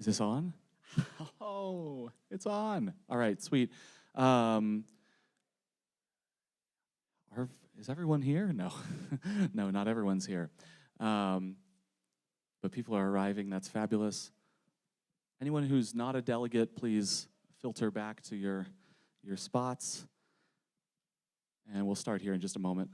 Is this on? Oh, it's on. All right, sweet. Um, is everyone here? No, no, not everyone's here. But people are arriving. That's fabulous. Anyone who's not a delegate, please filter back to your spots. And we'll start here in just a moment.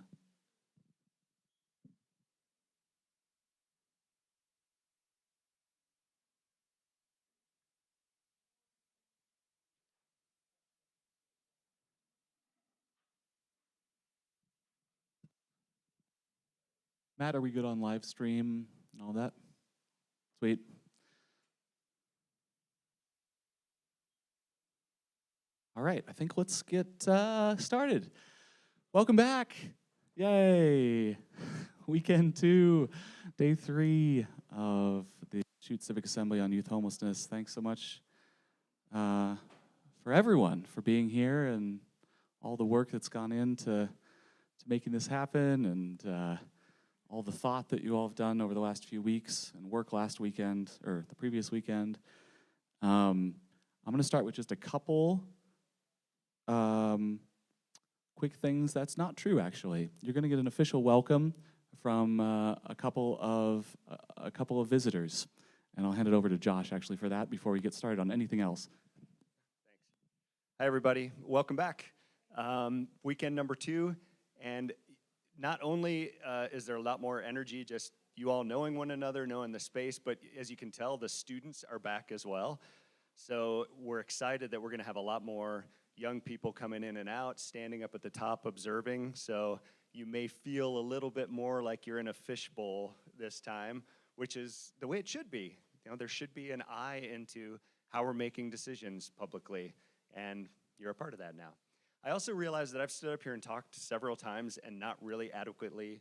Matt, are we good on live stream and all that? Sweet. All right, I think let's get started. Welcome back. Yay. Weekend 2, day 3 of the Deschutes Civic Assembly on Youth Homelessness. Thanks so much for everyone for being here and all the work that's gone into making this happen, and all the thought that you all have done over the last few weeks and work last weekend or the previous weekend. I'm going to start with just a couple quick things. That's not true, actually. You're going to get an official welcome from a couple of visitors, and I'll hand it over to Josh actually for that before we get started on anything else. Thanks. Hi everybody, welcome back. Weekend number 2, and not only is there a lot more energy, just you all knowing one another, knowing the space, but as you can tell, the students are back as well. So we're excited that we're going to have a lot more young people coming in and out, standing up at the top, observing. So you may feel a little bit more like you're in a fishbowl this time, which is the way it should be. You know, there should be an eye into how we're making decisions publicly, and you're a part of that now. I also realized that I've stood up here and talked several times and not really adequately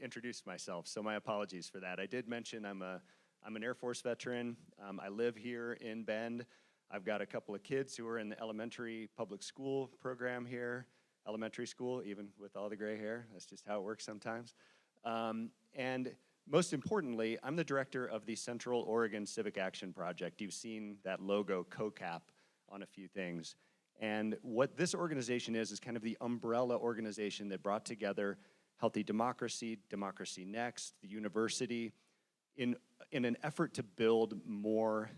introduced myself, so my apologies for that. I did mention I'm an Air Force veteran. I live here in Bend. I've got a couple of kids who are in the elementary public school program here, elementary school, even with all the gray hair. That's just how it works sometimes. And most importantly, I'm the director of the Central Oregon Civic Action Project. You've seen that logo, COCAP, on a few things. And what this organization is kind of the umbrella organization that brought together Healthy Democracy, Democracy Next, the university, in an effort to build more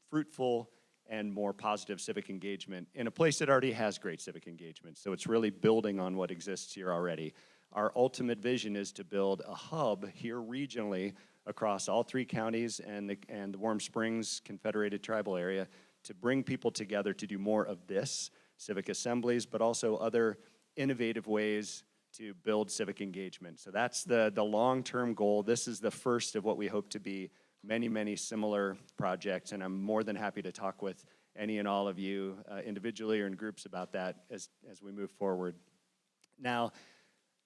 fruitful and more positive civic engagement in a place that already has great civic engagement. So it's really building on what exists here already. Our ultimate vision is to build a hub here regionally across all 3 counties and the Warm Springs Confederated Tribal area to bring people together to do more of this, civic assemblies, but also other innovative ways to build civic engagement. So that's the long-term goal. This is the first of what we hope to be many, many similar projects, and I'm more than happy to talk with any and all of you individually or in groups about that as we move forward. Now,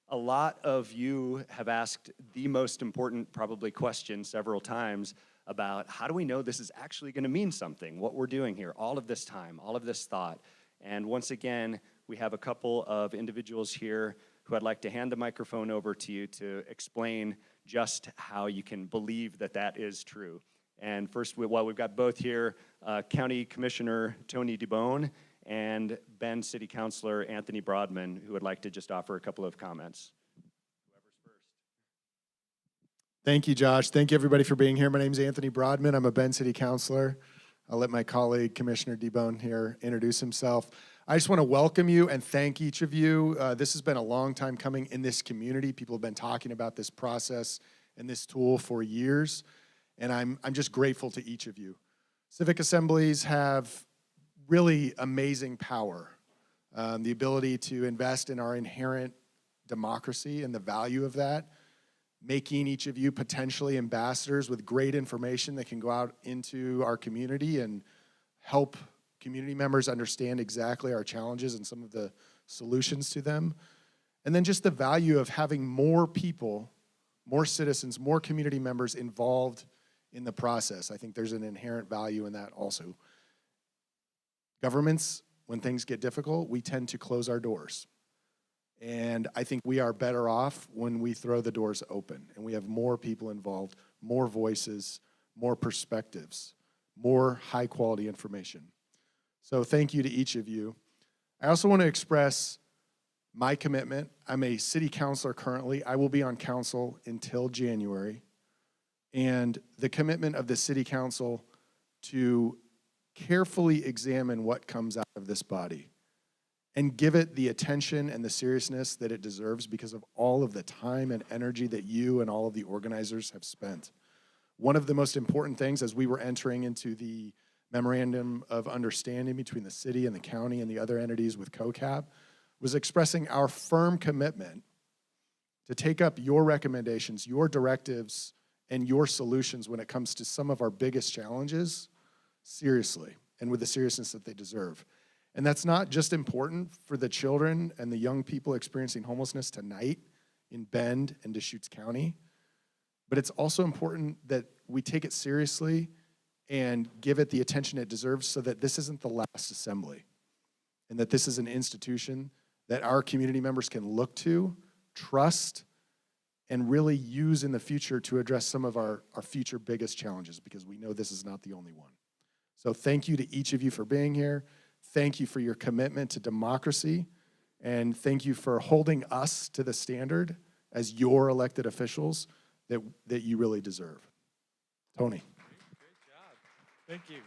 a lot of you have asked the most important probably question several times about how do we know this is actually going to mean something, what we're doing here, all of this time, all of this thought. And once again, we have a couple of individuals here who I'd like to hand the microphone over to you to explain just how you can believe that that is true. And first, while we've got both here, County Commissioner Tony DeBone and Bend City Councilor Anthony Broadman, who would like to just offer a couple of comments. Whoever's first. Thank you, Josh. Thank you, everybody, for being here. My name is Anthony Broadman. I'm a Bend City Councilor. I'll let my colleague, Commissioner DeBone, here introduce himself. I just want to welcome you and thank each of you. This has been a long time coming in this community. People have been talking about this process and this tool for years, and I'm just grateful to each of you. Civic assemblies have really amazing power, the ability to invest in our inherent democracy and the value of that, making each of you potentially ambassadors with great information that can go out into our community and help community members understand exactly our challenges and some of the solutions to them. And then just the value of having more people, more citizens, more community members involved in the process. I think there's an inherent value in that also. Governments, when things get difficult, we tend to close our doors. And I think we are better off when we throw the doors open and we have more people involved, more voices, more perspectives. more high-quality information. So thank you to each of you. I also want to express my commitment. I'm a city councilor currently. I will be on council until January. And the commitment of the city council to carefully examine what comes out of this body and give it the attention and the seriousness that it deserves because of all of the time and energy that you and all of the organizers have spent. One of the most important things as we were entering into the memorandum of understanding between the city and the county and the other entities with COCAB was expressing our firm commitment to take up your recommendations, your directives, and your solutions when it comes to some of our biggest challenges seriously and with the seriousness that they deserve. And that's not just important for the children and the young people experiencing homelessness tonight in Bend and Deschutes County, but it's also important that we take it seriously and give it the attention it deserves so that this isn't the last assembly and that this is an institution that our community members can look to, trust, and really use in the future to address some of our future biggest challenges because we know this is not the only one. So thank you to each of you for being here. Thank you for your commitment to democracy, and thank you for holding us to the standard as your elected officials that you really deserve. Tony. Great job. Thank you.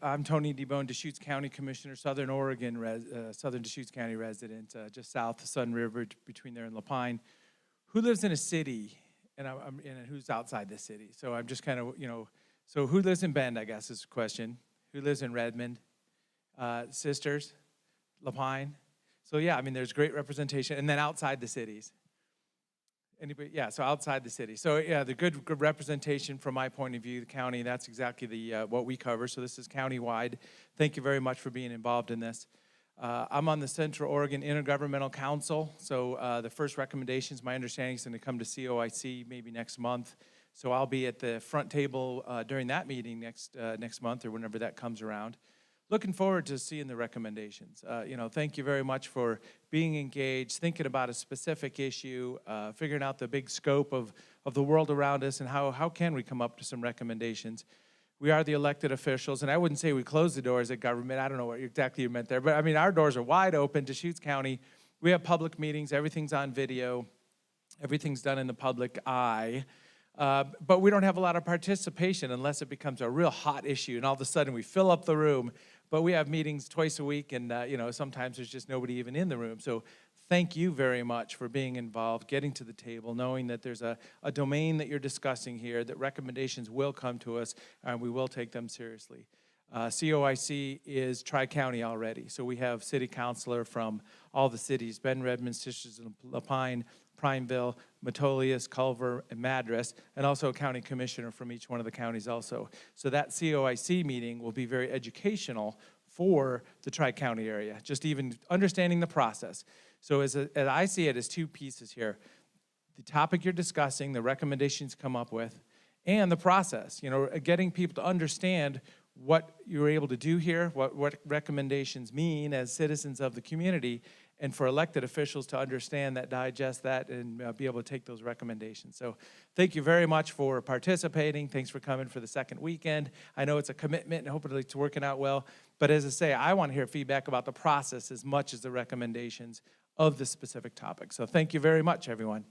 I'm Tony DeBone, Deschutes County Commissioner, Southern Oregon, Southern Deschutes County resident, just south of Sun River, between there and Lapine. Who lives in a city, and who's outside the city? So I'm just kind of, so who lives in Bend, I guess is the question. Who lives in Redmond? Sisters, Lapine. So yeah, I mean, there's great representation. And then outside the cities. Anybody? Yeah, so outside the city. So yeah, the good representation from my point of view, the county, that's exactly the what we cover. So this is county-wide. Thank you very much for being involved in this. I'm on the Central Oregon Intergovernmental Council. So the first recommendations, my understanding is going to come to COIC maybe next month. So I'll be at the front table during that meeting next month or whenever that comes around. Looking forward to seeing the recommendations. Thank you very much for being engaged, thinking about a specific issue, figuring out the big scope of the world around us and how can we come up to some recommendations. We are the elected officials, and I wouldn't say we close the doors at government. I don't know what exactly you meant there, but I mean, our doors are wide open. Deschutes County, we have public meetings. Everything's on video. Everything's done in the public eye. But we don't have a lot of participation unless it becomes a real hot issue, and all of a sudden we fill up the room. But we have meetings twice a week, and sometimes there's just nobody even in the room. So thank you very much for being involved, getting to the table, knowing that there's a domain that you're discussing here, that recommendations will come to us, and we will take them seriously. COIC is Tri-County already, so we have city councilor from all the cities, Bend, Redmond, Deschutes, Lapine, Prineville, Metolius, Culver, and Madras, and also a county commissioner from each one of the counties also. So that COIC meeting will be very educational for the Tri-County area, just even understanding the process. So as I see it as two pieces here, the topic you're discussing, the recommendations come up with, and the process, getting people to understand what you're able to do here, what recommendations mean as citizens of the community, and for elected officials to understand that, digest that, and be able to take those recommendations. So thank you very much for participating. Thanks for coming for the second weekend. I know it's a commitment, and hopefully it's working out well. But as I say, I want to hear feedback about the process as much as the recommendations of the specific topic. So thank you very much, everyone.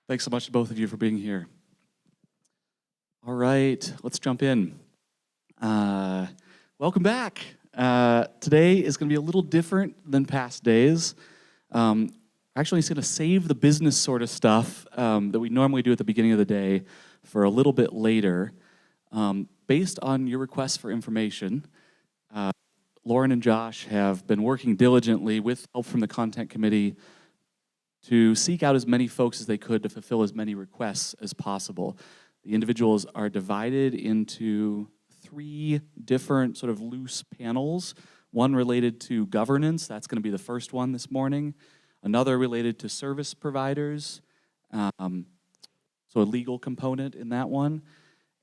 Thanks so much to both of you for being here. All right, let's jump in. Welcome back. Today is going to be a little different than past days. Actually, it's going to save the business sort of stuff that we normally do at the beginning of the day for a little bit later. Based on your requests for information, Lauren and Josh have been working diligently with help from the Content Committee to seek out as many folks as they could to fulfill as many requests as possible. The individuals are divided into 3 different sort of loose panels. One related to governance, that's going to be the first one this morning. Another related to service providers, so a legal component in that one.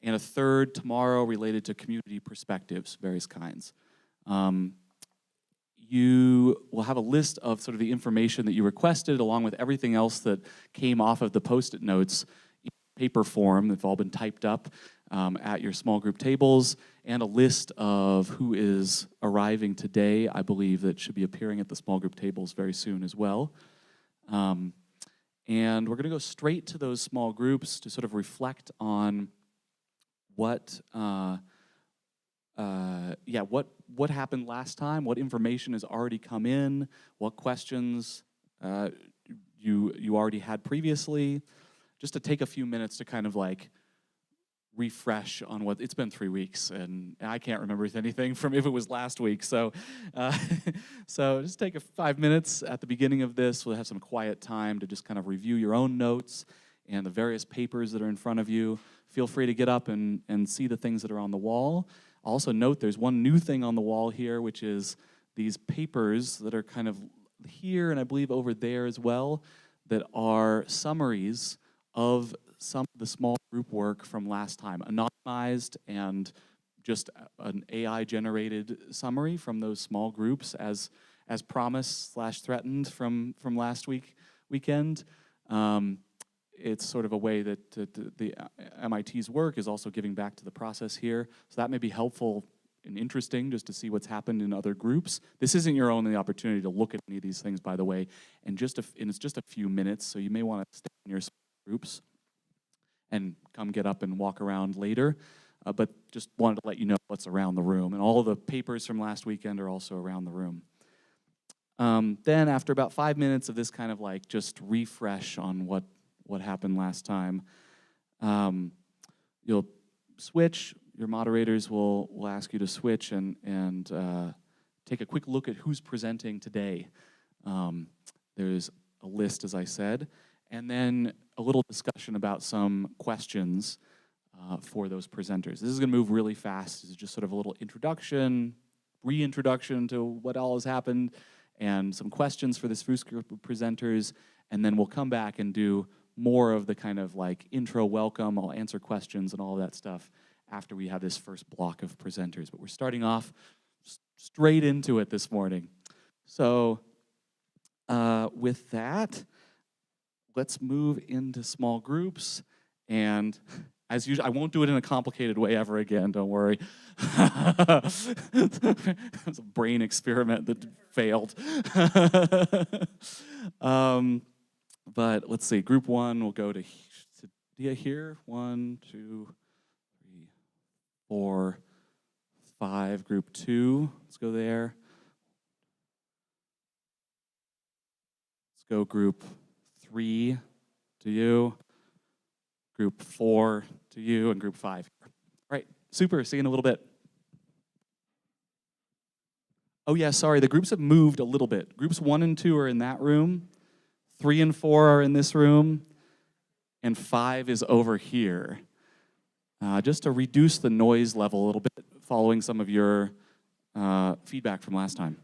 And a third tomorrow related to community perspectives, various kinds. you will have a list of sort of the information that you requested, along with everything else that came off of the Post-it notes in paper form. They've all been typed up at your small group tables, and a list of who is arriving today. I believe that should be appearing at the small group tables very soon as well. And we're going to go straight to those small groups to sort of reflect on what happened last time, what information has already come in, what questions you already had previously, just to take a few minutes to kind of like refresh on what, it's been 3 weeks and I can't remember anything from if it was last week. So so just take 5 minutes at the beginning of this. We'll have some quiet time to just kind of review your own notes and the various papers that are in front of you. Feel free to get up and see the things that are on the wall. Also note there's one new thing on the wall here, which is these papers that are kind of here and I believe over there as well, that are summaries of some of the small group work from last time, anonymized and just an AI-generated summary from those small groups as promised/threatened from last weekend. It's sort of a way that the MIT's work is also giving back to the process here. So that may be helpful and interesting just to see what's happened in other groups. This isn't your only opportunity to look at any of these things, by the way, and it's just a few minutes, so you may want to stay in your groups and come get up and walk around later. But just wanted to let you know what's around the room. And all of the papers from last weekend are also around the room. Then after about 5 minutes of this kind of like just refresh on what happened last time, you'll switch. Your moderators will ask you to switch and take a quick look at who's presenting today. There's a list, as I said, and then a little discussion about some questions for those presenters. This is going to move really fast. This is just sort of a little introduction, reintroduction to what all has happened, and some questions for this first group of presenters, and then we'll come back and do more of the kind of like intro welcome. I'll answer questions and all of that stuff after we have this first block of presenters. But we're starting off straight into it this morning. So with that, let's move into small groups. And as usual, I won't do it in a complicated way ever again, don't worry. It was a brain experiment that failed. But let's see, group one will go to here. 1, 2, 3, 4, 5. Group two, let's go there. Let's go group 3 to you. Group 4 to you, and group 5. All right, super, see you in a little bit. Oh yeah, sorry, the groups have moved a little bit. Groups 1 and 2 are in that room. 3 and 4 are in this room, and 5 is over here. Just to reduce the noise level a little bit, following some of your feedback from last time.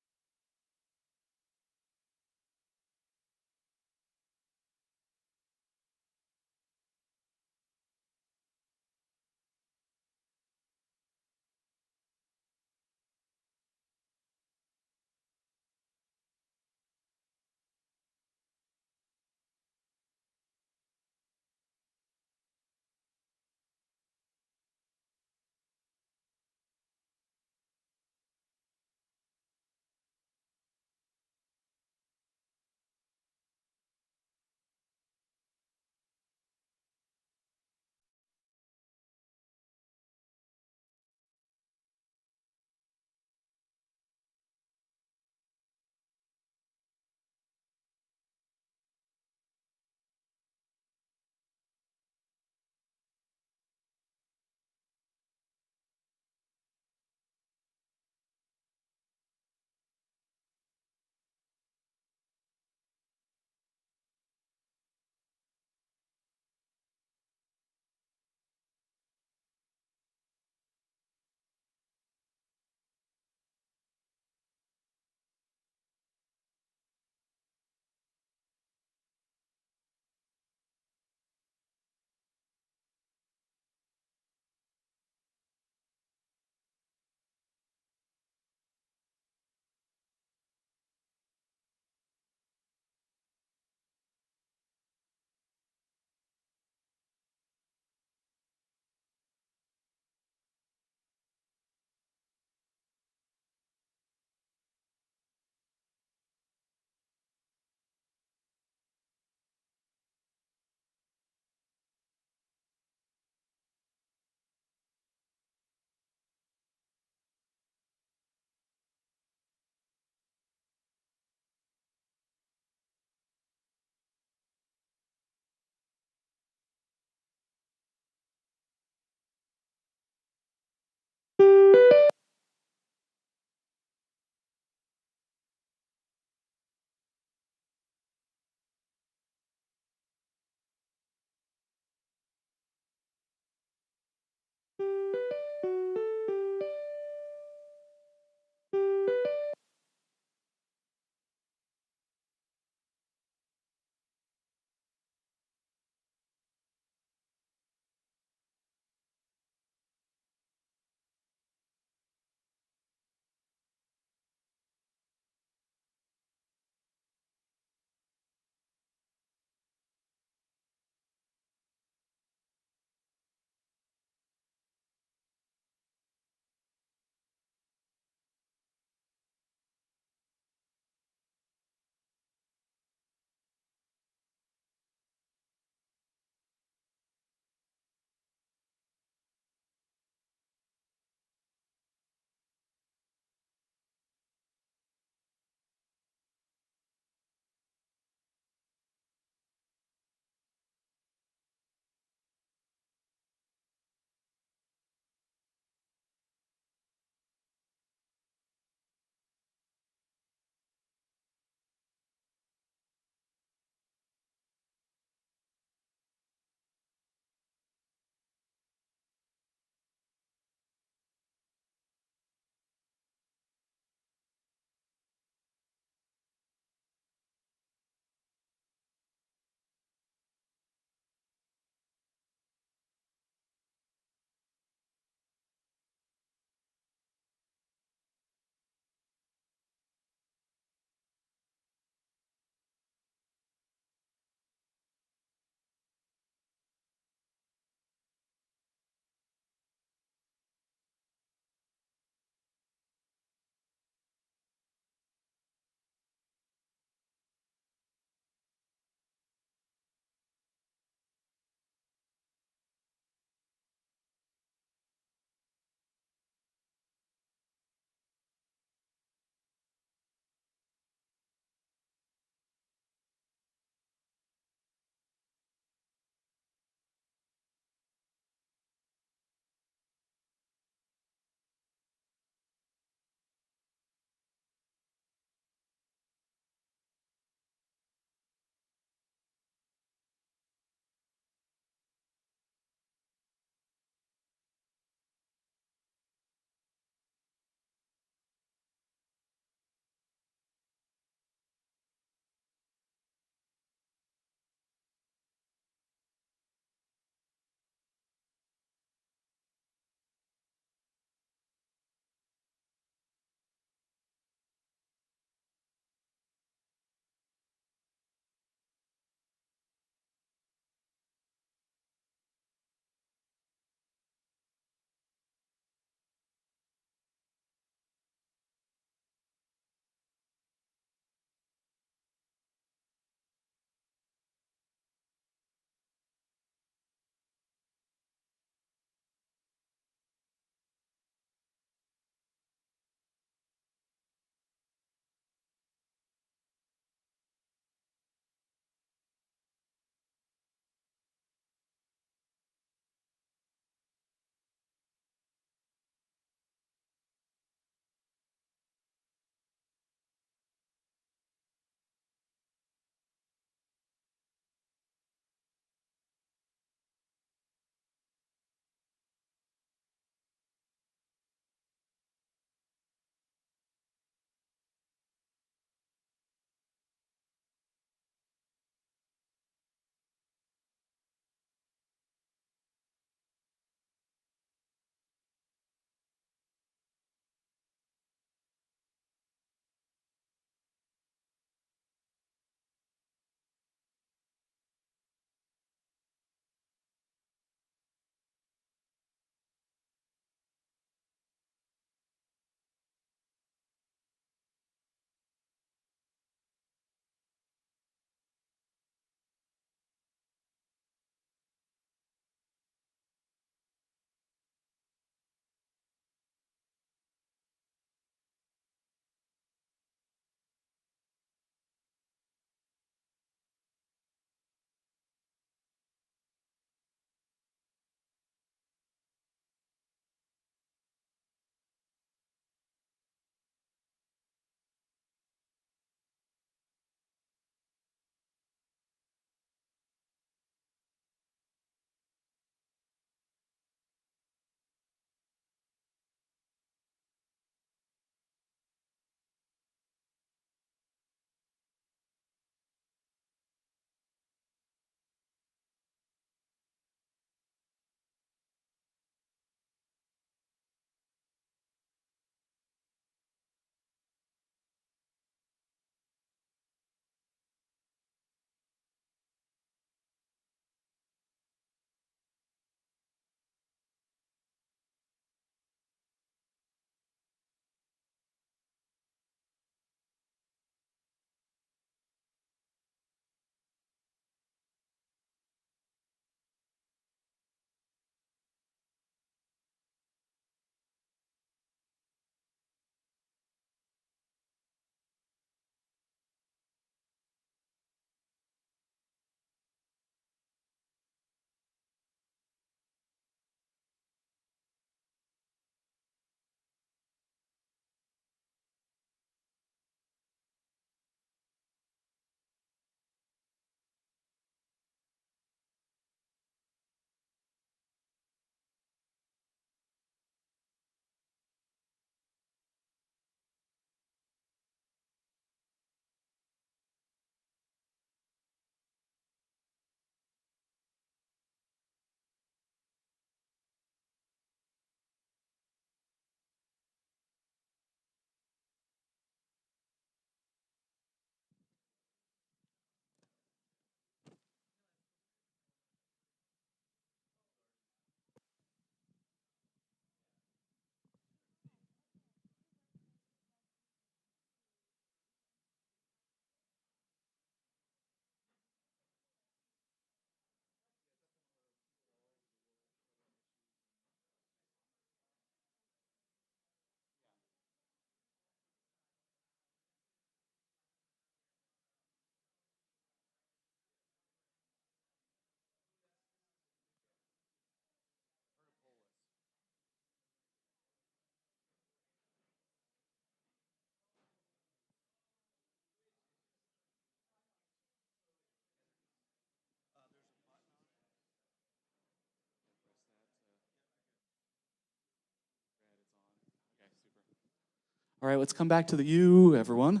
All right, let's come back to the U, everyone.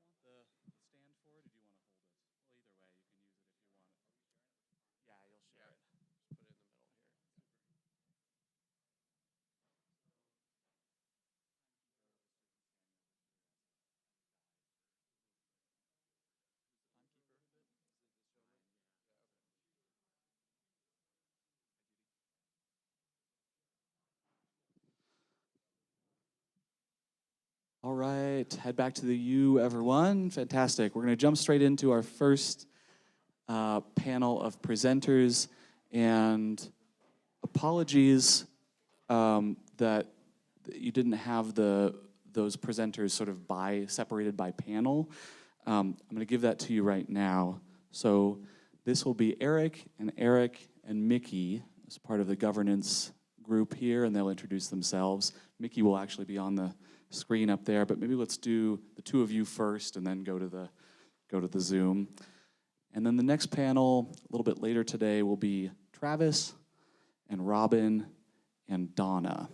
Stand for it, or do you want to hold it? Well, either way, you can use it if you want it. Yeah, you'll share it. Just put it in the middle here. All right, head back to the U, everyone. Fantastic. We're going to jump straight into our first panel of presenters. And apologies that you didn't have those presenters sort of separated by panel. I'm going to give that to you right now. So this will be Eric and Mickey as part of the governance group here, and they'll introduce themselves. Mickey will actually be on the screen up there, but maybe let's do the two of you first and then go to the Zoom. And then the next panel, a little bit later today, will be Travis and Robin and Donna.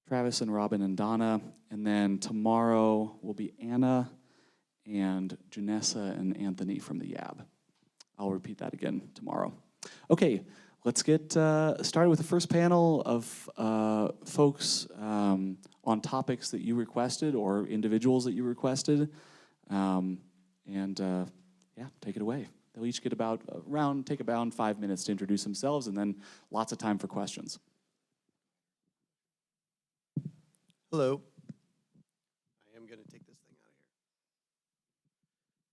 Travis and Robin and Donna. And then tomorrow will be Anna and Janessa and Anthony from the YAB. I'll repeat that again tomorrow. Okay, let's get started with the first panel of folks on topics that you requested or individuals that you requested. Yeah, take it away. They'll each get take about 5 minutes to introduce themselves, and then lots of time for questions. Hello. I am going to take this thing out of here.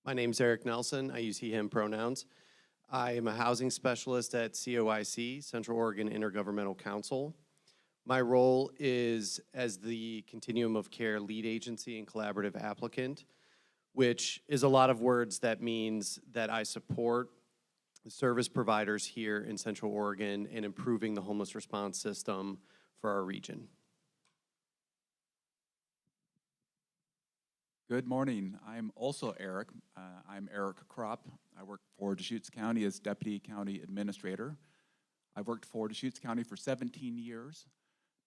My name's Eric Nelson. I use he, him pronouns. I am a housing specialist at COIC, Central Oregon Intergovernmental Council. My role is as the Continuum of Care lead agency and collaborative applicant, which is a lot of words that means that I support the service providers here in Central Oregon in improving the homeless response system for our region. Good morning. I'm also Eric. I'm Eric Kropp. I work for Deschutes County as Deputy County Administrator. I've worked for Deschutes County for 17 years.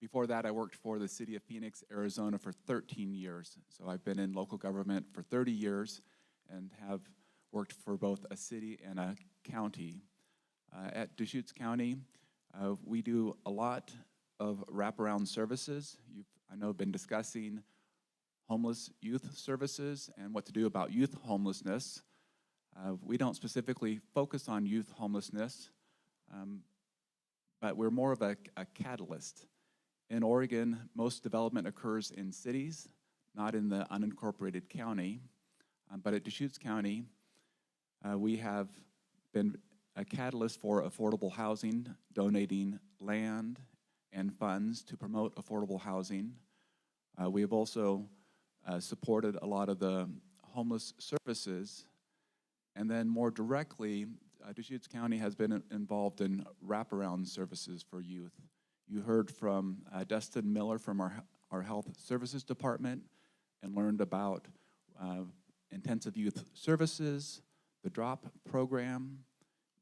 Before that, I worked for the city of Phoenix, Arizona for 13 years. So I've been in local government for 30 years and have worked for both a city and a county. At Deschutes County, we do a lot of wraparound services. I know been discussing homeless youth services and what to do about youth homelessness. We don't specifically focus on youth homelessness, but we're more of a catalyst. In Oregon, most development occurs in cities, not in the unincorporated county. But at Deschutes County, we have been a catalyst for affordable housing, donating land and funds to promote affordable housing. We have also supported a lot of the homeless services. And then more directly, Deschutes County has been involved in wraparound services for youth. You heard from Dustin Miller from our Health Services Department and learned about intensive youth services, the DROP program.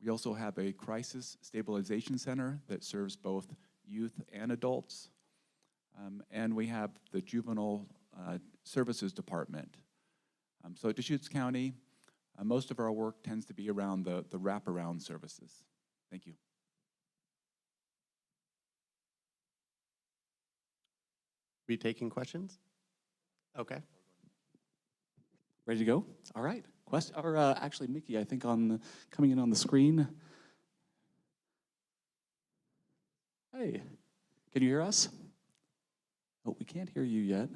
We also have a crisis stabilization center that serves both youth and adults. And we have the Juvenile Services Department. So at Deschutes County, most of our work tends to be around the wraparound services. Thank you. We taking questions? Okay. Ready to go? All right. Actually, Mickey, I think coming in on the screen. Hey, can you hear us? Oh, we can't hear you yet.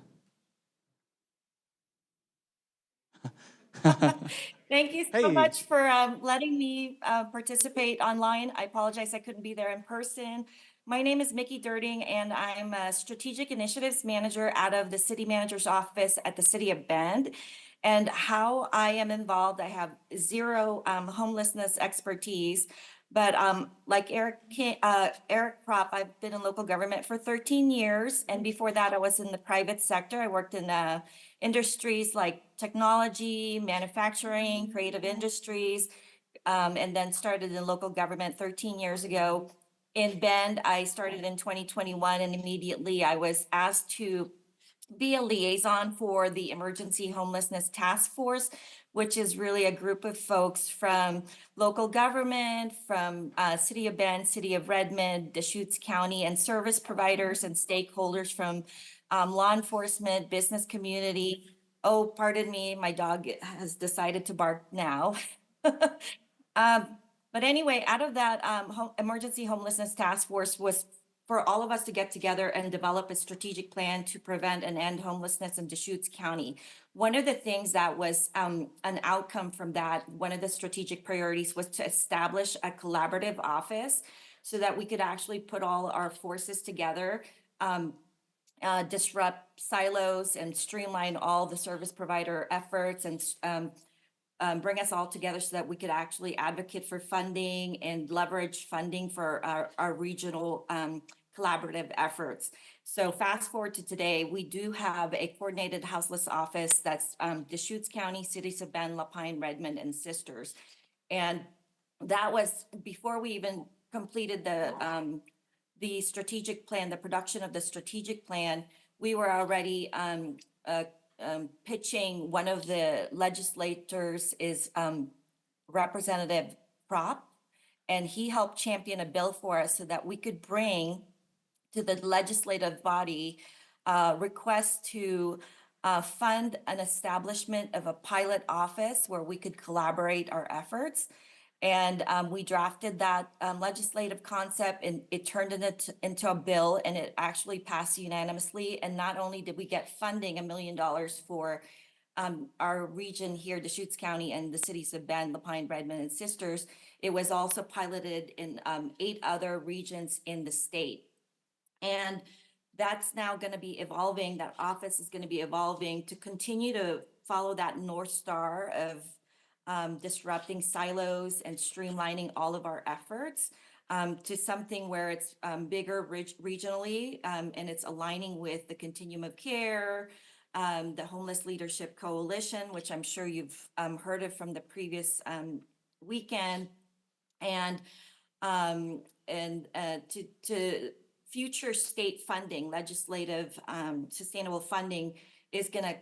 Thank you so Hey. much for letting me participate online. I apologize I couldn't be there in person. My name is Mickey Dirting, and I'm a Strategic Initiatives Manager out of the City Manager's Office at the City of Bend. And how I am involved, I have zero homelessness expertise, but like Eric Prop, I've been in local government for 13 years, and before that, I was in the private sector. I worked in industries like technology, manufacturing, creative industries, and then started in local government 13 years ago. In Bend, I started in 2021, and immediately I was asked to be a liaison for the Emergency Homelessness Task Force, which is really a group of folks from local government, from City of Bend, City of Redmond, Deschutes County, and service providers and stakeholders from law enforcement, business community. Oh, pardon me, my dog has decided to bark now. But anyway, out of that Emergency Homelessness Task Force was for all of us to get together and develop a strategic plan to prevent and end homelessness in Deschutes County. One of the things that was an outcome from that, one of the strategic priorities was to establish a collaborative office so that we could actually put all our forces together, disrupt silos and streamline all the service provider efforts, and bring us all together so that we could actually advocate for funding and leverage funding for our regional collaborative efforts. So fast forward to today, we do have a coordinated houseless office that's Deschutes County, cities of Bend, Lapine, Redmond, and Sisters. And that was before we even completed the strategic plan, the production of the strategic plan. We were already pitching. One of the legislators is Representative Prop, and he helped champion a bill for us so that we could bring to the legislative body request to fund an establishment of a pilot office where we could collaborate our efforts. And we drafted that legislative concept, and it turned into a bill, and it actually passed unanimously. And not only did we get funding, $1 million for our region here, Deschutes County, and the cities of Bend, Lapine, Redmond, and Sisters, it was also piloted in 8 other regions in the state. And that's now going to be evolving. That office is going to be evolving to continue to follow that North Star of disrupting silos and streamlining all of our efforts to something where it's bigger regionally, and it's aligning with the continuum of care, the Homeless Leadership Coalition, which I'm sure you've heard of from the previous weekend, and to future state funding, legislative sustainable funding is going to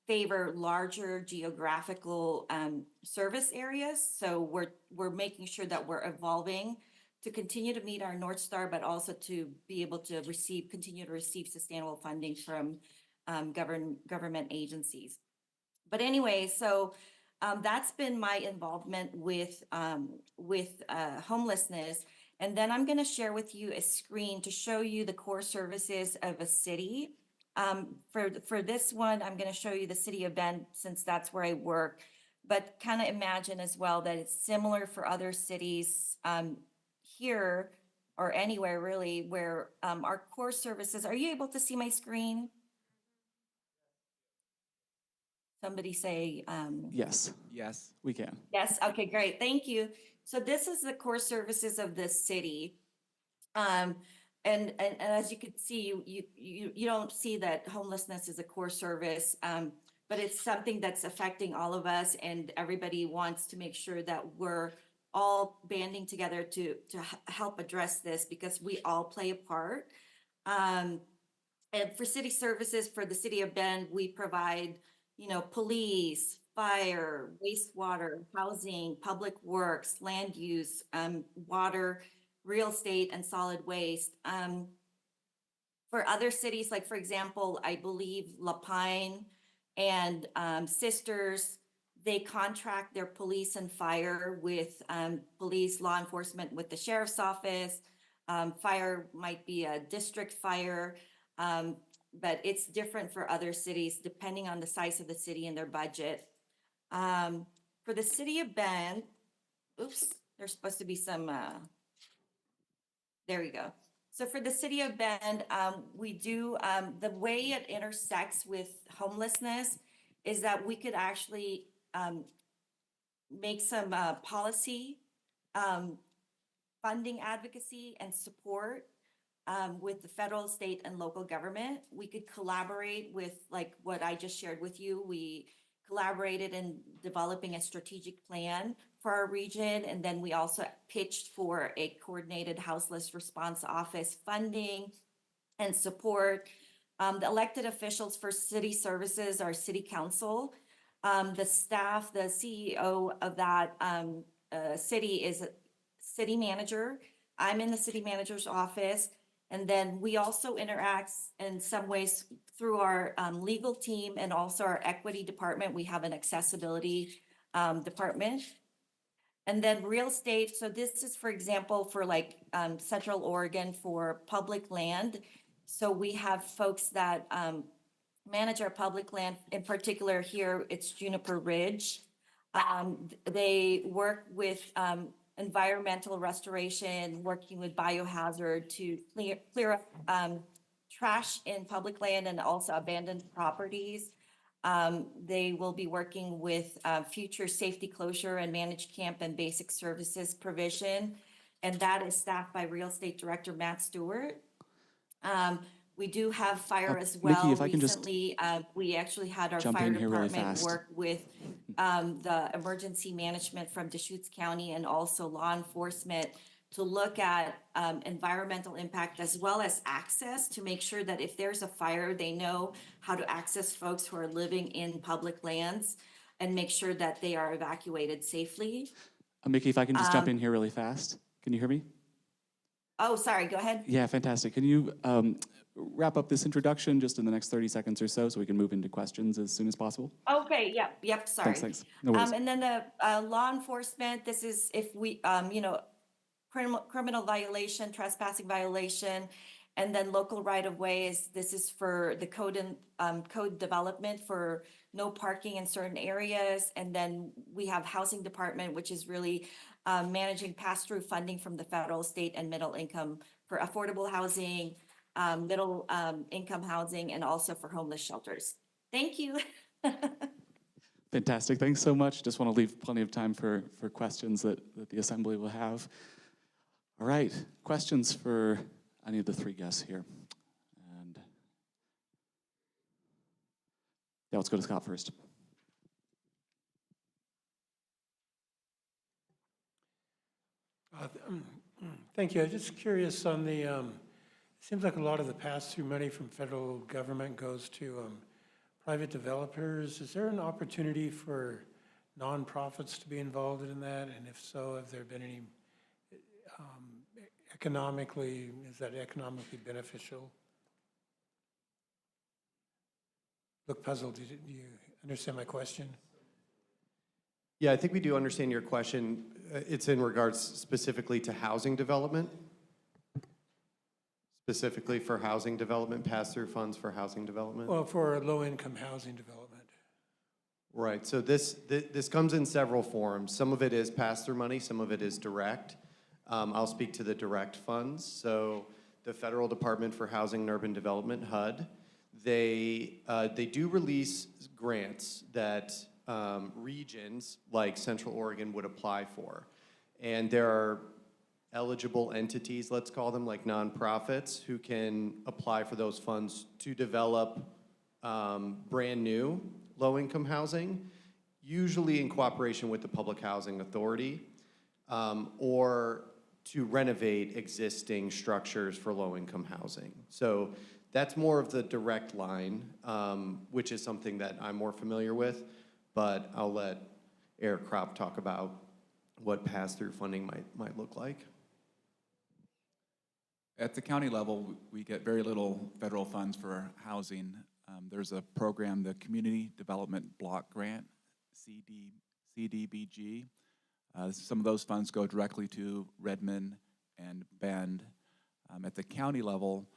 favor larger geographical service areas. So we're making sure that we're evolving to continue to meet our North Star, but also to be able to continue to receive sustainable funding from government agencies. But anyway, so that's been my involvement with homelessness. And then I'm going to share with you a screen to show you the core services of a city. For this one, I'm going to show you the city of Bend since that's where I work, but kind of imagine as well that it's similar for other cities here or anywhere really where our core services. Are you able to see my screen? Somebody say Yes, Yes. we can. yes. Okay, great. Thank you. So this is the core services of this city. And as you can see, you don't see that homelessness is a core service, but it's something that's affecting all of us, and everybody wants to make sure that we're all banding together to help address this because we all play a part. And for city services, for the city of Bend, we provide, police, fire, wastewater, housing, public works, land use, water, real estate, and solid waste. For other cities, like for example, I believe Lapine and Sisters, they contract their police and fire with police, law enforcement, with the sheriff's office. Fire might be a district fire, but it's different for other cities depending on the size of the city and their budget. For the city of Bend, oops, there's supposed to be some, there we go. So for the city of Bend, we do, the way it intersects with homelessness is that we could actually make some policy funding advocacy and support with the federal, state, and local government. We could collaborate with, like what I just shared with you. We collaborated in developing a strategic plan for our region, and then we also pitched for a coordinated houseless response office funding and support. The elected officials for city services are city council. The staff, the CEO of that city is a city manager. I'm in the city manager's office. And then we also interact in some ways through our legal team and also our equity department. We have an accessibility department. And then real estate, so this is, for example, for like Central Oregon for public land. So we have folks that manage our public land. In particular here, it's Juniper Ridge. They work with environmental restoration, working with biohazard to clear up trash in public land and also abandoned properties. They will be working with future safety closure and managed camp and basic services provision. And that is staffed by Real Estate Director Matt Stewart. We do have fire as well. Nikki, if I can just recently, we actually had our jump fire in here really department fast. work with the emergency management from Deschutes County and also law enforcement to look at environmental impact as well as access to make sure that if there's a fire, they know how to access folks who are living in public lands and make sure that they are evacuated safely. Mickey, if I can just jump in here really fast. Can you hear me? Oh, sorry, go ahead. Yeah, fantastic. Can you wrap up this introduction just in the next 30 seconds or so we can move into questions as soon as possible? Okay, yep, sorry. Thanks. No worries. And then the law enforcement, this is if we, criminal violation, trespassing violation, and then local right-of-way this is for the code development for no parking in certain areas. And then we have housing department, which is really managing pass-through funding from the federal, state, and middle income for affordable housing, middle income housing, and also for homeless shelters. Thank you. Fantastic. Thanks so much. Just want to leave plenty of time for questions that the assembly will have. All right, questions for any of the three guests here. And yeah, let's go to Scott first. Thank you. I'm just curious on the, it seems like a lot of the pass-through money from federal government goes to private developers. Is there an opportunity for nonprofits to be involved in that? And if so, have there been any is that economically beneficial? Look puzzled. Do you understand my question? Yeah, I think we do understand your question. It's in regards specifically to housing development. Specifically for housing development, pass-through funds for housing development? Well, for low-income housing development. Right, so this comes in several forms. Some of it is pass-through money, some of it is direct. I'll speak to the direct funds. So the Federal Department for Housing and Urban Development, HUD, they do release grants that regions like Central Oregon would apply for. And there are eligible entities, let's call them, like nonprofits, who can apply for those funds to develop brand new low-income housing, usually in cooperation with the Public Housing Authority, or to renovate existing structures for low-income housing. So that's more of the direct line, which is something that I'm more familiar with, but I'll let Eric Kropp talk about what pass-through funding might look like. At the county level, we get very little federal funds for housing. There's a program, the Community Development Block Grant, CDBG. Some of those funds go directly to Redmond and Bend. At the county level,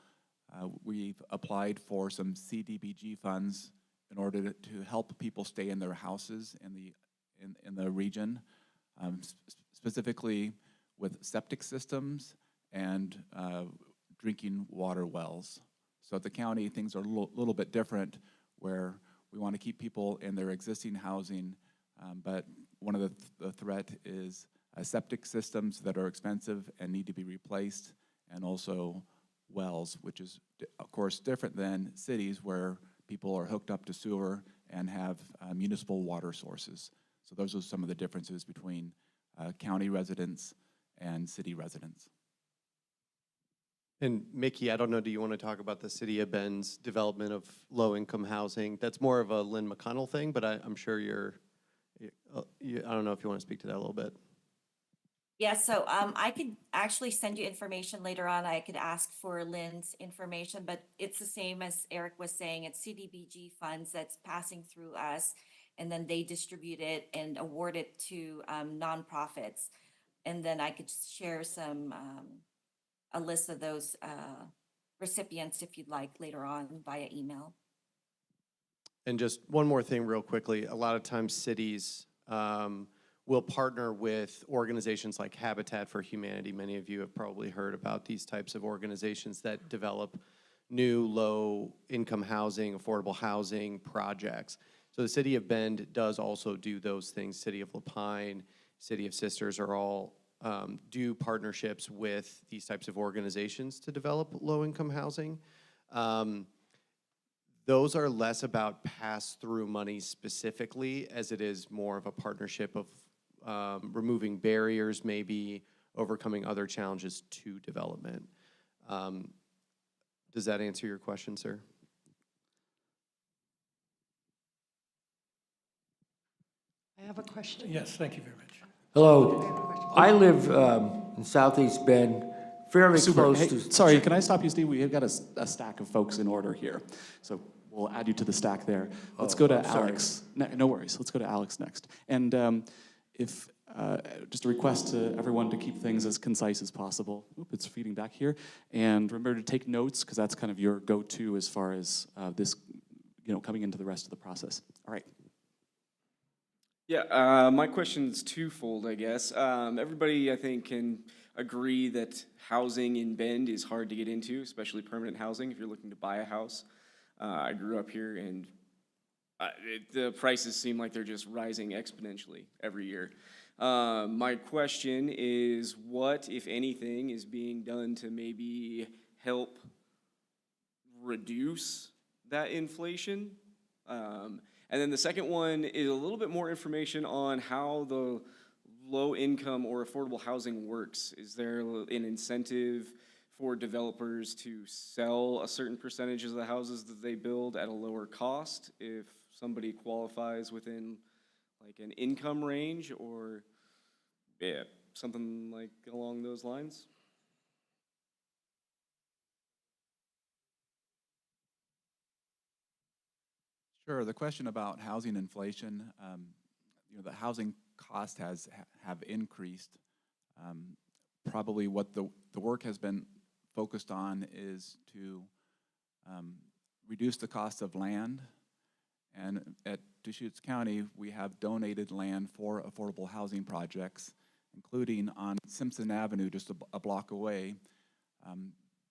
we've applied for some CDBG funds in order to help people stay in their houses in the region, specifically with septic systems and drinking water wells. So at the county, things are a little bit different, where we want to keep people in their existing housing, but one of the threat is septic systems that are expensive and need to be replaced, and also wells, which is, of course, different than cities where people are hooked up to sewer and have municipal water sources. So those are some of the differences between county residents and city residents. And Mickey, I don't know, do you want to talk about the City of Bend's development of low-income housing? That's more of a Lynn McConnell thing, but I'm sure I don't know if you want to speak to that a little bit. Yeah, so I could actually send you information later on. I could ask for Lynn's information, but it's the same as Eric was saying. It's CDBG funds that's passing through us, and then they distribute it and award it to nonprofits. And then I could share a list of those recipients if you'd like later on via email. And just one more thing real quickly, a lot of times cities will partner with organizations like Habitat for Humanity. Many of you have probably heard about these types of organizations that develop new low-income housing, affordable housing projects. So the City of Bend does also do those things. City of Lapine, City of Sisters are all do partnerships with these types of organizations to develop low-income housing. Those are less about pass-through money specifically, as it is more of a partnership of removing barriers, maybe overcoming other challenges to development. Does that answer your question, sir? I have a question. Yes, thank you very much. Hello. I live in Southeast Bend, fairly Super. close Hey, to... sorry, can I stop you, Steve? We've got a stack of folks in order here. So we'll add you to the stack there. Let's go to Alex. No worries. Let's go to Alex next. And if just a request to everyone to keep things as concise as possible. Oop, it's feeding back here. And remember to take notes, because that's kind of your go-to as far as this, coming into the rest of the process. All right. Yeah, my question's twofold, I guess. Everybody, I think, can agree that housing in Bend is hard to get into, especially permanent housing if you're looking to buy a house. I grew up here, and the prices seem like they're just rising exponentially every year. My question is, what, if anything, is being done to maybe help reduce that inflation? And then the second one is a little bit more information on how the low-income or affordable housing works. Is there an incentive for developers to sell a certain percentage of the houses that they build at a lower cost if somebody qualifies within like an income range, or something like along those lines? Sure. The question about housing inflation, the housing cost have increased. Probably what the work has been focused on is to reduce the cost of land. And at Deschutes County, we have donated land for affordable housing projects, including on Simpson Avenue, just a block away.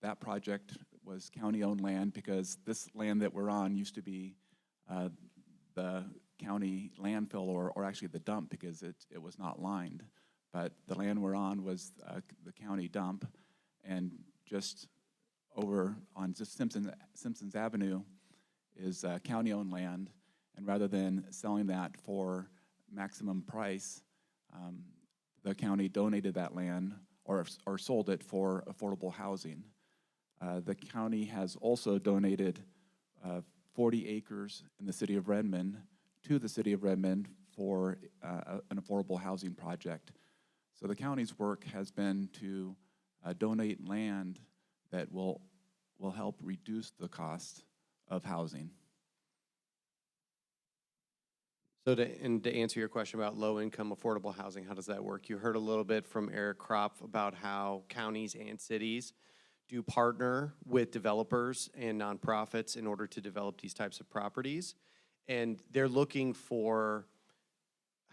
That project was county-owned land because this land that we're on used to be the county landfill, or actually the dump, because it was not lined. But the land we're on was the county dump, and just over on just Simpsons Avenue is county-owned land, and rather than selling that for maximum price, the county donated that land or sold it for affordable housing. The county has also donated 40 acres in the city of Redmond to the city of Redmond for an affordable housing project. So the county's work has been to donate land that will help reduce the cost of housing. So to answer your question about low-income affordable housing, how does that work? You heard a little bit from Eric Kropf about how counties and cities do partner with developers and nonprofits in order to develop these types of properties. And they're looking for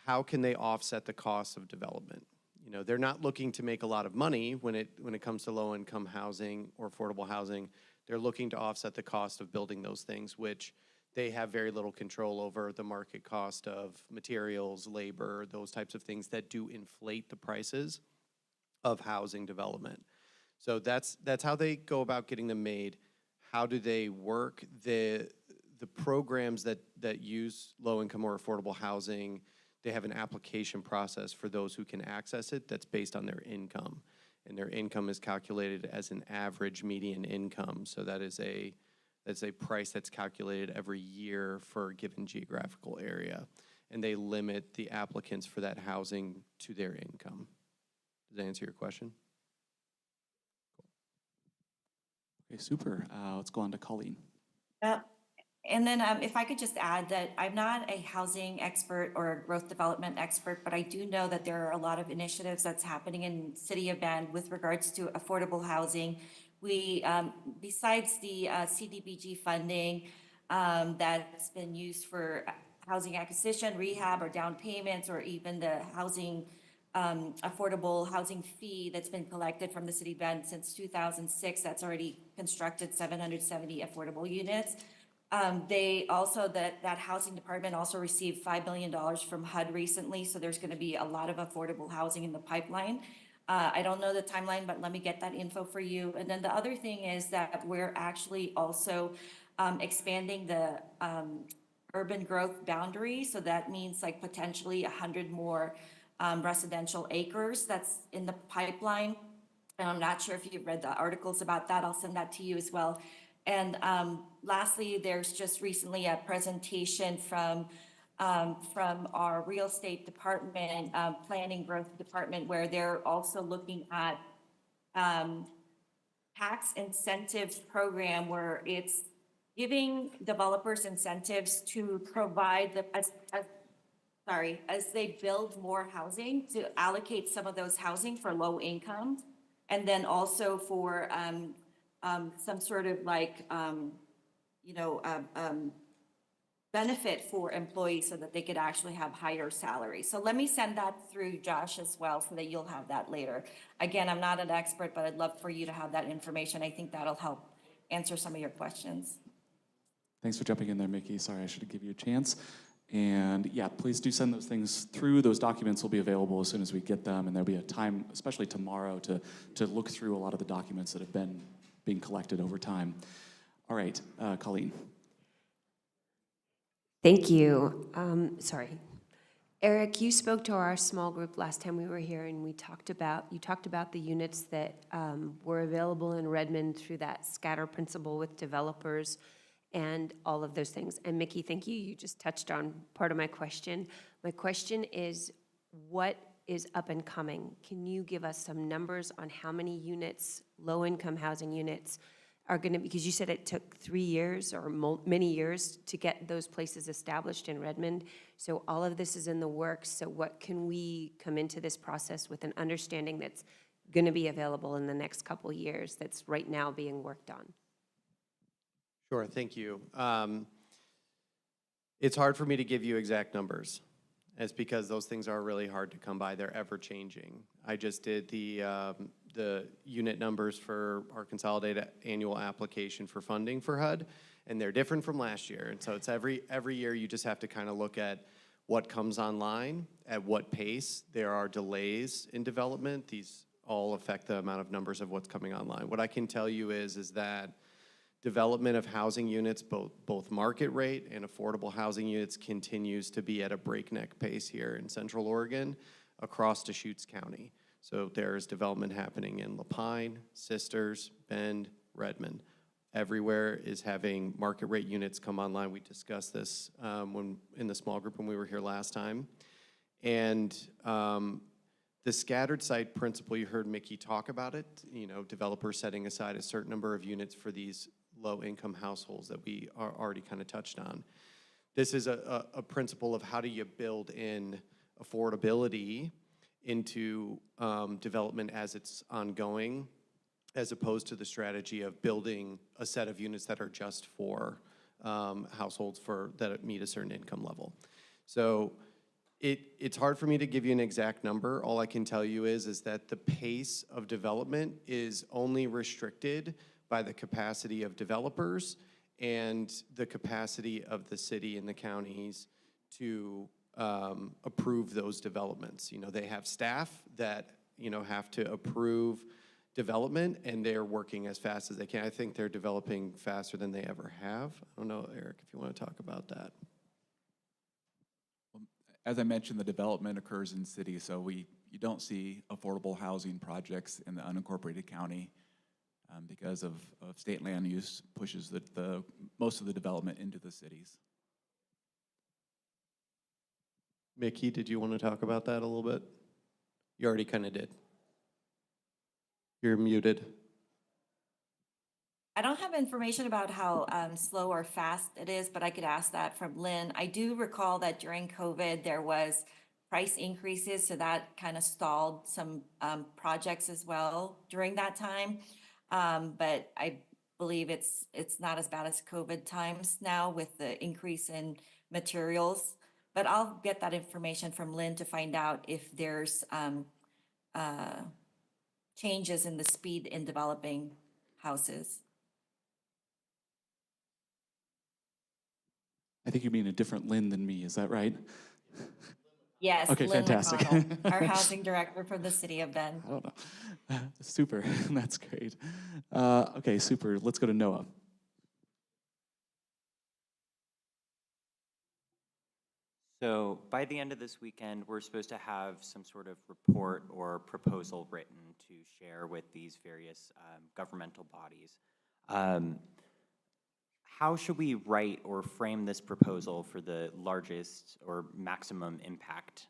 how can they offset the cost of development. You know, they're not looking to make a lot of money when it comes to low-income housing or affordable housing. They're looking to offset the cost of building those things, which they have very little control over, the market cost of materials, labor, those types of things that do inflate the prices of housing development. So that's how they go about getting them made. How do they work? The programs that use low-income or affordable housing, they have an application process for those who can access it that's based on their income. And their income is calculated as an average median income. So that's a price that's calculated every year for a given geographical area. And they limit the applicants for that housing to their income. Does that answer your question? Okay, super. Let's go on to Colleen. And then if I could just add that I'm not a housing expert or a growth development expert, but I do know that there are a lot of initiatives that's happening in City of Bend with regards to affordable housing. We, besides the CDBG funding that's been used for housing acquisition, rehab, or down payments, or even the housing affordable housing fee that's been collected from the City of Bend since 2006, that's already constructed 770 affordable units. They also, that housing department also received $5 million from HUD recently, so there's gonna be a lot of affordable housing in the pipeline. I don't know the timeline, but let me get that info for you. And then the other thing is that we're actually also expanding the urban growth boundary, so that means like potentially 100 more residential acres that's in the pipeline. And I'm not sure if you've read the articles about that, I'll send that to you as well. And lastly, there's just recently a presentation from our real estate department, planning growth department, where they're also looking at tax incentives program, where it's giving developers incentives to provide as they build more housing, to allocate some of those housing for low income, and then also for some sort of like, benefit for employees so that they could actually have higher salaries. So let me send that through Josh as well so that you'll have that later. Again, I'm not an expert, but I'd love for you to have that information. I think that'll help answer some of your questions. Thanks for jumping in there, Mickey. Sorry, I should have given you a chance. And yeah, please do send those things through. Those documents will be available as soon as we get them, and there'll be a time, especially tomorrow, to look through a lot of the documents that have been being collected over time. All right, Colleen. Thank you. Sorry. Eric, you spoke to our small group last time we were here, and you talked about the units that were available in Redmond through that scatter principle with developers and all of those things. And Mickey, thank you. You just touched on part of my question. My question is, what is up and coming? Can you give us some numbers on how many units, low-income housing units, are going to, because you said it took 3 years or many years to get those places established in Redmond. So all of this is in the works. So what can we come into this process with an understanding that's going to be available in the next couple years that's right now being worked on? Sure, thank you. It's hard for me to give you exact numbers. It's because those things are really hard to come by. They're ever changing. I just did the unit numbers for our consolidated annual application for funding for HUD, and they're different from last year. And so it's every year you just have to kind of look at what comes online, at what pace. There are delays in development. These all affect the amount of numbers of what's coming online. What I can tell you is that development of housing units, both market rate and affordable housing units, continues to be at a breakneck pace here in Central Oregon across Deschutes County. So there's development happening in Lapine, Sisters, Bend, Redmond. Everywhere is having market rate units come online. We discussed this in the small group when we were here last time. And the scattered site principle, you heard Mickey talk about it, developers setting aside a certain number of units for these low-income households that we are already kind of touched on. This is a principle of how do you build in affordability into development as it's ongoing. as opposed to the strategy of building a set of units that are just for households that meet a certain income level. So it's hard for me to give you an exact number. All I can tell you is that the pace of development is only restricted by the capacity of developers and the capacity of the city and the counties to approve those developments. They have staff that, have to approve development, and they're working as fast as they can. I think they're developing faster than they ever have. I don't know, Eric, if you want to talk about that. As I mentioned, the development occurs in cities, so you don't see affordable housing projects in the unincorporated county because of state land use pushes the most of the development into the cities. Mickey, did you want to talk about that a little bit? You already kind of did. You're muted. I don't have information about how slow or fast it is, but I could ask that from Lynn. I do recall that during COVID, there was price increases, so that kind of stalled some projects as well during that time. But I believe it's not as bad as COVID times now with the increase in materials. But I'll get that information from Lynn to find out if there's changes in the speed in developing houses. I think you mean a different Lynn than me, is that right? Yes, Okay, Lynn fantastic. McConnell, our housing director for the city of Bend. I don't know. Super, that's great. Okay, super, let's go to Noah. So by the end of this weekend, we're supposed to have some sort of report or proposal written to share with these various governmental bodies. How should we write or frame this proposal for the largest or maximum impact?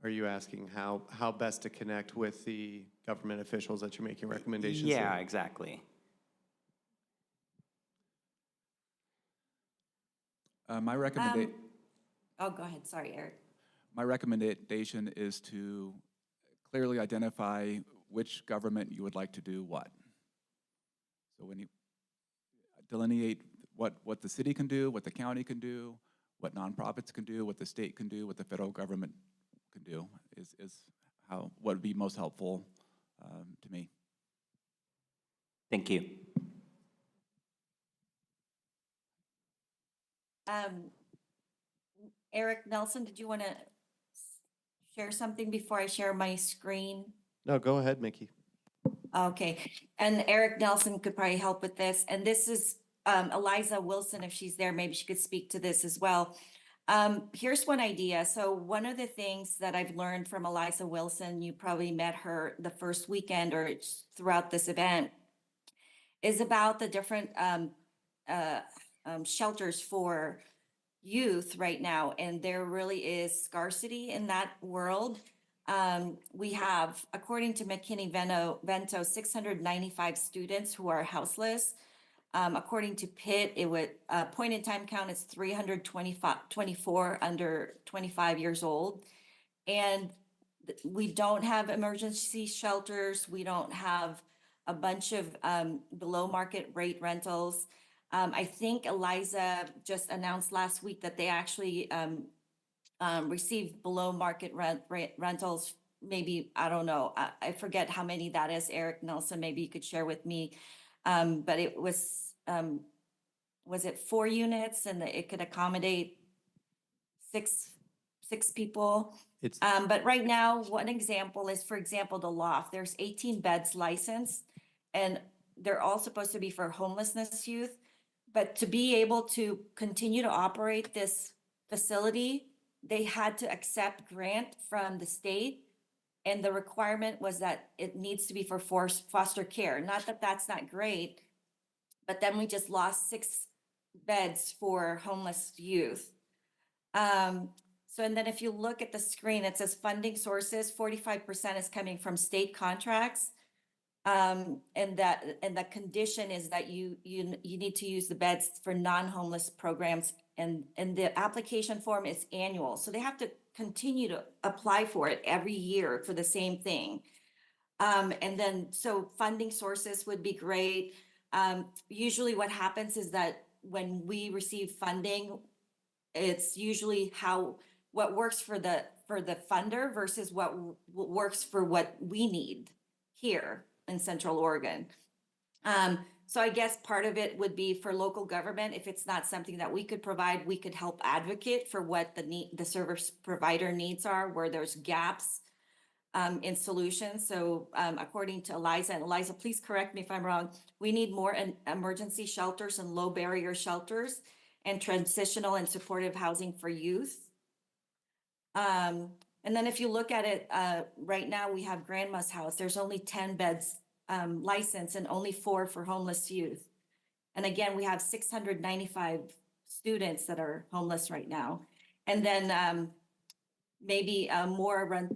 Are you asking how best to connect with the government officials that you're making recommendations Yeah, to? exactly. My recommendation. Oh, go ahead. Sorry, Eric. My recommendation is to clearly identify which government you would like to do what. So when you delineate what the city can do, what the county can do, what nonprofits can do, what the state can do, what the federal government can do is what would be most helpful to me. Thank you. Eric Nelson, did you want to share something before I share my screen? No, go ahead, Mickey. Okay, and Eric Nelson could probably help with this. And this is Eliza Wilson, if she's there, maybe she could speak to this as well. Here's one idea. So one of the things that I've learned from Eliza Wilson, you probably met her the first weekend or throughout this event, is about the different shelters for youth right now. And there really is scarcity in that world. We have, according to McKinney-Vento, 695 students who are houseless. According to Pitt, it would point in time count is 324 under 25 years old. And we don't have emergency shelters. We don't have a bunch of below market rate rentals. I think Eliza just announced last week that they actually received below market rentals. Maybe, I don't know, I forget how many that is. Eric Nelson, maybe you could share with me. But it was it 4 units and it could accommodate six people? But right now, one example is, for example, the loft. There's 18 beds licensed, and they're all supposed to be for homelessness youth. But to be able to continue to operate this facility, they had to accept grant from the state. And the requirement was that it needs to be for foster care. Not that that's not great, but then we just lost 6 beds for homeless youth. So, and then if you look at the screen, it says funding sources, 45% is coming from state contracts. And the condition is that you need to use the beds for non-homeless programs, and the application form is annual. So they have to continue to apply for it every year for the same thing. And then, so funding sources would be great. Usually what happens is that when we receive funding, it's usually what works for the funder versus what works for what we need here in Central Oregon. So I guess part of it would be for local government. If it's not something that we could provide, we could help advocate for what the service provider needs are, where there's gaps in solutions. So according to Eliza, and Eliza, please correct me if I'm wrong, we need more emergency shelters and low barrier shelters and transitional and supportive housing for youth. And then if you look at it, right now we have Grandma's House. There's only 10 beds licensed and only 4 for homeless youth. And again, we have 695 students that are homeless right now. And then maybe more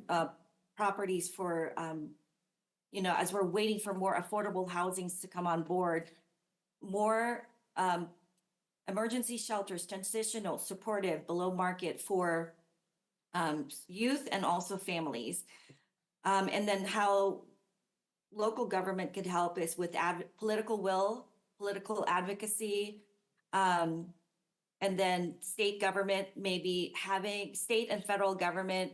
properties for, as we're waiting for more affordable housings to come on board, more emergency shelters, transitional, supportive, below market for youth and also families. And then how local government could help is with political will, political advocacy, and then state government, maybe having state and federal government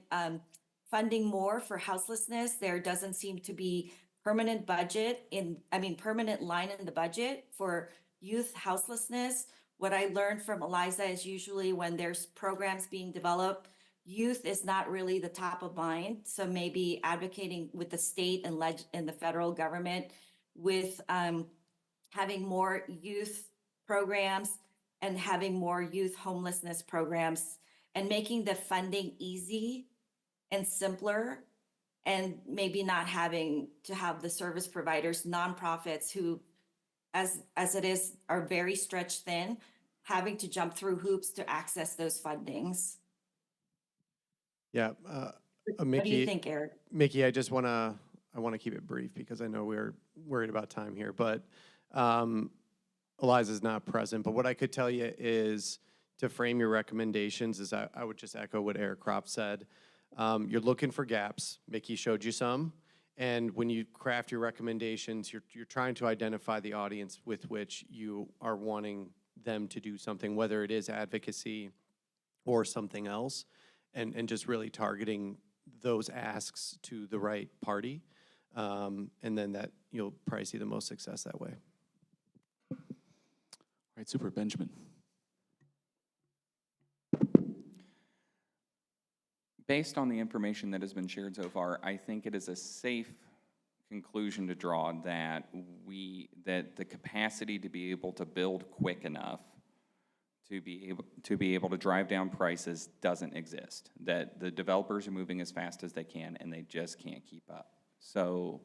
funding more for houselessness. There doesn't seem to be permanent permanent line in the budget for youth houselessness. What I learned from Eliza is usually when there's programs being developed, youth is not really the top of mind. So maybe advocating with the state and the federal government with having more youth programs and having more youth homelessness programs and making the funding easy and simpler, and maybe not having to have the service providers, nonprofits who, as it is, are very stretched thin, having to jump through hoops to access those fundings. Yeah, What do you think, Eric? Mickey, I want to keep it brief because I know we're worried about time here, but Eliza's not present. But what I could tell you is to frame your recommendations is I would just echo what Eric Kropp said. You're looking for gaps. Mickey showed you some. And when you craft your recommendations, you're trying to identify the audience with which you are wanting them to do something, whether it is advocacy or something else, and just really targeting those asks to the right party. And then that you'll probably see the most success that way. All right, super. Benjamin. Based on the information that has been shared so far, I think it is a safe conclusion to draw that the capacity to be able to build quick enough to be able to drive down prices doesn't exist. That the developers are moving as fast as they can and they just can't keep up. So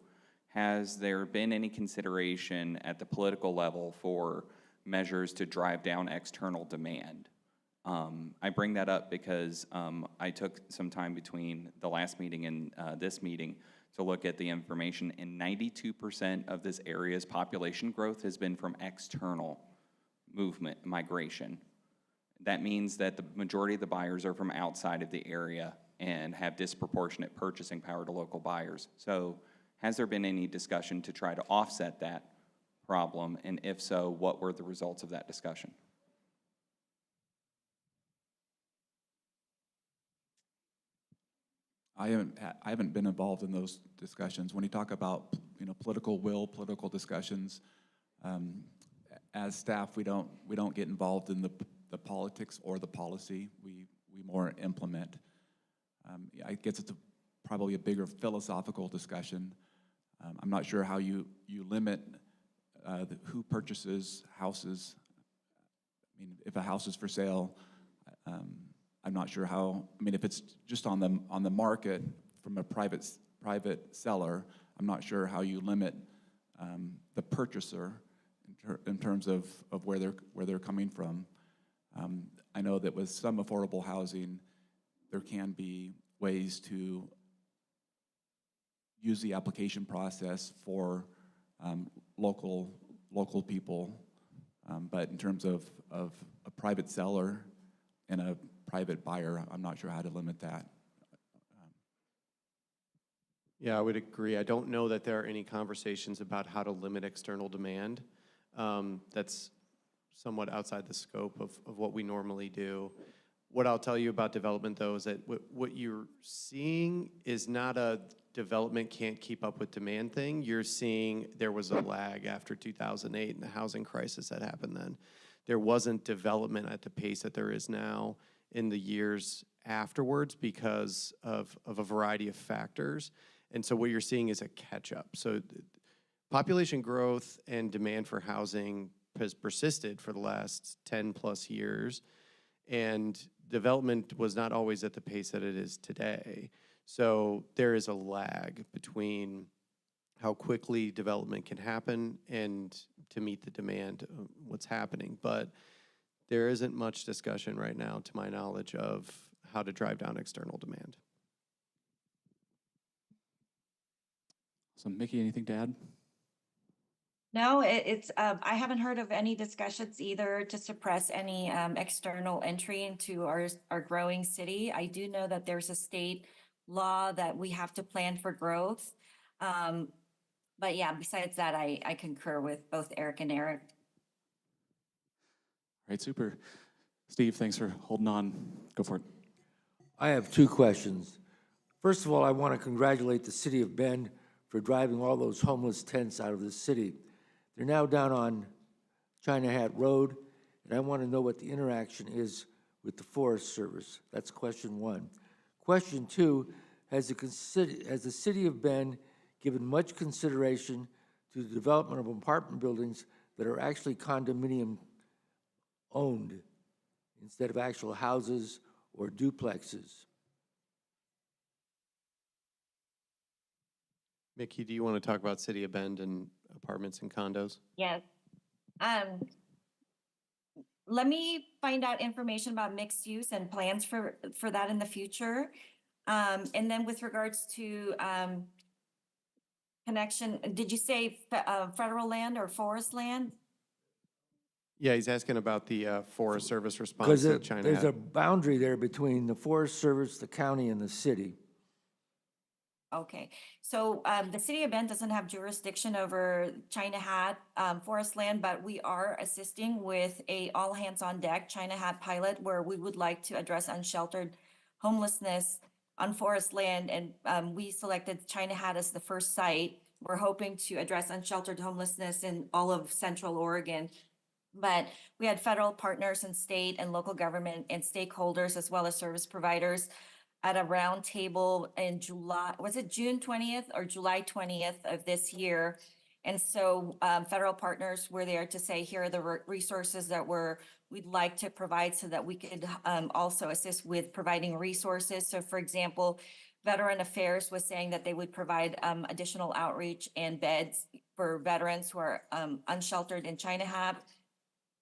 has there been any consideration at the political level for measures to drive down external demand? I bring that up because I took some time between the last meeting and this meeting to look at the information, and 92% of this area's population growth has been from external movement, migration. That means that the majority of the buyers are from outside of the area and have disproportionate purchasing power to local buyers. So has there been any discussion to try to offset that problem? And if so, what were the results of that discussion? I haven't been involved in those discussions. When you talk about political will, political discussions, as staff, we don't get involved in the politics or the policy. We more implement. I guess it's probably a bigger philosophical discussion. I'm not sure how you limit who purchases houses. I mean, if a house is for sale, I'm not sure how. I mean, if it's just on the market from a private seller, I'm not sure how you limit the purchaser in terms of where they're coming from. I know that with some affordable housing, there can be ways to use the application process for local people, but in terms of a private seller and a private buyer, I'm not sure how to limit that. Yeah, I would agree. I don't know that there are any conversations about how to limit external demand. That's somewhat outside the scope of what we normally do. What I'll tell you about development, though, is that what you're seeing is not a development can't keep up with demand thing. You're seeing there was a lag after 2008 and the housing crisis that happened then. There wasn't development at the pace that there is now in the years afterwards because of a variety of factors. And so what you're seeing is a catch-up. So population growth and demand for housing has persisted for the last 10 plus years, and development was not always at the pace that it is today. So there is a lag between how quickly development can happen and to meet the demand of what's happening. But there isn't much discussion right now, to my knowledge, of how to drive down external demand. So Mickey, anything to add? No, I haven't heard of any discussions either to suppress any external entry into our growing city. I do know that there's a state law that we have to plan for growth. But yeah, besides that, I concur with both Eric and Eric. All right, super. Steve, thanks for holding on. Go for it. I have two questions. First of all, I want to congratulate the city of Bend for driving all those homeless tents out of the city. They're now down on China Hat Road, and I want to know what the interaction is with the Forest Service. That's question one. Question two, has the city of Bend given much consideration to the development of apartment buildings that are actually condominium owned instead of actual houses or duplexes? Mickey, do you want to talk about City of Bend and apartments and condos? Yes. Let me find out information about mixed use and plans for that in the future. And then with regards to connection, did you say federal land or forest land? Yeah, he's asking about the Forest Service response Because to China there's Hat. a boundary there between the Forest Service, the county, and the city. Okay, so the city of Bend doesn't have jurisdiction over China Hat forest land, but we are assisting with a all hands on deck China Hat pilot where we would like to address unsheltered homelessness on forest land. And we selected China Hat as the first site. We're hoping to address unsheltered homelessness in all of Central Oregon. But we had federal partners and state and local government and stakeholders as well as service providers at a round table in July, was it June 20th or July 20th of this year? And so federal partners were there to say, here are the resources that we'd like to provide so that we could also assist with providing resources. So for example, Veteran Affairs was saying that they would provide additional outreach and beds for veterans who are unsheltered in China Hat.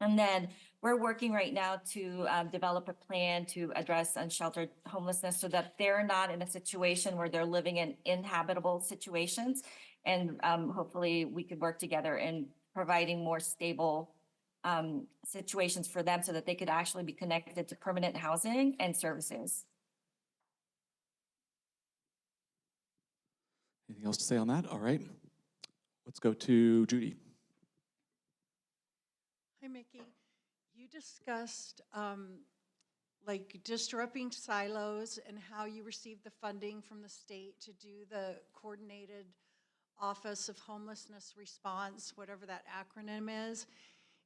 And then we're working right now to develop a plan to address unsheltered homelessness so that they're not in a situation where they're living in inhabitable situations. And hopefully we could work together in providing more stable situations for them so that they could actually be connected to permanent housing and services. Anything else to say on that? All right. Let's go to Judy. Hi, Mickey. You discussed like disrupting silos and how you received the funding from the state to do the coordinated Office of Homelessness Response, whatever that acronym is.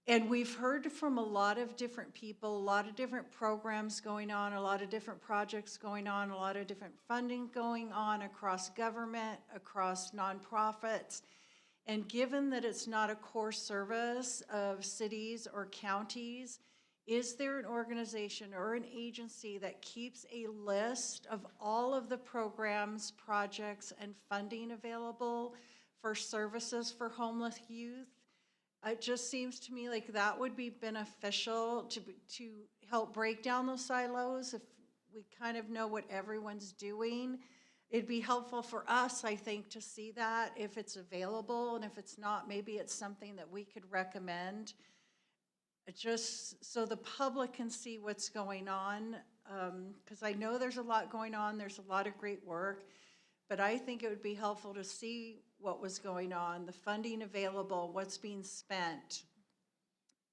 And we've heard from a lot of different people, a lot of different programs going on, a lot of different projects going on, a lot of different funding going on across government, across nonprofits. And given that it's not a core service of cities or counties, is there an organization or an agency that keeps a list of all of the programs, projects, and funding available for services for homeless youth? It just seems to me like that would be beneficial to help break down those silos if we kind of know what everyone's doing. It'd be helpful for us, I think, to see that if it's available, and if it's not, maybe it's something that we could recommend, just so the public can see what's going on, because I know there's a lot going on, there's a lot of great work, but I think it would be helpful to see what was going on, the funding available, what's being spent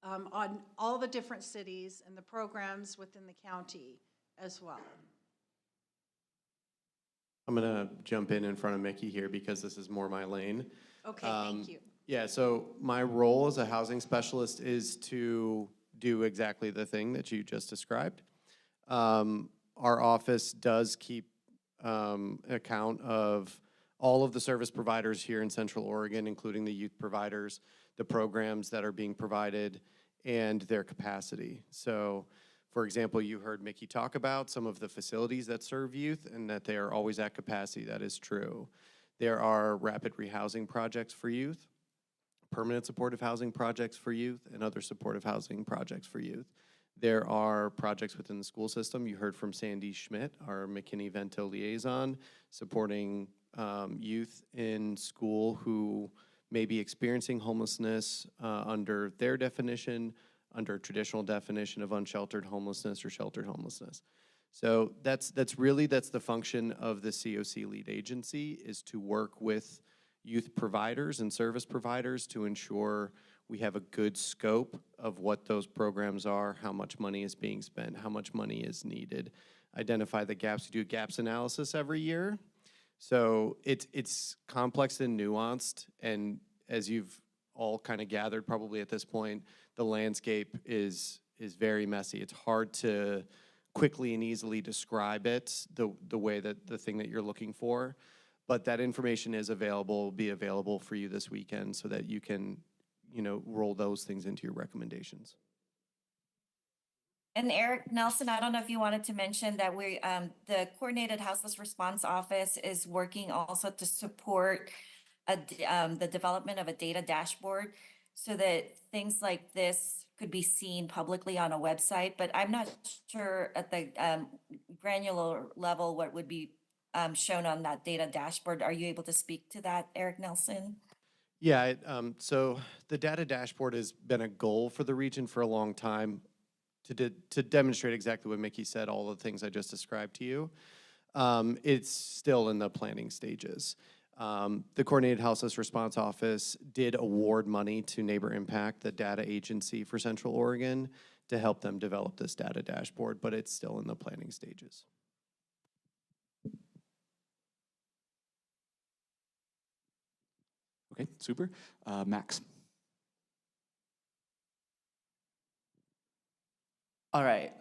on all the different cities and the programs within the county as well. I'm going to jump in front of Mickey here because this is more my lane. Okay, thank you. Yeah, so my role as a housing specialist is to do exactly the thing that you just described. Our office does keep account of all of the service providers here in Central Oregon, including the youth providers, the programs that are being provided, and their capacity. So, for example, you heard Mickey talk about some of the facilities that serve youth and that they are always at capacity. That is true. There are rapid rehousing projects for youth, permanent supportive housing projects for youth, and other supportive housing projects for youth. There are projects within the school system. You heard from Sandy Schmidt, our McKinney-Vento liaison, supporting youth in school who may be experiencing homelessness under their definition, under a traditional definition of unsheltered homelessness or sheltered homelessness. So that's the function of the COC lead agency, is to work with youth providers and service providers to ensure we have a good scope of what those programs are, how much money is being spent, how much money is needed, identify the gaps. We do gaps analysis every year. So it's complex and nuanced, and as you've all kind of gathered probably at this point, the landscape is very messy. It's hard to quickly and easily describe it the way that the thing that you're looking for, but that information is available, will be available for you this weekend so that you can, roll those things into your recommendations. And Eric Nelson, I don't know if you wanted to mention that the Coordinated Houseless Response Office is working also to support the development of a data dashboard so that things like this could be seen publicly on a website, but I'm not sure at the granular level what would be shown on that data dashboard. Are you able to speak to that, Eric Nelson? Yeah, so the data dashboard has been a goal for the region for a long time to demonstrate exactly what Mickey said, all the things I just described to you. It's still in the planning stages. The Coordinated Houseless Response Office did award money to Neighbor Impact, the data agency for Central Oregon, to help them develop this data dashboard, but it's still in the planning stages. Okay, super. Max. All right.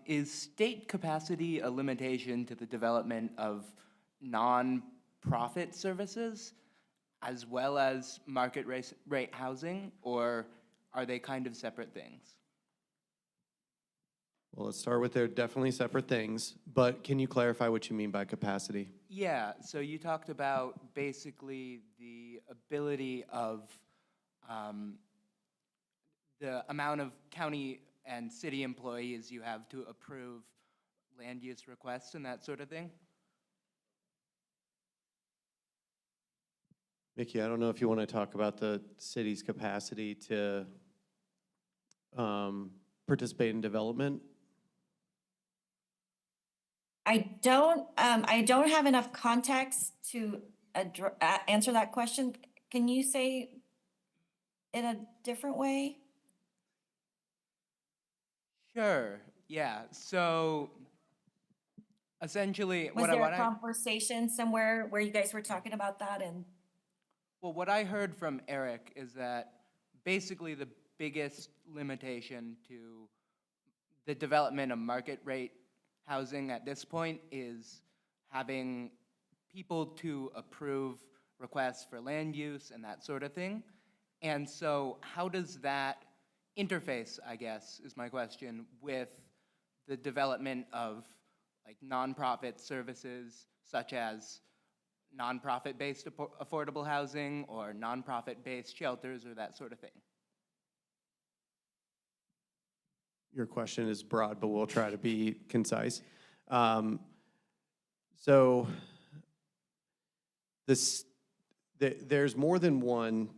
Is state capacity a limitation to the development of non-profit services as well as market rate housing, or are they kind of separate things? Well, let's start with they're definitely separate things, but can you clarify what you mean by capacity? Yeah, so you talked about basically the ability of the amount of county and city employees you have to approve land use requests and that sort of thing. Mickey, I don't know if you want to talk about the city's capacity to participate in development. I don't have enough context to answer that question. Can you say in a different way? Sure, yeah. So essentially, Was there a conversation somewhere where you guys were talking about that? And well, what I heard from Eric is that basically the biggest limitation to the development of market rate housing at this point is having people to approve requests for land use and that sort of thing. And so how does that interface, I guess, is my question, with the development of like nonprofit services such as nonprofit-based affordable housing or nonprofit-based shelters or that sort of thing? Your question is broad, but we'll try to be concise. There's more than one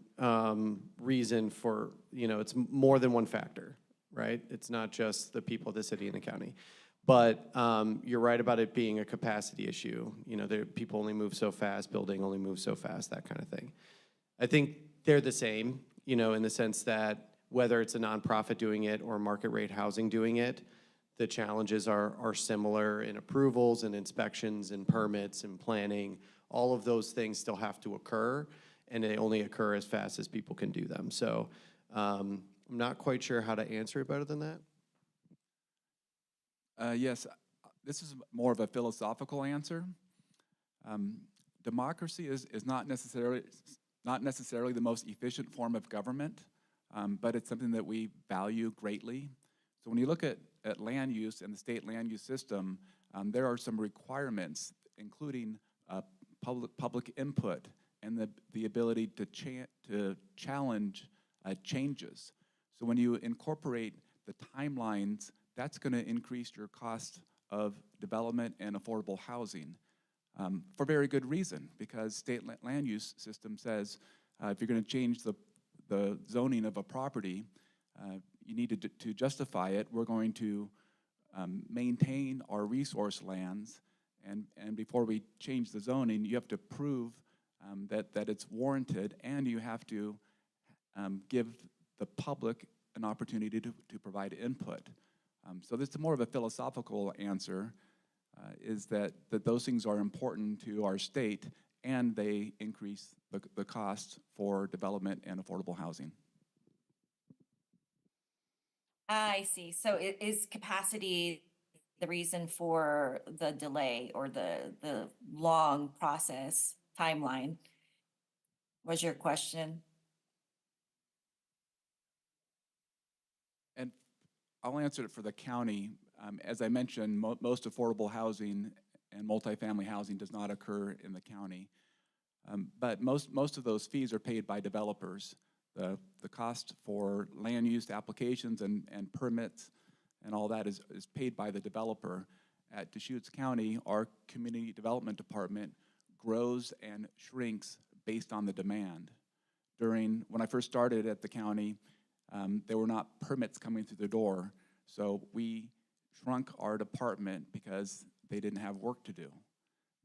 reason for, it's more than one factor, right? It's not just the people of the city and the county. But you're right about it being a capacity issue. You know, people only move so fast, building only moves so fast, that kind of thing. I think they're the same, you know, in the sense that whether it's a nonprofit doing it or market rate housing doing it, the challenges are similar in approvals and inspections and permits and planning. All of those things still have to occur, and they only occur as fast as people can do them. So I'm not quite sure how to answer it better than that. Yes, this is more of a philosophical answer. Democracy is not necessarily the most efficient form of government, but it's something that we value greatly. So when you look at land use and the state land use system, there are some requirements, including public input and the ability to challenge changes. So when you incorporate the timelines, that's going to increase your cost of development and affordable housing for very good reason, because state land use system says if you're going to change the zoning of a property, you need to justify it. We're going to maintain our resource lands, and before we change the zoning, you have to prove that it's warranted, and you have to give the public an opportunity to provide input. So this is more of a philosophical answer, is that those things are important to our state, and they increase the cost for development and affordable housing. I see. So is capacity the reason for the delay or the long process timeline? Was your question? And I'll answer it for the county. As I mentioned, most affordable housing and multifamily housing does not occur in the county. But most of those fees are paid by developers. The cost for land use applications and permits and all that is paid by the developer. At Deschutes County, our community development department grows and shrinks based on the demand. When I first started at the county, there were not permits coming through the door, so we shrunk our department because they didn't have work to do.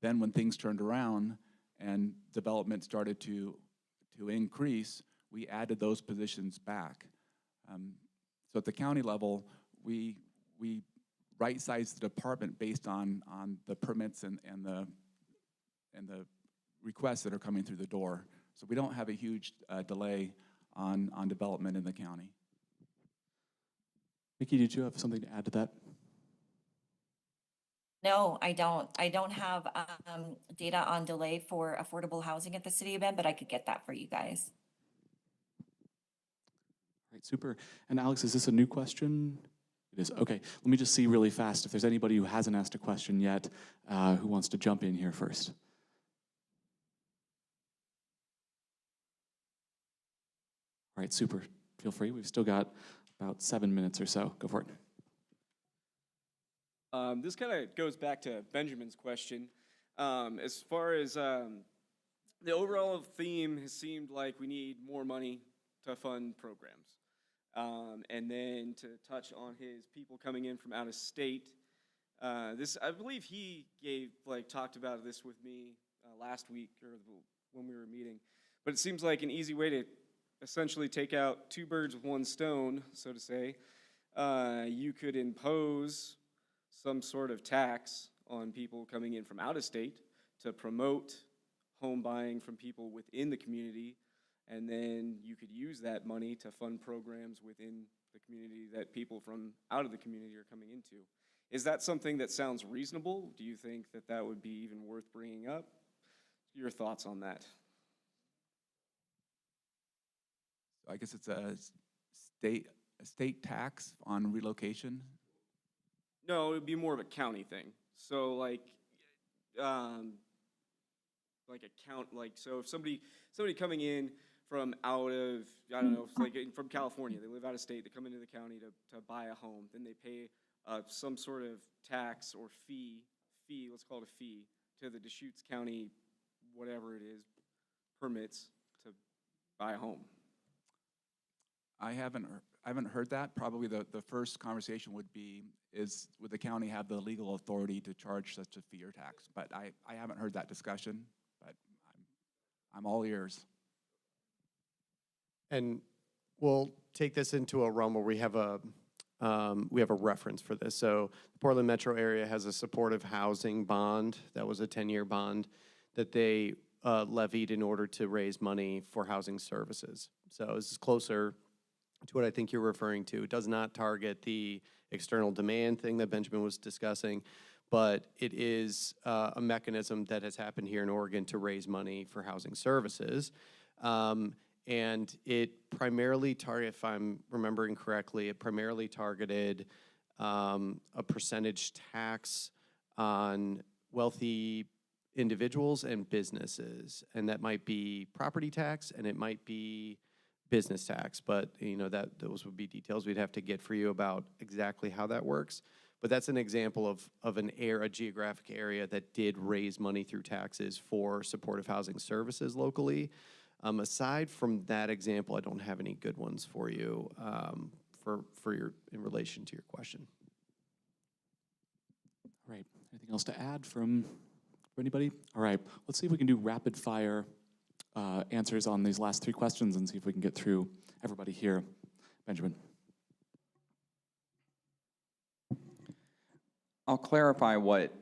Then when things turned around and development started to increase, we added those positions back. So at the county level, we right-sized the department based on the permits and the requests that are coming through the door. So we don't have a huge delay on development in the county. Mickey, did you have something to add to that? No, I don't. I don't have data on delay for affordable housing at the city of Bend, but I could get that for you guys. All right, super. And Alex, is this a new question? It is. Okay, let me just see really fast if there's anybody who hasn't asked a question yet who wants to jump in here first. All right, super. Feel free. We've still got about 7 minutes or so. Go for it. This kind of goes back to Benjamin's question. As far as the overall theme has seemed like we need more money to fund programs. And then to touch on his people coming in from out of state, I believe he talked about this with me last week or when we were meeting. But it seems like an easy way to essentially take out two birds with one stone, so to say. You could impose some sort of tax on people coming in from out of state to promote home buying from people within the community, and then you could use that money to fund programs within the community that people from out of the community are coming into. Is that something that sounds reasonable? Do you think that that would be even worth bringing up? Your thoughts on that? I guess it's a state tax on relocation. No, it would be more of a county thing. So so if somebody coming in from out of, I don't know, from California, they live out of state, they come into the county to buy a home, then they pay some sort of tax or fee, let's call it a fee, to the Deschutes County, whatever it is, permits to buy a home. I haven't haven't heard that. Probably the first conversation would be, would the county have the legal authority to charge such a fee or tax? But I haven't heard that discussion, but I'm all ears. And we'll take this into a realm where we have a reference for this. So the Portland metro area has a supportive housing bond. That was a 10-year bond that they levied in order to raise money for housing services. So this is closer to what I think you're referring to. It does not target the external demand thing that Benjamin was discussing, but it is a mechanism that has happened here in Oregon to raise money for housing services. And it primarily targeted, if I'm remembering correctly, it primarily targeted a percentage tax on wealthy individuals and businesses. And that might be property tax and it might be business tax, but you know, those would be details we'd have to get for you about exactly how that works. But that's an example of a geographic area that did raise money through taxes for supportive housing services locally. Aside from that example, I don't have any good ones for you in relation to your question. All right, anything else to add from anybody? All right, let's see if we can do rapid fire answers on these last 3 questions and see if we can get through everybody here. Benjamin. I'll clarify what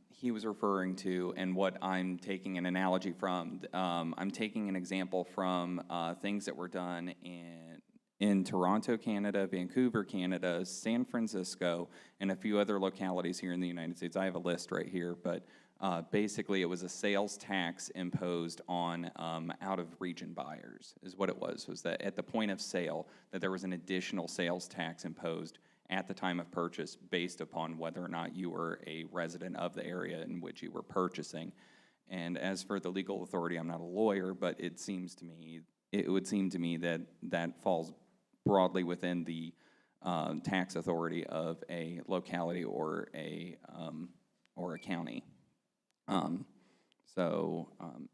he was referring to and what I'm taking an analogy from. I'm taking an example from things that were done in Toronto, Canada, Vancouver, Canada, San Francisco, and a few other localities here in the United States. I have a list right here, but basically it was a sales tax imposed on out-of-region buyers is what it was that at the point of sale that there was an additional sales tax imposed at the time of purchase based upon whether or not you were a resident of the area in which you were purchasing. And as for the legal authority, I'm not a lawyer, but it would seem to me that that falls broadly within the tax authority of a locality or a county.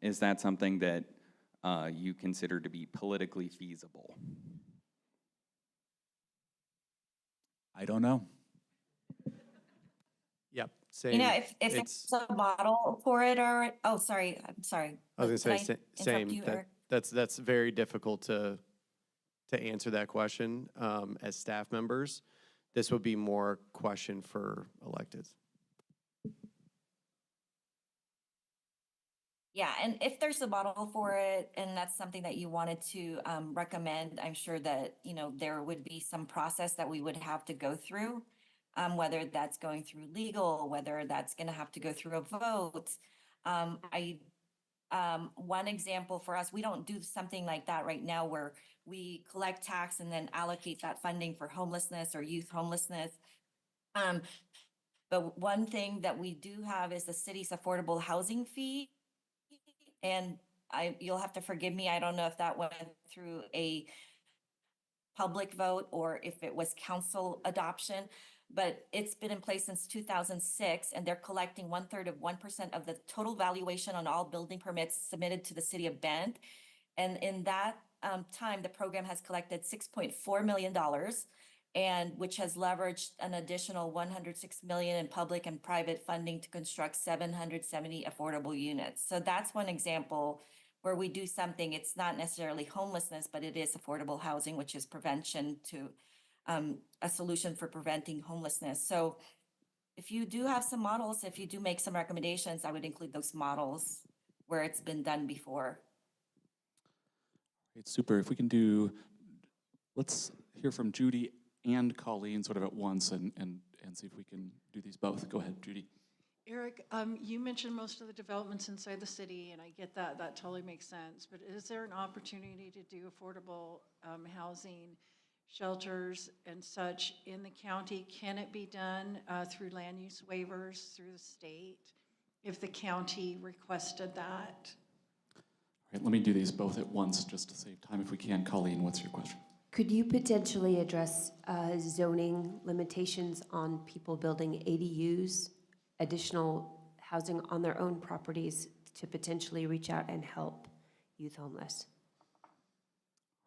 Is that something that you consider to be politically feasible? I don't know. Yep, same. You know, if there's a model for it, or I'm sorry. I was going to say same. You, that's very difficult to answer that question as staff members. This would be more question for electeds. Yeah, and if there's a model for it, and that's something that you wanted to recommend, I'm sure that, you know, there would be some process that we would have to go through, whether that's going through legal, whether that's going to have to go through a vote. One example for us, we don't do something like that right now where we collect tax and then allocate that funding for homelessness or youth homelessness. But one thing that we do have is the city's affordable housing fee. And you'll have to forgive me, I don't know if that went through a public vote or if it was council adoption, but it's been in place since 2006, and they're collecting 1/3 of 1% of the total valuation on all building permits submitted to the city of Bend. And in that time, the program has collected $6.4 million, and which has leveraged an additional $106 million in public and private funding to construct 770 affordable units. So that's one example where we do something. It's not necessarily homelessness, but it is affordable housing, which is prevention to a solution for preventing homelessness. So if you do have some models, if you do make some recommendations, I would include those models where it's been done before. It's super. If we can do, let's hear from Judy and Colleen sort of at once and see if we can do these both. Go ahead, Judy. Eric, you mentioned most of the developments inside the city, and I get that. That totally makes sense. But is there an opportunity to do affordable housing, shelters, and such in the county? Can it be done through land use waivers through the state if the county requested that? All right, let me do these both at once just to save time if we can. Colleen, what's your question? Could you potentially address zoning limitations on people building ADUs, additional housing on their own properties to potentially reach out and help youth homeless? All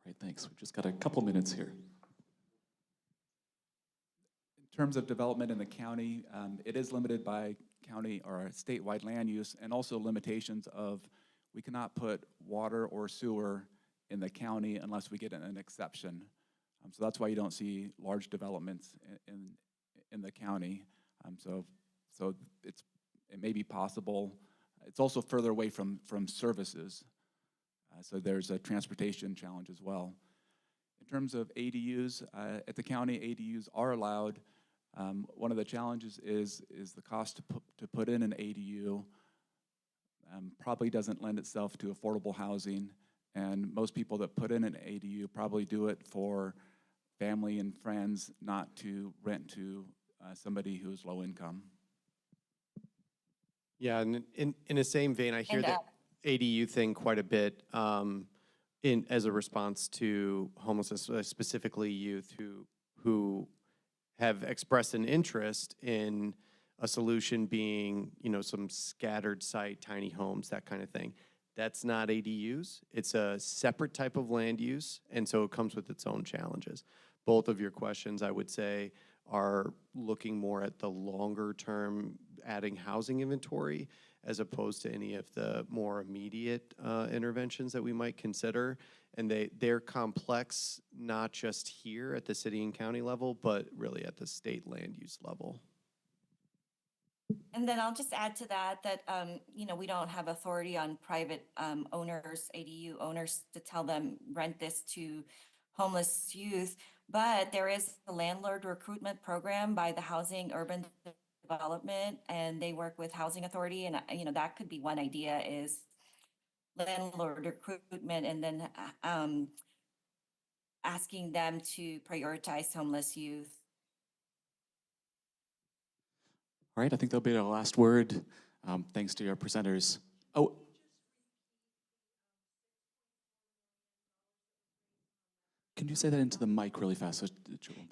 right, thanks. We've just got a couple minutes here. terms of development in the county, it is limited by county or statewide land use, and also limitations of we cannot put water or sewer in the county unless we get an exception. So that's why you don't see large developments in the county. So it may be possible. It's also further away from services. So there's a transportation challenge as well. In terms of ADUs, at the county, ADUs are allowed. One of the challenges is the cost to put in an ADU probably doesn't lend itself to affordable housing, and most people that put in an ADU probably do it for family and friends, not to rent to somebody who's low income. Yeah, and in the same vein, I hear And, the ADU thing quite a bit as a response to homelessness, specifically youth who have expressed an interest in a solution being, some scattered site, tiny homes, that kind of thing. That's not ADUs. It's a separate type of land use, and so it comes with its own challenges. Both of your questions, I would say, are looking more at the longer term adding housing inventory as opposed to any of the more immediate interventions that we might consider. And they're complex, not just here at the city and county level, but really at the state land use level. And then I'll just add to that, we don't have authority on private owners, ADU owners, to tell them rent this to homeless youth. But there is a landlord recruitment program by the Housing Urban Development, and they work with Housing Authority. And, that could be one idea, is landlord recruitment, and then asking them to prioritize homeless youth. All right, I think that'll be our last word. Thanks to your presenters. Oh. Can you say that into the mic really fast? So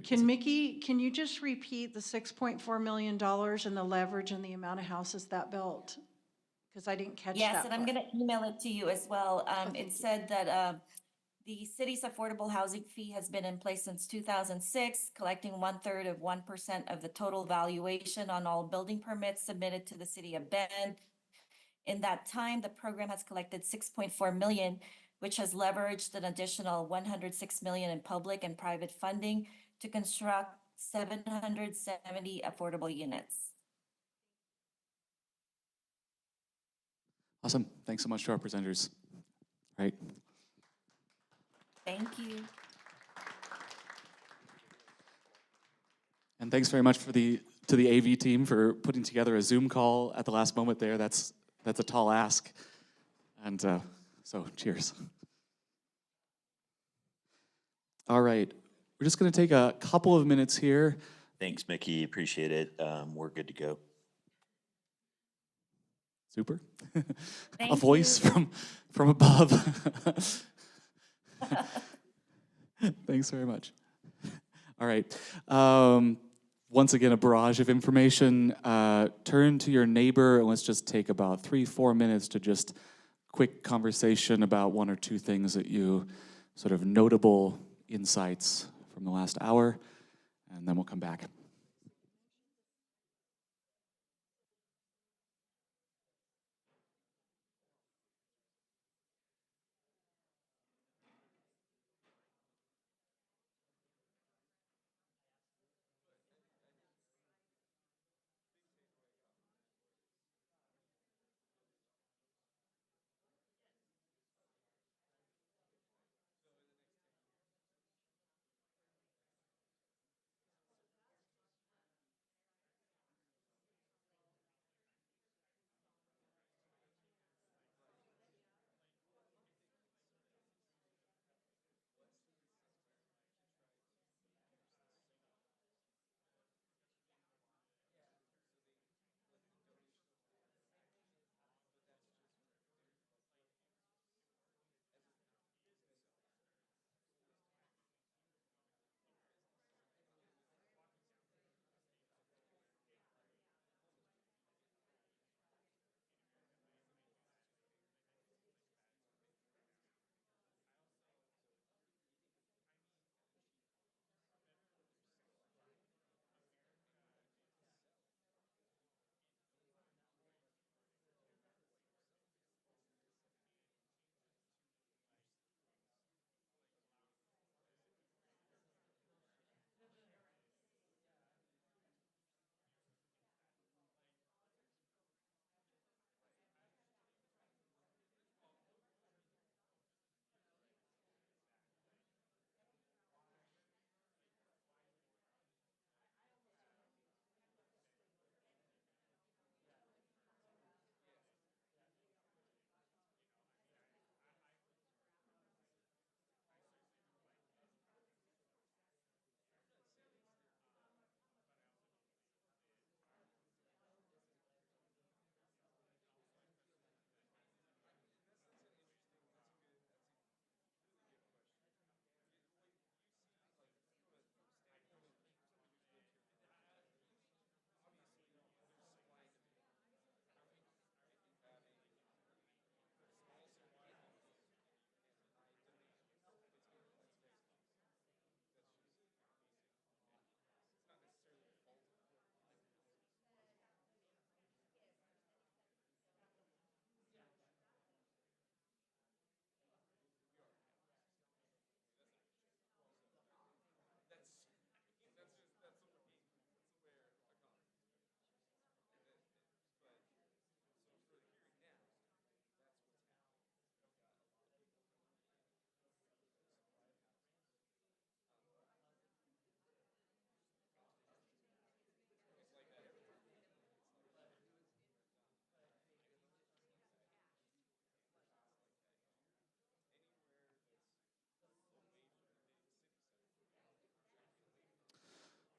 Can you just repeat the $6.4 million and the leverage and the amount of houses that built? Because I didn't catch that. Yes, and I'm part. going to email it to you as well. Thank It you. said that the city's affordable housing fee has been in place since 2006, collecting 1/3 of 1% of the total valuation on all building permits submitted to the city of Bend. In that time, the program has collected 6.4 million, which has leveraged an additional 106 million in public and private funding to construct 770 affordable units. Awesome. Thanks so much to our presenters. Right. Thank you. And thanks very much to the AV team for putting together a Zoom call at the last moment there. That's a tall ask. And so cheers. All right. We're just going to take a couple of minutes here. Thanks, Mickey. Appreciate it. We're good to go. Super. Thank a voice you. from above. Thanks very much. All right. Once again, a barrage of information. Turn to your neighbor and let's just take about 3-4 minutes to just quick conversation about one or two things that you sort of notable insights from the last hour, and then we'll come back.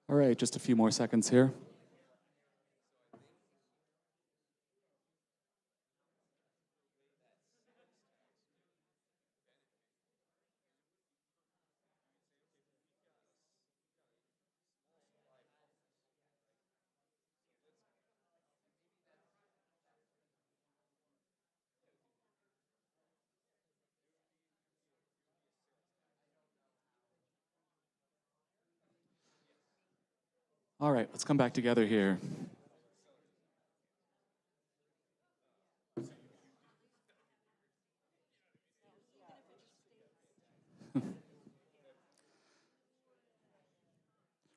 All right, just a few more seconds here. All right, let's come back together here.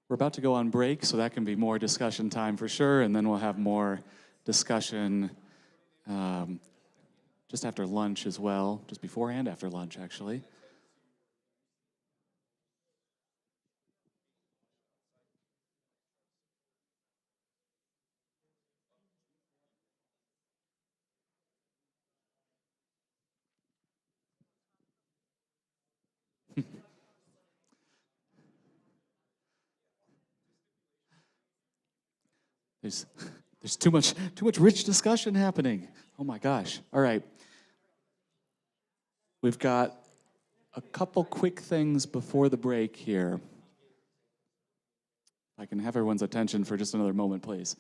We're about to go on break, so that can be more discussion time for sure, and then we'll have more discussion just after lunch as well, just before and after lunch, actually. There's too much rich discussion happening. Oh my gosh. All right. We've got a couple quick things before the break here. If I can have everyone's attention for just another moment, please.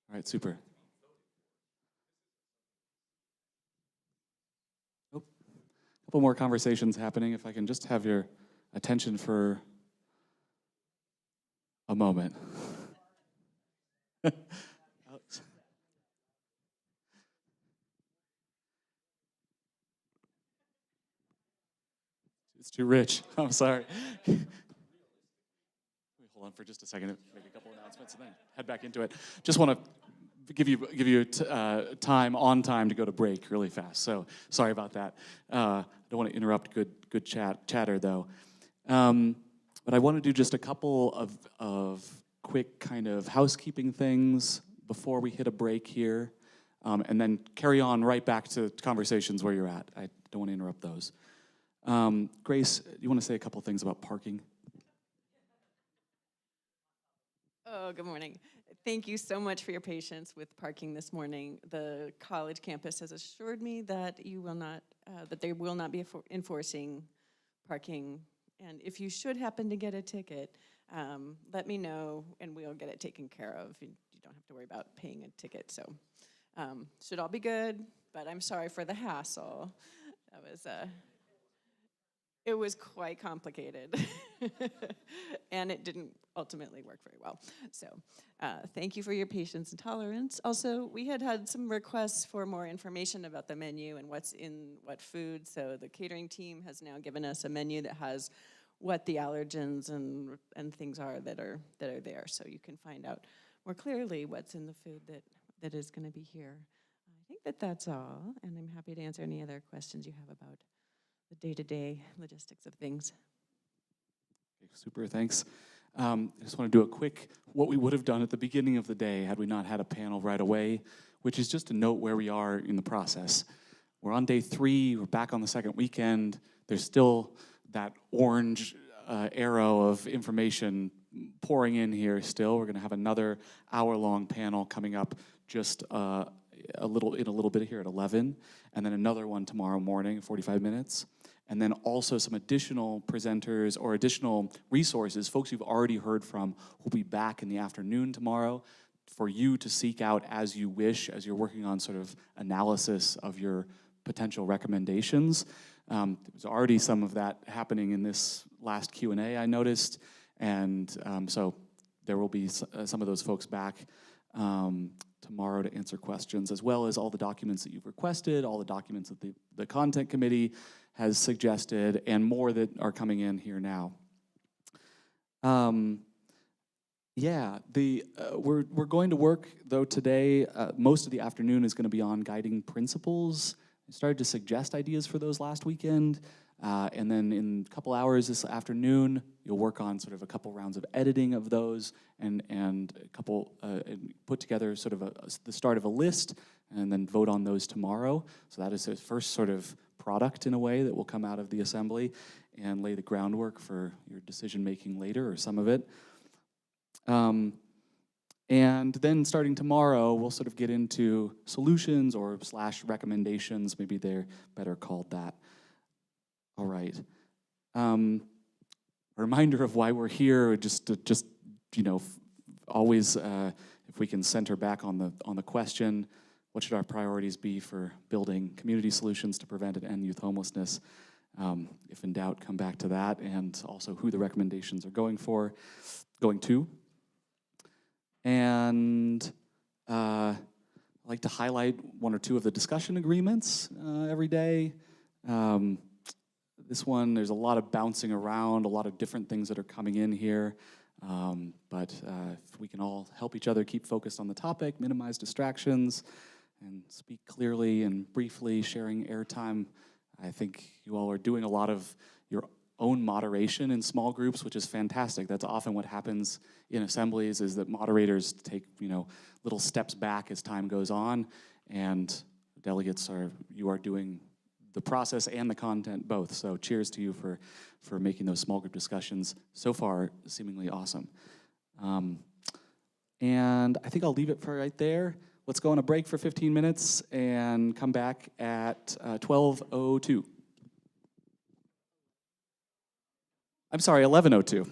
All right, super. Oh, a couple more conversations happening. If I can just have your attention for a moment. It's too rich. I'm sorry. Hold on for just a second. Make a couple announcements and then head back into it. Just want to give you time to go to break really fast. So sorry about that. I don't want to interrupt good chatter though. But I want to do just a couple of quick kind of housekeeping things before we hit a break here, and then carry on right back to conversations where you're at. I don't want to interrupt those. Grace, you want to say a couple things about parking? Oh, good morning. Thank you so much for your patience with parking this morning. The college campus has assured me that you will not, that they will not be enforcing parking. And if you should happen to get a ticket, let me know and we'll get it taken care of. You don't have to worry about paying a ticket. So should all be good, but I'm sorry for the hassle. It was quite complicated, and it didn't ultimately work very well. So thank you for your patience and tolerance. Also, we had some requests for more information about the menu and what's in what food. So the catering team has now given us a menu that has what the allergens and things are that are there. So you can find out more clearly what's in the food that is going to be here. I think that's all, and I'm happy to answer any other questions you have about the day-to-day logistics of things. Okay, super, thanks. I just want to do a quick, what we would have done at the beginning of the day had we not had a panel right away, which is just to note where we are in the process. We're on day 3, we're back on the second weekend. There's still that orange arrow of information pouring in here still. We're going to have another hour-long panel coming up just a little bit here at 11, and then another one tomorrow morning, 45 minutes. And then also some additional presenters or additional resources, folks you've already heard from, who'll be back in the afternoon tomorrow for you to seek out as you wish, as you're working on sort of analysis of your potential recommendations. There's already some of that happening in this last Q&A I noticed, and so there will be some of those folks back tomorrow to answer questions, as well as all the documents that you've requested, all the documents that the content committee has suggested, and more that are coming in here now. We're going to work, though, today. Most of the afternoon is going to be on guiding principles. I started to suggest ideas for those last weekend, and then in a couple hours this afternoon, you'll work on sort of a couple rounds of editing of those, and a couple and put together sort of the start of a list, and then vote on those tomorrow. So that is the first sort of product in a way that will come out of the assembly and lay the groundwork for your decision-making later, or some of it. And then starting tomorrow, we'll sort of get into solutions or / recommendations, maybe they're better called that. All right. A reminder of why we're here, just you know, always, if we can center back on the question, what should our priorities be for building community solutions to prevent and end youth homelessness? If in doubt, come back to that, and also who the recommendations are going to. And I'd like to highlight one or two of the discussion agreements every day. This one, there's a lot of bouncing around, a lot of different things that are coming in here. But if we can all help each other keep focused on the topic, minimize distractions, and speak clearly and briefly, sharing airtime, I think you all are doing a lot of your own moderation in small groups, which is fantastic. That's often what happens in assemblies, is that moderators take, you know, little steps back as time goes on, and delegates you are doing the process and the content both. So cheers to you for making those small group discussions so far seemingly awesome. And I think I'll leave it for right there. Let's go on a break for 15 minutes and come back at 12:02. I'm sorry, 11:02.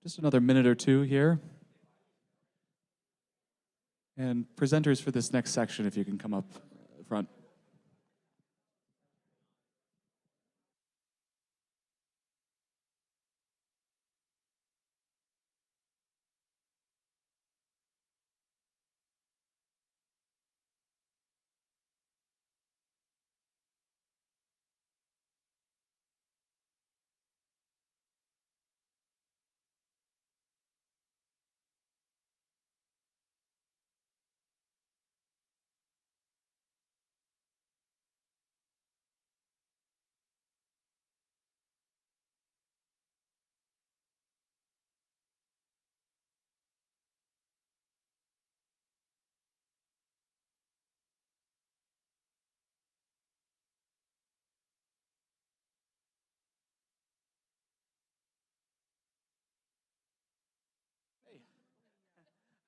just another minute or two here. And presenters for this next section, if you can come up front.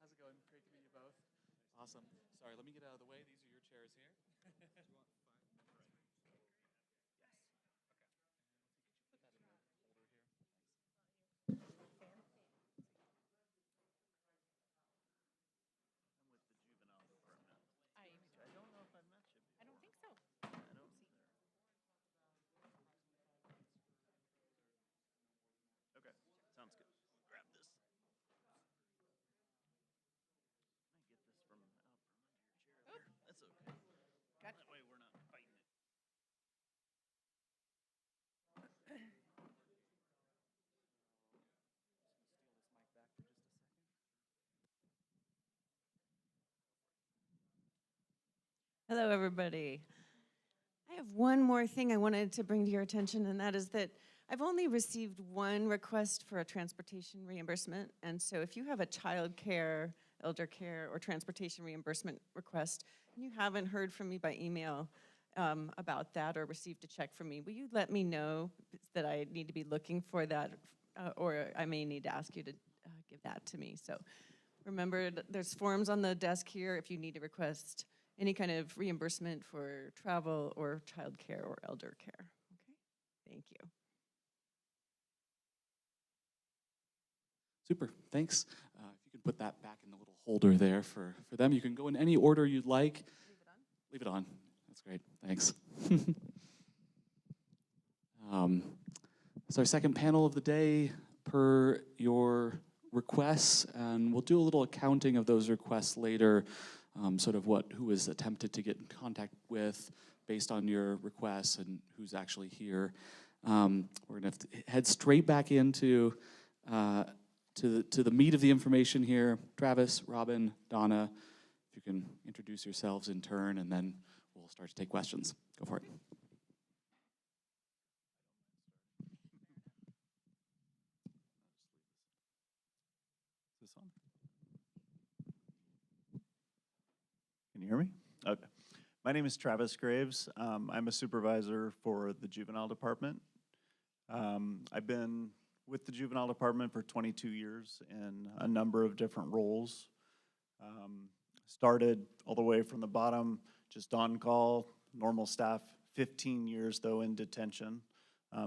How's it going? Great to meet you both. Awesome. Sorry, let me get out of the way. These are your chairs here. Okay, sounds good. Grab this. Can I get this from out from under your chair there? That's okay. Gotcha. That way we're not fighting it. Hello, everybody. I have one more thing I wanted to bring to your attention, and that is that I've only received one request for a transportation reimbursement. And so if you have a child care, elder care, or transportation reimbursement request, and you haven't heard from me by email about that or received a check from me, will you let me know that I need to be looking for that, or I may need to ask you to give that to me. So remember, there's forms on the desk here if you need to request any kind of reimbursement for travel or childcare or elder care. Okay, thank you. Super, thanks. If you can put that back in the little holder there for them. You can go in any order you'd like. Leave it on. That's great, thanks. It's our second panel of the day per your requests, and we'll do a little accounting of those requests later, sort of who was attempted to get in contact with based on your requests and who's actually here. We're gonna head straight back into to the meat of the information here. Travis, Robin, Donna, if you can introduce yourselves in turn, and then we'll start to take questions. Go for it. Is this on? Can you hear me? Okay. My name is Travis Graves. I'm a supervisor for the juvenile department. I've been with the juvenile department for 22 years in a number of different roles. Started all the way from the bottom, just on call, normal staff, 15 years though in detention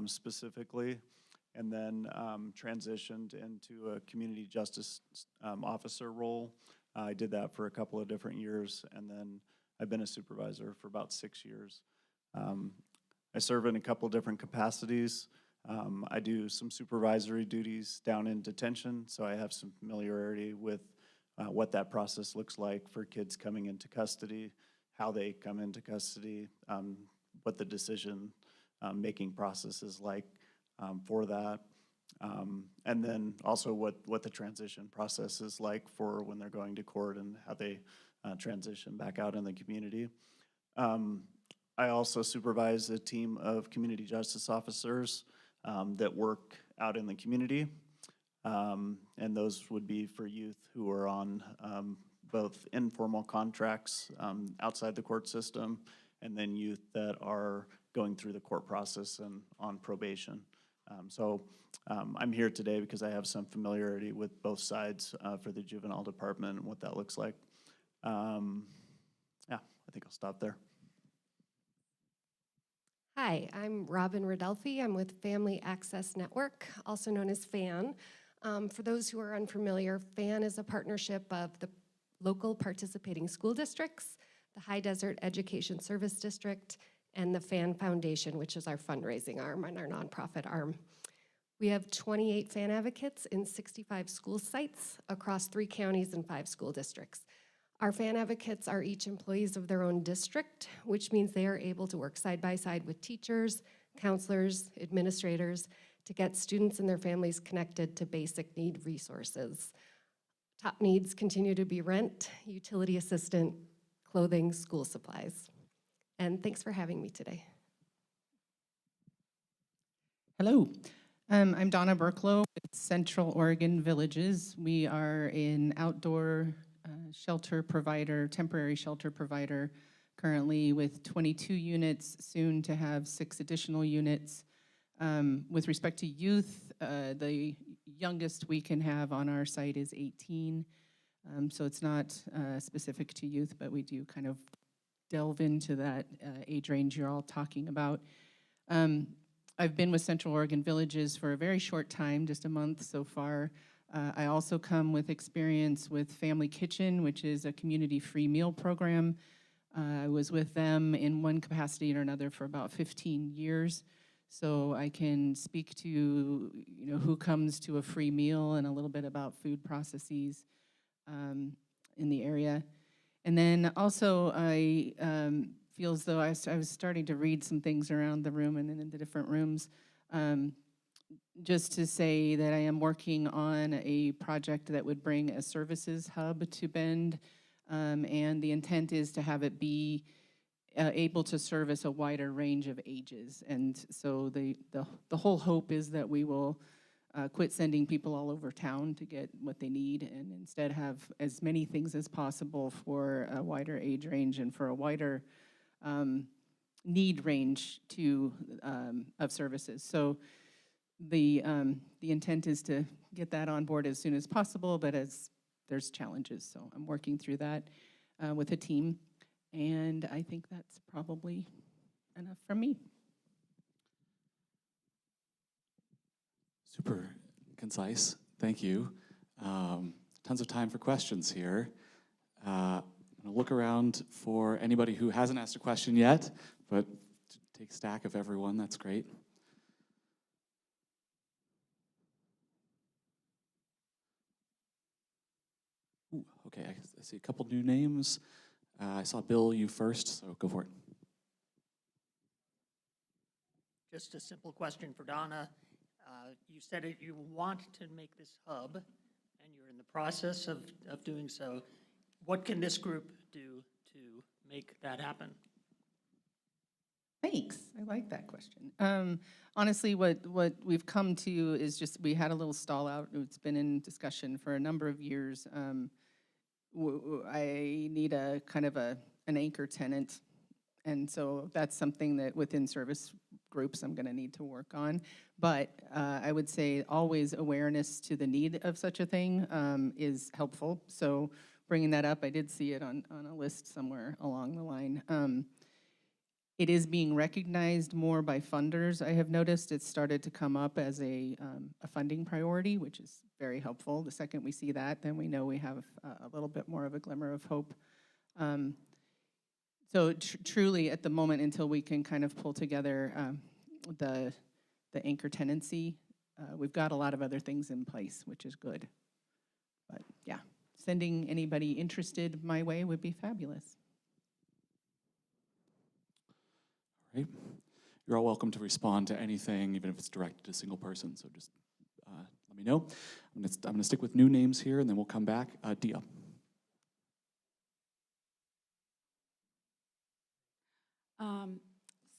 specifically, and then transitioned into a community justice officer role. I did that for a couple of different years, and then I've been a supervisor for about 6 years. I serve in a couple of different capacities. I do some supervisory duties down in detention, so I have some familiarity with what that process looks like for kids coming into custody, how they come into custody, what the decision making process is like for that. And then also what the transition process is like for when they're going to court and how they transition back out in the community. I also supervise a team of community justice officers that work out in the community. And those would be for youth who are on both informal contracts outside the court system, and then youth that are going through the court process and on probation. So I'm here today because I have some familiarity with both sides for the juvenile department and what that looks like. Yeah, I think I'll stop there. Hi, I'm Robin Rodelfi. I'm with Family Access Network, also known as FAN. For those who are unfamiliar, FAN is a partnership of the local participating school districts, the High Desert Education Service District, and the FAN Foundation, which is our fundraising arm and our nonprofit arm. We have 28 FAN advocates in 65 school sites across 3 counties and 5 school districts. Our FAN advocates are each employees of their own district, which means they are able to work side by side with teachers, counselors, administrators, to get students and their families connected to basic need resources. Top needs continue to be rent, utility assistant, clothing, school supplies. And thanks for having me today. Hello, I'm Donna Burklow with Central Oregon Villages. We are an outdoor shelter provider, temporary shelter provider, currently with 22 units, soon to have 6 additional units. With respect to youth, the youngest we can have on our site is 18. So it's not specific to youth, but we do kind of delve into that age range you're all talking about. I've been with Central Oregon Villages for a very short time, just a month so far. I also come with experience with Family Kitchen, which is a community free meal program. I was with them in one capacity or another for about 15 years. So I can speak to who comes to a free meal and a little bit about food processes in the area. And then also I feel as though I was starting to read some things around the room and in the different rooms. Just to say that I am working on a project that would bring a services hub to Bend, and the intent is to have it be able to service a wider range of ages. And so the whole hope is that we will quit sending people all over town to get what they need and instead have as many things as possible for a wider age range and for a wider need range of services. So the intent is to get that on board as soon as possible, but as there's challenges. So I'm working through that with a team. And I think that's probably enough from me. Super concise. Thank you. Tons of time for questions here. I'm going to look around for anybody who hasn't asked a question yet, but take stock of everyone. That's great. Ooh, okay, I see a couple new names. I saw Bill, you first, so go for it. Just a simple question for Donna. You said you want to make this hub, and you're in the process of doing so. What can this group do to make that happen? Thanks. I like that question. Honestly, what we've come to is just we had a little stall out. It's been in discussion for a number of years. I need a kind of an anchor tenant, and so that's something that within service groups I'm going to need to work on. But I would say always awareness to the need of such a thing is helpful. So bringing that up, I did see it on a list somewhere along the line. It is being recognized more by funders. I have noticed it's started to come up as a funding priority, which is very helpful. The second we see that, then we know we have a little bit more of a glimmer of hope. So truly, at the moment, until we can kind of pull together the anchor tenancy, we've got a lot of other things in place, which is good. But yeah, sending anybody interested my way would be fabulous. Right. You're all welcome to respond to anything, even if it's directed to a single person. So just let me know. I'm going to stick with new names here, and then we'll come back. Dia.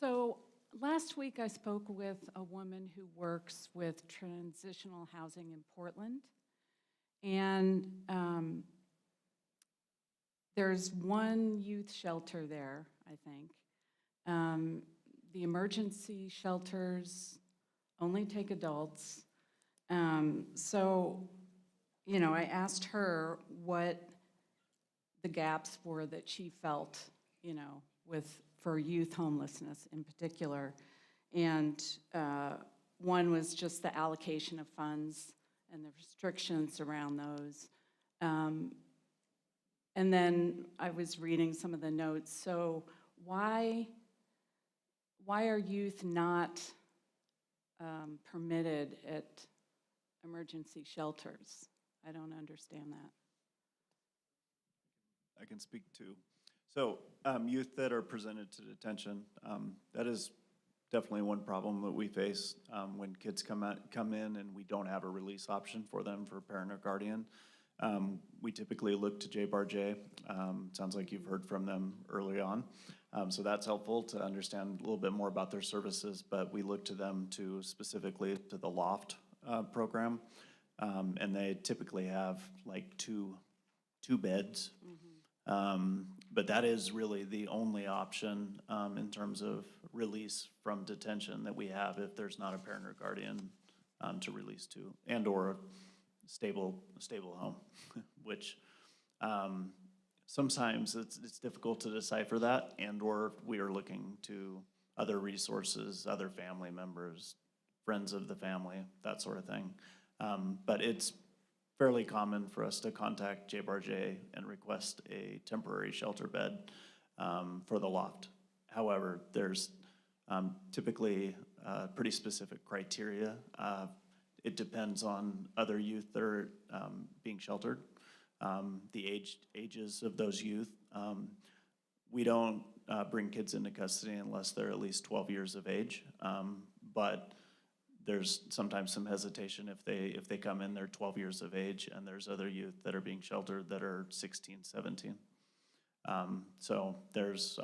So last week I spoke with a woman who works with transitional housing in Portland, and there's one youth shelter there, I think. The emergency shelters only take adults. So, I asked her what the gaps were that she felt, for youth homelessness in particular. And one was just the allocation of funds. and the restrictions around those. And then I was reading some of the notes. So why are youth not permitted at emergency shelters? I don't understand that. I can speak to. So youth that are presented to detention, that is definitely one problem that we face when kids come in and we don't have a release option for them for parent or guardian. We typically look to JBAR-J. Sounds like you've heard from them early on. So that's helpful to understand a little bit more about their services, but we look to them specifically to the LOFT program. And they typically have like two beds. But that is really the only option in terms of release from detention that we have if there's not a parent or guardian to release to, and or a stable home, which sometimes it's difficult to decipher that, and or we are looking to other resources, other family members, friends of the family, that sort of thing. But it's fairly common for us to contact JBAR-J and request a temporary shelter bed for the loft. However, there's typically pretty specific criteria. It depends on other youth that are being sheltered, the ages of those youth. We don't bring kids into custody unless they're at least 12 years of age, but there's sometimes some hesitation if they come in, they're 12 years of age, and there's other youth that are being sheltered that are 16, 17. So there's,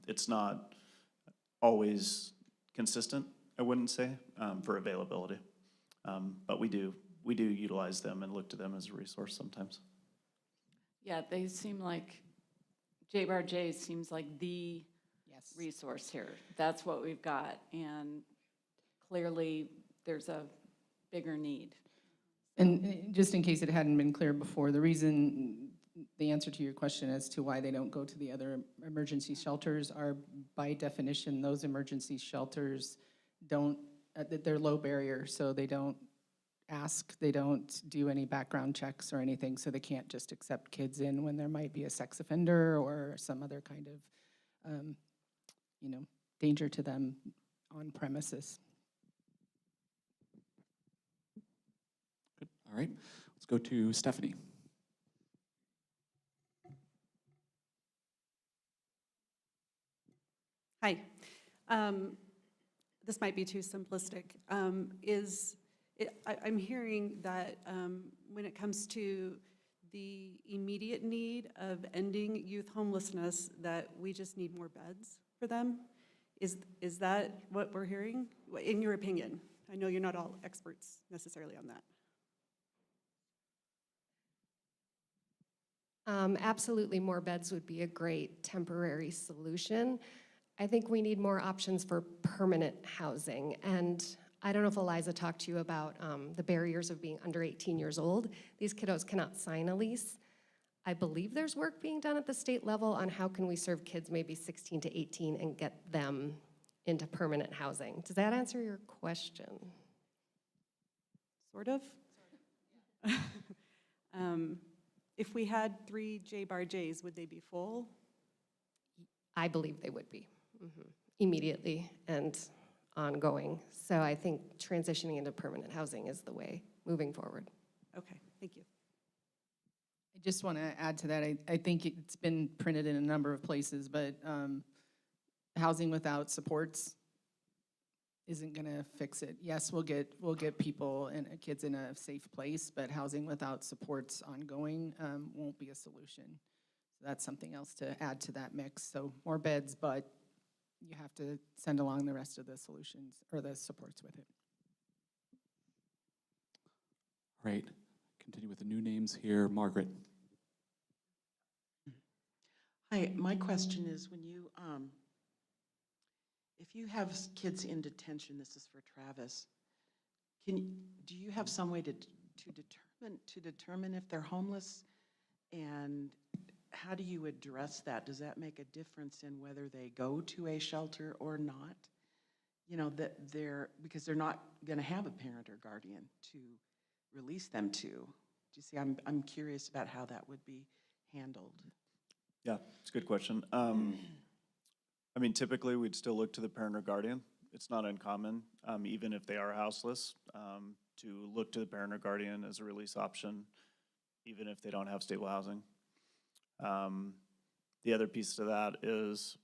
it's not always consistent, I wouldn't say, for availability. But we do utilize them and look to them as a resource sometimes. Yeah, they seem like, JBAR-J seems like the resource here. That's what we've got, and clearly there's a bigger need. And just in case it hadn't been clear before, the answer to your question as to why they don't go to the other emergency shelters are, by definition, those emergency shelters don't, they're low barrier, so they don't ask, they don't do any background checks or anything, so they can't just accept kids in when there might be a sex offender or some other kind of, danger to them on premises. Good. All right, let's go to Stephanie. Hi. This might be too simplistic. I'm hearing that when it comes to the immediate need of ending youth homelessness, that we just need more beds for them. Is that what we're hearing? In your opinion? I know you're not all experts necessarily on that. Absolutely, more beds would be a great temporary solution. I think we need more options for permanent housing. And I don't know if Eliza talked to you about the barriers of being under 18 years old. These kiddos cannot sign a lease. I believe there's work being done at the state level on how can we serve kids maybe 16 to 18 and get them into permanent housing. Does that answer your question? Sort of. If we had 3 JBAR-Js, would they be full? I believe they would be, immediately and ongoing. So I think transitioning into permanent housing is the way moving forward. Okay, thank you. I just want to add to that, I think it's been printed in a number of places, but housing without supports isn't going to fix it. Yes, we'll get people and kids in a safe place, but housing without supports ongoing won't be a solution. So that's something else to add to that mix. So more beds, but you have to send along the rest of the solutions or the supports with it. All right, continue with the new names here. Margaret. Hi, my question is when you, if you have kids in detention, this is for Travis, do you have some way to determine if they're homeless? And how do you address that? Does that make a difference in whether they go to a shelter or not? You know, because they're not going to have a parent or guardian to release them to? Do you see, I'm curious about how that would be handled. Yeah, it's a good question. I mean, typically, we'd still look to the parent or guardian. It's not uncommon, even if they are houseless, to look to the parent or guardian as a release option, even if they don't have stable housing. The other piece to that is,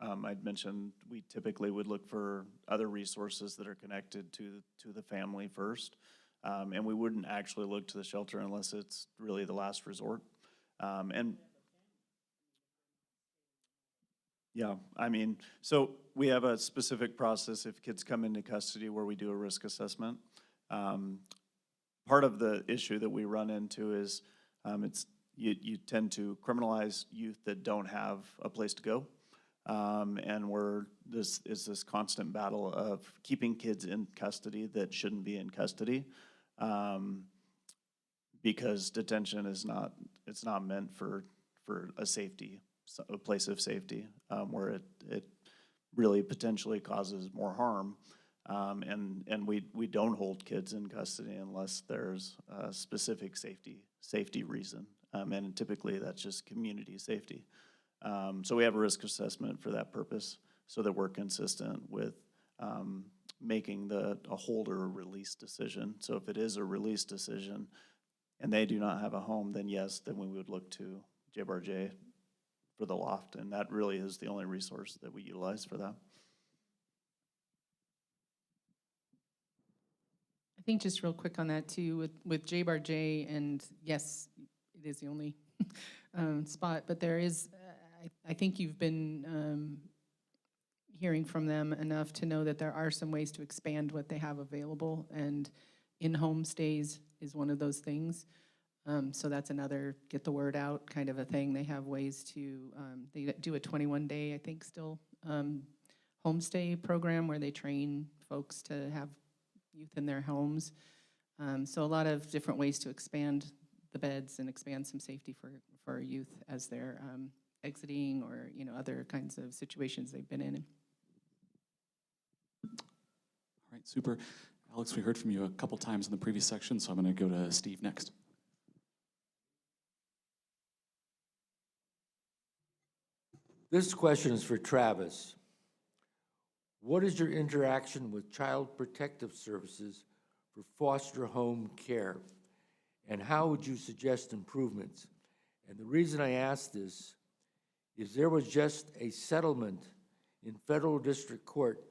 I'd mentioned, we typically would look for other resources that are connected to the family first. And we wouldn't actually look to the shelter unless it's really the last resort. Yeah, I mean, so we have a specific process if kids come into custody where we do a risk assessment. Part of the issue that we run into is you tend to criminalize youth that don't have a place to go. And this is this constant battle of keeping kids in custody that shouldn't be in custody, because detention is not meant for a place of safety, where it really potentially causes more harm. And we don't hold kids in custody unless there's a specific safety reason. And typically that's just community safety. So we have a risk assessment for that purpose so that we're consistent with making a hold or a release decision. So if it is a release decision and they do not have a home, then yes, then we would look to JBRJ for the loft, and that really is the only resource that we utilize for that. I think just real quick on that too, with JBRJ, and yes, it is the only spot, but there is, I think you've been hearing from them enough to know that there are some ways to expand what they have available, and in-home stays is one of those things. So that's another get the word out kind of a thing. They have ways to, they do a 21-day, I think still, homestay program where they train folks to have youth in their homes. So a lot of different ways to expand the beds and expand some safety for youth as they're exiting or, other kinds of situations they've been in. All right, super. Alex, we heard from you a couple times in the previous section, so I'm going to go to Steve next. This question is for Travis. What is your interaction with Child Protective Services for foster home care? And how would you suggest improvements? And the reason I ask this is there was just a settlement in federal district court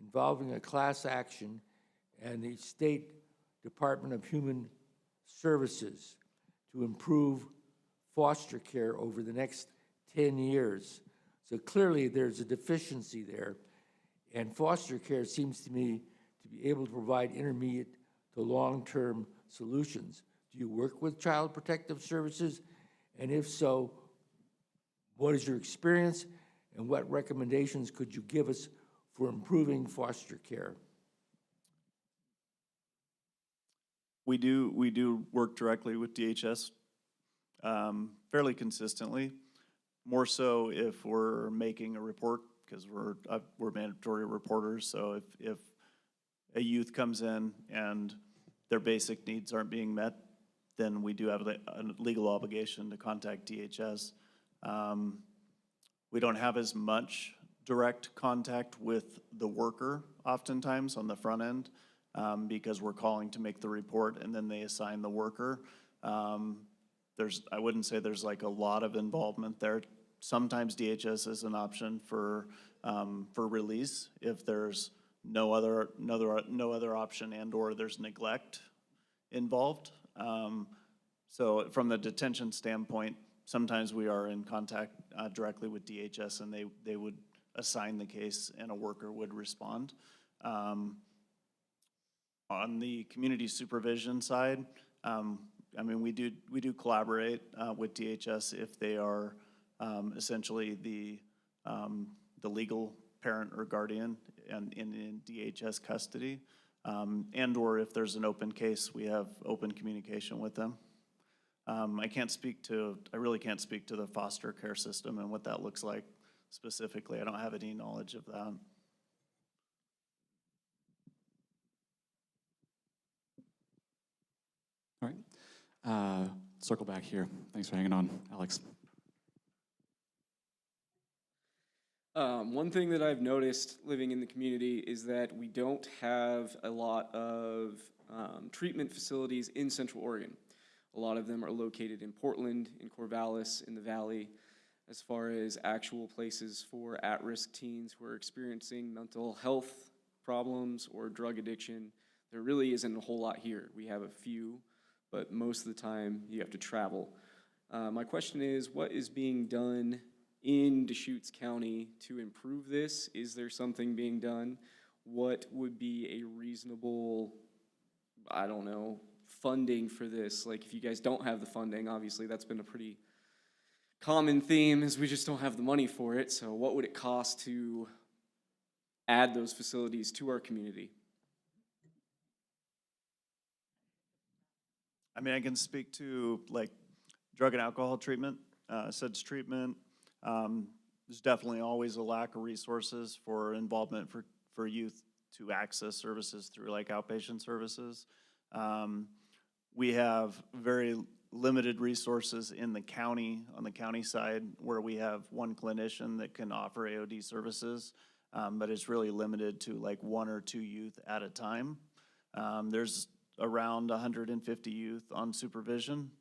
involving a class action and the State Department of Human Services to improve foster care over the next 10 years. So clearly there's a deficiency there, and foster care seems to me to be able to provide intermediate to long-term solutions. Do you work with Child Protective Services? And if so, what is your experience and what recommendations could you give us for improving foster care? We do work directly with DHS fairly consistently. More so if we're making a report, because we're mandatory reporters. So if a youth comes in and their basic needs aren't being met, then we do have a legal obligation to contact DHS. We don't have as much direct contact with the worker oftentimes on the front end, because we're calling to make the report and then they assign the worker. I wouldn't say there's like a lot of involvement there. Sometimes DHS is an option for release if there's no other option and/or there's neglect involved. So from the detention standpoint, sometimes we are in contact directly with DHS and they would assign the case and a worker would respond. On the community supervision side, I mean, we do collaborate with DHS if they are essentially the legal parent or guardian and in DHS custody, and or if there's an open case, we have open communication with them. I really can't speak to the foster care system and what that looks like specifically. I don't have any knowledge of that. Circle back here. Thanks for hanging on, Alex. One thing that I've noticed living in the community is that we don't have a lot of treatment facilities in Central Oregon. A lot of them are located in Portland, in Corvallis, in the Valley. As far as actual places for at-risk teens who are experiencing mental health problems or drug addiction, there really isn't a whole lot here. We have a few, but most of the time you have to travel. My question is, what is being done in Deschutes County to improve this? Is there something being done? What would be a reasonable, I don't know, funding for this? Like, if you guys don't have the funding, obviously that's been a pretty common theme, is we just don't have the money for it. So what would it cost to add those facilities to our community? I mean, I can speak to like drug and alcohol treatment, SEDS treatment. There's definitely always a lack of resources for involvement for youth to access services through like outpatient services. We have very limited resources in the county, on the county side, where we have one clinician that can offer AOD services, but it's really limited to like 1 or 2 youth at a time. There's around 150 youth on supervision.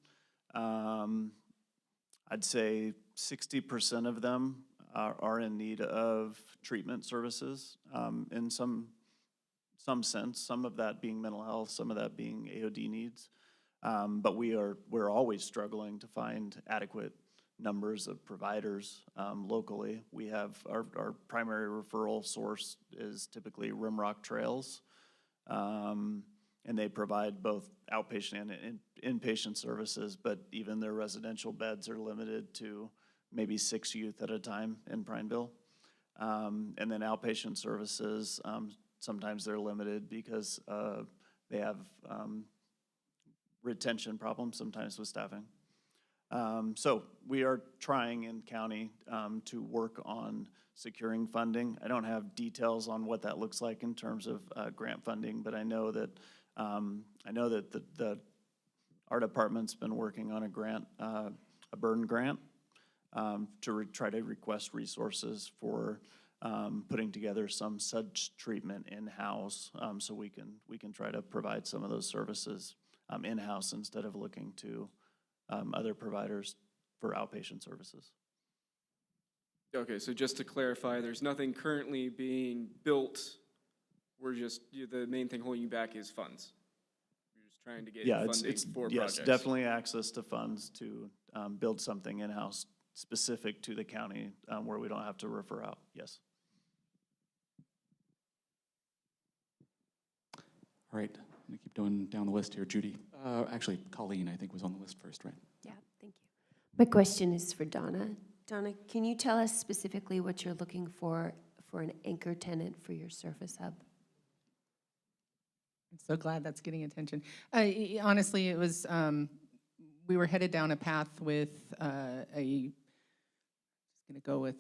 I'd say 60% of them are in need of treatment services in some sense, some of that being mental health, some of that being AOD needs. But we're always struggling to find adequate numbers of providers locally. We have our primary referral source is typically Rimrock Trails, and they provide both outpatient and inpatient services, but even their residential beds are limited to maybe 6 youth at a time in Prineville. And then outpatient services, sometimes they're limited because they have retention problems, sometimes with staffing. So we are trying in county to work on securing funding. I don't have details on what that looks like in terms of grant funding, but I know that our department's been working on a grant, a burn grant, to try to request resources for putting together some such treatment in-house, so we can try to provide some of those services in-house instead of looking to other providers for outpatient services. Okay, so just to clarify, there's nothing currently being built. We're just, the main thing holding you back is funds. You're just trying to get funding for projects. Yes, definitely access to funds to build something in-house specific to the county where we don't have to refer out, yes. All right, I'm gonna keep going down the list here. Judy, actually, Colleen, I think, was on the list first, right? Yeah, thank you. My question is for Donna. Donna, can you tell us specifically what you're looking for an anchor tenant for your service hub? I'm so glad that's getting attention. Honestly, it was, we were headed down a path with just gonna go with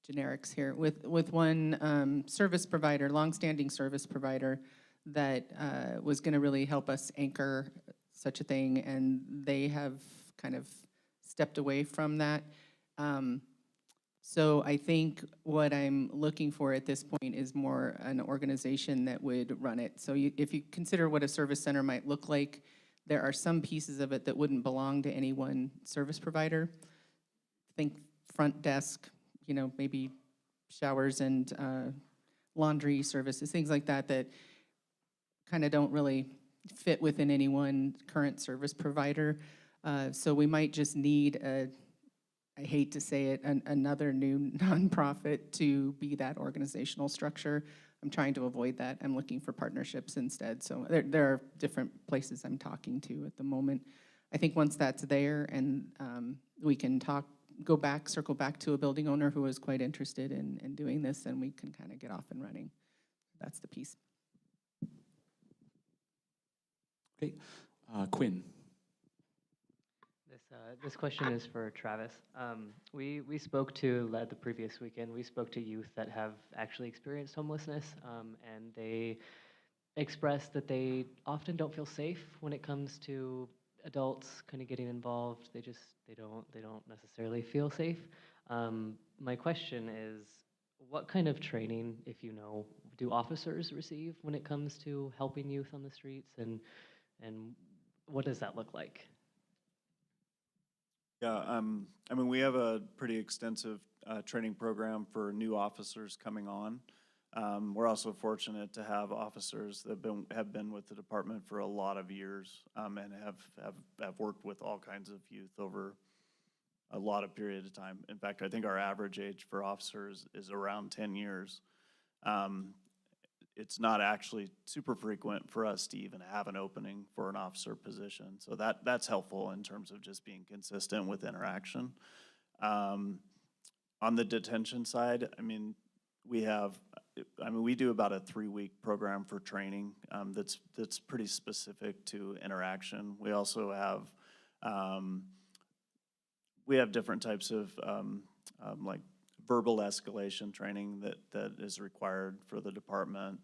generics here, with one service provider, longstanding service provider that was gonna really help us anchor such a thing, and they have kind of stepped away from that. So I think what I'm looking for at this point is more an organization that would run it. So if you consider what a service center might look like, there are some pieces of it that wouldn't belong to any one service provider. Think front desk, maybe showers and laundry services, things like that, that kind of don't really fit within any one current service provider. So we might just need I hate to say it, another new nonprofit to be that organizational structure. I'm trying to avoid that. I'm looking for partnerships instead. So there are different places I'm talking to at the moment. I think once that's there and we can circle back to a building owner who is quite interested in doing this, and we can kind of get off and running. That's the piece. Okay, Quinn. This question is for Travis. We spoke to, the previous weekend, we spoke to youth that have actually experienced homelessness, and they expressed that they often don't feel safe when it comes to adults kind of getting involved. They don't necessarily feel safe. My question is, what kind of training, if you know, do officers receive when it comes to helping youth on the streets, and what does that look like? Yeah, I mean, we have a pretty extensive training program for new officers coming on. We're also fortunate to have officers that have been with the department for a lot of years, and have worked with all kinds of youth over a lot of period of time. In fact, I think our average age for officers is around 10 years. It's not actually super frequent for us to even have an opening for an officer position. So that's helpful in terms of just being consistent with interaction. On the detention side, I mean, we do about a 3-week program for training that's pretty specific to interaction. We also have different types of like verbal escalation training that is required for the department.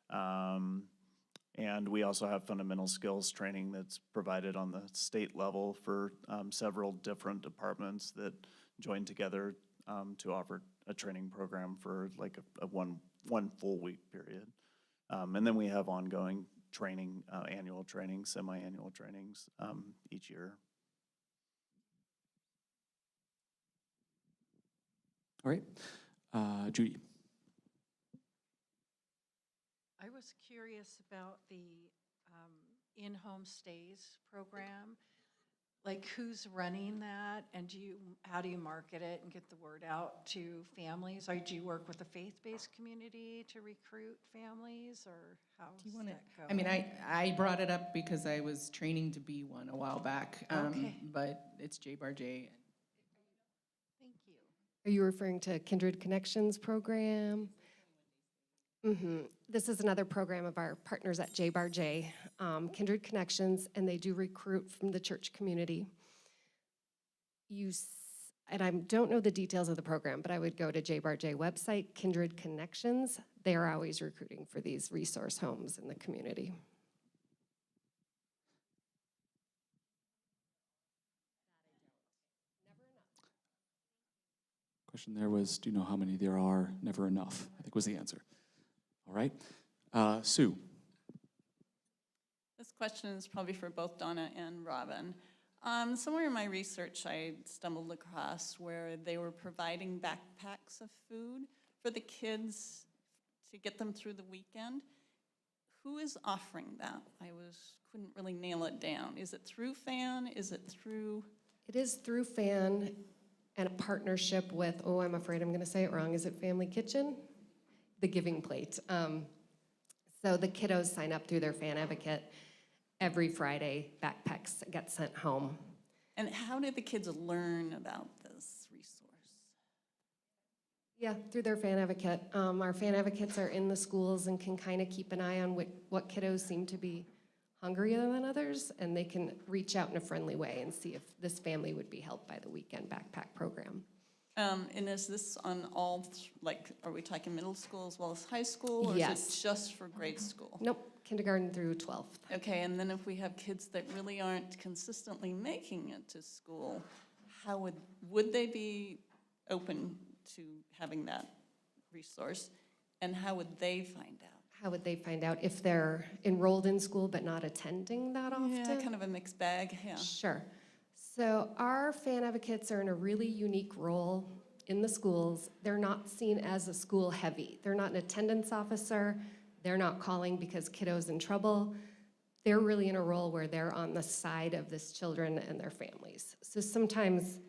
And we also have fundamental skills training that's provided on the state level for several different departments that join together to offer a training program for like a one full week period. And then we have ongoing training, annual training, semi-annual trainings each year. All right, Judy. I was curious about the in-home stays program. Like, who's running that, and how do you market it and get the word out to families? Or do you work with the faith-based community to recruit families, or how does that go? I mean, I brought it up because I was training to be one a while back. Okay. But it's J-Bar-J. Thank you. Are you referring to Kindred Connections program? This is another program of our partners at J-Bar-J, Kindred Connections, and they do recruit from the church community. And I don't know the details of the program, but I would go to J-Bar-J website, Kindred Connections. They are always recruiting for these resource homes in the community. Question there was, do you know how many there are? Never enough, I think was the answer. All right, Sue. This question is probably for both Donna and Robin. Somewhere in my research, I stumbled across where they were providing backpacks of food for the kids to get them through the weekend. Who is offering that? Couldn't really nail it down. Is it through FAN? Is it through? It is through FAN and a partnership with, oh, I'm afraid I'm gonna say it wrong. Is it Family Kitchen? The Giving Plate. So the kiddos sign up through their FAN Advocate. Every Friday, backpacks get sent home. And how did the kids learn about this resource? Yeah, through their FAN Advocate. Our FAN Advocates are in the schools and can kind of keep an eye on what kiddos seem to be hungrier than others, and they can reach out in a friendly way and see if this family would be helped by the weekend backpack program. And is this on all, are we talking middle school as well as high school? Or Yes. is it just for grade school? Nope, kindergarten through 12th. Okay, and then if we have kids that really aren't consistently making it to school, how would they be open to having that resource? And how would they find out? How would they find out if they're enrolled in school but not attending that often? Yeah, kind of a mixed bag, yeah. Sure. So our FAN Advocates are in a really unique role in the schools. They're not seen as a school heavy. They're not an attendance officer. They're not calling because kiddo's in trouble. They're really in a role where they're on the side of this children and their families. So sometimes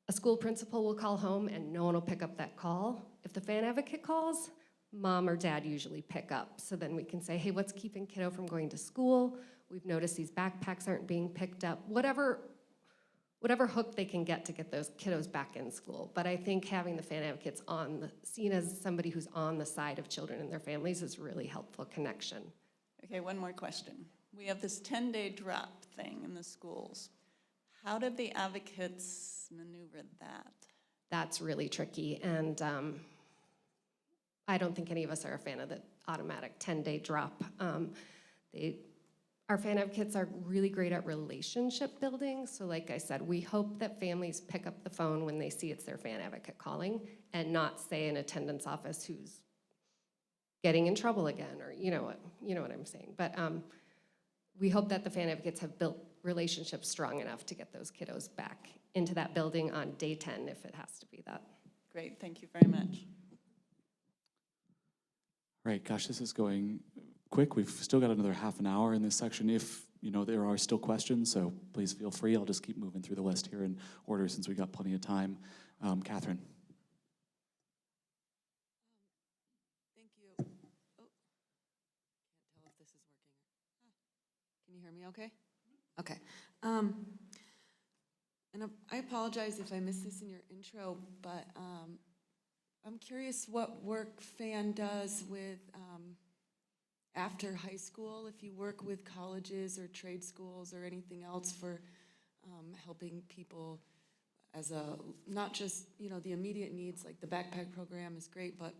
a school principal will call home and no one will pick up that call. If the FAN Advocate calls, mom or dad usually pick up. So then we can say, hey, what's keeping kiddo from going to school? We've noticed these backpacks aren't being picked up. Whatever hook they can get to get those kiddos back in school. But I think having the FAN Advocates seen as somebody who's on the side of children and their families is a really helpful connection. Okay, one more question. We have this 10-day drop thing in the schools. How did the advocates maneuver that? That's really tricky, and I don't think any of us are a fan of the automatic 10-day drop. Our fan advocates are really great at relationship building. So like I said, we hope that families pick up the phone when they see it's their fan advocate calling and not say an attendance office who's getting in trouble again, or you know what I'm saying. But we hope that the fan advocates have built relationships strong enough to get those kiddos back into that building on day 10 if it has to be that. Great, thank you very much. Right, gosh, this is going quick. We've still got another half an hour in this section if there are still questions, so please feel free. I'll just keep moving through the list here in order since we got plenty of time. Catherine. Thank you. Oh, can't tell if this is working. Can you hear me okay? Okay. And I apologize if I missed this in your intro, but I'm curious what work FAN does with after high school, if you work with colleges or trade schools or anything else for helping people as not just, the immediate needs, like the backpack program is great, but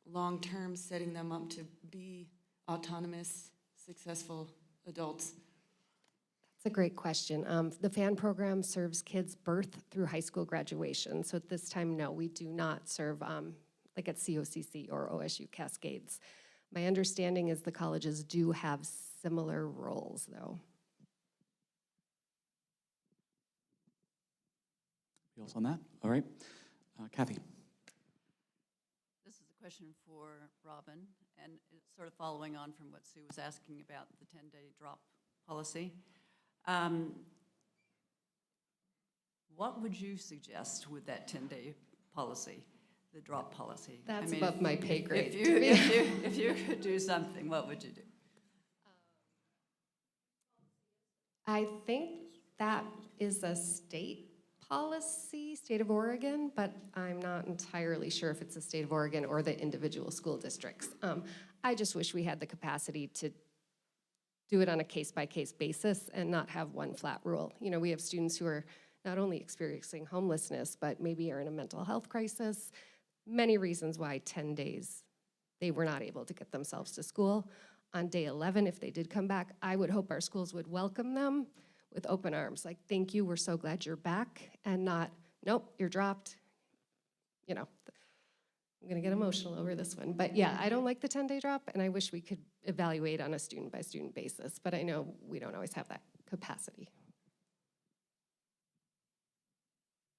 long-term setting them up to be autonomous, successful adults. That's a great question. The FAN program serves kids birth through high school graduation. So at this time, no, we do not serve like at COCC or OSU Cascades. My understanding is the colleges do have similar roles, though. Anything else on that? All right. Kathy. This is a question for Robin, and it's sort of following on from what Sue was asking about the 10-day drop policy. What would you suggest with that 10-day policy, the drop policy? That's above my pay grade. If you could do something, what would you do? I think that is a state policy, state of Oregon, but I'm not entirely sure if it's the state of Oregon or the individual school districts. I just wish we had the capacity to do it on a case-by-case basis and not have one flat rule. We have students who are not only experiencing homelessness, but maybe are in a mental health crisis. Many reasons why 10 days they were not able to get themselves to school. On day 11, if they did come back, I would hope our schools would welcome them with open arms. Like, thank you, we're so glad you're back, and not, nope, you're dropped. I'm gonna get emotional over this one. But yeah, I don't like the 10-day drop, and I wish we could evaluate on a student-by-student basis, but I know we don't always have that capacity.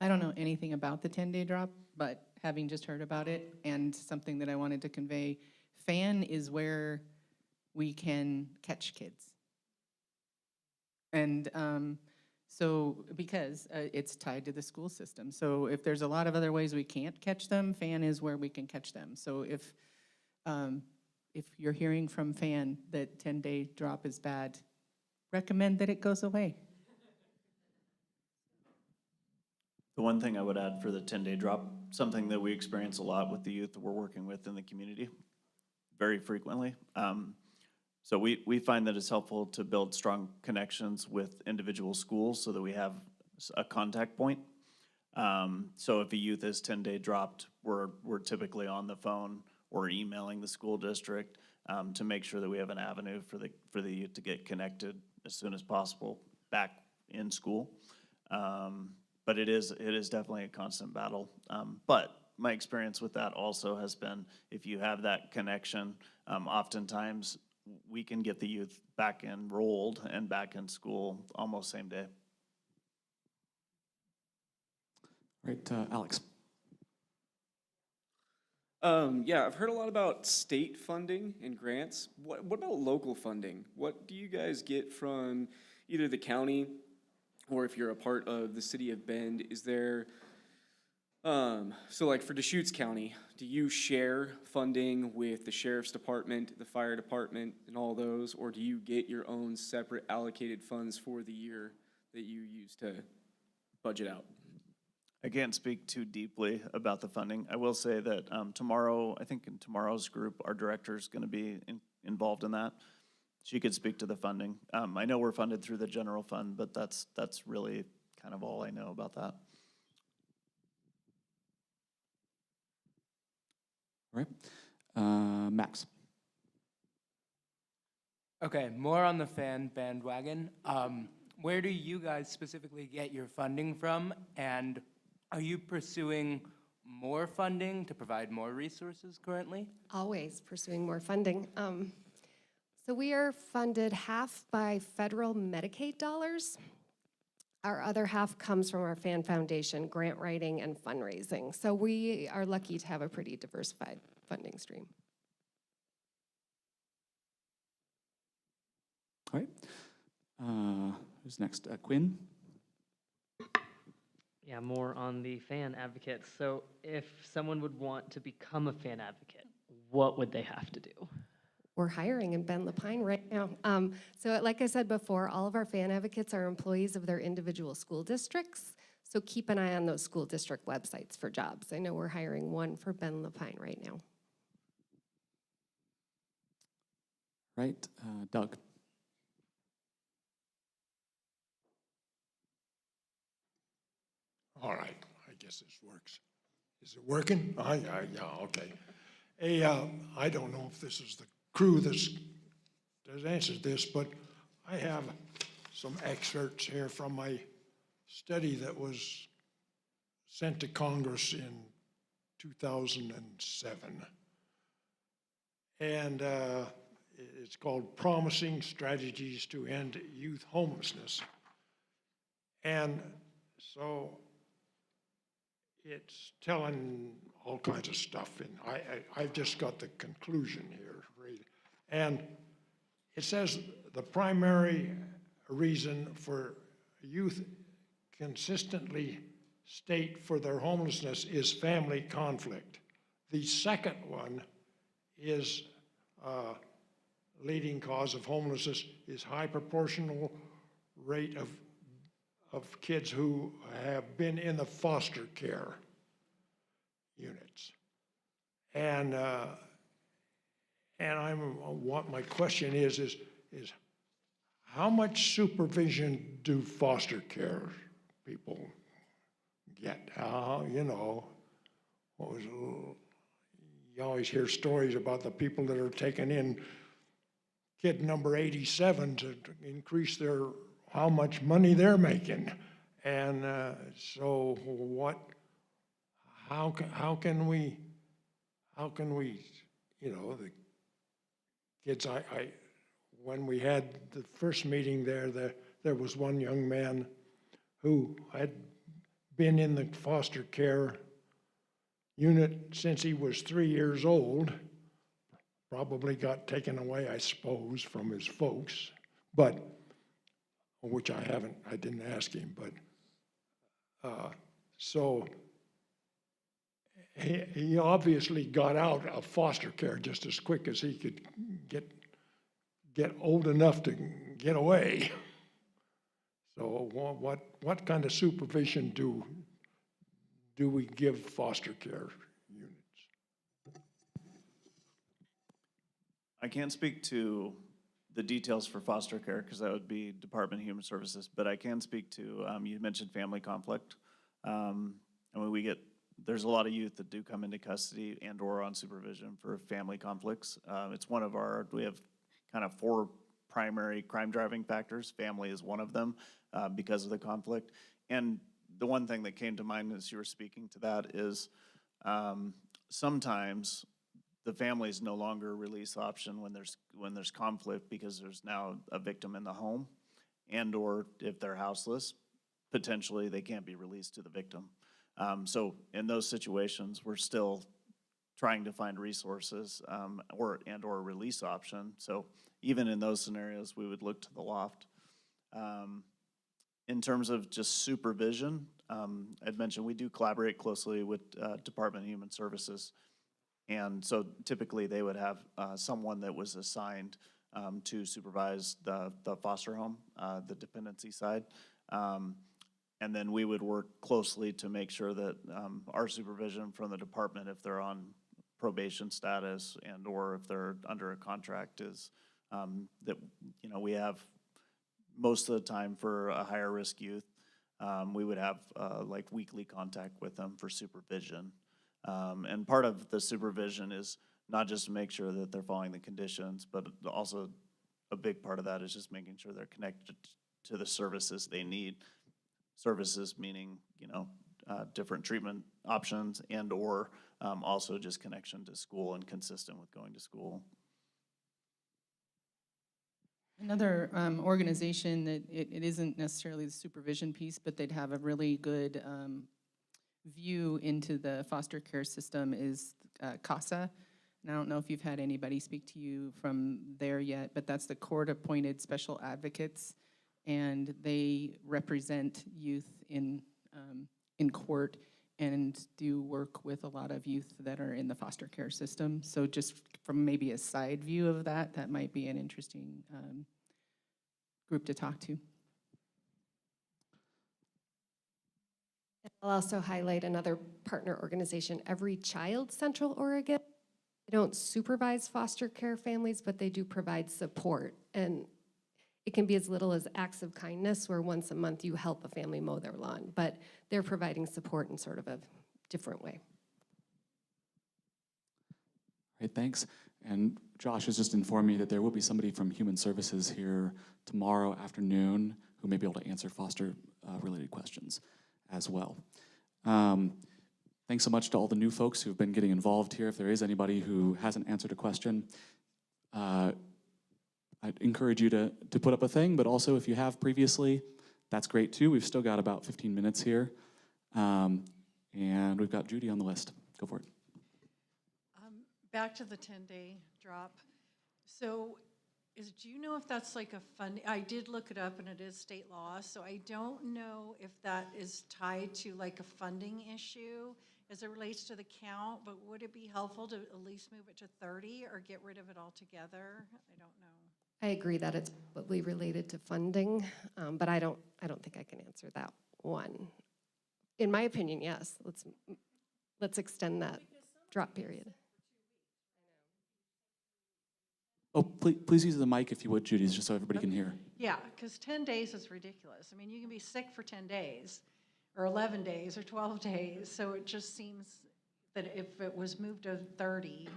I don't know anything about the 10-day drop, but having just heard about it and something that I wanted to convey, FAN is where we can catch kids. And so because it's tied to the school system. So if there's a lot of other ways we can't catch them, FAN is where we can catch them. So if you're hearing from FAN that 10-day drop is bad, recommend that it goes away. The one thing I would add for the 10-day drop, something that we experience a lot with the youth that we're working with in the community, very frequently. So we find that it's helpful to build strong connections with individual schools so that we have a contact point. So if a youth is 10-day dropped, we're typically on the phone or emailing the school district to make sure that we have an avenue for the youth to get connected as soon as possible back in school. But it is definitely a constant battle. But my experience with that also has been if you have that connection, oftentimes we can get the youth back enrolled and back in school almost same day. Right, Alex. Yeah, I've heard a lot about state funding and grants. What about local funding? What do you guys get from either the county or if you're a part of the city of Bend? Is there, so like for Deschutes County, do you share funding with the sheriff's department, the fire department, and all those, or do you get your own separate allocated funds for the year that you use to budget out? I can't speak too deeply about the funding. I will say that tomorrow, I think in tomorrow's group, our director is going to be involved in that. She could speak to the funding. I know we're funded through the general fund, but that's really kind of all I know about that. All right. Max. Okay, more on the fan bandwagon. Where do you guys specifically get your funding from? And are you pursuing more funding to provide more resources currently? Always pursuing more funding. So we are funded half by federal Medicaid dollars. Our other half comes from our fan foundation, grant writing and fundraising. So we are lucky to have a pretty diversified funding stream. All right. Who's next? Quinn? Yeah, more on the fan advocates. So if someone would want to become a fan advocate, what would they have to do? We're hiring in Ben Lapine right now. So like I said before, all of our fan advocates are employees of their individual school districts. So keep an eye on those school district websites for jobs. I know we're hiring one for Ben Lapine right now. Right. Doug? All right, I guess this works. Is it working? Yeah, okay. Hey, I don't know if this is the crew that answers this, but I have some excerpts here from my study that was sent to Congress in 2007. And it's called Promising Strategies to End Youth Homelessness. And so it's telling all kinds of stuff, and I've just got the conclusion here. And it says the primary reason for youth consistently state for their homelessness is family conflict. The second one is leading cause of homelessness is high proportional rate of kids who have been in the foster care units. And what my question is how much supervision do foster care people get? You know, you always hear stories about the people that are taking in kid number 87 to increase how much money they're making. And so how can we, you know, the kids, when we had the first meeting there was one young man who had been in the foster care unit since he was 3 years old, probably got taken away, I suppose, from his folks, but, which I didn't ask him, but, so he obviously got out of foster care just as quick as he could get old enough to get away. So what kind of supervision do we give foster care units? I can't speak to the details for foster care because that would be Department of Human Services, but I can speak to, you mentioned family conflict. And when there's a lot of youth that do come into custody and or on supervision for family conflicts. It's one of we have kind of 4 primary crime driving factors. Family is one of them because of the conflict. And the one thing that came to mind as you were speaking to that is sometimes the family is no longer a release option when there's conflict because there's now a victim in the home, and or if they're houseless, potentially they can't be released to the victim. So in those situations, we're still trying to find resources or a release option. So even in those scenarios, we would look to the loft. In terms of just supervision, I'd mentioned we do collaborate closely with Department of Human Services. And so typically they would have someone that was assigned to supervise the foster home, the dependency side. And then we would work closely to make sure that our supervision from the department, if they're on probation status and or if they're under a contract, is that, you know, we have most of the time for a higher risk youth, we would have like weekly contact with them for supervision. And part of the supervision is not just to make sure that they're following the conditions, but also a big part of that is just making sure they're connected to the services they need. Services meaning, different treatment options and/or also just connection to school and consistent with going to school. Another organization that it isn't necessarily the supervision piece, but they'd have a really good view into the foster care system is CASA. And I don't know if you've had anybody speak to you from there yet, but that's the court-appointed special advocates, and they represent youth in court and do work with a lot of youth that are in the foster care system. So just from maybe a side view of that, that might be an interesting group to talk to. I'll also highlight another partner organization, Every Child Central Oregon. They don't supervise foster care families, but they do provide support. And it can be as little as acts of kindness, where once a month you help a family mow their lawn, but they're providing support in sort of a different way. Great, thanks. And Josh has just informed me that there will be somebody from Human Services here tomorrow afternoon who may be able to answer foster-related questions as well. Thanks so much to all the new folks who've been getting involved here. If there is anybody who hasn't answered a question, I'd encourage you to put up a thing, but also if you have previously, that's great too. We've still got about 15 minutes here. And we've got Judy on the list. Go for it. Back to the 10-day drop. So do you know if that's like a fund? I did look it up and it is state law, so I don't know if that is tied to like a funding issue as it relates to the count, but would it be helpful to at least move it to 30 or get rid of it altogether? I don't know. I agree that it's probably related to funding, but I don't think I can answer that one. In my opinion, yes. Let's extend that drop period. Oh, please use the mic if you would, Judy, just so everybody can hear. Yeah, because 10 days is ridiculous. I mean, you can be sick for 10 days or 11 days or 12 days. So it just seems that if it was moved to 30,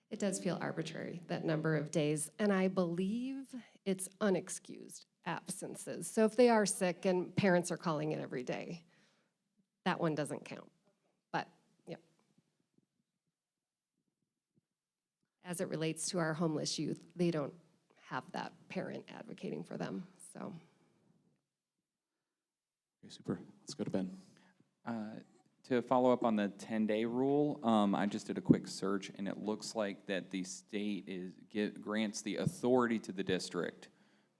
It does feel arbitrary, that number of days. And I believe it's unexcused absences. So if they are sick and parents are calling in every day, that one doesn't count. But, yeah. As it relates to our homeless youth, they don't have that parent advocating for them, so. Okay, super. Let's go to Ben. To follow up on the 10-day rule, I just did a quick search, and it looks like that the state grants the authority to the district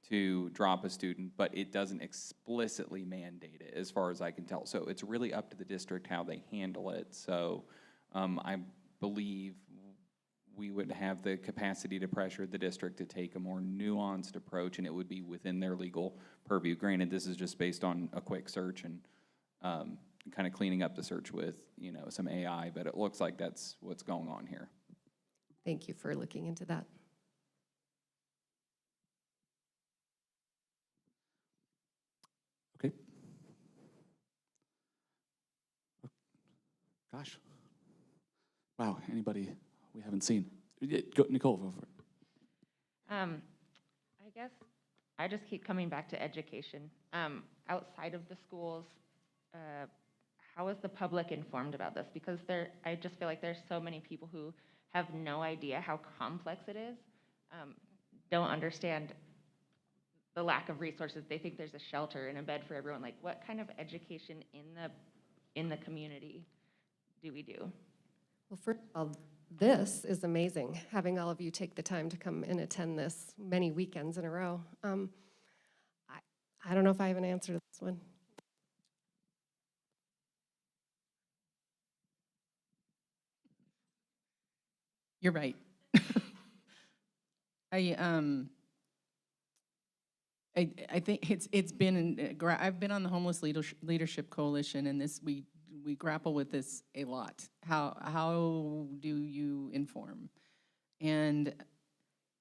to drop a student, but it doesn't explicitly mandate it, as far as I can tell. So it's really up to the district how they handle it. So I believe we would have the capacity to pressure the district to take a more nuanced approach, and it would be within their legal purview. Granted, this is just based on a quick search and kind of cleaning up the search with, some AI, but it looks like that's what's going on here. Thank you for looking into that. Okay. Gosh. Wow, anybody we haven't seen? Go, Nicole, go for it. I guess I just keep coming back to education. Outside of the schools, how is the public informed about this? Because I just feel like there's so many people who have no idea how complex it is, don't understand the lack of resources. They think there's a shelter and a bed for everyone. Like, what kind of education in the community do we do? Well, first of all, this is amazing, having all of you take the time to come and attend this many weekends in a row. I don't know if I have an answer to this one. You're right. I think it's been, I've been on the Homeless Leadership Coalition, and we grapple with this a lot. How do you inform? And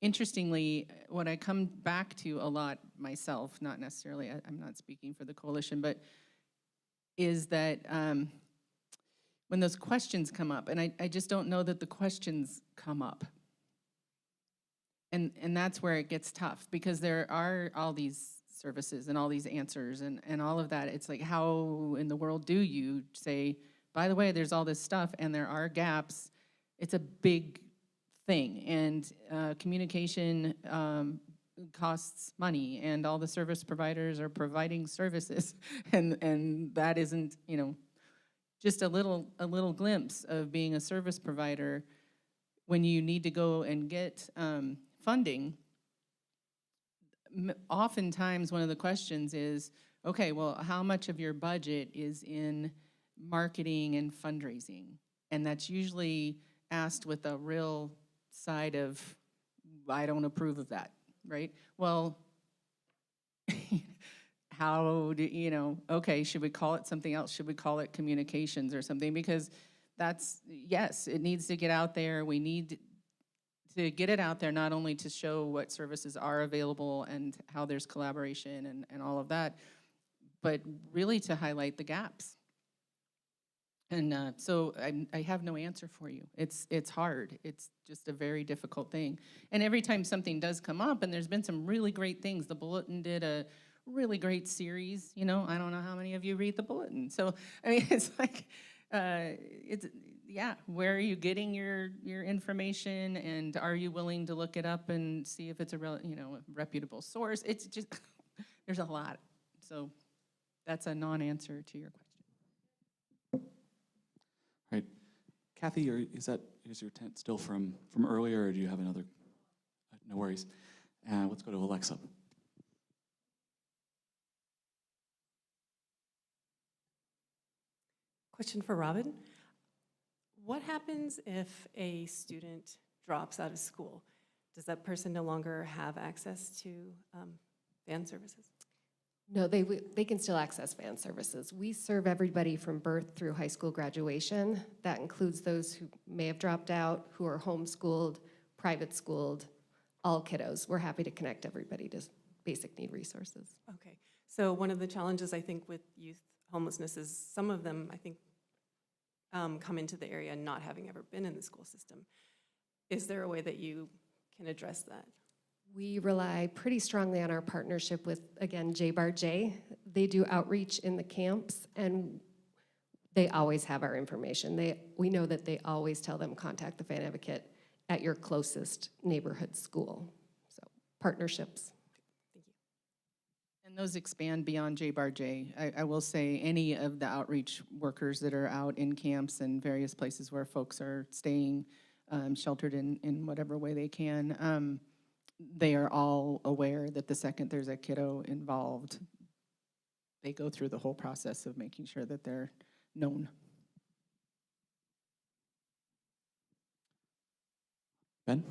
interestingly, what I come back to a lot myself, not necessarily, I'm not speaking for the coalition, but is that when those questions come up, and I just don't know that the questions come up. And that's where it gets tough, because there are all these services and all these answers and all of that. It's like, how in the world do you say, by the way, there's all this stuff and there are gaps? It's a big thing, and communication costs money, and all the service providers are providing services, and that isn't, you know, just a little glimpse of being a service provider. When you need to go and get funding, oftentimes one of the questions is, okay, well, how much of your budget is in marketing and fundraising? And that's usually asked with a real side of, I don't approve of that, right? Well, how do, you know, okay, should we call it something else? Should we call it communications or something? Because that's, yes, it needs to get out there. We need to get it out there, not only to show what services are available and how there's collaboration and all of that, but really to highlight the gaps. And so I have no answer for you. It's hard. It's just a very difficult thing. And every time something does come up, and there's been some really great things, the Bulletin did a really great series, you know, I don't know how many of you read the Bulletin. So, I mean, it's like, yeah, where are you getting your information, and are you willing to look it up and see if it's a reputable source? It's just, there's a lot. So that's a non-answer to your question. Right. Kathy, is your tent still from earlier, or do you have another? No worries. Let's go to Alexa. Question for Robin. What happens if a student drops out of school? Does that person no longer have access to van services? No, they can still access van services. We serve everybody from birth through high school graduation. That includes those who may have dropped out, who are homeschooled, private schooled, all kiddos. We're happy to connect everybody to basic need resources. Okay, so one of the challenges I think with youth homelessness is some of them, I think, come into the area not having ever been in the school system. Is there a way that you can address that? We rely pretty strongly on our partnership with, again, J. They do outreach in the camps, and they always have our information. We know that they always tell them, contact the Fan Advocate at your closest neighborhood school. So partnerships. And those expand beyond J. I will say any of the outreach workers that are out in camps and various places where folks are staying sheltered in whatever way they can, they are all aware that the second there's a kiddo involved, they go through the whole process of making sure that they're known. Ben?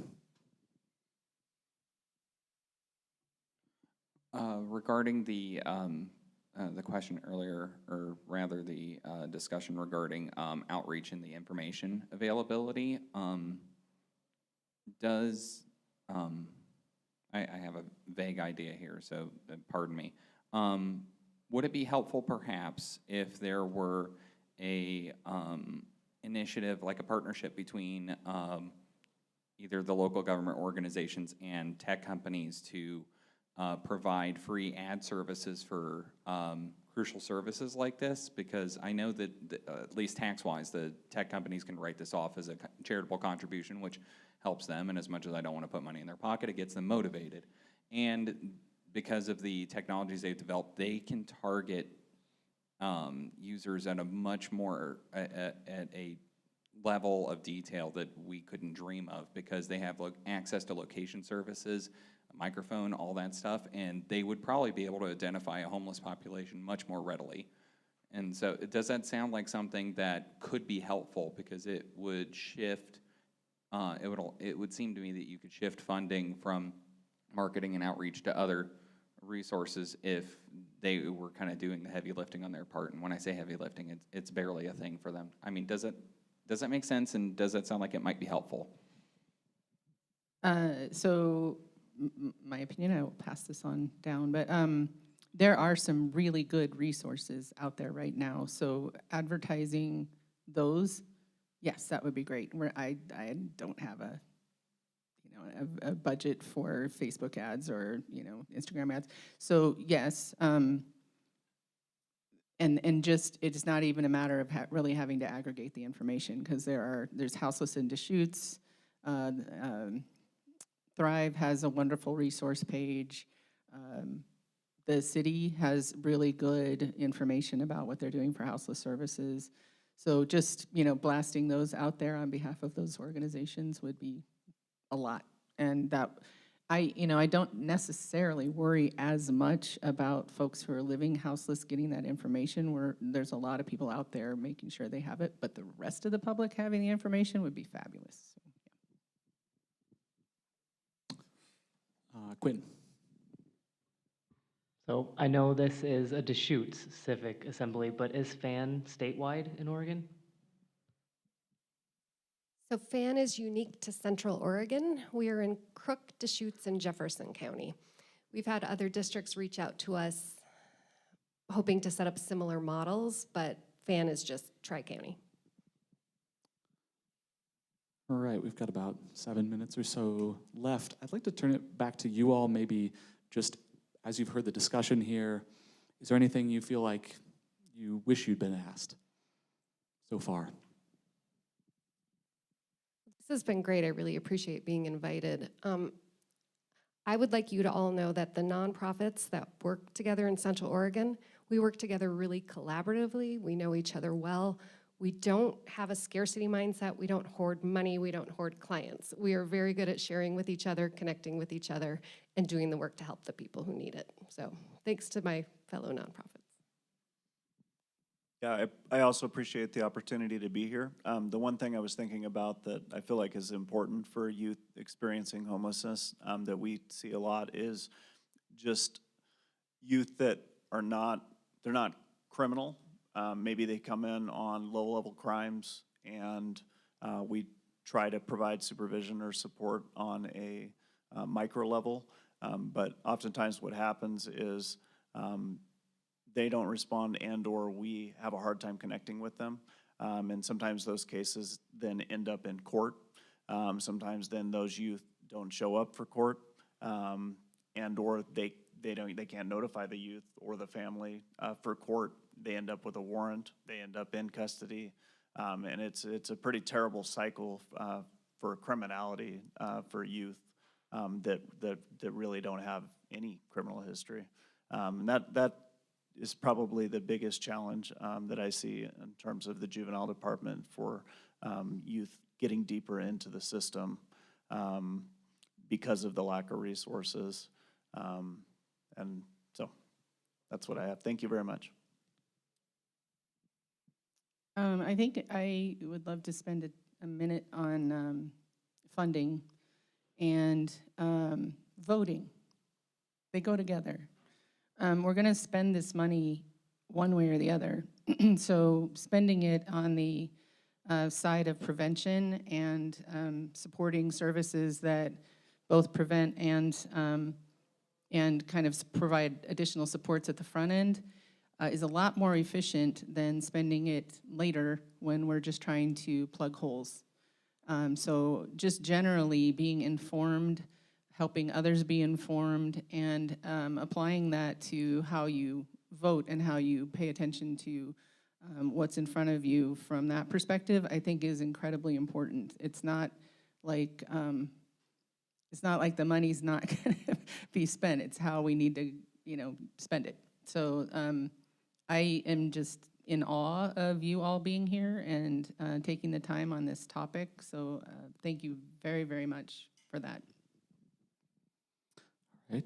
Regarding the question earlier, or rather the discussion regarding outreach and the information availability, I have a vague idea here, so pardon me. Would it be helpful perhaps if there were a initiative, like a partnership between either the local government organizations and tech companies to provide free ad services for crucial services like this? Because I know that, at least tax-wise, the tech companies can write this off as a charitable contribution, which helps them, and as much as I don't want to put money in their pocket, it gets them motivated. And because of the technologies they've developed, they can target users at a much more, at a level of detail that we couldn't dream of, because they have access to location services, a microphone, all that stuff, and they would probably be able to identify a homeless population much more readily. And so does that sound like something that could be helpful? Because it would shift, it would seem to me that you could shift funding from marketing and outreach to other resources if they were kind of doing the heavy lifting on their part. And when I say heavy lifting, it's barely a thing for them. I mean, does that make sense, and does that sound like it might be helpful? So my opinion, I will pass this on down, but there are some really good resources out there right now. So advertising those, yes, that would be great. I don't have a a budget for Facebook ads or, Instagram ads. So yes, and just, it's not even a matter of really having to aggregate the information, because there's Houseless in Deschutes. Thrive has a wonderful resource page. The city has really good information about what they're doing for houseless services. So just, blasting those out there on behalf of those organizations would be a lot. And that, I don't necessarily worry as much about folks who are living houseless getting that information. There's a lot of people out there making sure they have it, but the rest of the public having the information would be fabulous. Quinn. So I know this is a Deschutes Civic Assembly, but is FAN statewide in Oregon? So FAN is unique to Central Oregon. We are in Crook, Deschutes, and Jefferson County. We've had other districts reach out to us hoping to set up similar models, but FAN is just Tri-County. All right, we've got about 7 minutes or so left. I'd like to turn it back to you all, maybe just as you've heard the discussion here. Is there anything you feel like you wish you'd been asked so far? This has been great. I really appreciate being invited. I would like you to all know that the nonprofits that work together in Central Oregon, we work together really collaboratively. We know each other well. We don't have a scarcity mindset. We don't hoard money. We don't hoard clients. We are very good at sharing with each other, connecting with each other, and doing the work to help the people who need it. So thanks to my fellow nonprofits. Yeah, I also appreciate the opportunity to be here. The one thing I was thinking about that I feel like is important for youth experiencing homelessness that we see a lot is just youth that are they're not criminal. Maybe they come in on low-level crimes, and we try to provide supervision or support on a micro level. But oftentimes what happens is they don't respond, and/or we have a hard time connecting with them. And sometimes those cases then end up in court. Sometimes then those youth don't show up for court, and/or they can't notify the youth or the family for court. They end up with a warrant. They end up in custody, and it's a pretty terrible cycle for criminality for youth that really don't have any criminal history. And that is probably the biggest challenge that I see in terms of the juvenile department for youth getting deeper into the system because of the lack of resources. And so that's what I have. Thank you very much. I think I would love to spend a minute on funding and voting. They go together. We're going to spend this money one way or the other. So spending it on the side of prevention and supporting services that both prevent and kind of provide additional supports at the front end is a lot more efficient than spending it later when we're just trying to plug holes. So just generally being informed, helping others be informed, and applying that to how you vote and how you pay attention to what's in front of you from that perspective, I think is incredibly important. It's not like the money's not going to be spent. It's how we need to, spend it. So I am just in awe of you all being here and taking the time on this topic. So thank you very, very much for that. Right.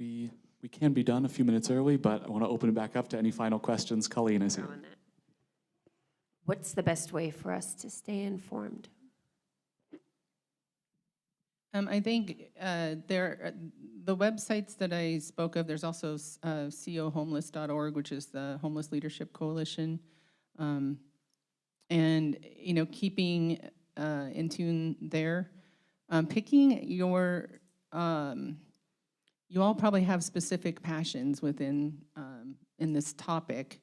We can be done a few minutes early, but I want to open it back up to any final questions. Colleen, I see. What's the best way for us to stay informed? I think the websites that I spoke of, there's also cohomeless.org, which is the Homeless Leadership Coalition. And, keeping in tune there. Picking your, you all probably have specific passions within in this topic,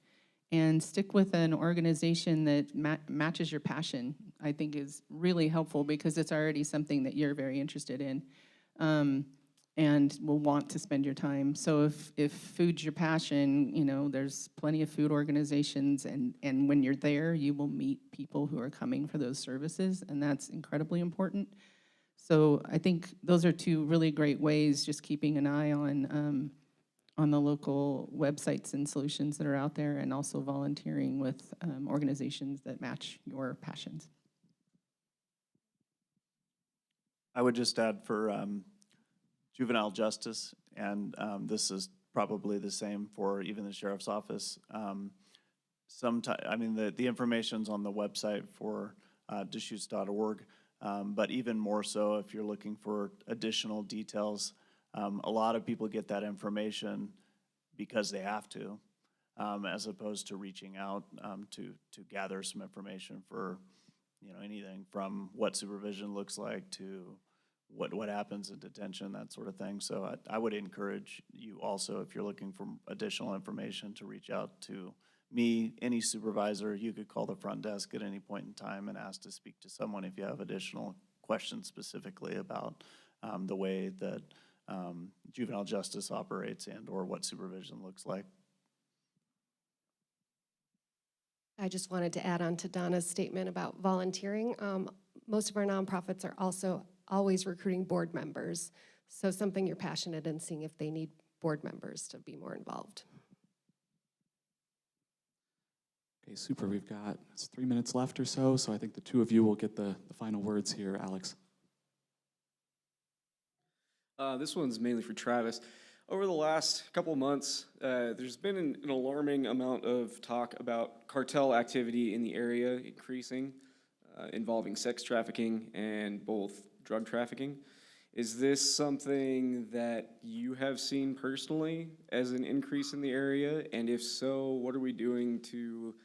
and stick with an organization that matches your passion, I think is really helpful because it's already something that you're very interested in and will want to spend your time. So if food's your passion, you know, there's plenty of food organizations, and when you're there, you will meet people who are coming for those services, and that's incredibly important. So I think those are two really great ways, just keeping an eye on the local websites and solutions that are out there, and also volunteering with organizations that match your passions. I would just add for juvenile justice, and this is probably the same for even the sheriff's office. I mean, the information's on the website for Deschutes.org, but even more so if you're looking for additional details. A lot of people get that information because they have to, as opposed to reaching out to gather some information for, you know, anything from what supervision looks like to what happens in detention, that sort of thing. So I would encourage you also, if you're looking for additional information, to reach out to me, any supervisor. You could call the front desk at any point in time and ask to speak to someone if you have additional questions specifically about the way that juvenile justice operates and or what supervision looks like. I just wanted to add on to Donna's statement about volunteering. Most of our nonprofits are also always recruiting board members. So something you're passionate in, seeing if they need board members to be more involved. Okay, super. We've got 3 minutes left or so, so I think the two of you will get the final words here. Alex. This one's mainly for Travis. Over the last couple months, there's been an alarming amount of talk about cartel activity in the area increasing, involving sex trafficking and both drug trafficking. Is this something that you have seen personally as an increase in the area? And if so, what are we doing to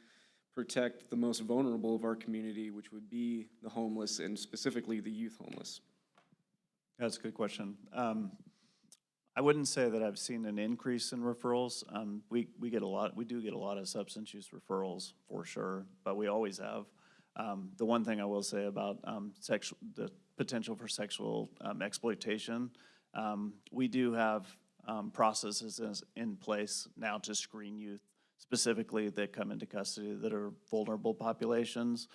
protect the most vulnerable of our community, which would be the homeless and specifically the youth homeless? That's a good question. I wouldn't say that I've seen an increase in referrals. We do get a lot of substance use referrals for sure, but we always have. The one thing I will say about the potential for sexual exploitation, we do have processes in place now to screen youth specifically that come into custody that are vulnerable populations.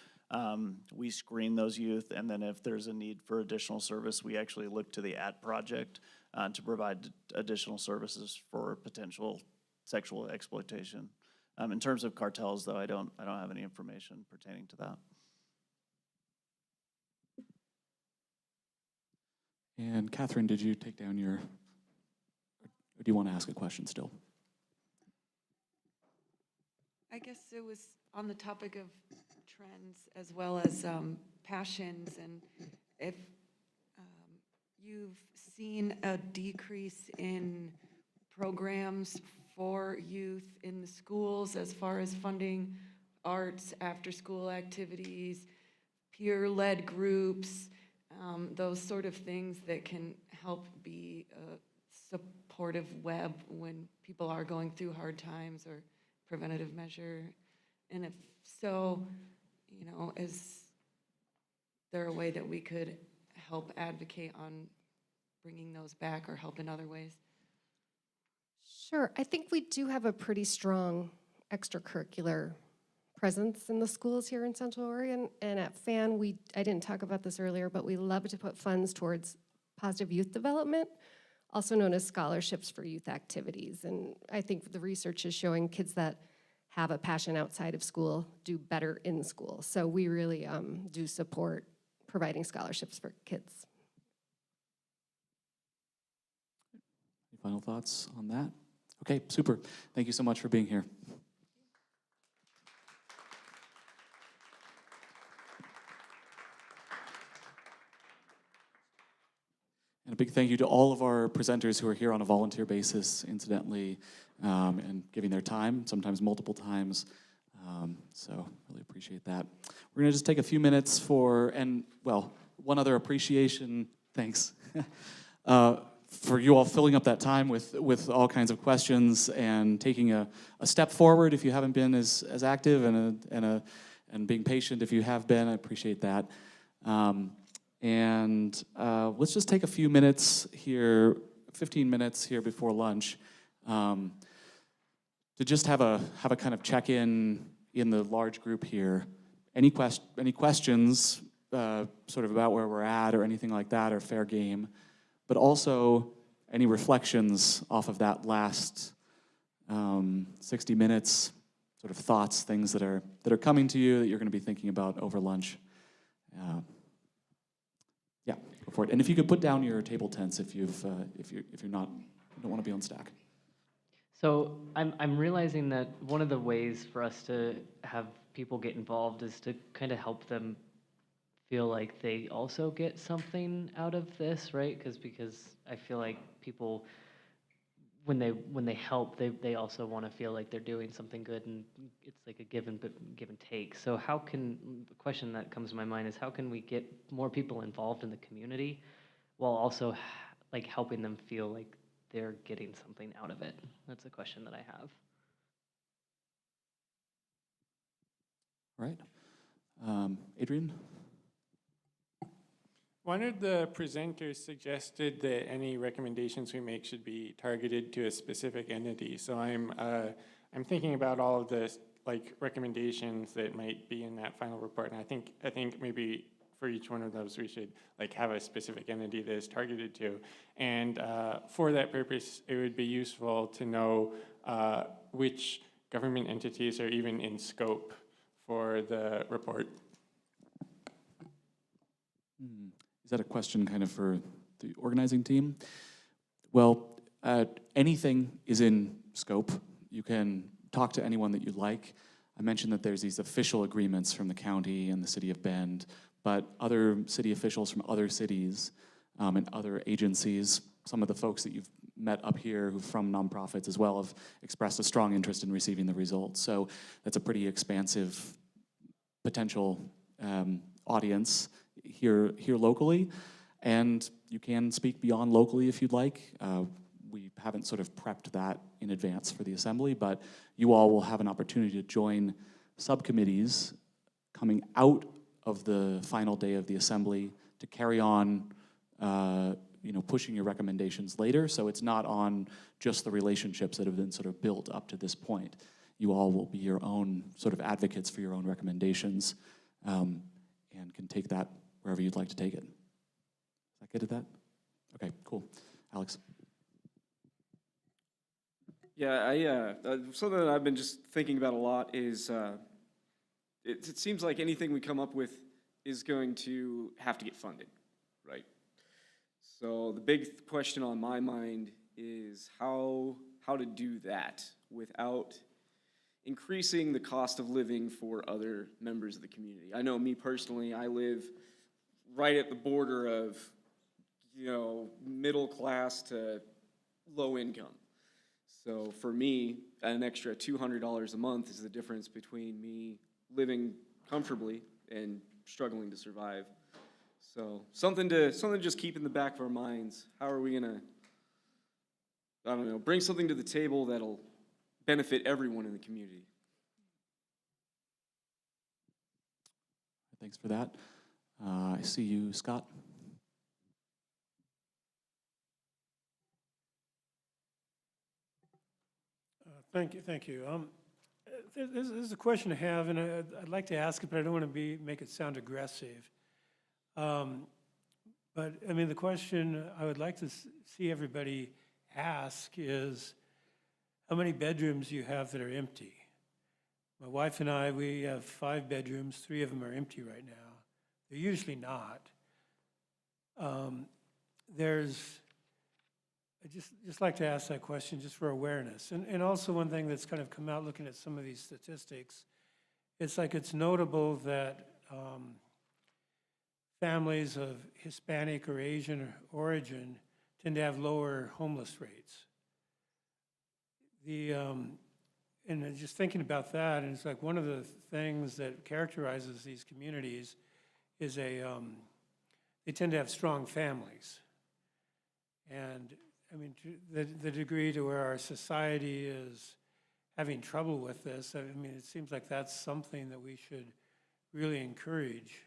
We screen those youth, and then if there's a need for additional service, we actually look to the AT project to provide additional services for potential sexual exploitation. In terms of cartels, though, I don't have any information pertaining to that. And Catherine, did you take down or do you want to ask a question still? I guess it was on the topic of trends as well as passions, and if you've seen a decrease in programs for youth in the schools as far as funding arts, after-school activities, peer-led groups, those sort of things that can help be a supportive web when people are going through hard times, or preventative measure. And if so, you know, is there a way that we could help advocate on bringing those back or help in other ways? Sure. I think we do have a pretty strong extracurricular presence in the schools here in Central Oregon. And at FAN, I didn't talk about this earlier, but we love to put funds towards positive youth development, also known as scholarships for youth activities. And I think the research is showing kids that have a passion outside of school do better in school. So we really do support providing scholarships for kids. Any final thoughts on that? Okay, super. Thank you so much for being here. And a big thank you to all of our presenters who are here on a volunteer basis, incidentally, and giving their time, sometimes multiple times. So really appreciate that. We're gonna just take a few minutes one other appreciation, thanks. for you all filling up that time with all kinds of questions and taking a step forward if you haven't been as active and being patient if you have been. I appreciate that. Let's just take a few minutes here, 15 minutes here before lunch, to just have a kind of check-in in the large group here. Any questions sort of about where we're at or anything like that are fair game, but also any reflections off of that last 60 minutes, sort of thoughts, things that are coming to you that you're going to be thinking about over lunch. Yeah, go for it. And if you could put down your table tents if you're not, you don't want to be on stack. So I'm realizing that one of the ways for us to have people get involved is to kind of help them feel like they also get something out of this, right? Because I feel like people, when they help, they also want to feel like they're doing something good, and it's like a give and take. So the question that comes to my mind is, how can we get more people involved in the community while also like helping them feel like they're getting something out of it? That's a question that I have. All right. Adrian? One of the presenters suggested that any recommendations we make should be targeted to a specific entity. So I'm thinking about all of the recommendations that might be in that final report, and I think maybe for each one of those we should have a specific entity that is targeted to. And for that purpose, it would be useful to know which government entities are even in scope for the report. Is that a question kind of for the organizing team? Well, anything is in scope. You can talk to anyone that you like. I mentioned that there's these official agreements from the county and the city of Bend, but other city officials from other cities and other agencies, some of the folks that you've met up here who from nonprofits as well have expressed a strong interest in receiving the results. So that's a pretty expansive potential audience here locally, and you can speak beyond locally if you'd like. We haven't sort of prepped that in advance for the assembly, but you all will have an opportunity to join subcommittees coming out of the final day of the assembly to carry on pushing your recommendations later. So it's not on just the relationships that have been sort of built up to this point. You all will be your own sort of advocates for your own recommendations, and can take that wherever you'd like to take it. Is that good at that? Okay, cool. Alex? Yeah, something that I've been just thinking about a lot is it seems like anything we come up with is going to have to get funded, right? So the big question on my mind is how to do that without increasing the cost of living for other members of the community. I know me personally, I live right at the border of, middle class to low income. So for me, an extra $200 a month is the difference between me living comfortably and struggling to survive. So something to just keep in the back of our minds. How are we gonna, bring something to the table that'll benefit everyone in the community? Thanks for that. I see you, Scott. Thank you. This is a question I have, and I'd like to ask it, but I don't want to make it sound aggressive. But I mean, the question I would like to see everybody ask is, how many bedrooms you have that are empty? My wife and I, we have 5 bedrooms. 3 of them are empty right now. They're usually not. I just like to ask that question just for awareness. And also one thing that's kind of come out looking at some of these statistics, it's notable that families of Hispanic or Asian origin tend to have lower homeless rates. And just thinking about that, and it's like one of the things that characterizes these communities is they tend to have strong families. And, I mean, the degree to where our society is having trouble with this, I mean, it seems like that's something that we should really encourage,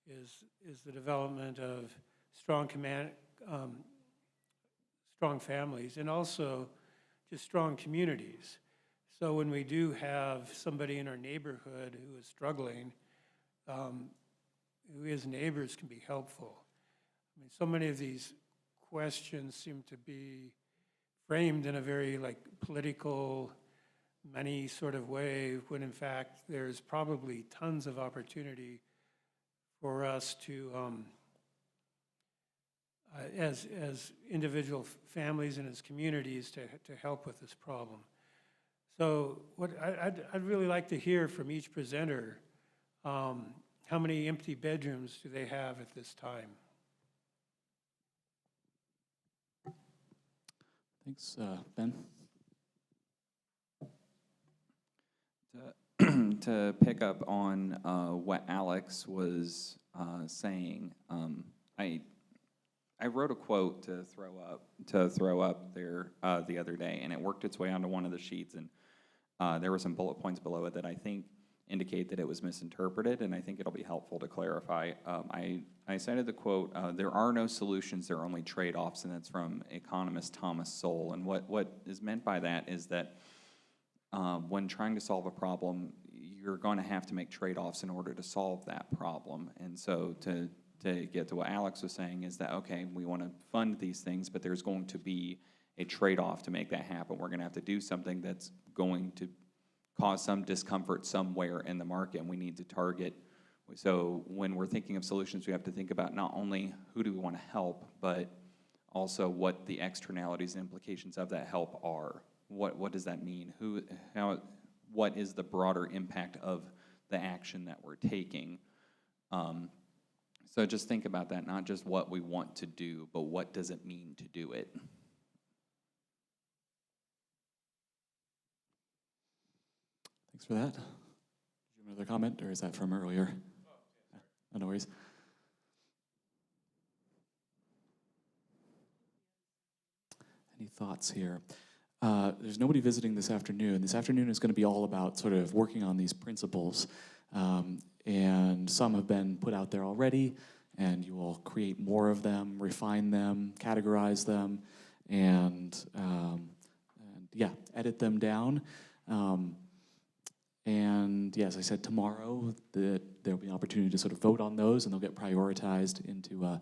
is the development of strong strong families, and also just strong communities. So when we do have somebody in our neighborhood who is struggling, we as neighbors can be helpful. I mean, so many of these questions seem to be framed in a very like political, money sort of way, when in fact there's probably tons of opportunity for us to, as individual families and as communities, to help with this problem. So what I'd really like to hear from each presenter, how many empty bedrooms do they have at this time? Thanks, Ben. To pick up on what Alex was saying, I wrote a quote to throw up there the other day, and it worked its way onto one of the sheets, and there were some bullet points below it that I think indicate that it was misinterpreted, and I think it'll be helpful to clarify. I cited the quote, "There are no solutions, there are only trade-offs," and that's from economist Thomas Sowell. And what is meant by that is that when trying to solve a problem, you're going to have to make trade-offs in order to solve that problem. And so to get to what Alex was saying is that, okay, we want to fund these things, but there's going to be a trade-off to make that happen. We're going to have to do something that's going to cause some discomfort somewhere in the market, and we need to target. So when we're thinking of solutions, we have to think about not only who do we want to help, but also what the externalities and implications of that help are. What does that mean? What is the broader impact of the action that we're taking? So just think about that, not just what we want to do, but what does it mean to do it? Thanks for that. Did you have another comment, or is that from earlier? Oh, no worries. Any thoughts here? There's nobody visiting this afternoon. This afternoon is going to be all about sort of working on these principles. And some have been put out there already, and you will create more of them, refine them, categorize them, and yeah, edit them down. And yes, I said tomorrow that there'll be an opportunity to sort of vote on those, and they'll get prioritized into a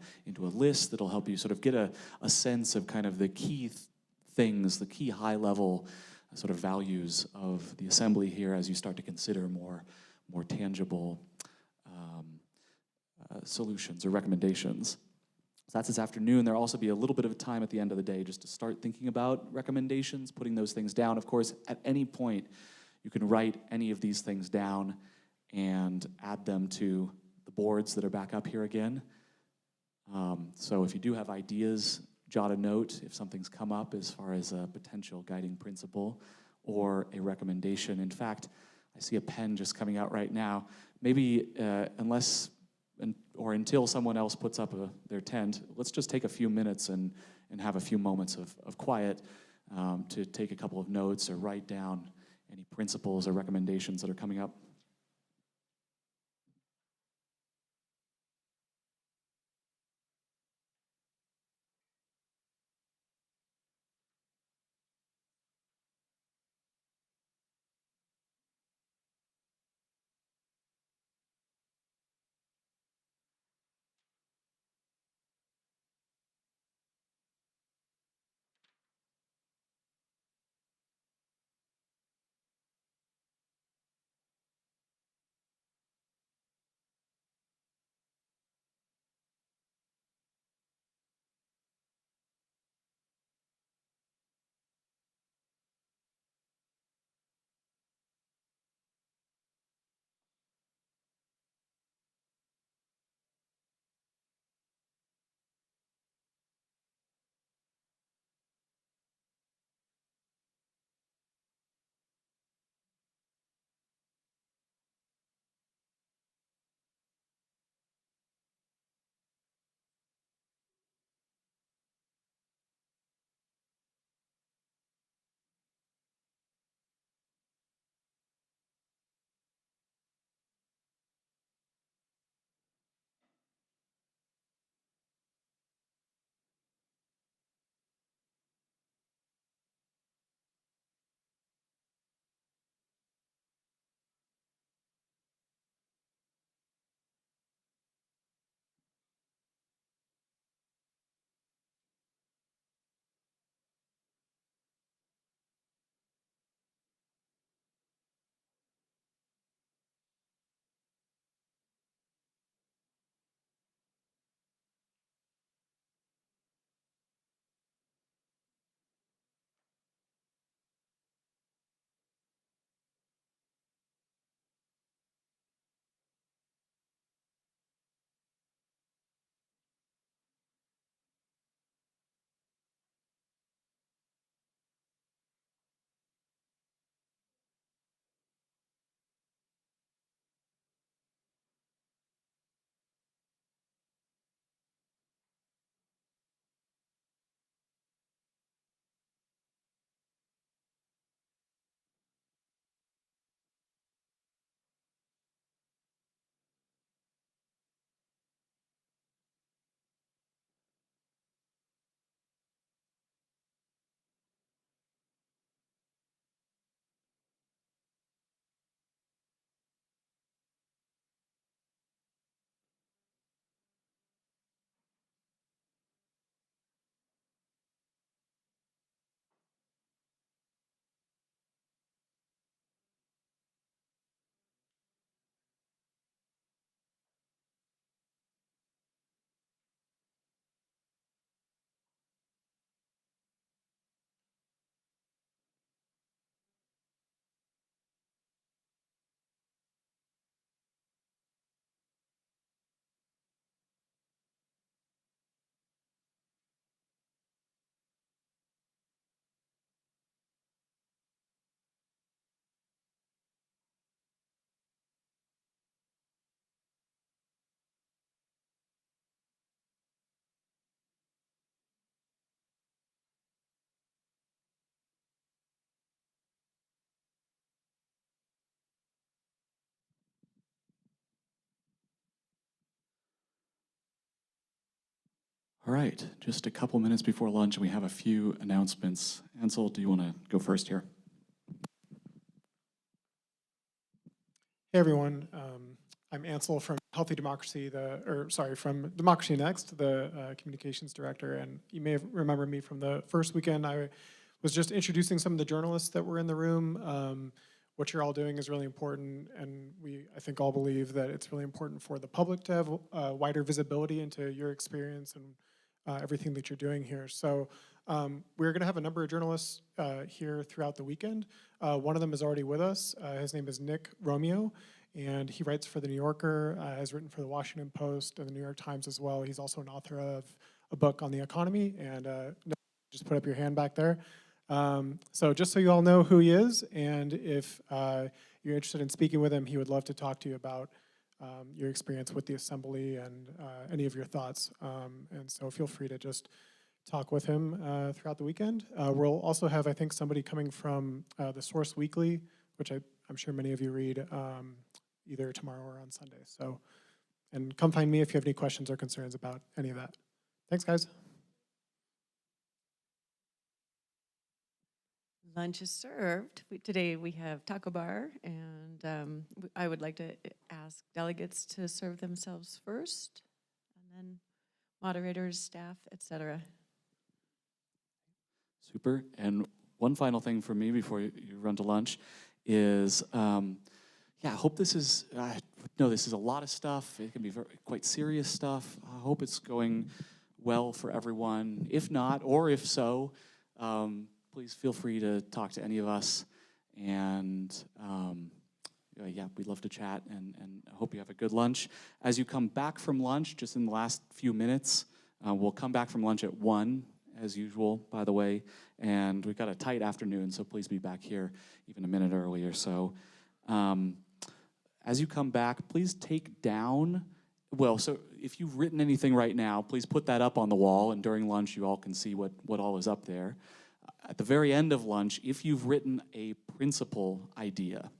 list that'll help you sort of get a sense of kind of the key things, the key high-level sort of values of the assembly here as you start to consider more tangible solutions or recommendations. So that's this afternoon. There'll also be a little bit of time at the end of the day just to start thinking about recommendations, putting those things down. Of course, at any point, you can write any of these things down and add them to the boards that are back up here again. So if you do have ideas, jot a note if something's come up as far as a potential guiding principle or a recommendation. In fact, I see a pen just coming out right now. Maybe until someone else puts up their tent, let's just take a few minutes and have a few moments of quiet to take a couple of notes or write down any principles or recommendations that are coming up. All right, just a couple minutes before lunch, and we have a few announcements. Ansel, do you want to go first here? Hey everyone, I'm Ansel from Healthy Democracy, from Democracy Next, the communications director, and you may remember me from the first weekend. I was just introducing some of the journalists that were in the room. What you're all doing is really important, and I think, all believe that it's really important for the public to have wider visibility into your experience and everything that you're doing here. So we're going to have a number of journalists here throughout the weekend. One of them is already with us. His name is Nick Romeo, and he writes for The New Yorker, has written for The Washington Post and The New York Times as well. He's also an author of a book on the economy, and just put up your hand back there. So just so you all know who he is, and if you're interested in speaking with him, he would love to talk to you about your experience with the Assembly and any of your thoughts. And so feel free to just talk with him throughout the weekend. We'll also have, I think, somebody coming from the Source Weekly, which I'm sure many of you read, either tomorrow or on Sunday. So, and come find me if you have any questions or concerns about any of that. Thanks, guys. Lunch is served. Today we have taco bar, and I would like to ask delegates to serve themselves first, and then moderators, staff, etc. Super. And one final thing for me before you run to lunch is, I hope this is, this is a lot of stuff. It can be quite serious stuff. I hope it's going well for everyone. If not, or if so, please feel free to talk to any of us. And we'd love to chat, and I hope you have a good lunch. As you come back from lunch, just in the last few minutes, we'll come back from lunch at 1, as usual, by the way. And we've got a tight afternoon, so please be back here even a minute early or so. As you come back, please take down, so if you've written anything right now, please put that up on the wall, and during lunch you all can see what all is up there. At the very end of lunch, if you've written a principal idea,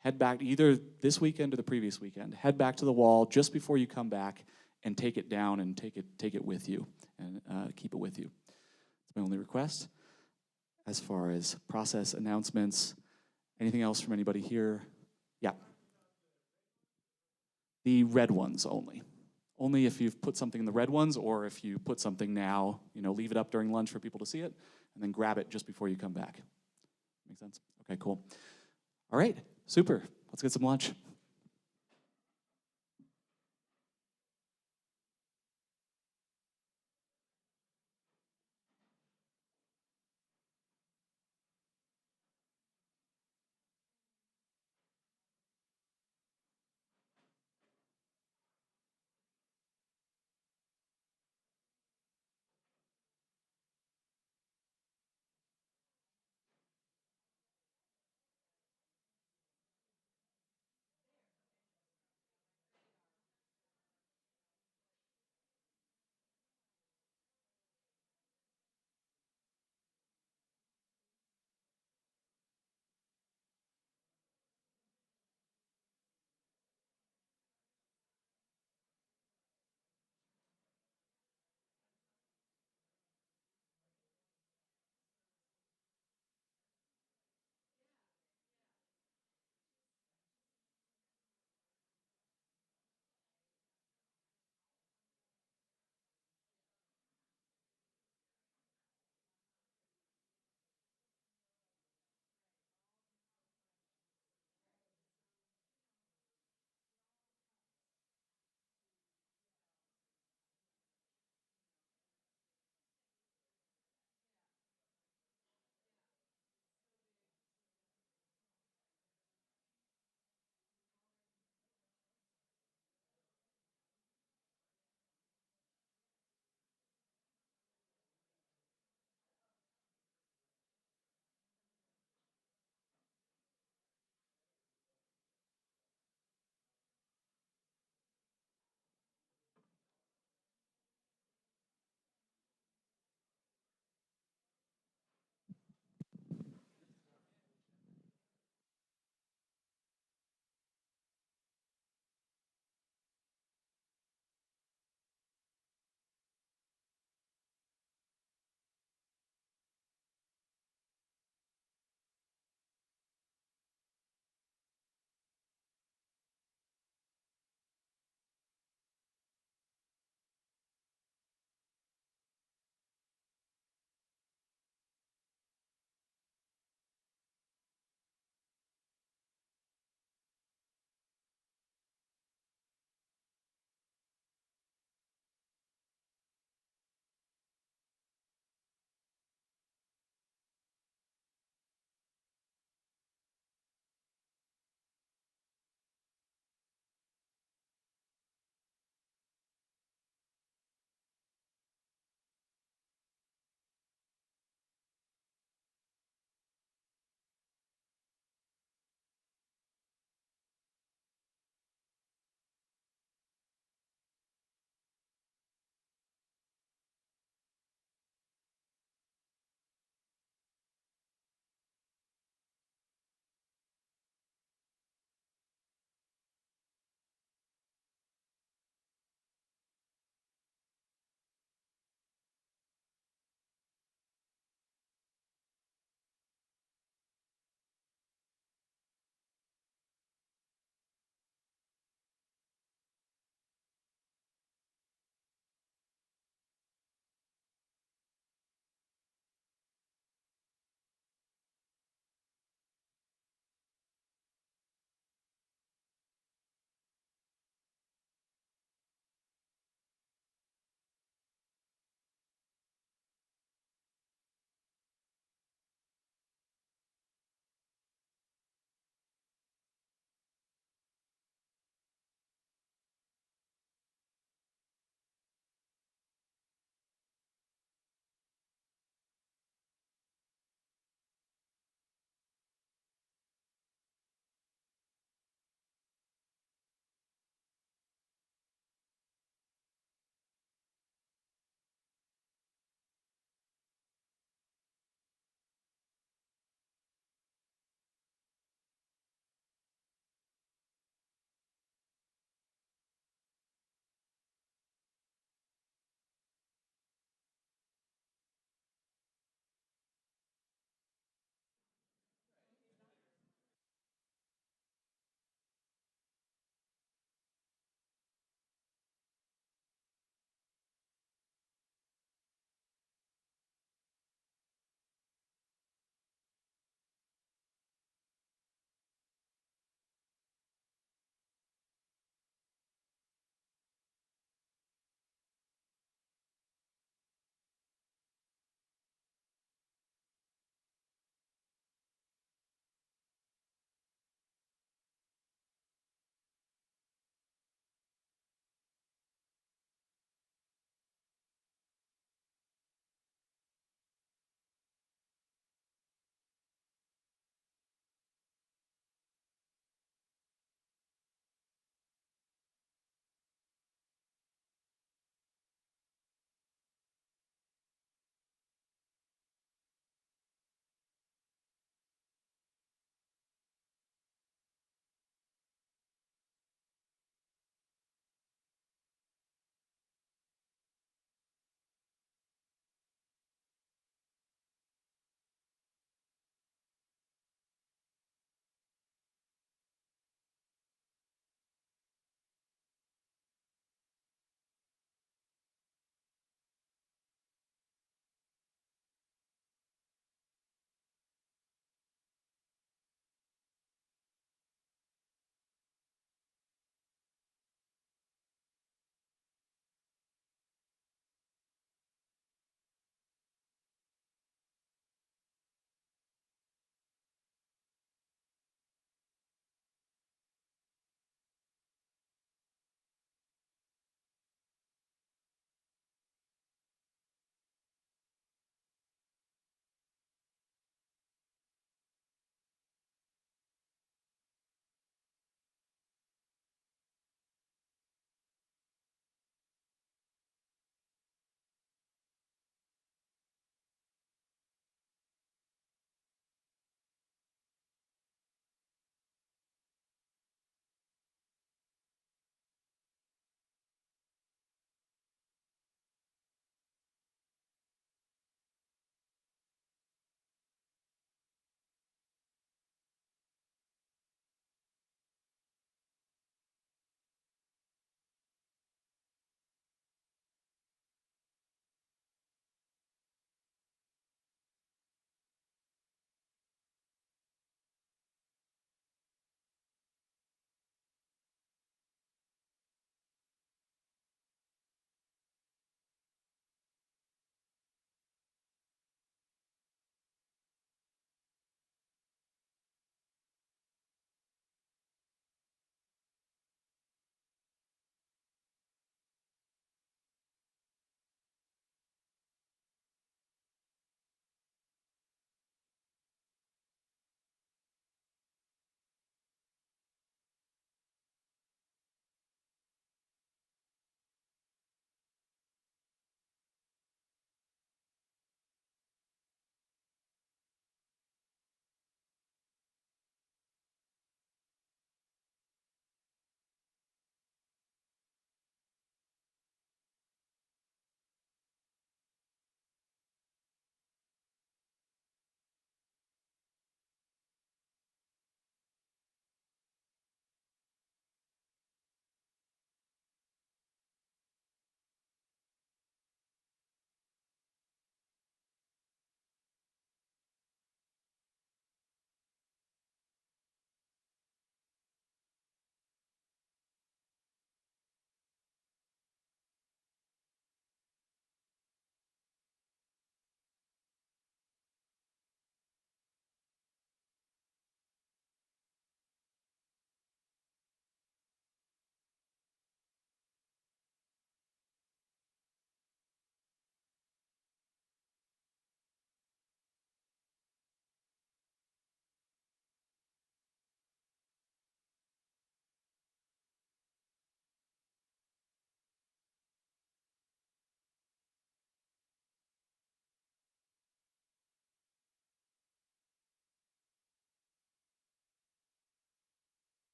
head back either this weekend or the previous weekend. Head back to the wall just before you come back and take it down and take it with you and keep it with you. That's my only request. As far as process announcements, anything else from anybody here? Yeah. The red ones only. Only if you've put something in the red ones, or if you put something now, leave it up during lunch for people to see it, and then grab it just before you come back. Make sense? Okay, cool. All right, super. Let's get some lunch.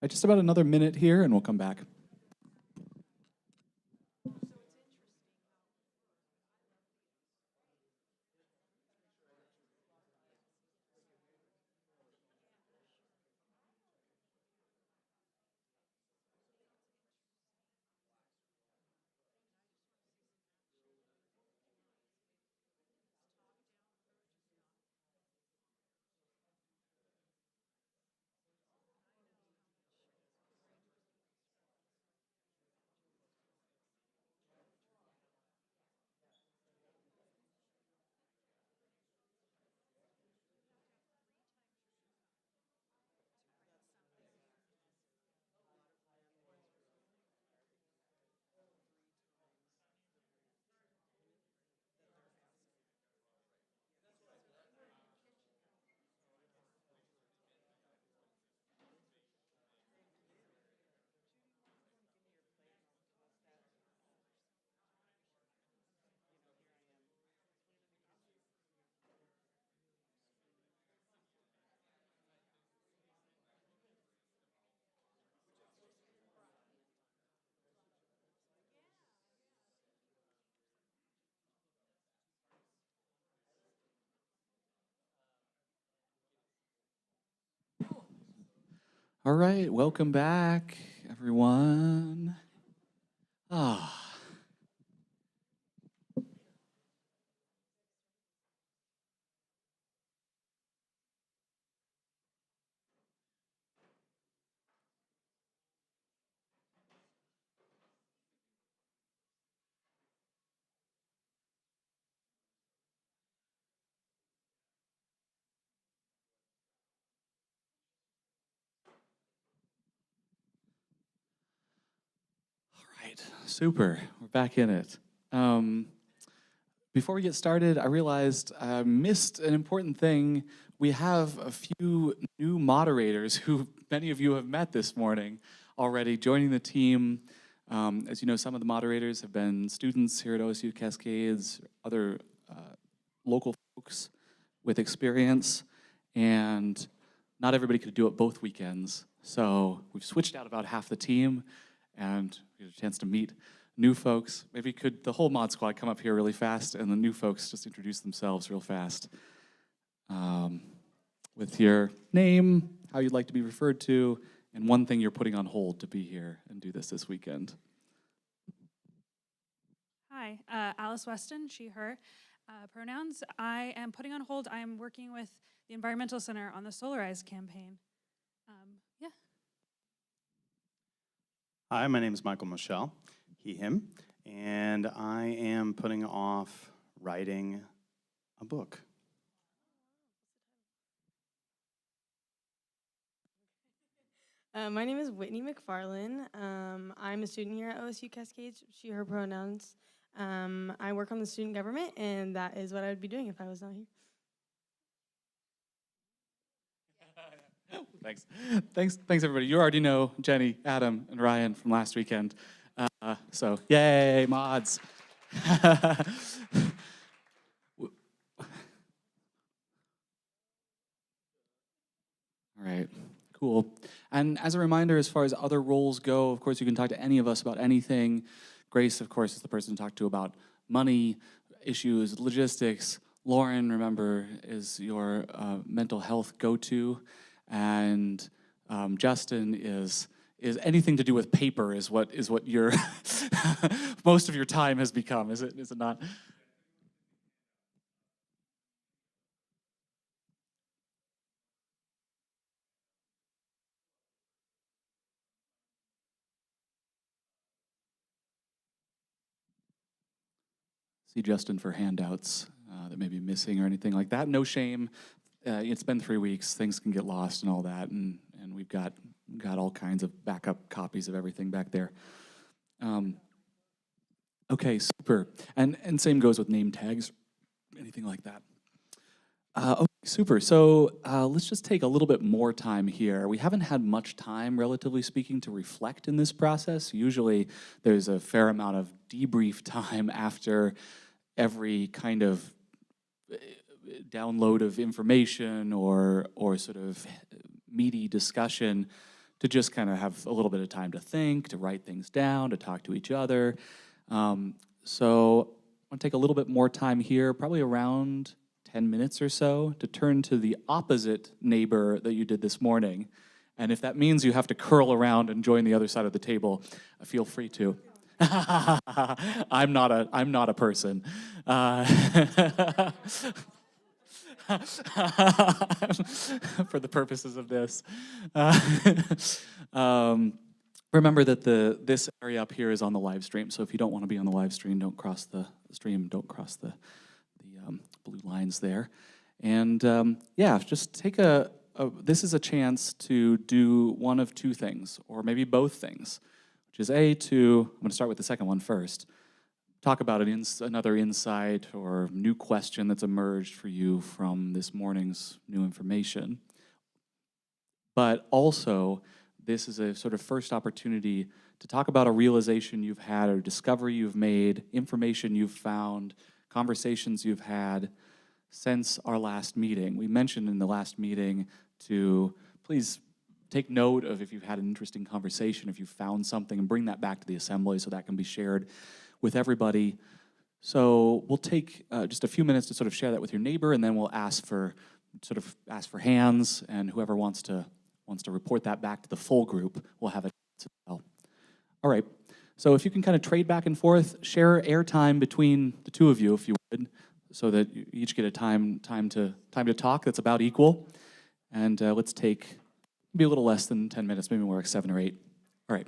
Just about another minute here, and we'll come back. All right, welcome back, everyone. Ah. Right, super. We're back in it. Before we get started, I realized I missed an important thing. We have a few new moderators who many of you have met this morning already joining the team. As you know, some of the moderators have been students here at OSU Cascades, other local folks with experience, and not everybody could do it both weekends. So we've switched out about half the team, and we had a chance to meet new folks. Maybe could the whole mod squad come up here really fast, and the new folks just introduce themselves real fast. With your name, how you'd like to be referred to, and one thing you're putting on hold to be here and do this weekend. Hi, Alice Weston, she, her pronouns. I am putting on hold. I am working with the Environmental Center on the Solarize campaign. Yeah. Hi, my name is Michael Michelle, he, him, and I am putting off writing a book. My name is Whitney McFarlane. I'm a student here at OSU Cascades, she, her pronouns. I work on the student government, and that is what I would be doing if I was not here. Thanks, everybody. You already know Jenny, Adam, and Ryan from last weekend. So, yay, mods. All right, cool. And as a reminder, as far as other roles go, of course, you can talk to any of us about anything. Grace, of course, is the person to talk to about money issues, logistics. Lauren, remember, is your mental health go-to. And Justin is anything to do with paper is what your most of your time has become, is it not? See Justin for handouts that may be missing or anything like that. No shame. It's been 3 weeks. Things can get lost and all that, and we've got all kinds of backup copies of everything back there. Okay, super. And same goes with name tags, anything like that. Okay, super. So let's just take a little bit more time here. We haven't had much time, relatively speaking, to reflect in this process. Usually there's a fair amount of debrief time after every kind of download of information or sort of meaty discussion to just kind of have a little bit of time to think, to write things down, to talk to each other. So I'm gonna take a little bit more time here, probably around 10 minutes or so, to turn to the opposite neighbor that you did this morning. And if that means you have to curl around and join the other side of the table, feel free to. I'm not a person. For the purposes of this. Remember that this area up here is on the live stream, so if you don't want to be on the live stream, don't cross the stream, don't cross the blue lines there. And yeah, just take this is a chance to do one of two things, or maybe both things, which is I'm going to start with the second one first, talk about another insight or new question that's emerged for you from this morning's new information. But also, this is a sort of first opportunity to talk about a realization you've had or discovery you've made, information you've found, conversations you've had since our last meeting. We mentioned in the last meeting to please take note of if you've had an interesting conversation, if you've found something, and bring that back to the assembly so that can be shared with everybody. So we'll take just a few minutes to sort of share that with your neighbor, and then we'll ask for hands, and whoever wants to report that back to the full group, we'll have it as well. All right, so if you can kind of trade back and forth, share airtime between the two of you, if you would, so that you each get a time to talk that's about equal. And let's take maybe a little less than 10 minutes, maybe more like 7 or 8. All right.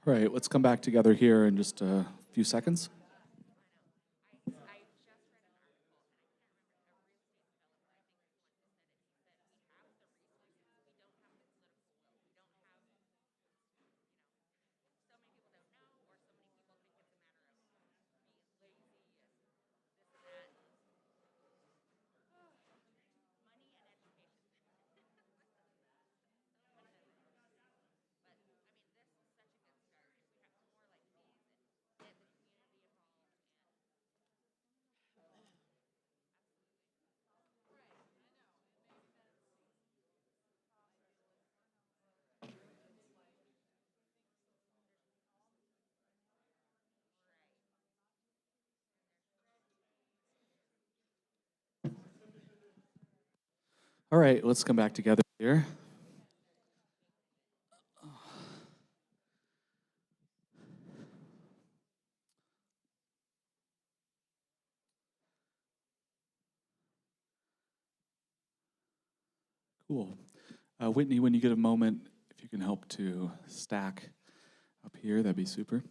All right, let's come back together here in just a few seconds. All right, let's come back together here. Cool. Whitney, when you get a moment, if you can help to stack up here, that'd be super.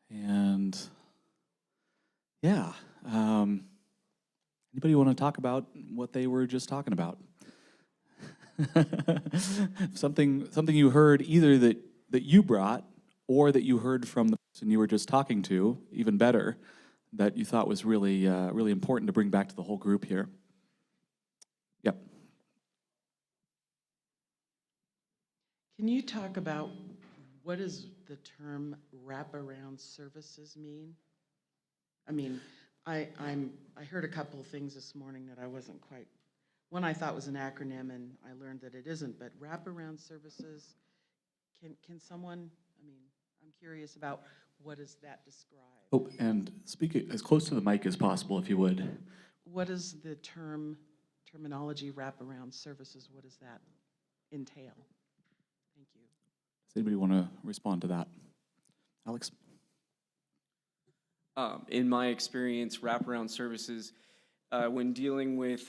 And yeah, anybody want to talk about what they were just talking about? something you heard either that you brought or that you heard from the person you were just talking to, even better, that you thought was really really important to bring back to the whole group here. Yep. Can you talk about what does the term wraparound services mean? I mean, I heard a couple of things this morning that I wasn't quite, one I thought was an acronym and I learned that it isn't, but wraparound services, can someone, I mean, I'm curious about what does that describe? Oh, and speak as close to the mic as possible if you would. What does the terminology wraparound services, what does that entail? Thank you. Does anybody want to respond to that? Alex? In my experience, wraparound services, when dealing with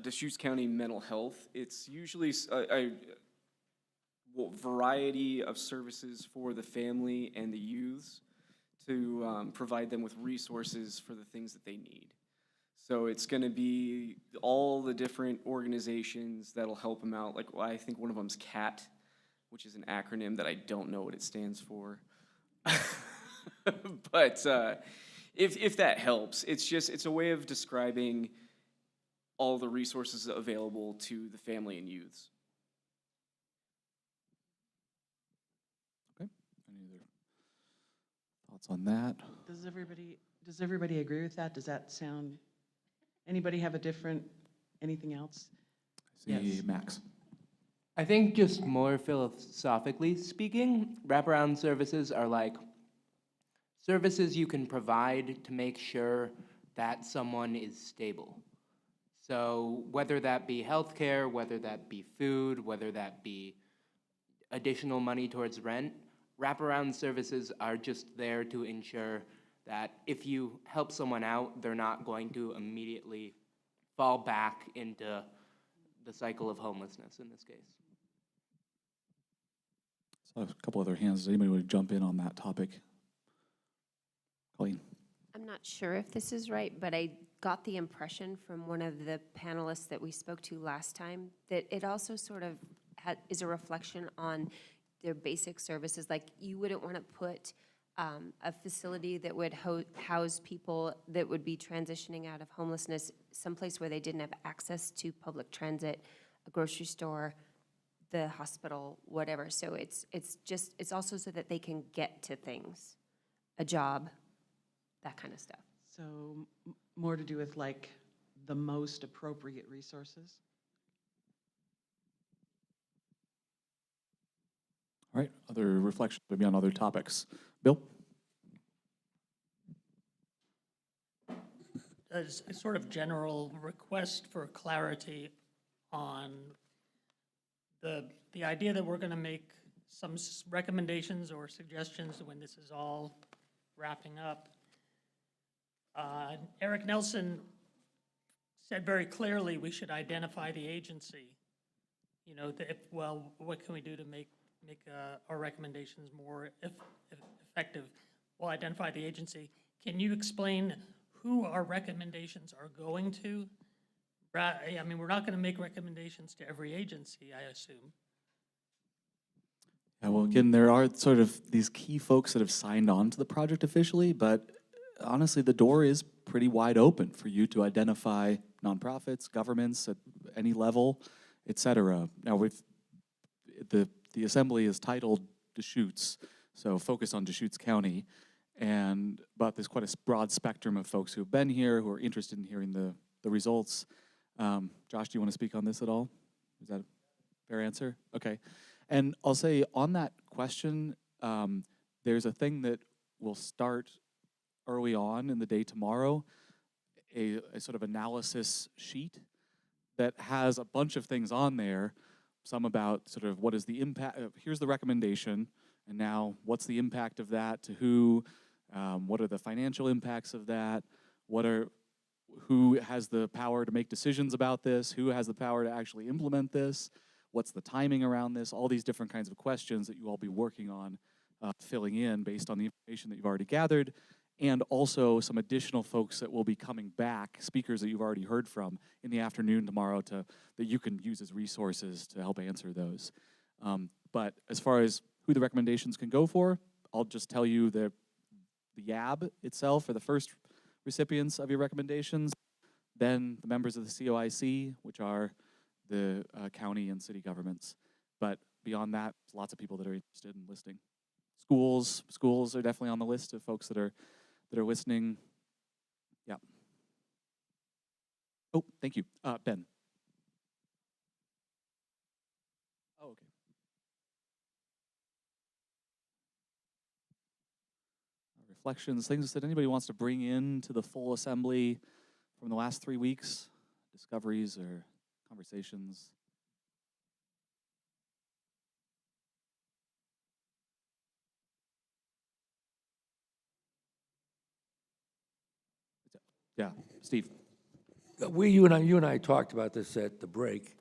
Deschutes County mental health, it's usually a variety of services for the family and the youths to provide them with resources for the things that they need. So it's going to be all the different organizations that'll help them out. Like, I think one of them's CAT, which is an acronym that I don't know what it stands for. But if that helps, it's a way of describing all the resources available to the family and youths. Okay. Any other thoughts on that? Does everybody agree with that? Does that sound, anybody have a different, anything else? I see Max. I think just more philosophically speaking, wraparound services are like services you can provide to make sure that someone is stable. So whether that be healthcare, whether that be food, whether that be additional money towards rent, wraparound services are just there to ensure that if you help someone out, they're not going to immediately fall back into the cycle of homelessness in this case. So a couple other hands. Does anybody want to jump in on that topic? Colleen? I'm not sure if this is right, but I got the impression from one of the panelists that we spoke to last time that it also sort of is a reflection on their basic services. Like, you wouldn't want to put a facility that would house people that would be transitioning out of homelessness someplace where they didn't have access to public transit, a grocery store, the hospital, whatever. So it's also so that they can get to things, a job, that kind of stuff. So more to do with like the most appropriate resources? All right, other reflections maybe on other topics. Bill? As a sort of general request for clarity on the idea that we're going to make some recommendations or suggestions when this is all wrapping up. Eric Nelson said very clearly we should identify the agency you know, well, what can we do to make our recommendations more effective? We'll identify the agency. Can you explain who our recommendations are going to? I mean, we're not going to make recommendations to every agency, I assume. Yeah, well, again, there are sort of these key folks that have signed on to the project officially, but honestly, the door is pretty wide open for you to identify nonprofits, governments at any level, et cetera. Now, the assembly is titled Deschutes, so focus on Deschutes County, but there's quite a broad spectrum of folks who have been here, who are interested in hearing the results. Josh, do you want to speak on this at all? Is that a fair answer? Okay. And I'll say on that question, there's a thing that will start early on in the day tomorrow, a sort of analysis sheet that has a bunch of things on there, some about sort of what is the impact, here's the recommendation, and now what's the impact of that to who, what are the financial impacts of that, who has the power to make decisions about this, who has the power to actually implement this, what's the timing around this, all these different kinds of questions that you all be working on, filling in based on the information that you've already gathered, and also some additional folks that will be coming back, speakers that you've already heard from in the afternoon tomorrow that you can use as resources to help answer those. But as far as who the recommendations can go for, I'll just tell you that the YAB itself are the first recipients of your recommendations, then the members of the COIC, which are the county and city governments. But beyond that, lots of people that are interested in listening. Schools are definitely on the list of folks that are listening. Yeah. Oh, thank you. Ben. Oh, okay. Reflections, things that anybody wants to bring into the full assembly from the last 3 weeks, discoveries or conversations. Yeah, Steve. You and I talked about this at the break.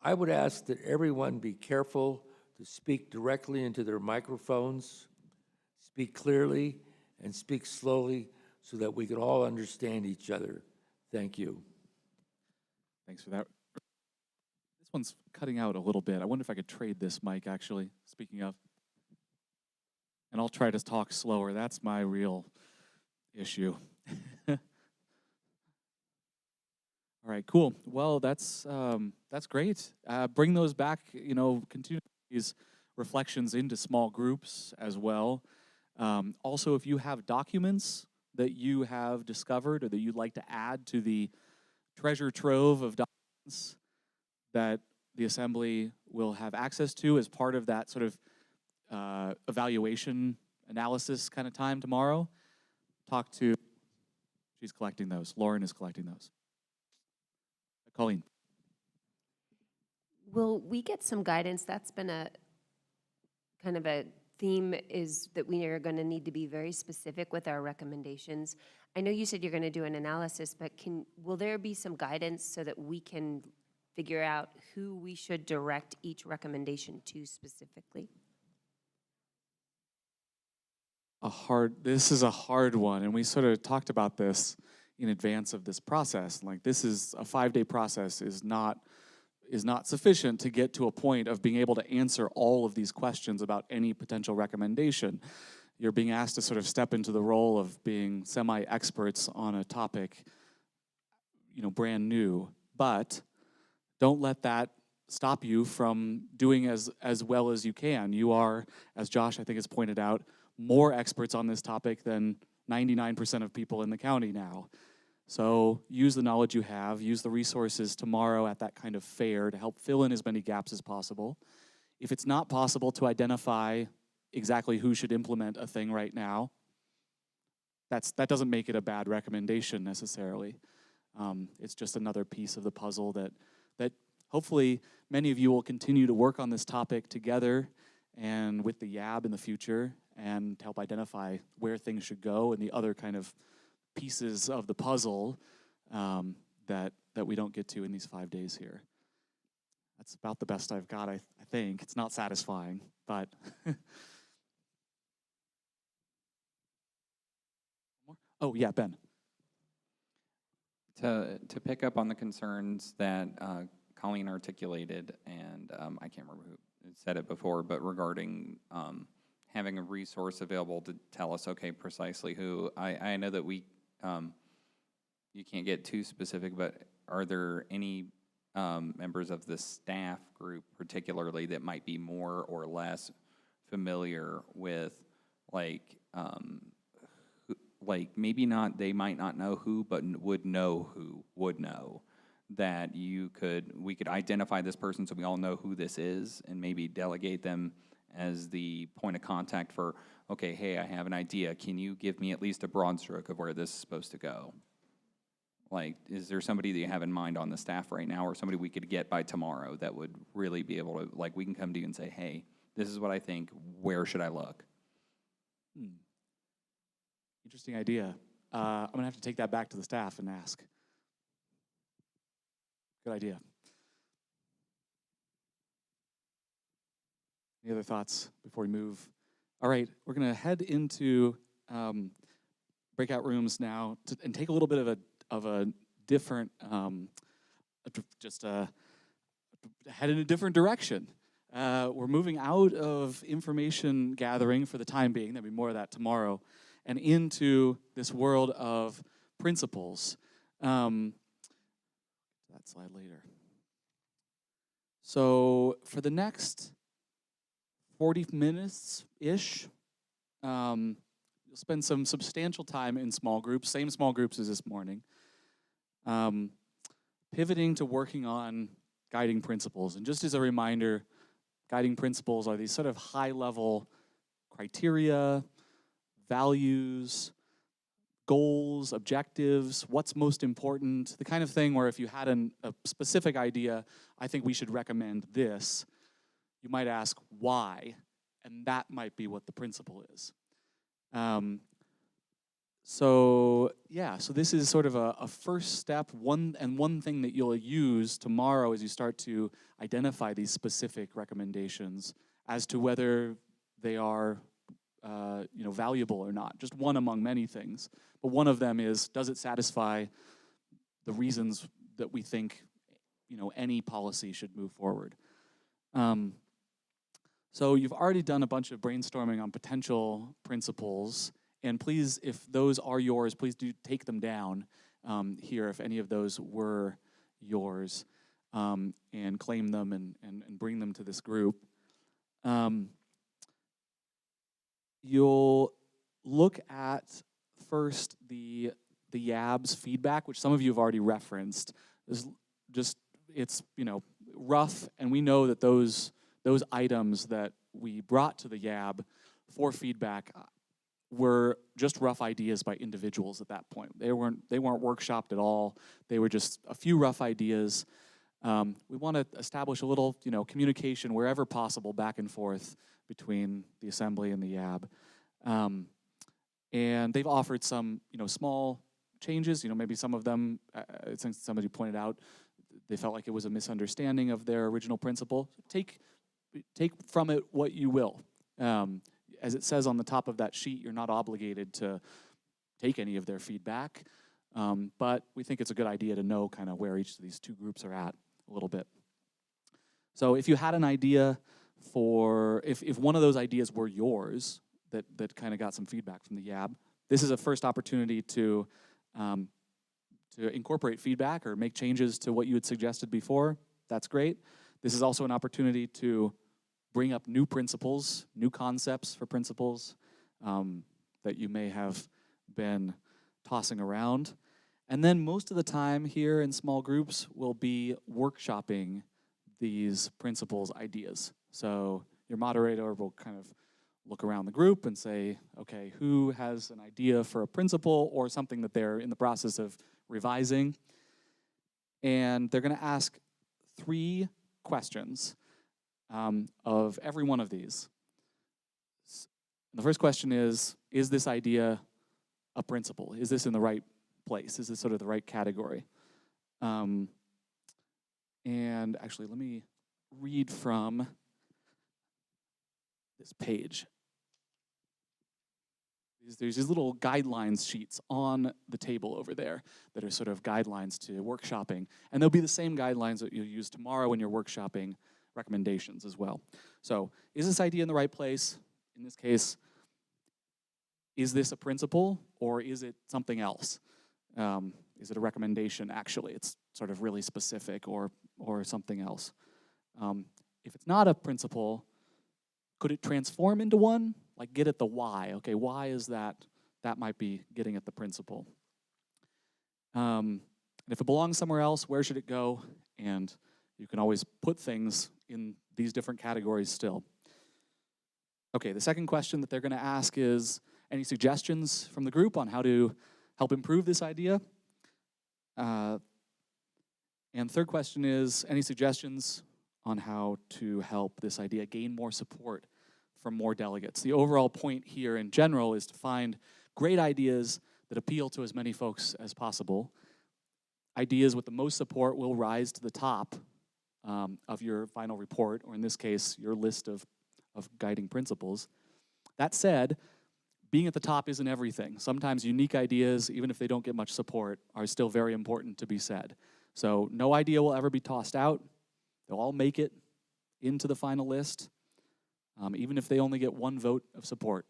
I would ask that everyone be careful to speak directly into their microphones, speak clearly, and speak slowly so that we can all understand each other. Thank you. Thanks for that. This one's cutting out a little bit. I wonder if I could trade this mic, actually, speaking of. And I'll try to talk slower. That's my real issue. All right, cool. Well, that's great. Bring those back, continue these reflections into small groups as well. Also, if you have documents that you have discovered or that you'd like to add to the treasure trove of documents that the Assembly will have access to as part of that sort of evaluation analysis kind of time tomorrow, she's collecting those. Lauren is collecting those. Colleen. Will we get some guidance? That's been a kind of a theme, is that we are going to need to be very specific with our recommendations. I know you said you're going to do an analysis, but will there be some guidance so that we can figure out who we should direct each recommendation to specifically? This is a hard one, and we sort of talked about this in advance of this process. Like, this is a 5-day process is not sufficient to get to a point of being able to answer all of these questions about any potential recommendation. You're being asked to sort of step into the role of being semi-experts on a topic, brand new. But don't let that stop you from doing as well as you can. You are, as Josh I think has pointed out, more experts on this topic than 99% of people in the county now. So use the knowledge you have, use the resources tomorrow at that kind of fair to help fill in as many gaps as possible. If it's not possible to identify exactly who should implement a thing right now, that doesn't make it a bad recommendation necessarily. It's just another piece of the puzzle that hopefully many of you will continue to work on this topic together and with the YAB in the future, and help identify where things should go and the other kind of pieces of the puzzle that we don't get to in these 5 days here. That's about the best I've got, I think. It's not satisfying, but. Oh, yeah, Ben. To pick up on the concerns that Colleen articulated, and I can't remember who said it before, but regarding having a resource available to tell us, okay, precisely who. I know that you can't get too specific, but are there any members of the staff group particularly that might be more or less familiar with, like maybe not, they might not know who, but would know who would know, that we could identify this person so we all know who this is, and maybe delegate them as the point of contact for, okay, hey, I have an idea. Can you give me at least a broad stroke of where this is supposed to go? Like, is there somebody that you have in mind on the staff right now, or somebody we could get by tomorrow that would really be able to, like, we can come to you and say, hey, this is what I think, where should I look? Interesting idea. I'm going to have to take that back to the staff and ask. Good idea. Any other thoughts before we move? All right, we're going to head into breakout rooms now and take a little bit of a different, head in a different direction. We're moving out of information gathering for the time being. There'll be more of that tomorrow, and into this world of principles. That slide later. So for the next 40 minutes-ish, you'll spend some substantial time in small groups, same small groups as this morning, pivoting to working on guiding principles. And just as a reminder, guiding principles are these sort of high-level criteria, values, goals, objectives, what's most important, the kind of thing where if you had a specific idea, I think we should recommend this, you might ask why, and that might be what the principle is. So this is sort of a first step, one thing that you'll use tomorrow as you start to identify these specific recommendations as to whether they are valuable or not. Just one among many things. But one of them is, does it satisfy the reasons that we think any policy should move forward? So you've already done a bunch of brainstorming on potential principles, and please, if those are yours, please do take them down here if any of those were yours, and claim them and bring them to this group. You'll look at first the YAB's feedback, which some of you have already referenced. It's rough, and we know that those items that we brought to the YAB for feedback were just rough ideas by individuals at that point. They weren't workshopped at all. They were just a few rough ideas. We want to establish a little communication wherever possible back and forth between the assembly and the YAB. And they've offered some small changes. Maybe some of them, I think somebody pointed out, they felt like it was a misunderstanding of their original principle. Take from it what you will. As it says on the top of that sheet, you're not obligated to take any of their feedback, but we think it's a good idea to know kind of where each of these two groups are at a little bit. So if you had an idea for, if one of those ideas were yours, that kind of got some feedback from the YAB, this is a first opportunity to incorporate feedback or make changes to what you had suggested before. That's great. This is also an opportunity to bring up new principles, new concepts for principles that you may have been tossing around. And then most of the time here in small groups, we'll be workshopping these principles ideas. So your moderator will kind of look around the group and say, okay, who has an idea for a principle or something that they're in the process of revising? And they're going to ask 3 questions of every one of these. The first question is this idea a principle? Is this in the right place? Is this sort of the right category? And actually, let me read from this page. There's these little guidelines sheets on the table over there that are sort of guidelines to workshopping. And they'll be the same guidelines that you'll use tomorrow when you're workshopping recommendations as well. So is this idea in the right place? In this case, is this a principle or is it something else? Is it a recommendation? Actually, it's sort of really specific or something else. If it's not a principle, could it transform into one? Like get at the why. Okay, why is that? That might be getting at the principle. And if it belongs somewhere else, where should it go? And you can always put things in these different categories still. Okay, the second question that they're going to ask is, any suggestions from the group on how to help improve this idea? And third question is, any suggestions on how to help this idea gain more support from more delegates? The overall point here in general is to find great ideas that appeal to as many folks as possible. Ideas with the most support will rise to the top of your final report, or in this case, your list of guiding principles. That said, being at the top isn't everything. Sometimes unique ideas, even if they don't get much support, are still very important to be said. So no idea will ever be tossed out. They'll all make it into the final list, even if they only get one vote of support.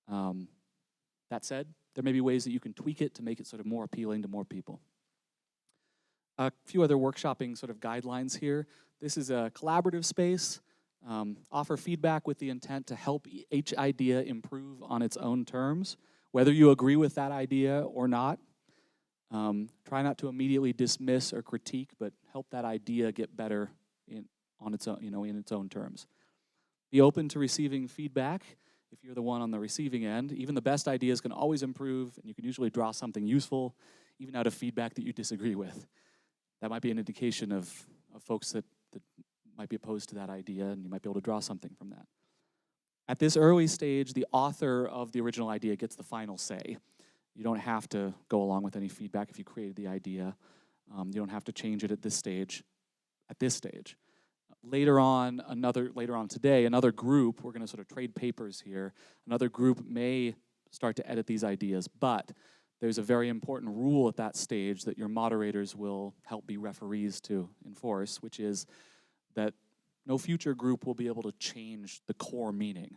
That said, there may be ways that you can tweak it to make it sort of more appealing to more people. A few other workshopping sort of guidelines here. This is a collaborative space. Offer feedback with the intent to help each idea improve on its own terms, whether you agree with that idea or not. Try not to immediately dismiss or critique, but help that idea get better on its own, in its own terms. Be open to receiving feedback if you're the one on the receiving end. Even the best ideas can always improve, and you can usually draw something useful, even out of feedback that you disagree with. That might be an indication of folks that might be opposed to that idea, and you might be able to draw something from that. At this early stage, the author of the original idea gets the final say. You don't have to go along with any feedback if you created the idea. You don't have to change it at this stage. Later on today, another group, we're going to sort of trade papers here, another group may start to edit these ideas, but there's a very important rule at that stage that your moderators will help be referees to enforce, which is that no future group will be able to change the core meaning.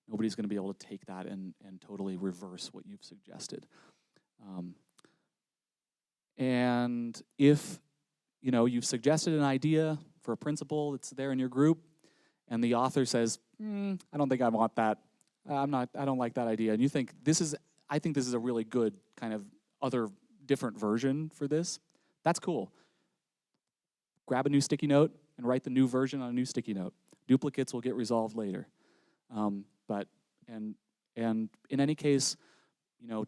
Nobody's going to be able to take that and totally reverse what you've suggested. And if you've suggested an idea for a principle that's there in your group, and the author says, I don't think I want that. I don't like that idea. And you think I think this is a really good kind of other different version for this. That's cool. Grab a new sticky note and write the new version on a new sticky note. Duplicates will get resolved later. And in any case,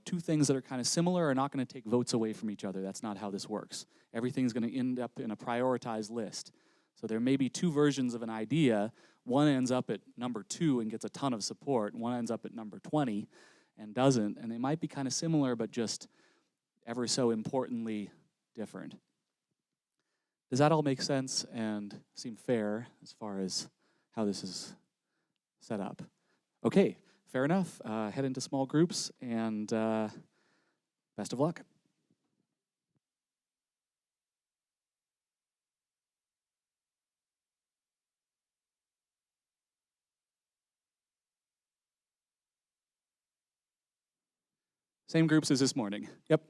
two things that are kind of similar are not going to take votes away from each other. That's not how this works. Everything's going to end up in a prioritized list. So there may be two versions of an idea. One ends up at number 2 and gets a ton of support. One ends up at number 20 and doesn't. And they might be kind of similar, but just ever so importantly different. Does that all make sense and seem fair as far as how this is set up? Okay, fair enough. Head into small groups, and best of luck. Same groups as this morning. Yep.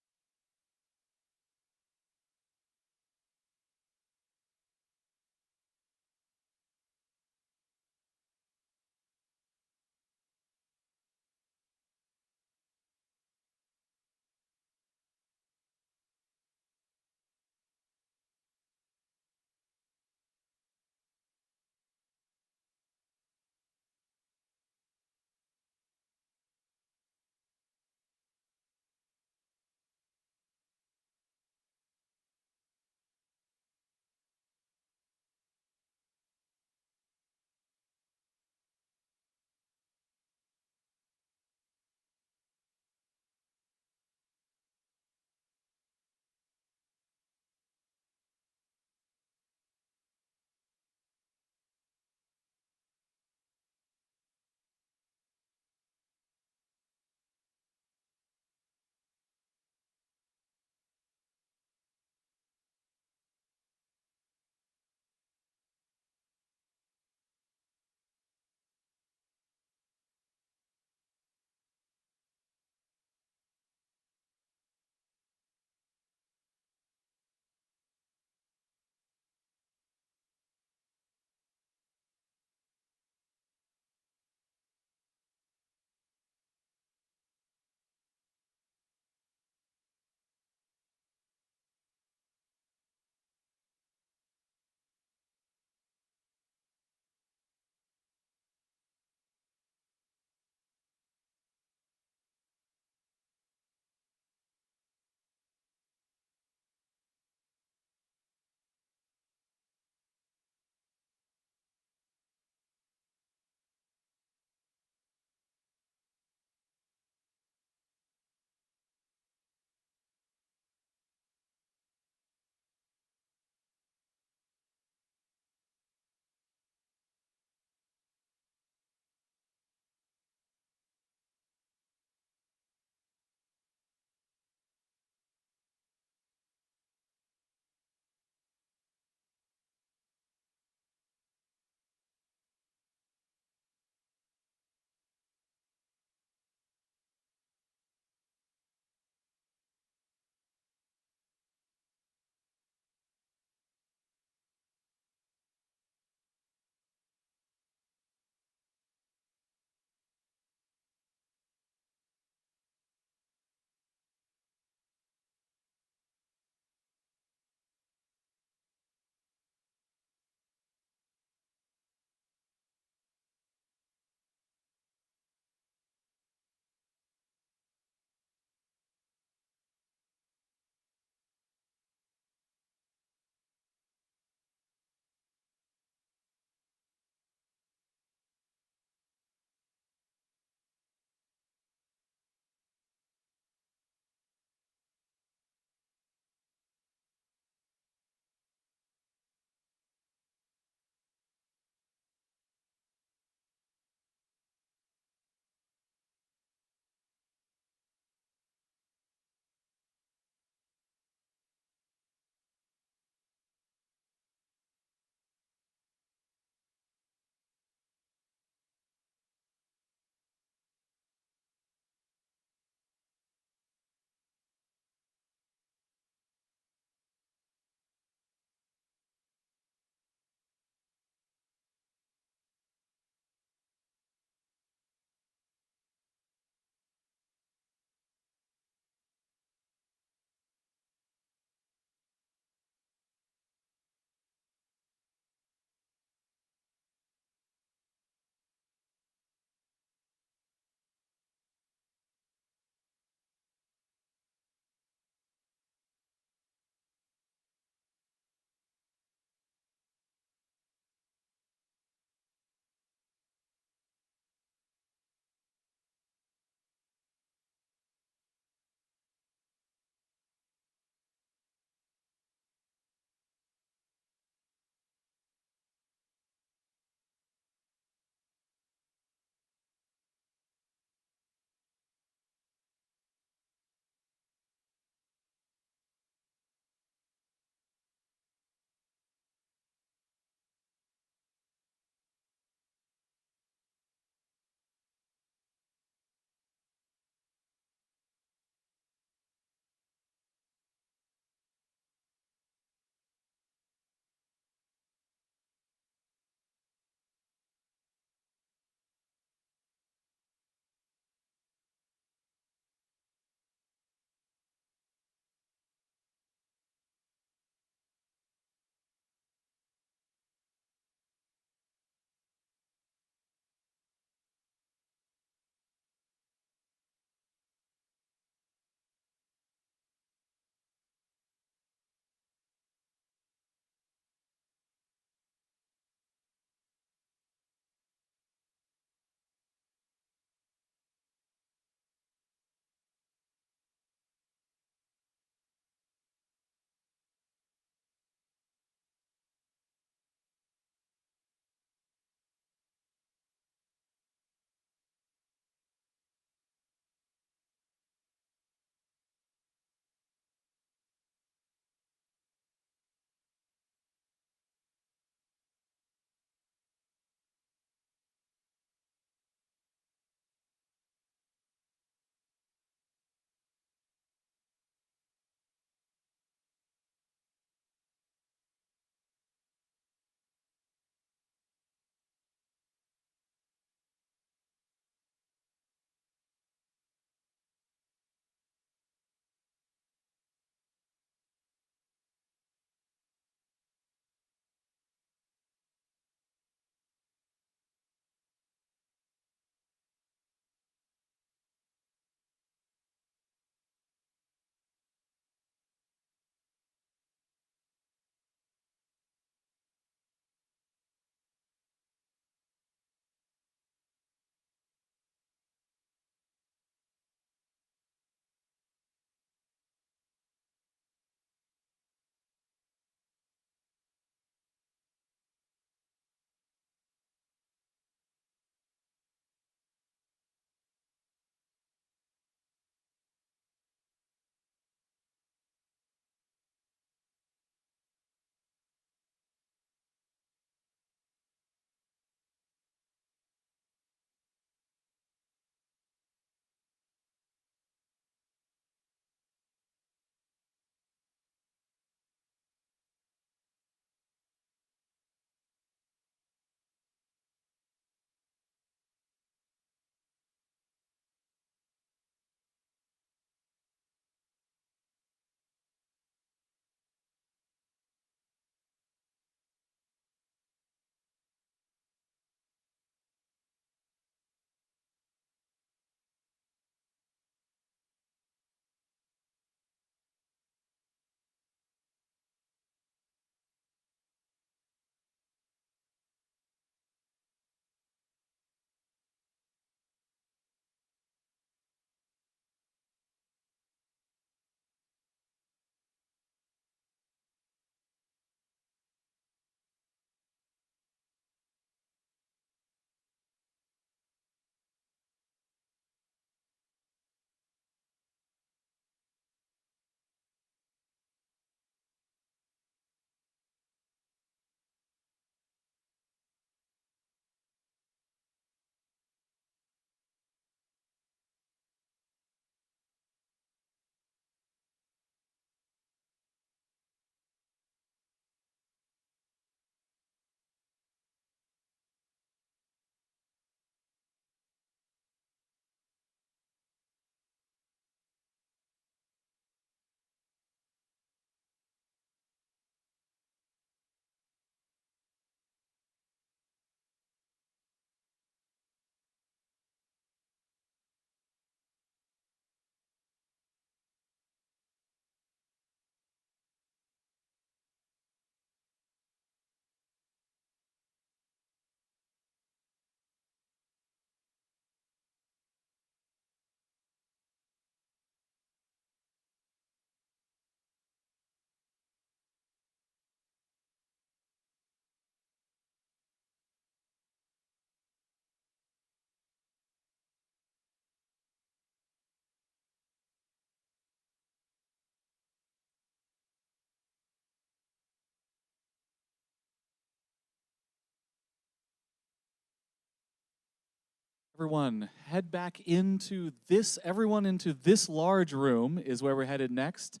Everyone, head back into this, everyone into this large room is where we're headed next.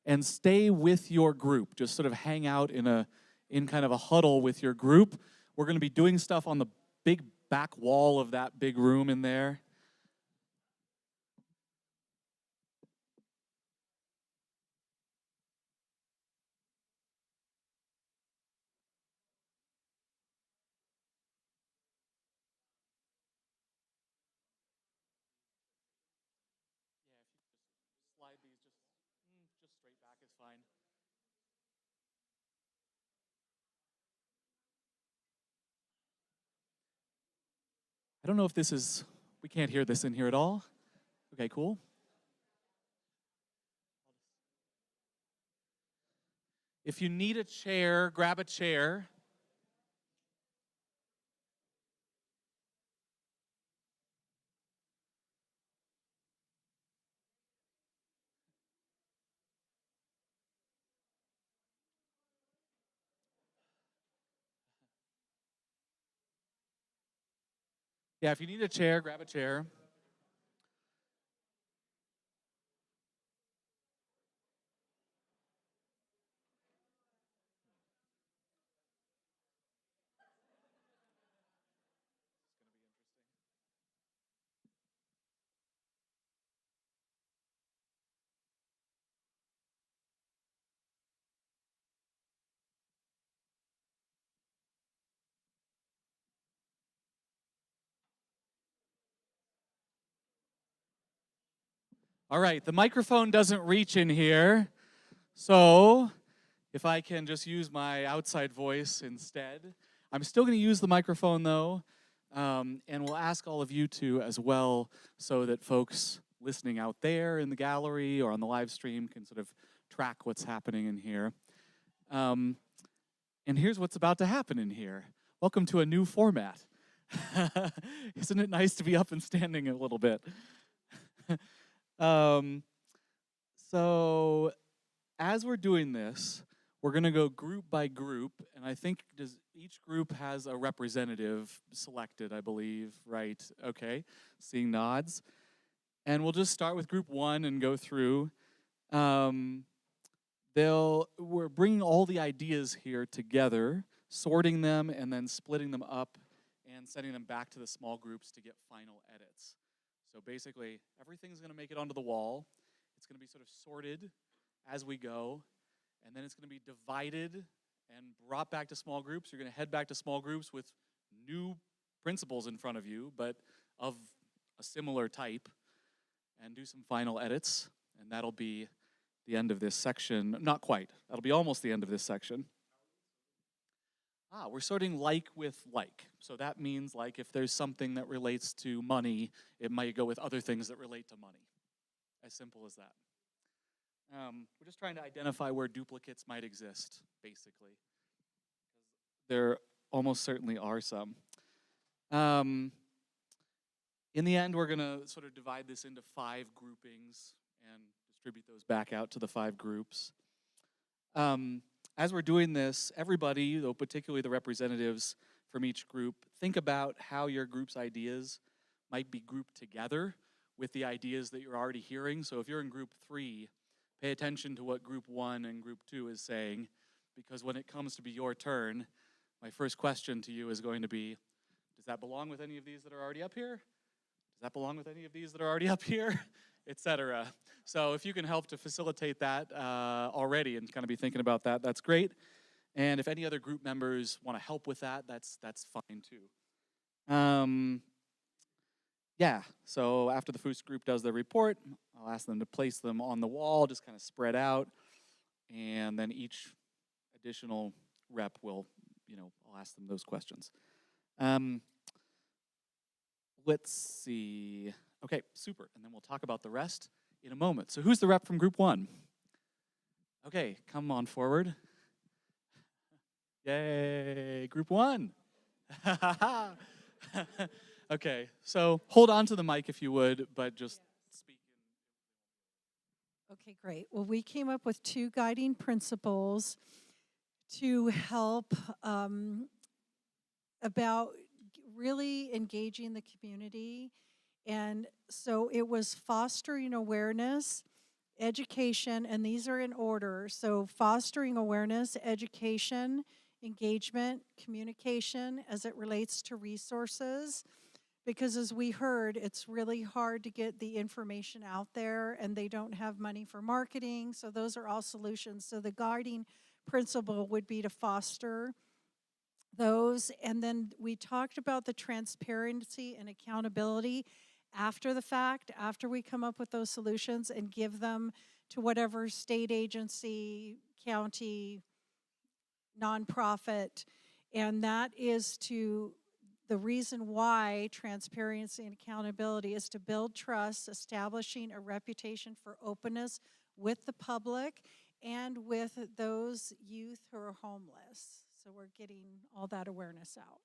And stay with your group. Just sort of hang out in kind of a huddle with your group. We're going to be doing stuff on the big back wall of that big room in there. Slide these just straight back is fine. I don't know if this is, we can't hear this in here at all. Okay, cool. If you need a chair, grab a chair. Yeah, if you need a chair, grab a chair. All right, the microphone doesn't reach in here, so if I can just use my outside voice instead. I'm still going to use the microphone, though, and we'll ask all of you to as well so that folks listening out there in the gallery or on the live stream can sort of track what's happening in here. And here's what's about to happen in here. Welcome to a new format. Isn't it nice to be up and standing a little bit? So as we're doing this, we're going to go group by group, and I think each group has a representative selected, I believe, right? Okay, seeing nods. And we'll just start with group 1 and go through. We're bringing all the ideas here together, sorting them, and then splitting them up and sending them back to the small groups to get final edits. So basically, everything's going to make it onto the wall. It's going to be sort of sorted as we go, and then it's going to be divided and brought back to small groups. You're going to head back to small groups with new principles in front of you, but of a similar type, and do some final edits, and that'll be the end of this section. Not quite. That'll be almost the end of this section. We're sorting like with like. So that means like if there's something that relates to money, it might go with other things that relate to money. As simple as that. We're just trying to identify where duplicates might exist, basically. There almost certainly are some. In the end, we're going to sort of divide this into 5 groupings and distribute those back out to the 5 groups. As we're doing this, everybody, though particularly the representatives from each group, think about how your group's ideas might be grouped together with the ideas that you're already hearing. So if you're in group 3, pay attention to what group 1 and group 2 is saying, because when it comes to be your turn, my first question to you is going to be, does that belong with any of these that are already up here? Does that belong with any of these that are already up here? Etc. So if you can help to facilitate that already and kind of be thinking about that, that's great. And if any other group members want to help with that, that's fine too. Yeah, so after the first group does their report, I'll ask them to place them on the wall, just kind of spread out, and then each additional rep will, I'll ask them those questions. Let's see. Okay, super. And then we'll talk about the rest in a moment. So who's the rep from group 1? Okay, come on forward. Yay, group 1. Okay, so hold on to the mic if you would, but just speak. Okay, great. Well, we came up with 2 guiding principles to help about really engaging the community. And so it was fostering awareness, education, and these are in order. So fostering awareness, education, engagement, communication as it relates to resources. Because as we heard, it's really hard to get the information out there and they don't have money for marketing. So those are all solutions. So the guiding principle would be to foster those. And then we talked about the transparency and accountability after the fact, after we come up with those solutions and give them to whatever state agency, county, nonprofit. And that is to the reason why transparency and accountability is to build trust, establishing a reputation for openness with the public and with those youth who are homeless. So we're getting all that awareness out.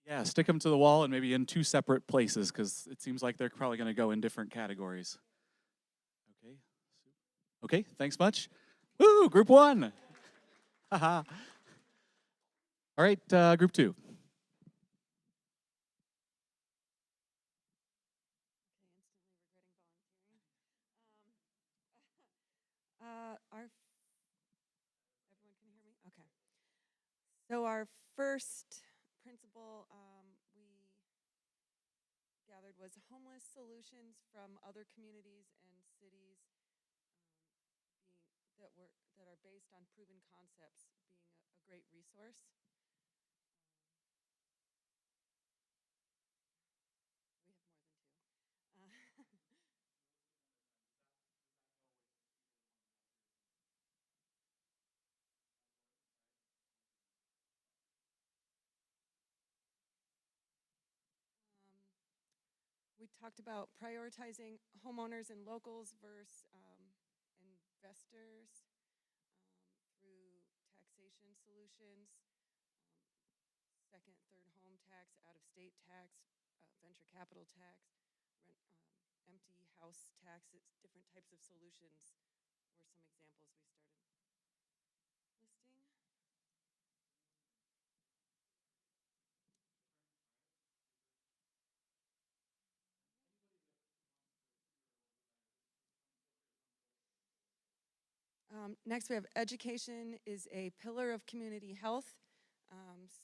Yeah, stick them to the wall and maybe in 2 separate places because it seems like they're probably going to go in different categories. Okay. Okay, thanks much. Woo, group 1. Haha. All right, group 2. Everyone can hear me? Okay. So our first principle we gathered was homeless solutions from other communities and cities that are based on proven concepts being a great resource. We have more than 2. We talked about prioritizing homeowners and locals versus investors through taxation solutions, second, third home tax, out-of-state tax, venture capital tax, empty house taxes, different types of solutions were some examples we started listing. Next, we have education is a pillar of community health.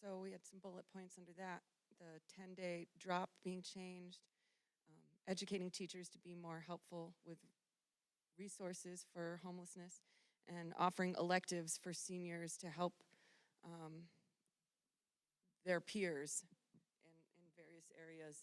So we had some bullet points under that. The 10-day drop being changed, educating teachers to be more helpful with resources for homelessness, and offering electives for seniors to help their peers in various areas.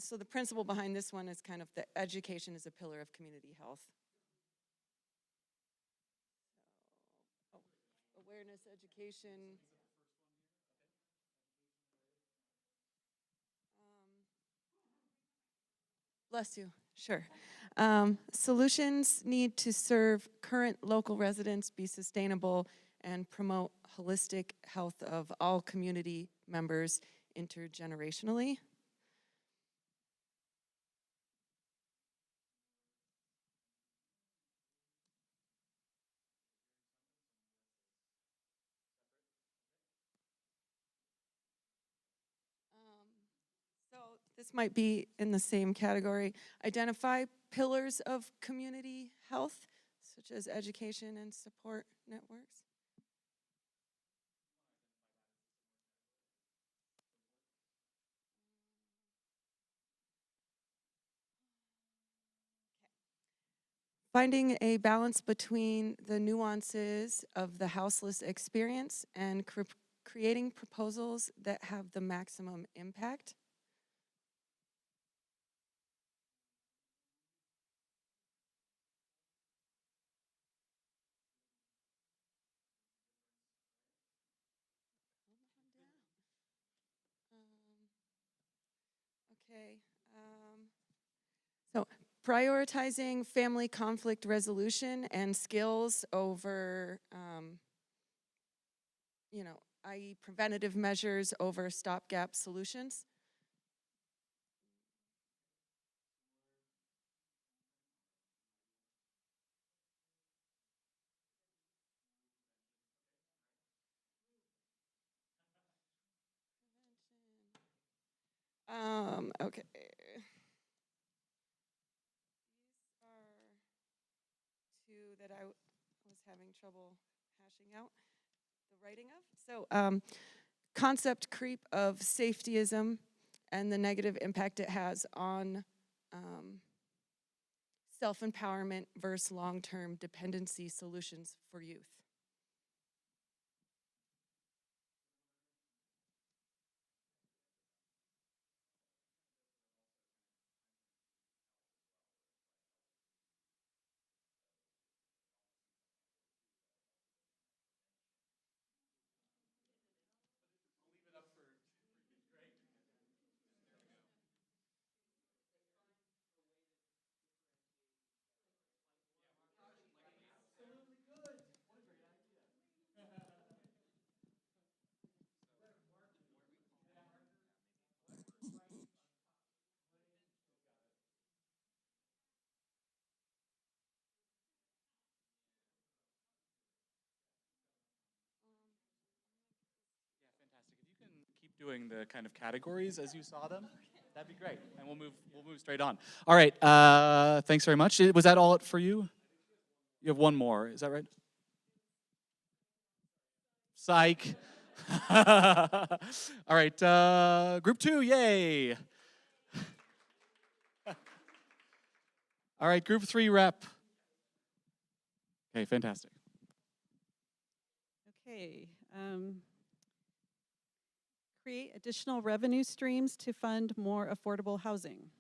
So the principle behind this one is kind of the education is a pillar of community health. So, awareness, education. Bless you. Sure. Solutions need to serve current local residents, be sustainable, and promote holistic health of all community members intergenerationally. So this might be in the same category. Identify pillars of community health, such as education and support networks. Finding a balance between the nuances of the houseless experience and creating proposals that have the maximum impact. Okay. So prioritizing family conflict resolution and skills over, i.e. preventative measures over stopgap solutions. Okay. These are two that I was having trouble hashing out the writing of. So, concept creep of safetyism and the negative impact it has on self-empowerment versus long-term dependency solutions for youth. Fantastic. If you can keep doing the kind of categories as you saw them, that'd be great. And we'll move straight on. All right. Thanks very much. Was that all for you? You have one more. Is that right? Psych. All right. Group 2. Yay. All right. Group 3 rep. Okay. Fantastic. Okay. Create additional revenue streams to fund more affordable housing.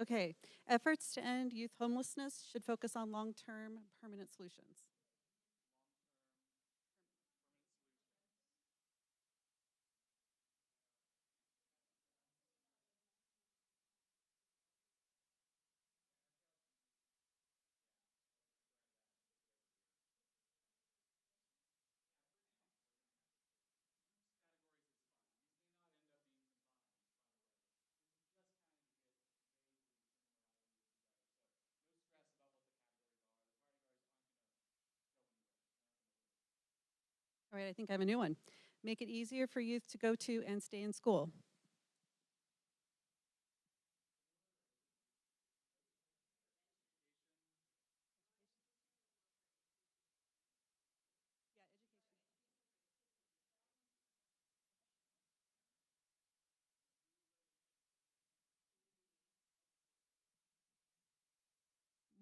Okay, efforts to end youth homelessness should focus on long-term permanent solutions. All right, I think I have a new one. Make it easier for youth to go to and stay in school.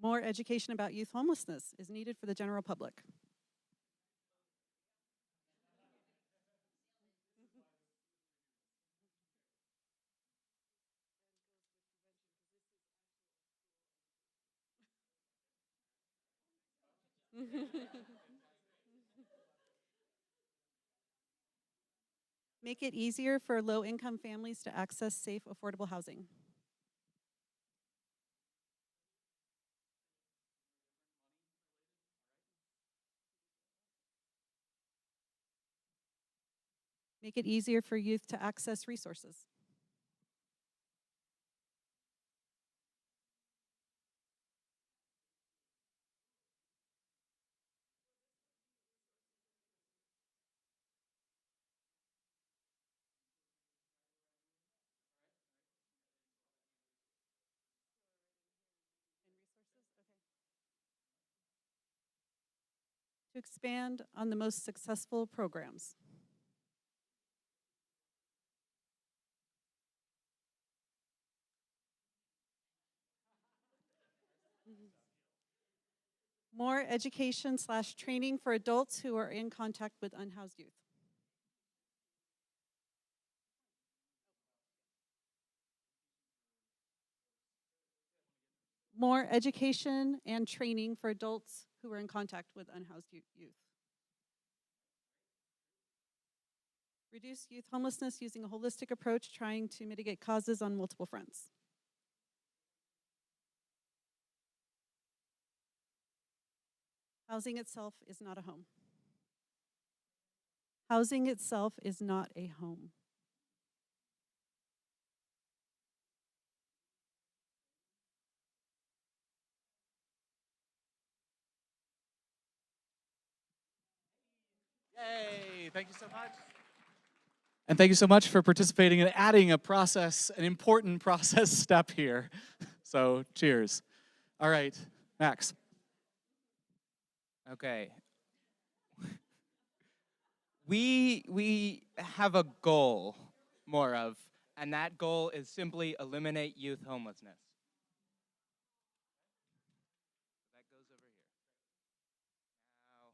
More education about youth homelessness is needed for the general public. Make it easier for low-income families to access safe, affordable housing. Make it easier for youth to access resources. And resources, okay. to expand on the most successful programs. More education/training for adults who are in contact with unhoused youth. More education and training for adults who are in contact with unhoused youth. Reduce youth homelessness using a holistic approach, trying to mitigate causes on multiple fronts. Housing itself is not a home. Housing itself is not a home. Yay, thank you so much. And thank you so much for participating and adding a process, an important process step here. So cheers. All right, Max. Okay. We have a goal, more of, and that goal is simply eliminate youth homelessness. That goes over here. Now,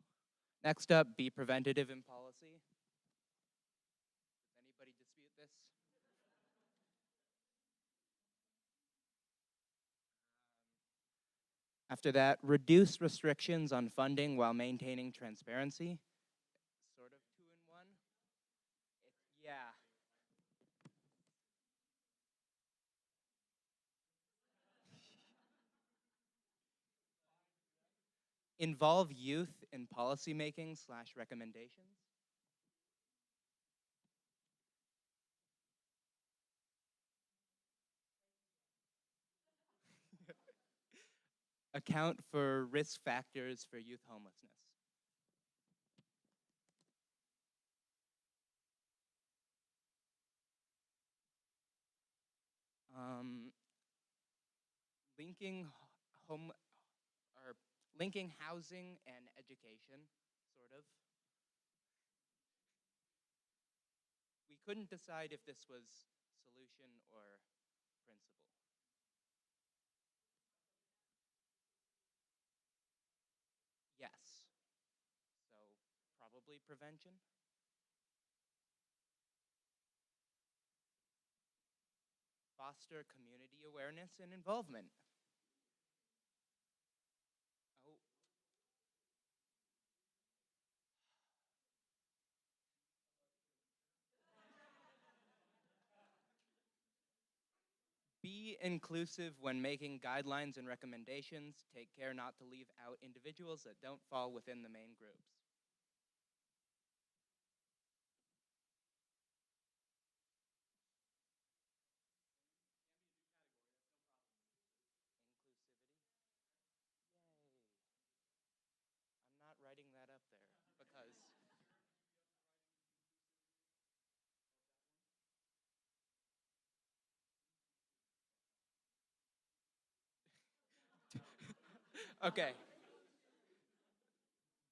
next up, be preventative in policy. Does anybody dispute this? After that, reduce restrictions on funding while maintaining transparency. Sort of two in one. Yeah. Involve youth in policymaking/recommendations. Account for risk factors for youth homelessness. Linking home or linking housing and education, sort of. We couldn't decide if this was solution or principle. Yes. So probably prevention. Foster community awareness and involvement. Oh. Be inclusive when making guidelines and recommendations. Take care not to leave out individuals that don't fall within the main groups. I'm not writing that up there because okay.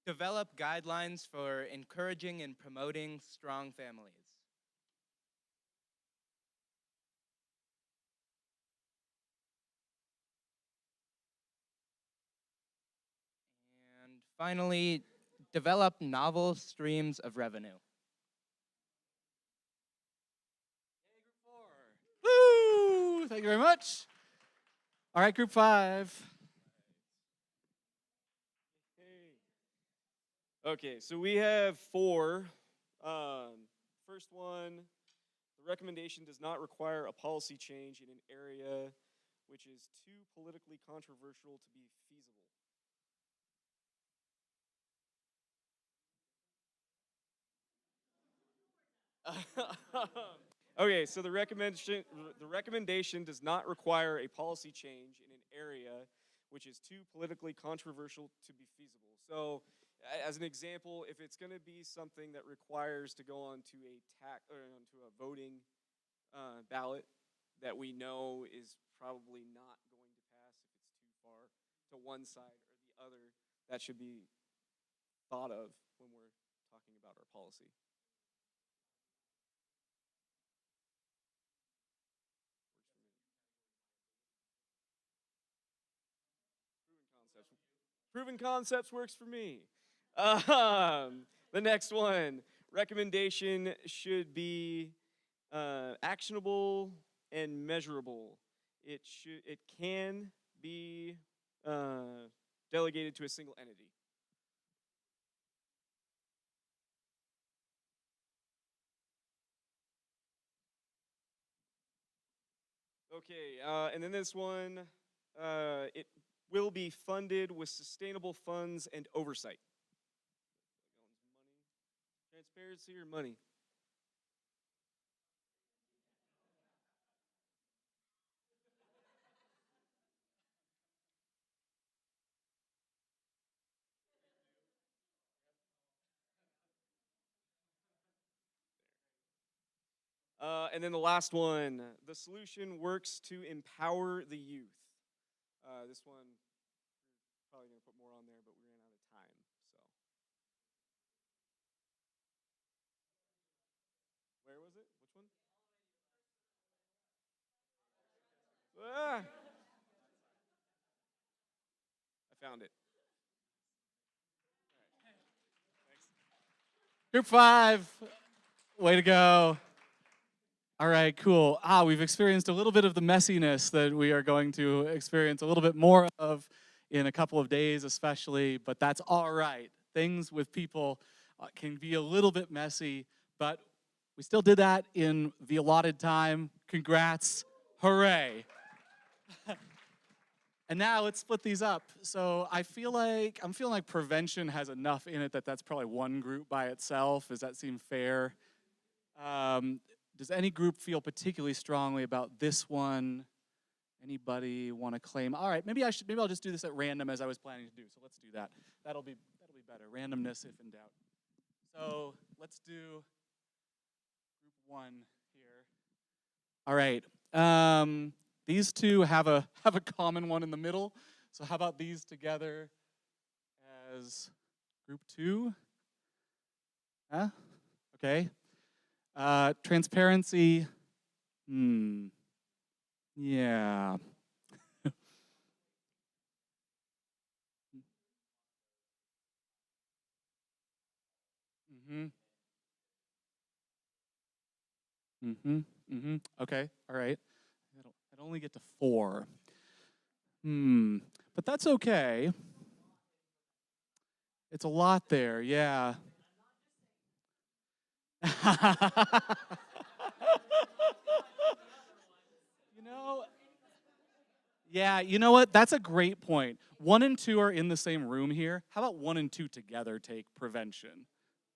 Develop guidelines for encouraging and promoting strong families. And finally, develop novel streams of revenue. Woo! Thank you very much. All right, group 5. Okay, so we have 4. First one, the recommendation does not require a policy change in an area which is too politically controversial to be feasible. Okay, so the recommendation does not require a policy change in an area which is too politically controversial to be feasible. So, as an example, if it's going to be something that requires to go onto onto a voting ballot that we know is probably not going to pass if it's too far to one side or the other, that should be thought of when we're talking about our policy. Proven concepts works for me. The next one, recommendation should be actionable and measurable. It can be delegated to a single entity. Okay, and then this one, it will be funded with sustainable funds and oversight. Transparency or money? And then the last one, the solution works to empower the youth. This one, we're probably going to put more on there, but we ran out of time. So, where was it? Which one? Ah! I found it. Group 5, way to go. All right, cool. We've experienced a little bit of the messiness that we are going to experience a little bit more of in a couple of days especially, but that's all right. Things with people can be a little bit messy, but we still did that in the allotted time. Congrats. Hooray. And now let's split these up. So I'm feeling like prevention has enough in it that's probably one group by itself. Does that seem fair? Does any group feel particularly strongly about this one? Anybody want to claim? All right, maybe I'll just do this at random as I was planning to do. So let's do that. That'll be better. Randomness if in doubt. So let's do group 1 here. All right. These two have a common one in the middle. So how about these together as group 2? Huh? Okay. Transparency. Yeah. Okay. All right. I'd only get to 4. But that's okay. It's a lot there. Yeah. Yeah, you know what? That's a great point. 1 and 2 are in the same room here. How about 1 and 2 together take prevention?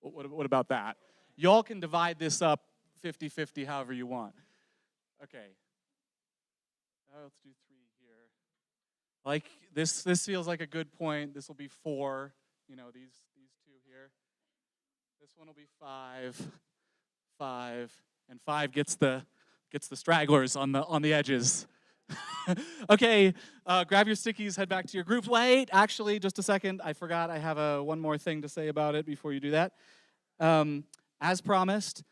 What about that? Y'all can divide this up 50-50 however you want. Okay. Let's do 3 here. Like this feels like a good point. This will be 4. You know, these 2 here. This one will be 5. 5. And 5 gets the stragglers on the edges. Okay, grab your stickies, head back to your groups. Wait, actually, just a second. I forgot I have one more thing to say about it before you do that. As promised,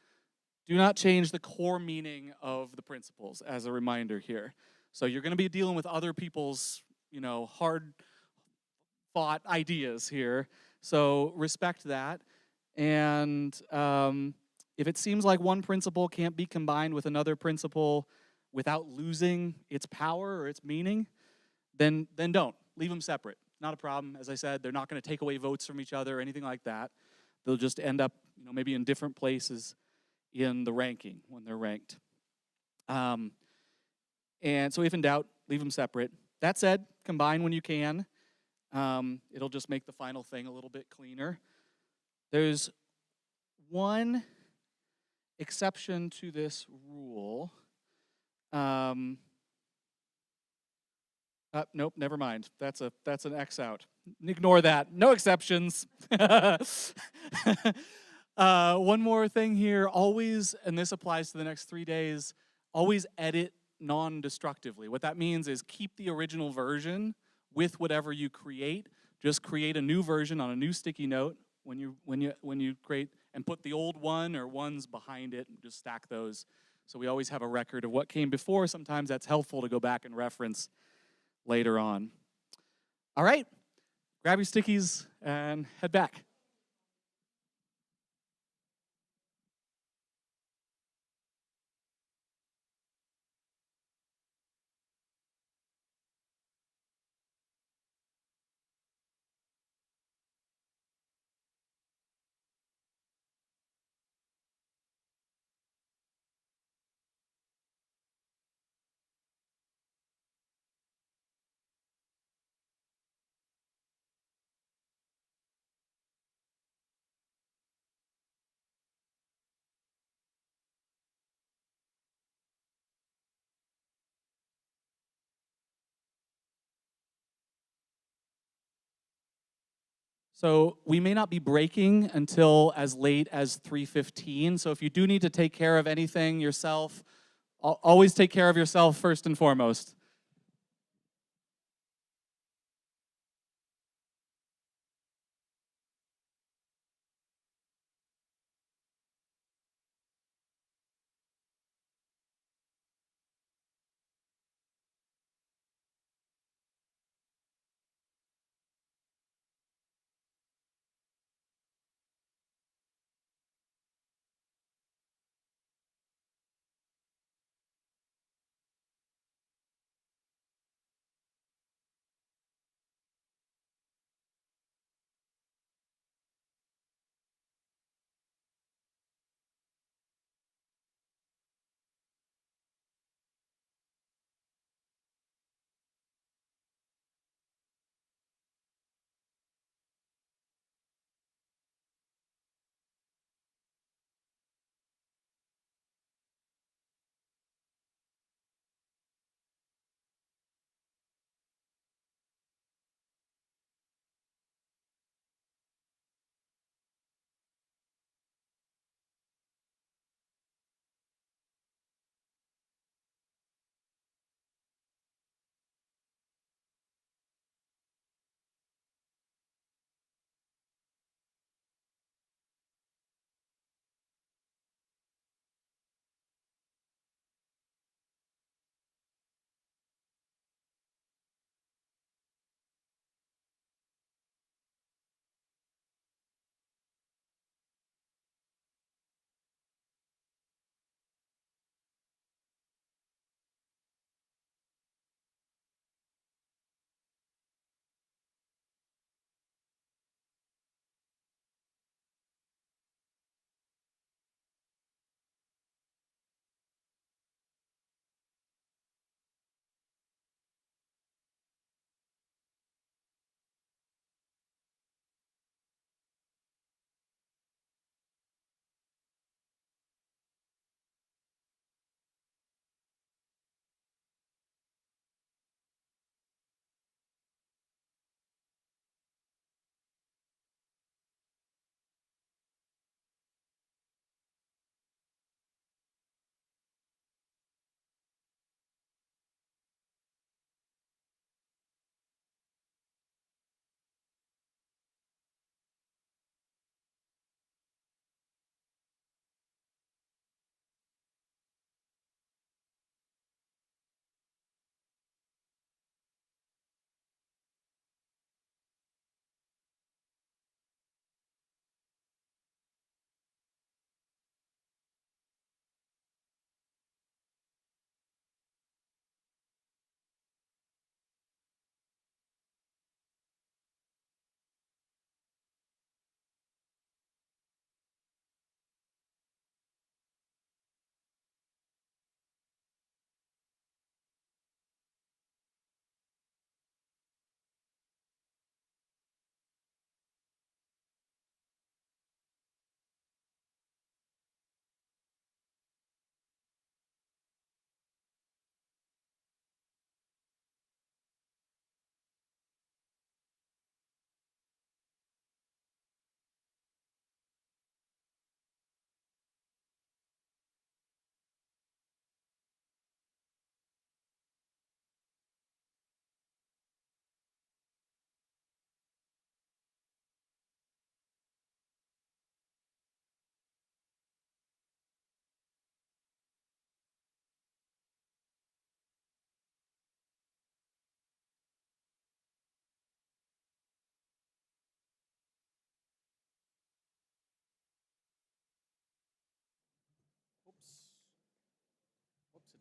do not change the core meaning of the principles as a reminder here. So you're going to be dealing with other people's, hard-fought ideas here. So respect that. And if it seems like one principle can't be combined with another principle without losing its power or its meaning, then don't. Leave them separate. Not a problem. As I said, they're not going to take away votes from each other or anything like that. They'll just end up, maybe in different places in the ranking when they're ranked. And so if in doubt, leave them separate. That said, combine when you can. It'll just make the final thing a little bit cleaner. There's one exception to this rule. Nope, never mind. That's an X out. Ignore that. No exceptions. One more thing here. Always, and this applies to the next 3 days, always edit non-destructively. What that means is keep the original version with whatever you create. Just create a new version on a new sticky note when you create and put the old one or ones behind it and just stack those. So we always have a record of what came before. Sometimes that's helpful to go back and reference later on. All right, grab your stickies and head back. So we may not be breaking until as late as 3:15. So if you do need to take care of anything yourself, always take care of yourself first and foremost.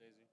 Daisy.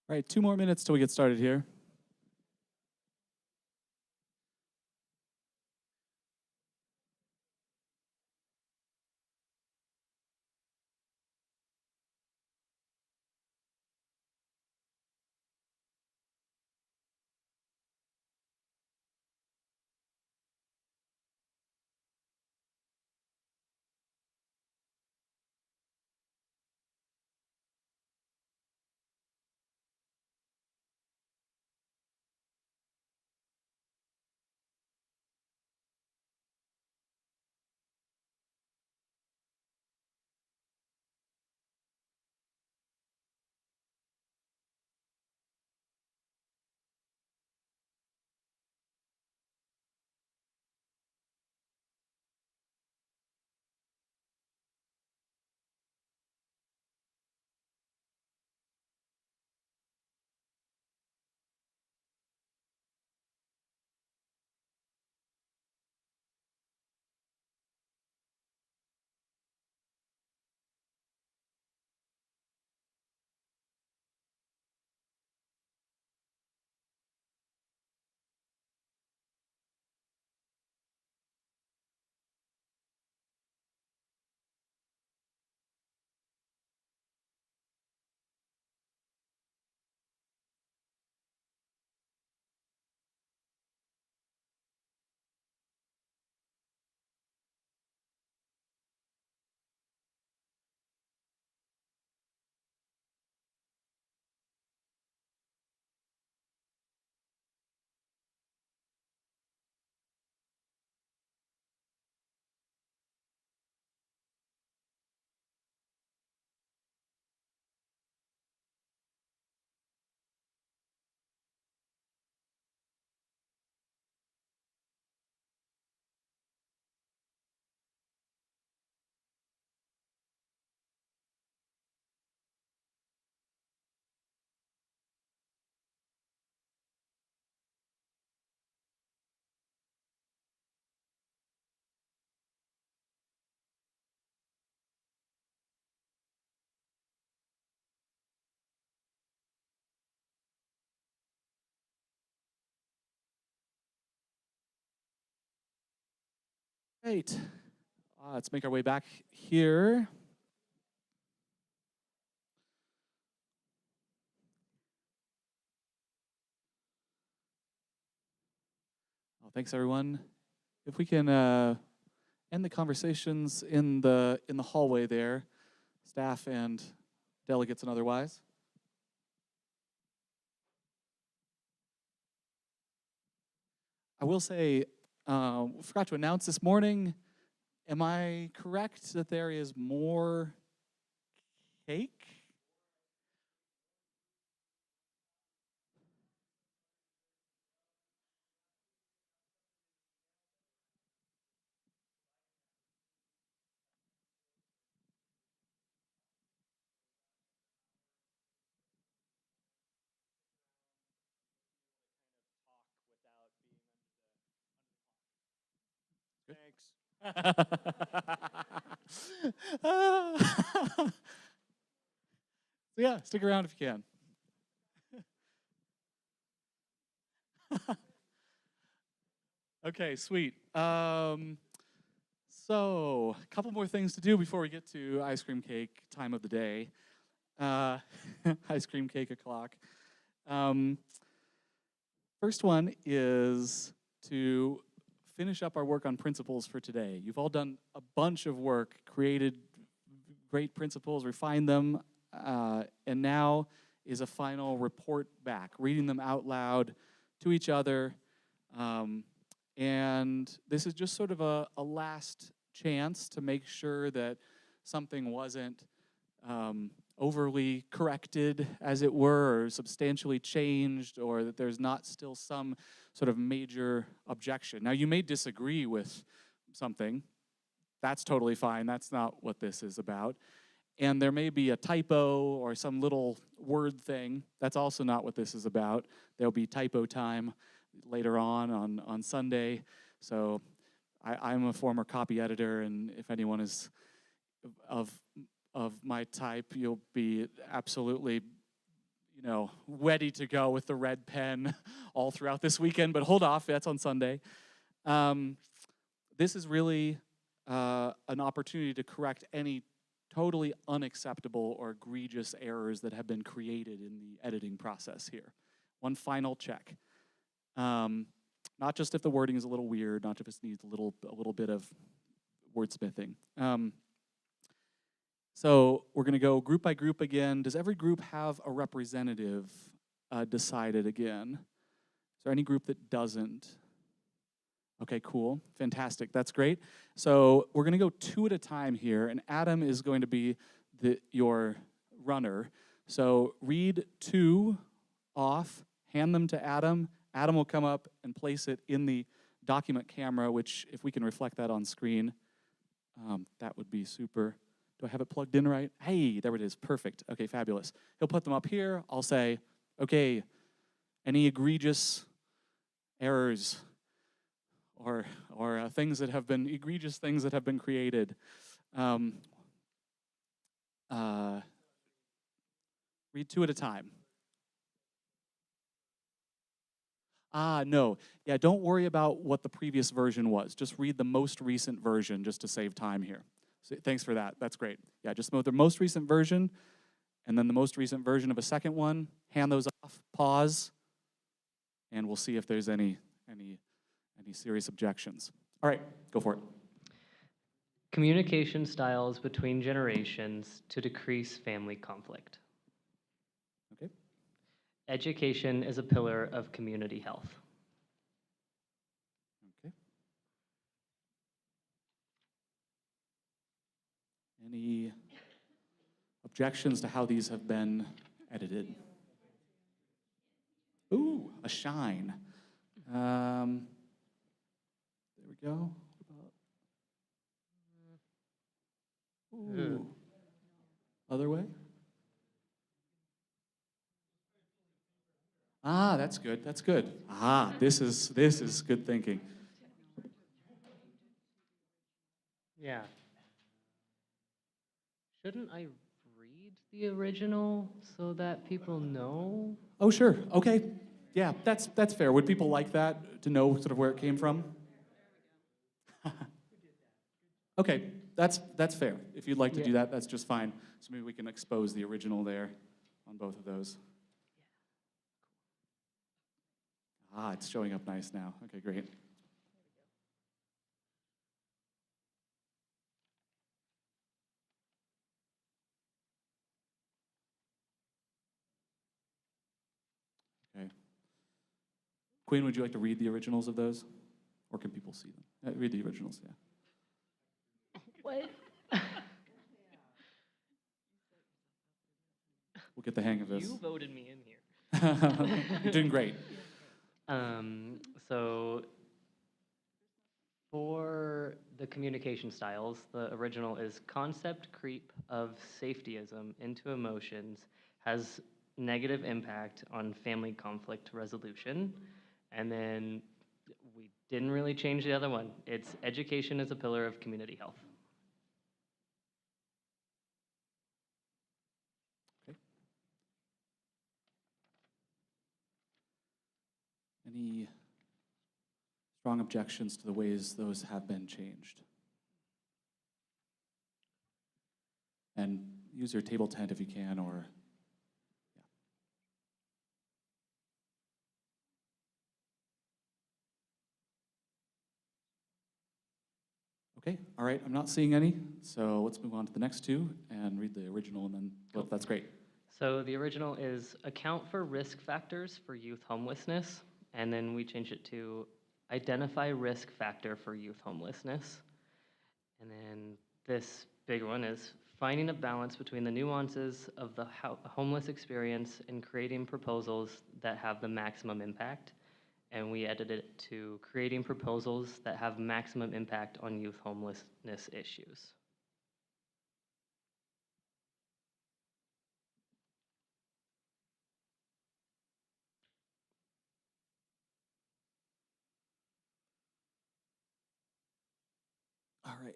All right, 2 more minutes till we get started here. Great. Let's make our way back here. Well, thanks, everyone. If we can end the conversations in the hallway there, staff and delegates and otherwise. I will say, forgot to announce this morning, am I correct that there is more cake? Thanks. So yeah, stick around if you can. Okay, sweet. So a couple more things to do before we get to ice cream cake time of the day. Ice cream cake o'clock. First one is to finish up our work on principles for today. You've all done a bunch of work, created great principles, refined them, and now is a final report back, reading them out loud to each other. And this is just sort of a last chance to make sure that something wasn't overly corrected, as it were, or substantially changed, or that there's not still some sort of major objection. Now, you may disagree with something. That's totally fine. That's not what this is about. And there may be a typo or some little word thing. That's also not what this is about. There'll be typo time later on Sunday. So I'm a former copy editor, and if anyone is of my type, you'll be absolutely, ready to go with the red pen all throughout this weekend, but hold off, that's on Sunday. This is really an opportunity to correct any totally unacceptable or egregious errors that have been created in the editing process here. One final check. Not just if the wording is a little weird, not just if it needs a little bit of wordsmithing. So we're going to go group by group again. Does every group have a representative decided again? Is there any group that doesn't? Okay, cool, fantastic, that's great. So we're going to go 2 at a time here, and Adam is going to be your runner. So read 2 off, hand them to Adam. Adam will come up and place it in the document camera, which if we can reflect that on screen, that would be super. Do I have it plugged in right? Hey, there it is, perfect. Okay, fabulous. He'll put them up here. I'll say, okay, any egregious errors or things that have been, egregious things that have been created. Read 2 at a time. No. Yeah, don't worry about what the previous version was. Just read the most recent version just to save time here. So thanks for that. That's great. Yeah, just know the most recent version and then the most recent version of a second one. Hand those off, pause, and we'll see if there's any serious objections. All right, go for it. Communication styles between generations to decrease family conflict. Okay. Education is a pillar of community health. Okay. Any objections to how these have been edited? Ooh, a shine. There we go. Ooh. Other way? That's good. That's good. This is good thinking. Yeah. Shouldn't I read the original so that people know? Oh, sure. Okay. Yeah, that's fair. Would people like that, to know sort of where it came from? Okay, that's fair. If you'd like to do that, that's just fine. So maybe we can expose the original there on both of those. It's showing up nice now. Okay, great. Okay. Quinn, would you like to read the originals of those? Or can people see them? Read the originals, yeah. What? We'll get the hang of this. You voted me in here. You're doing great. So for the communication styles, the original is concept creep of safetyism into emotions has negative impact on family conflict resolution. And then we didn't really change the other one. It's education as a pillar of community health. Any strong objections to the ways those have been changed? And use your table tent if you can, or okay, all right, I'm not seeing any, so let's move on to the next 2 and read the original, and then that's great. So the original is account for risk factors for youth homelessness, and then we changed it to identify risk factor for youth homelessness. And then this big one is finding a balance between the nuances of the homeless experience and creating proposals that have the maximum impact. And we edited it to creating proposals that have maximum impact on youth homelessness issues. All right.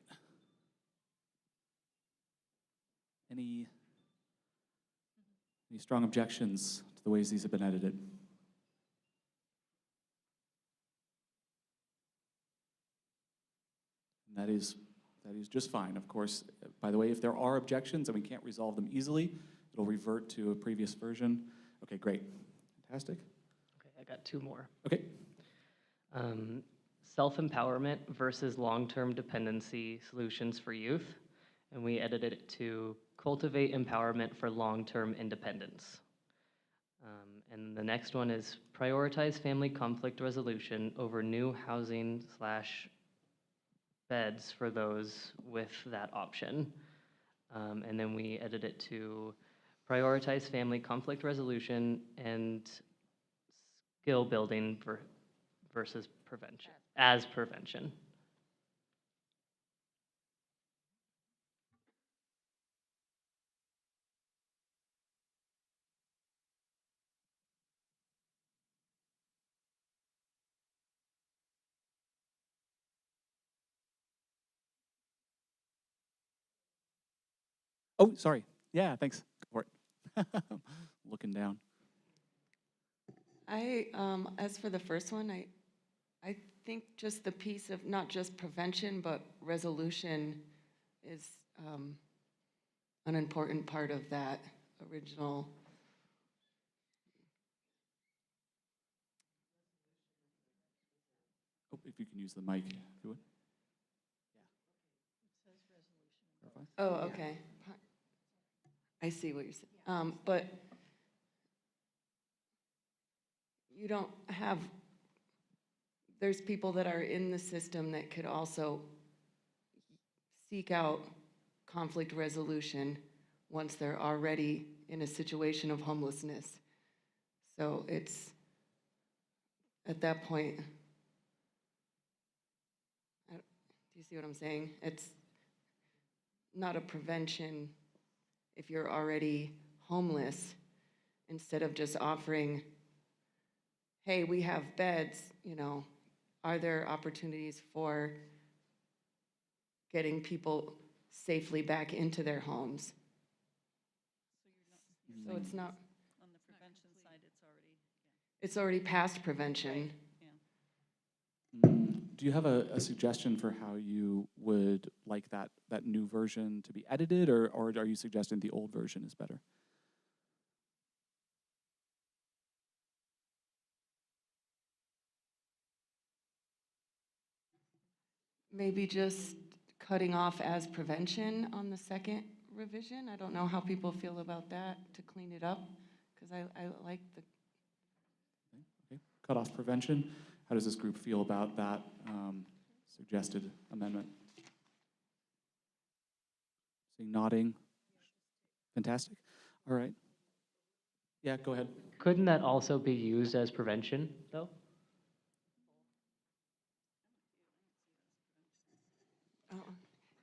Any Any strong objections to the ways these have been edited? And that is just fine. Of course, by the way, if there are objections and we can't resolve them easily, it'll revert to a previous version. Okay, great. Fantastic. Okay, I got two more. Okay. Self-empowerment versus long-term dependency solutions for youth. And we edited it to cultivate empowerment for long-term independence. And the next one is prioritize family conflict resolution over new housing / beds for those with that option. And then we edit it to prioritize family conflict resolution and skill building versus prevention, as prevention. Oh, sorry. Yeah, thanks. Go for it. Looking down. As for the first one, I think just the piece of not just prevention, but resolution is an important part of that original. Oh, if you can use the mic, if you would. Oh, okay. I see what you're saying. But you don't have, there's people that are in the system that could also seek out conflict resolution once they're already in a situation of homelessness. So it's, at that point, do you see what I'm saying? It's not a prevention if you're already homeless, instead of just offering, hey, we have beds, you know, are there opportunities for getting people safely back into their homes? So it's not. On the prevention side, It's already past prevention. Do you have a suggestion for how you would like that new version to be edited, or are you suggesting the old version is better? Maybe just cutting off as prevention on the second revision. I don't know how people feel about that, to clean it up, because I like the. Okay. Cut off prevention. How does this group feel about that suggested amendment? Seeing nodding. Fantastic. All right. Yeah, go ahead. Couldn't that also be used as prevention, though?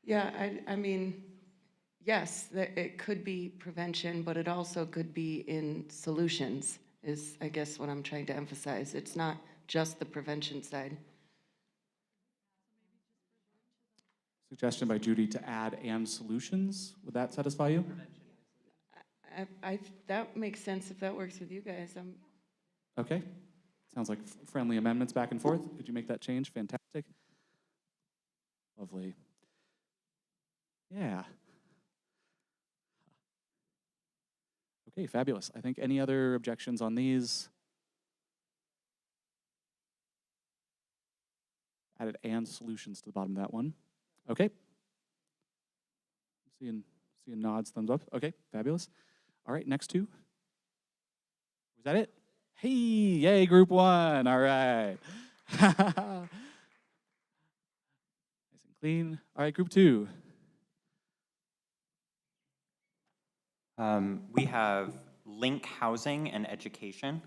Yeah, I mean, yes, it could be prevention, but it also could be in solutions, is I guess what I'm trying to emphasize. It's not just the prevention side. Suggestion by Judy to add and solutions. Would that satisfy you? That makes sense if that works with you guys. Okay. Sounds like friendly amendments back and forth. Could you make that change? Fantastic. Lovely. Yeah. Okay, fabulous. I think any other objections on these? Added and solutions to the bottom of that one. Okay. Seeing nods, thumbs up. Okay, fabulous. All right, next two. Was that it? Hey, yay, group one. All right. Nice and clean. All right, group two. We have link housing and education,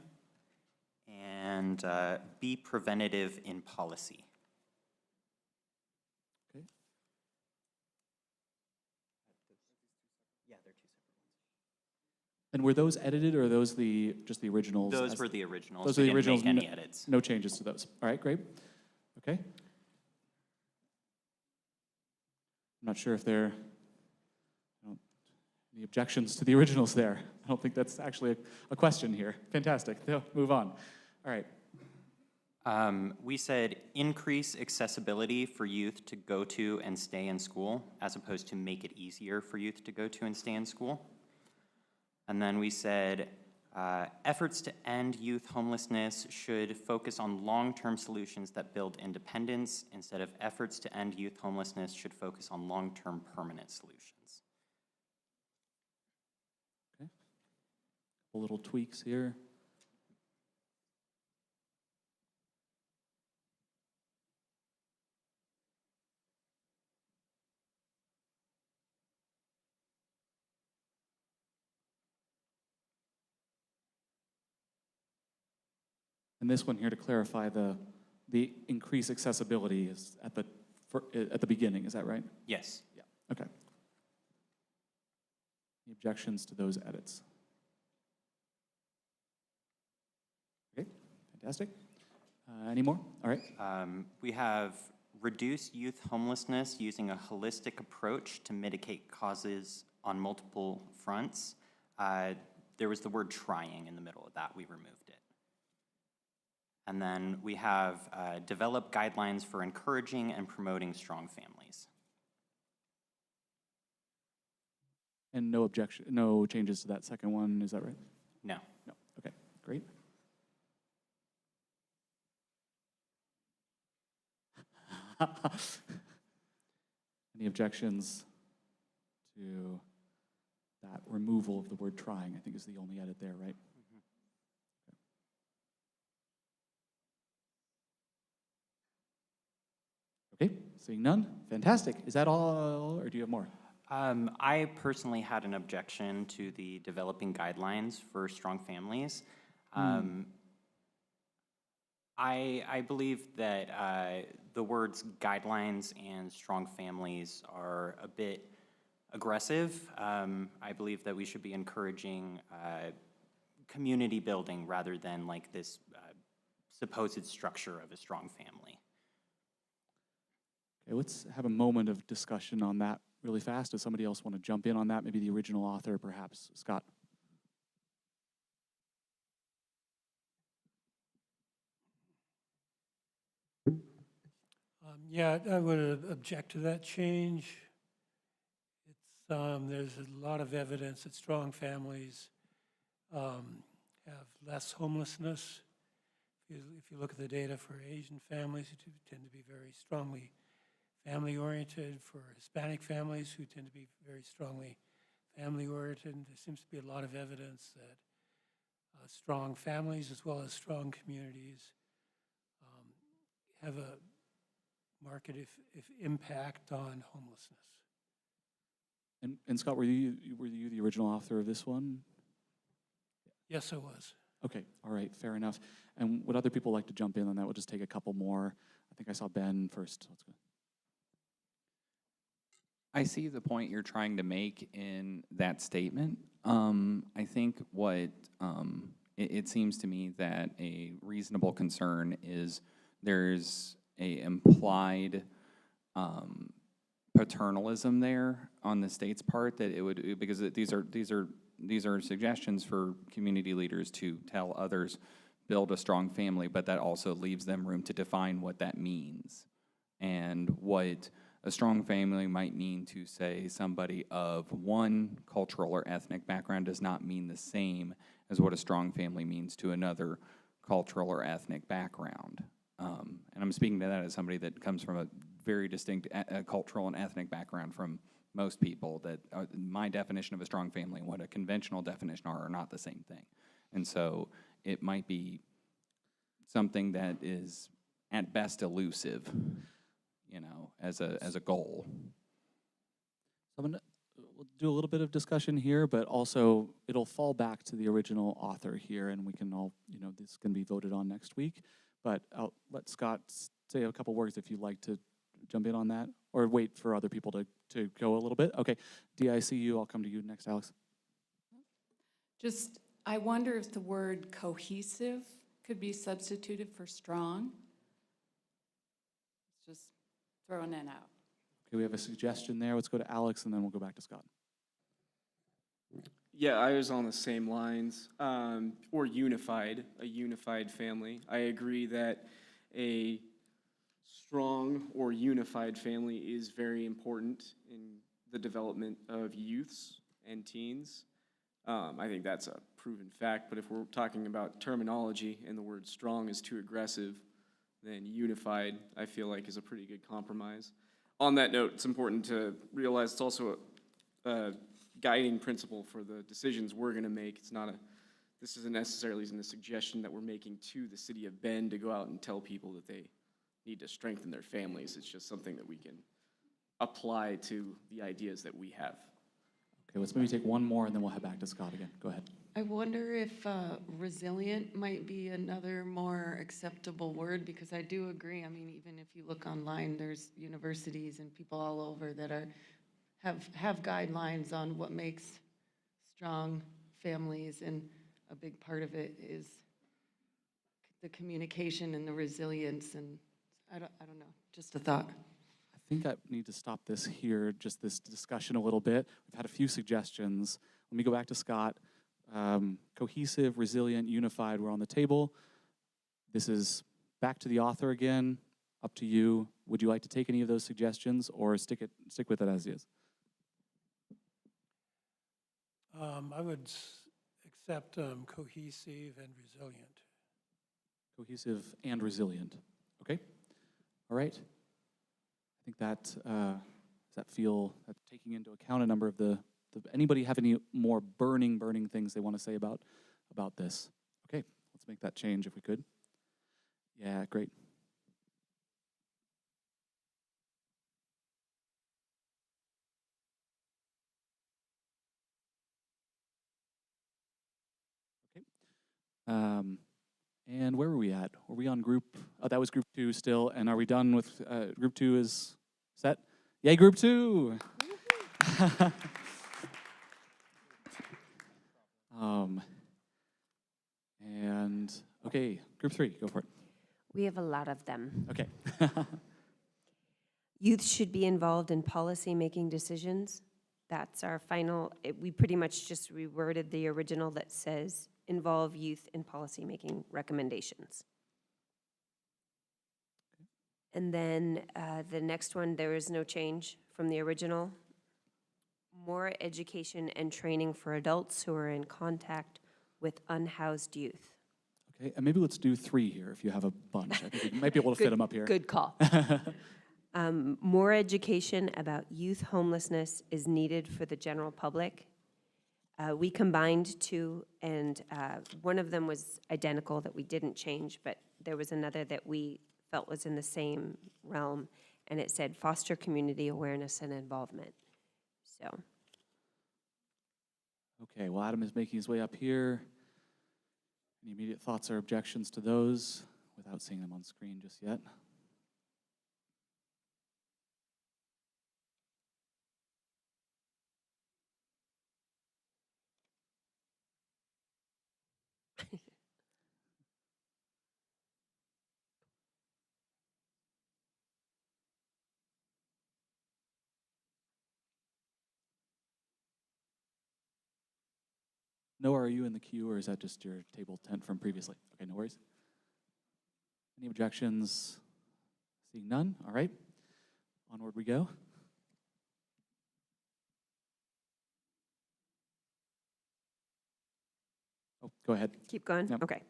and be preventative in policy. Okay. Yeah, they're two separate ones. And were those edited, or are those just the originals? Those were the originals. Those We are the didn't originals. make any edits. No changes to those. All right, great. Okay. I'm not sure if there are any objections to the originals there. don't think that's actually a question here. Fantastic. Move on. All right. We said increase accessibility for youth to go to and stay in school, as opposed to make it easier for youth to go to and stay in school. And then we said efforts to end youth homelessness should focus on long-term solutions that build independence, instead of efforts to end youth homelessness should focus on long-term permanent solutions. Okay. A little tweaks here. And this one here, to clarify, the increased accessibility is at the beginning, is that right? Yes. Yeah. Okay. Any objections to those edits? Okay, fantastic. Any more? All right. We have reduce youth homelessness using a holistic approach to mitigate causes on multiple fronts. There was the word trying in the middle of that. We removed it. And then we have develop guidelines for encouraging and promoting strong families. And no changes to that second one, is that right? No. No. Okay, great. Any objections to that removal of the word trying? I think is the only edit there, right? Okay, seeing none. Fantastic. Is that all, or do you have more? I personally had an objection to the developing guidelines for strong families. I believe that the words guidelines and strong families are a bit aggressive. I believe that we should be encouraging community building rather than like this supposed structure of a strong family. Okay, let's have a moment of discussion on that really fast. Does somebody else want to jump in on that? Maybe the original author, perhaps. Scott. Yeah, I would object to that change. There's a lot of evidence that strong families have less homelessness. If you look at the data for Asian families, who tend to be very strongly family-oriented, for Hispanic families who tend to be very strongly family-oriented, there seems to be a lot of evidence that strong families as well as strong communities have a marked impact on homelessness. And Scott, were you the original author of this one? Yes, I was. Okay, all right, fair enough. And would other people like to jump in on that? We'll just take a couple more. I think I saw Ben first. Let's go. I see the point you're trying to make in that statement. I think what it seems to me that a reasonable concern is there's a implied paternalism there on the state's part, that it would, because these are suggestions for community leaders to tell others build a strong family, but that also leaves them room to define what that means and what a strong family might mean to, say, somebody of one cultural or ethnic background does not mean the same as what a strong family means to another cultural or ethnic background. And I'm speaking to that as somebody that comes from a very distinct cultural and ethnic background from most people, that my definition of a strong family and what a conventional definition are not the same thing. And so it might be something that is at best elusive, you know, as a goal. So we'll do a little bit of discussion here, but also it'll fall back to the original author here, and we can all, you know, this can be voted on next week. But I'll let Scott say a couple words if you'd like to jump in on that, or wait for other people to go a little bit. Okay, DICU, I'll come to you next, Alex. Just, I wonder if the word cohesive could be substituted for strong. Just throwing that out. Okay, we have a suggestion there. Let's go to Alex, and then we'll go back to Scott. Yeah, I was on the same lines, or a unified family. I agree that a strong or unified family is very important in the development of youths and teens. I think that's a proven fact, but if we're talking about terminology and the word strong is too aggressive, then unified, I feel like, is a pretty good compromise. On that note, it's important to realize it's also a guiding principle for the decisions we're going to make. It's not a, this isn't necessarily a suggestion that we're making to the city of Bend to go out and tell people that they need to strengthen their families. It's just something that we can apply to the ideas that we have. Okay, let's maybe take one more and then we'll head back to Scott again. Go ahead. I wonder if resilient might be another more acceptable word, because I do agree. I mean, even if you look online, there's universities and people all over that have guidelines on what makes strong families, and a big part of it is the communication and the resilience, and I don't know, just a thought. I think I need to stop this here, just this discussion a little bit. We've had a few suggestions. Let me go back to Scott. Cohesive, resilient, unified, we're on the table. This is back to the author again, up to you. Would you like to take any of those suggestions or stick with it as is? I would accept cohesive and resilient. Cohesive and resilient. Okay. All right. I think that does that feel that taking into account a number of the anybody have any more burning things they want to say about this? Okay, let's make that change if we could. Yeah, great. Okay. And where were we at? Were we on group? Oh, that was group 2 still. And are we done with group 2 is set? Yay, group 2! And okay, group 3, go for it. We have a lot of them. Okay. Youth should be involved in policy-making decisions. That's our final, we pretty much just reworded the original that says involve youth in policy-making recommendations. And then the next one, there is no change from the original. More education and training for adults who are in contact with unhoused youth. Okay, and maybe let's do 3 here if you have a bunch. I think we might be able to fit them up here. Good call. More education about youth homelessness is needed for the general public. We combined 2, and one of them was identical that we didn't change, but there was another that we felt was in the same realm, and it said foster community awareness and involvement. So. Okay, well, Adam is making his way up here. Any immediate thoughts or objections to those without seeing them on screen just yet? Noah, are you in the queue, or is that just your table tent from previously? Okay, no worries. Any objections? Seeing none, all right. Onward we go. Oh, go ahead. Keep going? Yep. Okay.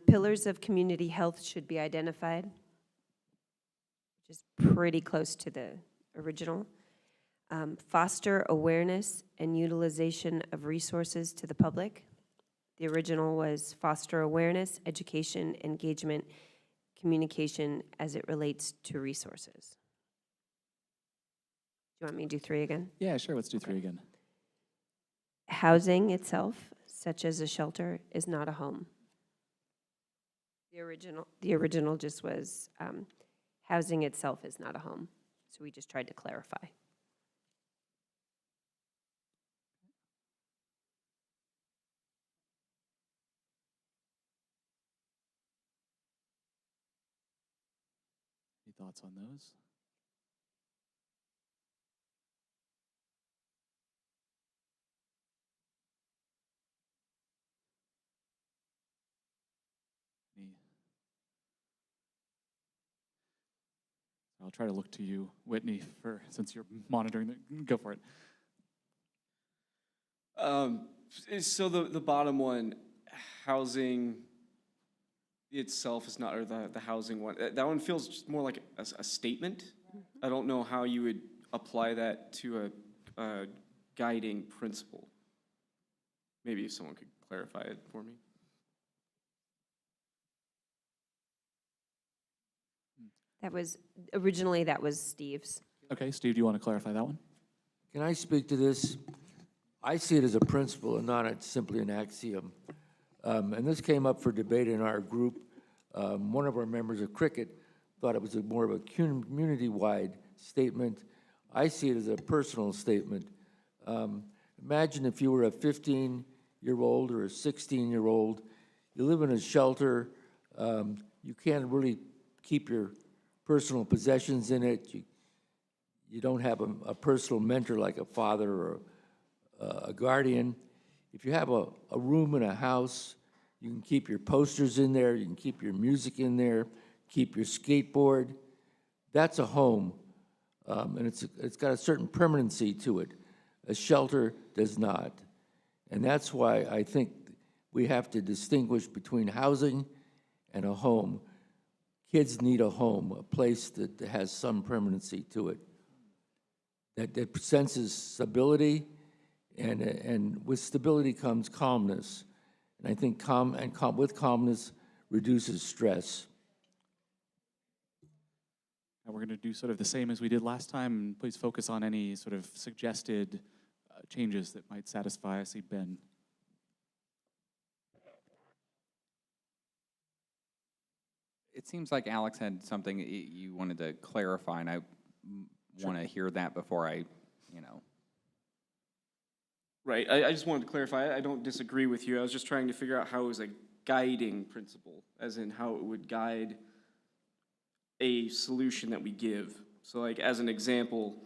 Pillars of community health should be identified, which is pretty close to the original. Foster awareness and utilization of resources to the public. The original was foster awareness, education, engagement, communication as it relates to resources. Do you want me to do 3 again? Yeah, sure, let's do 3 again. Housing itself, such as a shelter, is not a home. The original just was housing itself is not a home. So we just tried to clarify. Any thoughts on those? I'll try to look to you, Whitney, since you're monitoring the, go for it. So the bottom one, housing itself is not, or the housing one, that one feels just more like a statement. I don't know how you would apply that to a guiding principle. Maybe if someone could clarify it for me. Originally that was Steve's. Okay, Steve, do you want to clarify that one? Can I speak to this? I see it as a principle and not simply an axiom. And this came up for debate in our group. One of our members of Cricket thought it was more of a community-wide statement. I see it as a personal statement. Imagine if you were a 15-year-old or a 16-year-old, you live in a shelter, you can't really keep your personal possessions in it. You don't have a personal mentor like a father or a guardian. If you have a room in a house, you can keep your posters in there, you can keep your music in there, keep your skateboard. That's a home, and it's got a certain permanency to it. A shelter does not. And that's why I think we have to distinguish between housing and a home. Kids need a home, a place that has some permanency to it, that senses stability, and with stability comes calmness. And I think with calmness reduces stress. And we're going to do sort of the same as we did last time. And please focus on any sort of suggested changes that might satisfy. I see Ben. It seems like Alex had something you wanted to clarify, and I want to hear that before I, Right, I just wanted to clarify, I don't disagree with you. I was just trying to figure out how it was a guiding principle, as in how it would guide a solution that we give. So like, as an example,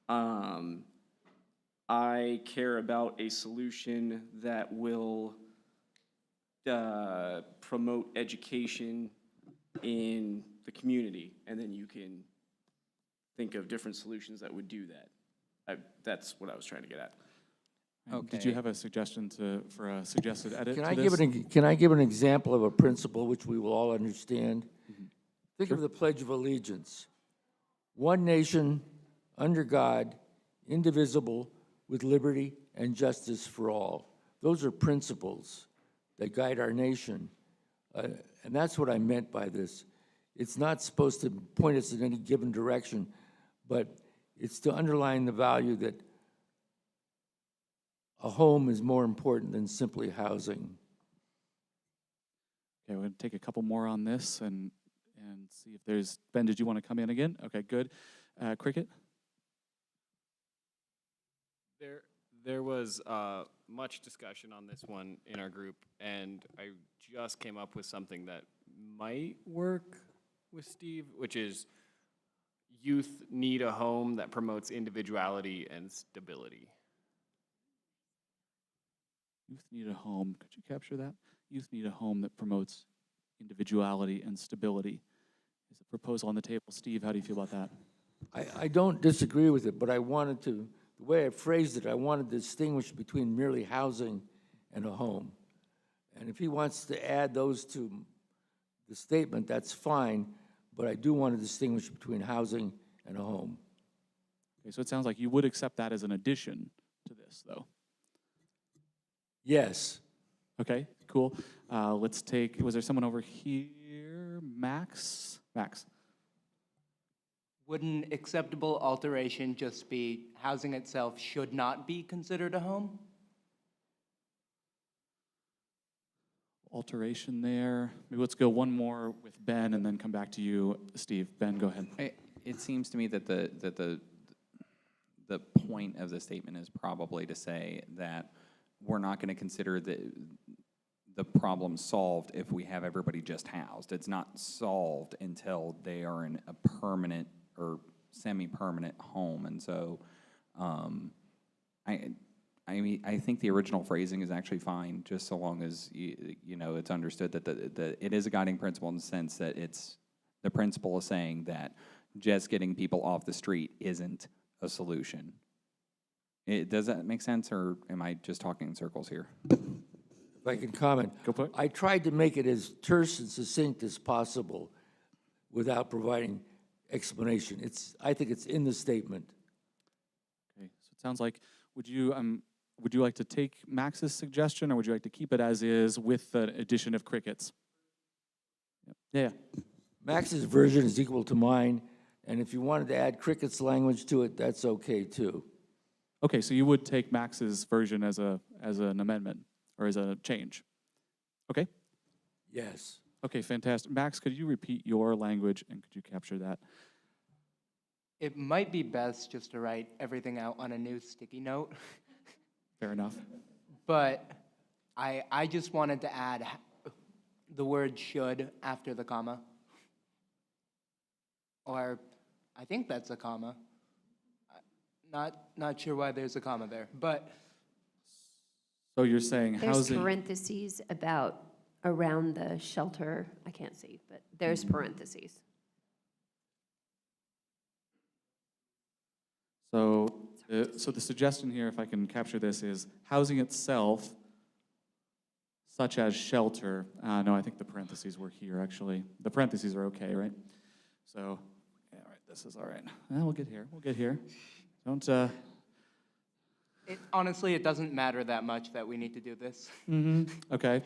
I care about a solution that will promote education in the community, and then you can think of different solutions that would do that. That's what I was trying to get at. Okay. Did you have a suggestion for a suggested edit Can to I this? can I give an example of a principle which we will all understand? Mm-hmm. Think of the Pledge of Allegiance. One nation, under God, indivisible, with liberty and justice for all. Those are principles that guide our nation. And that's what I meant by this. It's not supposed to point us in any given direction, but it's to underline the value that a home is more important than simply housing. Okay, we're going to take a couple more on this and see if there's... Ben, did you want to come in again? Okay, good. Cricket? There was much discussion on this one in our group, and I just came up with something that might work with Steve, which is youth need a home that promotes individuality and stability. Youth need a home. Could you capture that? Youth need a home that promotes individuality and stability. Is a proposal on the table. Steve, how do you feel about that? I don't disagree with it, but I wanted to, the way I phrased it, I wanted to distinguish between merely housing and a home. And if he wants to add those to the statement, that's fine, but I do want to distinguish between housing and a home. Okay, so it sounds like you would accept that as an addition to this, though. Yes. Okay, cool. Let's take, was there someone over here? Max? Max. Would an acceptable alteration just be housing itself should not be considered a home? Alteration there. Maybe let's go one more with Ben and then come back to you, Steve. Ben, go ahead. It seems to me that the point of the statement is probably to say that we're not going to consider the problem solved if we have everybody just housed. It's not solved until they are in a permanent or semi-permanent home. And so I mean, I think the original phrasing is actually fine, just so long as you know it's understood that it is a guiding principle in the sense that it's the principle is saying that just getting people off the street isn't a solution. Does that make sense, or am I just talking in circles here? If I can comment. Go for it. I tried to make it as terse and succinct as possible without providing explanation. I think it's in the statement. Okay, so it sounds like, would you like to take Max's suggestion, or would you like to keep it as is with the addition of crickets? Yeah. Max's version is equal to mine, and if you wanted to add crickets language to it, that's okay too. Okay, so you would take Max's version as an amendment, or as a change? Okay? Yes. Okay, fantastic. Max, could you repeat your language, and could you capture that? It might be best just to write everything out on a new sticky note. Fair enough. But I just wanted to add the word should after the comma. Or I think that's a comma. Not sure why there's a comma there, but. So you're saying There's housing. parentheses about around the shelter. I can't see, but there's parentheses. So the suggestion here, if I can capture this, is housing itself, such as shelter. No, I think the parentheses were here, actually. The parentheses are okay, right? So, yeah, all right, this is all right. We'll get here. We'll get here. Don't. Honestly, it doesn't matter that much that we need to do this. Okay.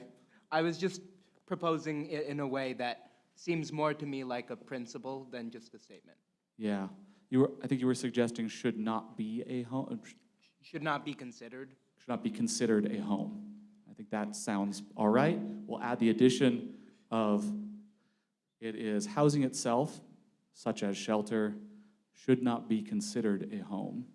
I was just proposing it in a way that seems more to me like a principle than just a statement. Yeah. I think you were suggesting should not be a home. Should not be considered. Should not be considered a home. I think that sounds all right. We'll add the addition of it is housing itself, such as shelter, should not be considered a home.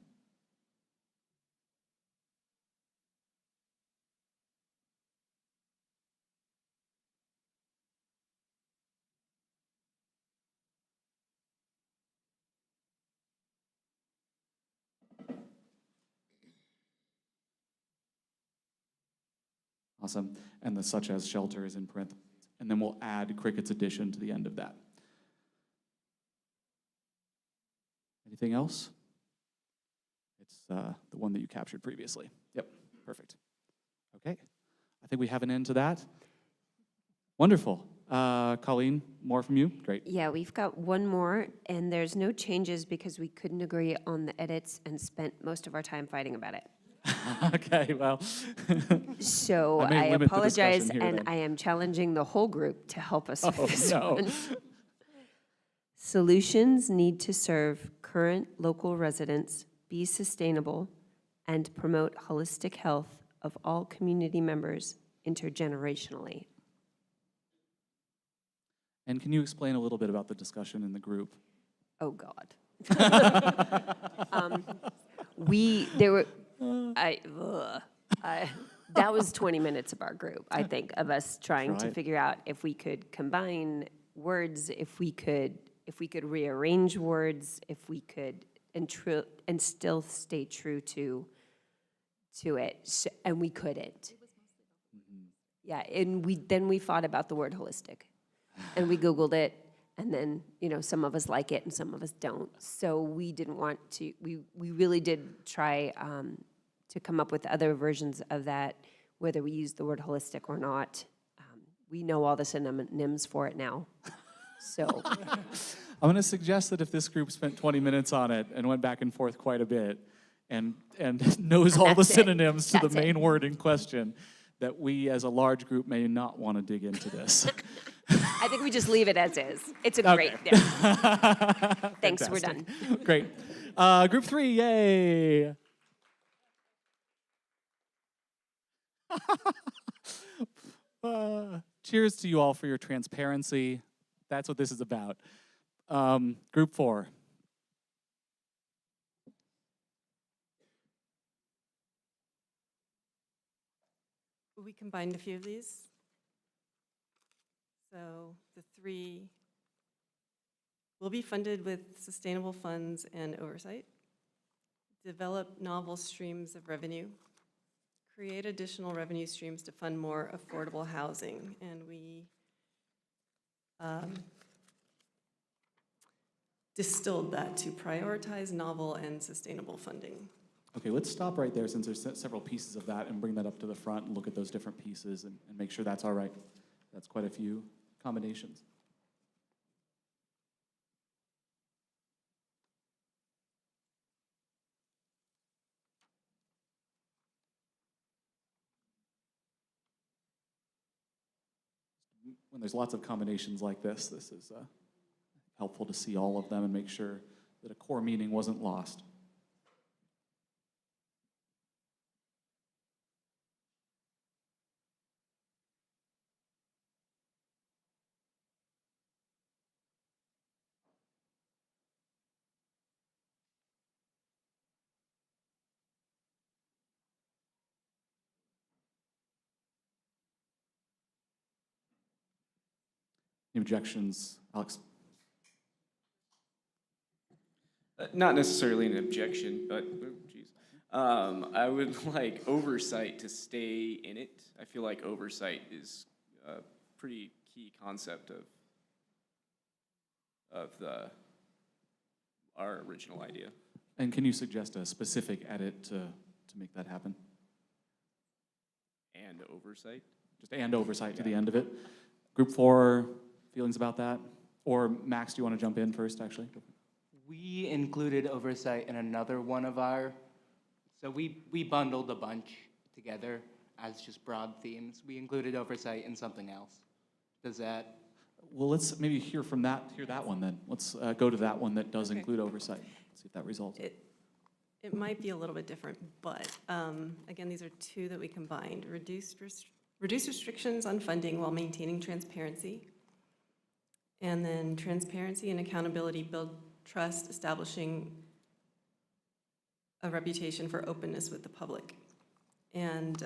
Awesome. And the such as shelter is in parentheses. And then we'll add cricket's addition to the end of that. Anything else? It's the one that you captured previously. Yep, perfect. Okay, I think we have an end to that. Wonderful. Colleen, more from you? Great. Yeah, we've got one more, and there's no changes because we couldn't agree on the edits and spent most of our time fighting about it. Okay, well. So I apologize, and I am challenging the whole group to help us with this one. Solutions need to serve current local residents, be sustainable, and promote holistic health of all community members intergenerationally. And can you explain a little bit about the discussion in the group? Oh, God. That was 20 minutes of our group, I think, of us trying to figure out if we could combine words, if we could rearrange words, if we could, and still stay true to it, and we couldn't. Yeah, and then we thought about the word holistic, and we Googled it, and then, some of us like it and some of us don't. So we didn't want to, we really did try to come up with other versions of that, whether we use the word holistic or not. We know all the synonyms for it now, so. I'm going to suggest that if this group spent 20 minutes on it and went back and forth quite a bit and knows all the synonyms to the main word in question, that we as a large group may not want to dig into this. I think we just leave it as is. It's a great, Thanks, we're done. Great. Group 3, yay. Cheers to you all for your transparency. That's what this is about. Group 4. We combined a few of these. So the 3 will be funded with sustainable funds and oversight, develop novel streams of revenue, create additional revenue streams to fund more affordable housing, and we distilled that to prioritize novel and sustainable funding. Okay, let's stop right there since there's several pieces of that and bring that up to the front and look at those different pieces and make sure that's all right. That's quite a few combinations. When there's lots of combinations like this is helpful to see all of them and make sure that a core meaning wasn't lost. Any objections, Alex? Not necessarily an objection, but, oh, geez. I would like oversight to stay in it. I feel like oversight is a pretty key concept of our original idea. And can you suggest a specific edit to make that happen? And oversight? Just and oversight to the end of it. Group 4, feelings about that? Or Max, do you want to jump in first, actually? We included oversight in another one of our, so we bundled a bunch together as just broad themes. We included oversight in something else. Does that? Well, let's maybe hear that one then. Let's go to that one that does Okay. include oversight. See if that results. It might be a little bit different, but again, these are two that we combined. Reduce restrictions on funding while maintaining transparency. And then transparency and accountability build trust, establishing a reputation for openness with the public. And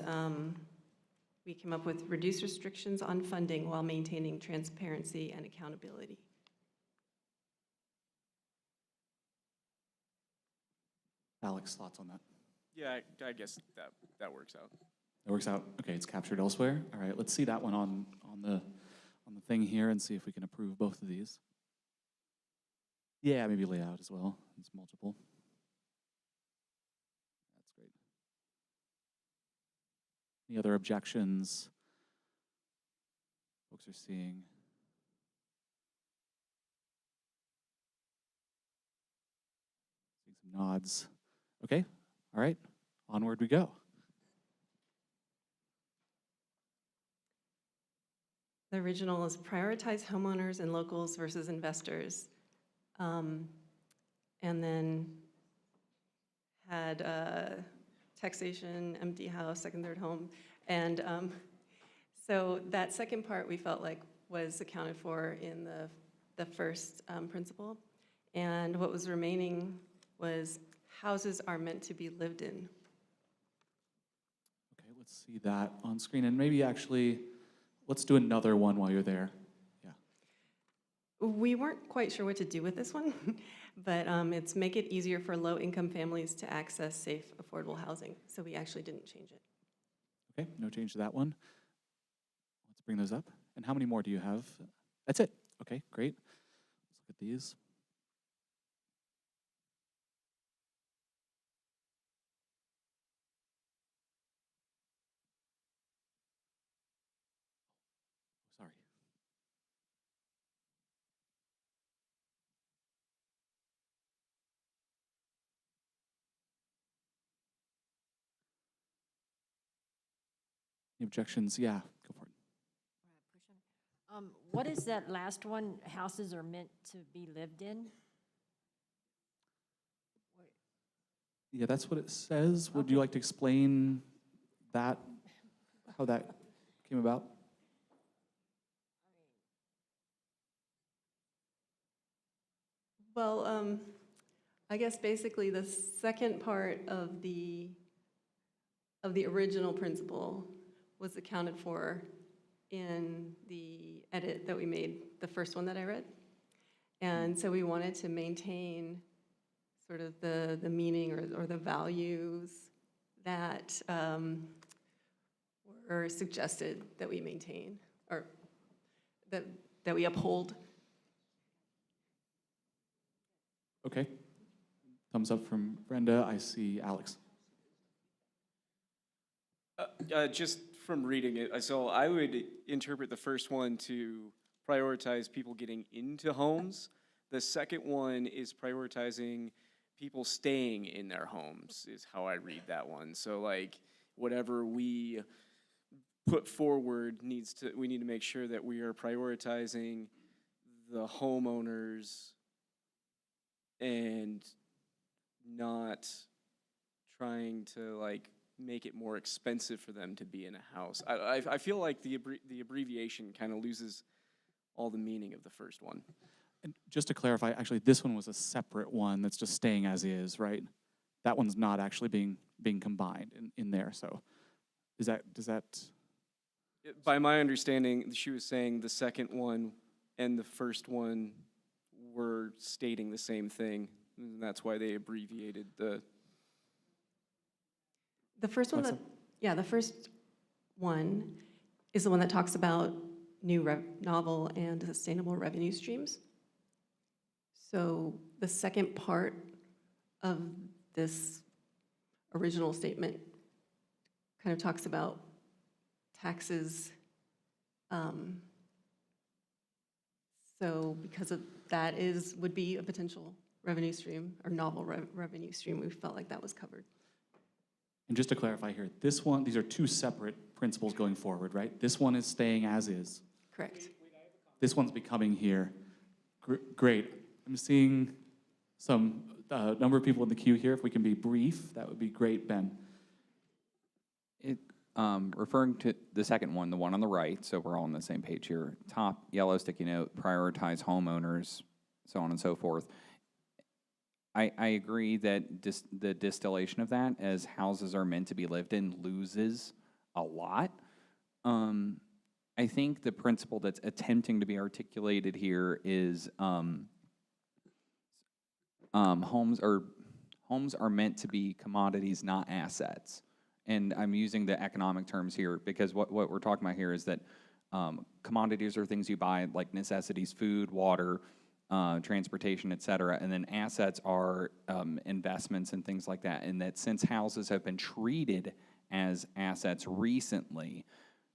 we came up with reduce restrictions on funding while maintaining transparency and accountability. Alex, thoughts on that? Yeah, I guess that works out. That works out. Okay, it's captured elsewhere. All right, let's see that one on the thing here and see if we can approve both of these. Yeah, maybe layout as well. It's multiple. That's great. Any other objections folks are seeing? Seeing some nods. Okay, all right, onward we go. The original is prioritize homeowners and locals versus investors. And then had taxation, empty house, second, third home. And so that second part we felt like was accounted for in the first principle. And what was remaining was houses are meant to be lived in. Okay, let's see that on screen. And maybe actually, let's do another one while you're there. Yeah. We weren't quite sure what to do with this one, but it's make it easier for low-income families to access safe, affordable housing. So we actually didn't change it. Okay, no change to that one. Let's bring those up. And how many more do you have? That's it. Okay, great. Let's look at these. Sorry. Any objections? Yeah, go for it. What is that last one? Houses are meant to be lived in? Yeah, that's what it says. Would you like to explain that, how that came about? Well, I guess basically the second part of the original principle was accounted for in the edit that we made, the first one that I read. And so we wanted to maintain sort of the meaning or the values that were suggested that we maintain, or that we uphold. Okay. Thumbs up from Brenda. I see Alex. Just from reading it, so I would interpret the first one to prioritize people getting into homes. The second one is prioritizing people staying in their homes, is how I read that one. So like whatever we put forward we need to make sure that we are prioritizing the homeowners and not trying to like make it more expensive for them to be in a house. I feel like the abbreviation kind of loses all the meaning of the first one. And just to clarify, actually, this one was a separate one that's just staying as is, right? That one's not actually being combined in there. So, does that? By my understanding, she was saying the second one and the first one were stating the same thing, and that's why they abbreviated the. The first one the first one is the one that talks about novel and sustainable revenue streams. So the second part of this original statement kind of talks about taxes. So because of that would be a potential revenue stream or novel revenue stream, we felt like that was covered. And just to clarify here, these are two separate principles going forward, right? This one is staying as is. Correct. This one's becoming here. Great. I'm seeing some number of people in the queue here. If we can be brief, that would be great, Ben. Referring to the second one, the one on the right, so we're all on the same page here. Top yellow sticky note, prioritize homeowners, so on and so forth. I agree that the distillation of that as houses are meant to be lived in loses a lot. I think the principle that's attempting to be articulated here is homes are meant to be commodities, not assets. And I'm using the economic terms here because what we're talking about here is that commodities are things you buy, like necessities, food, water, transportation, et cetera, and then assets are investments and things like that. And that since houses have been treated as assets recently,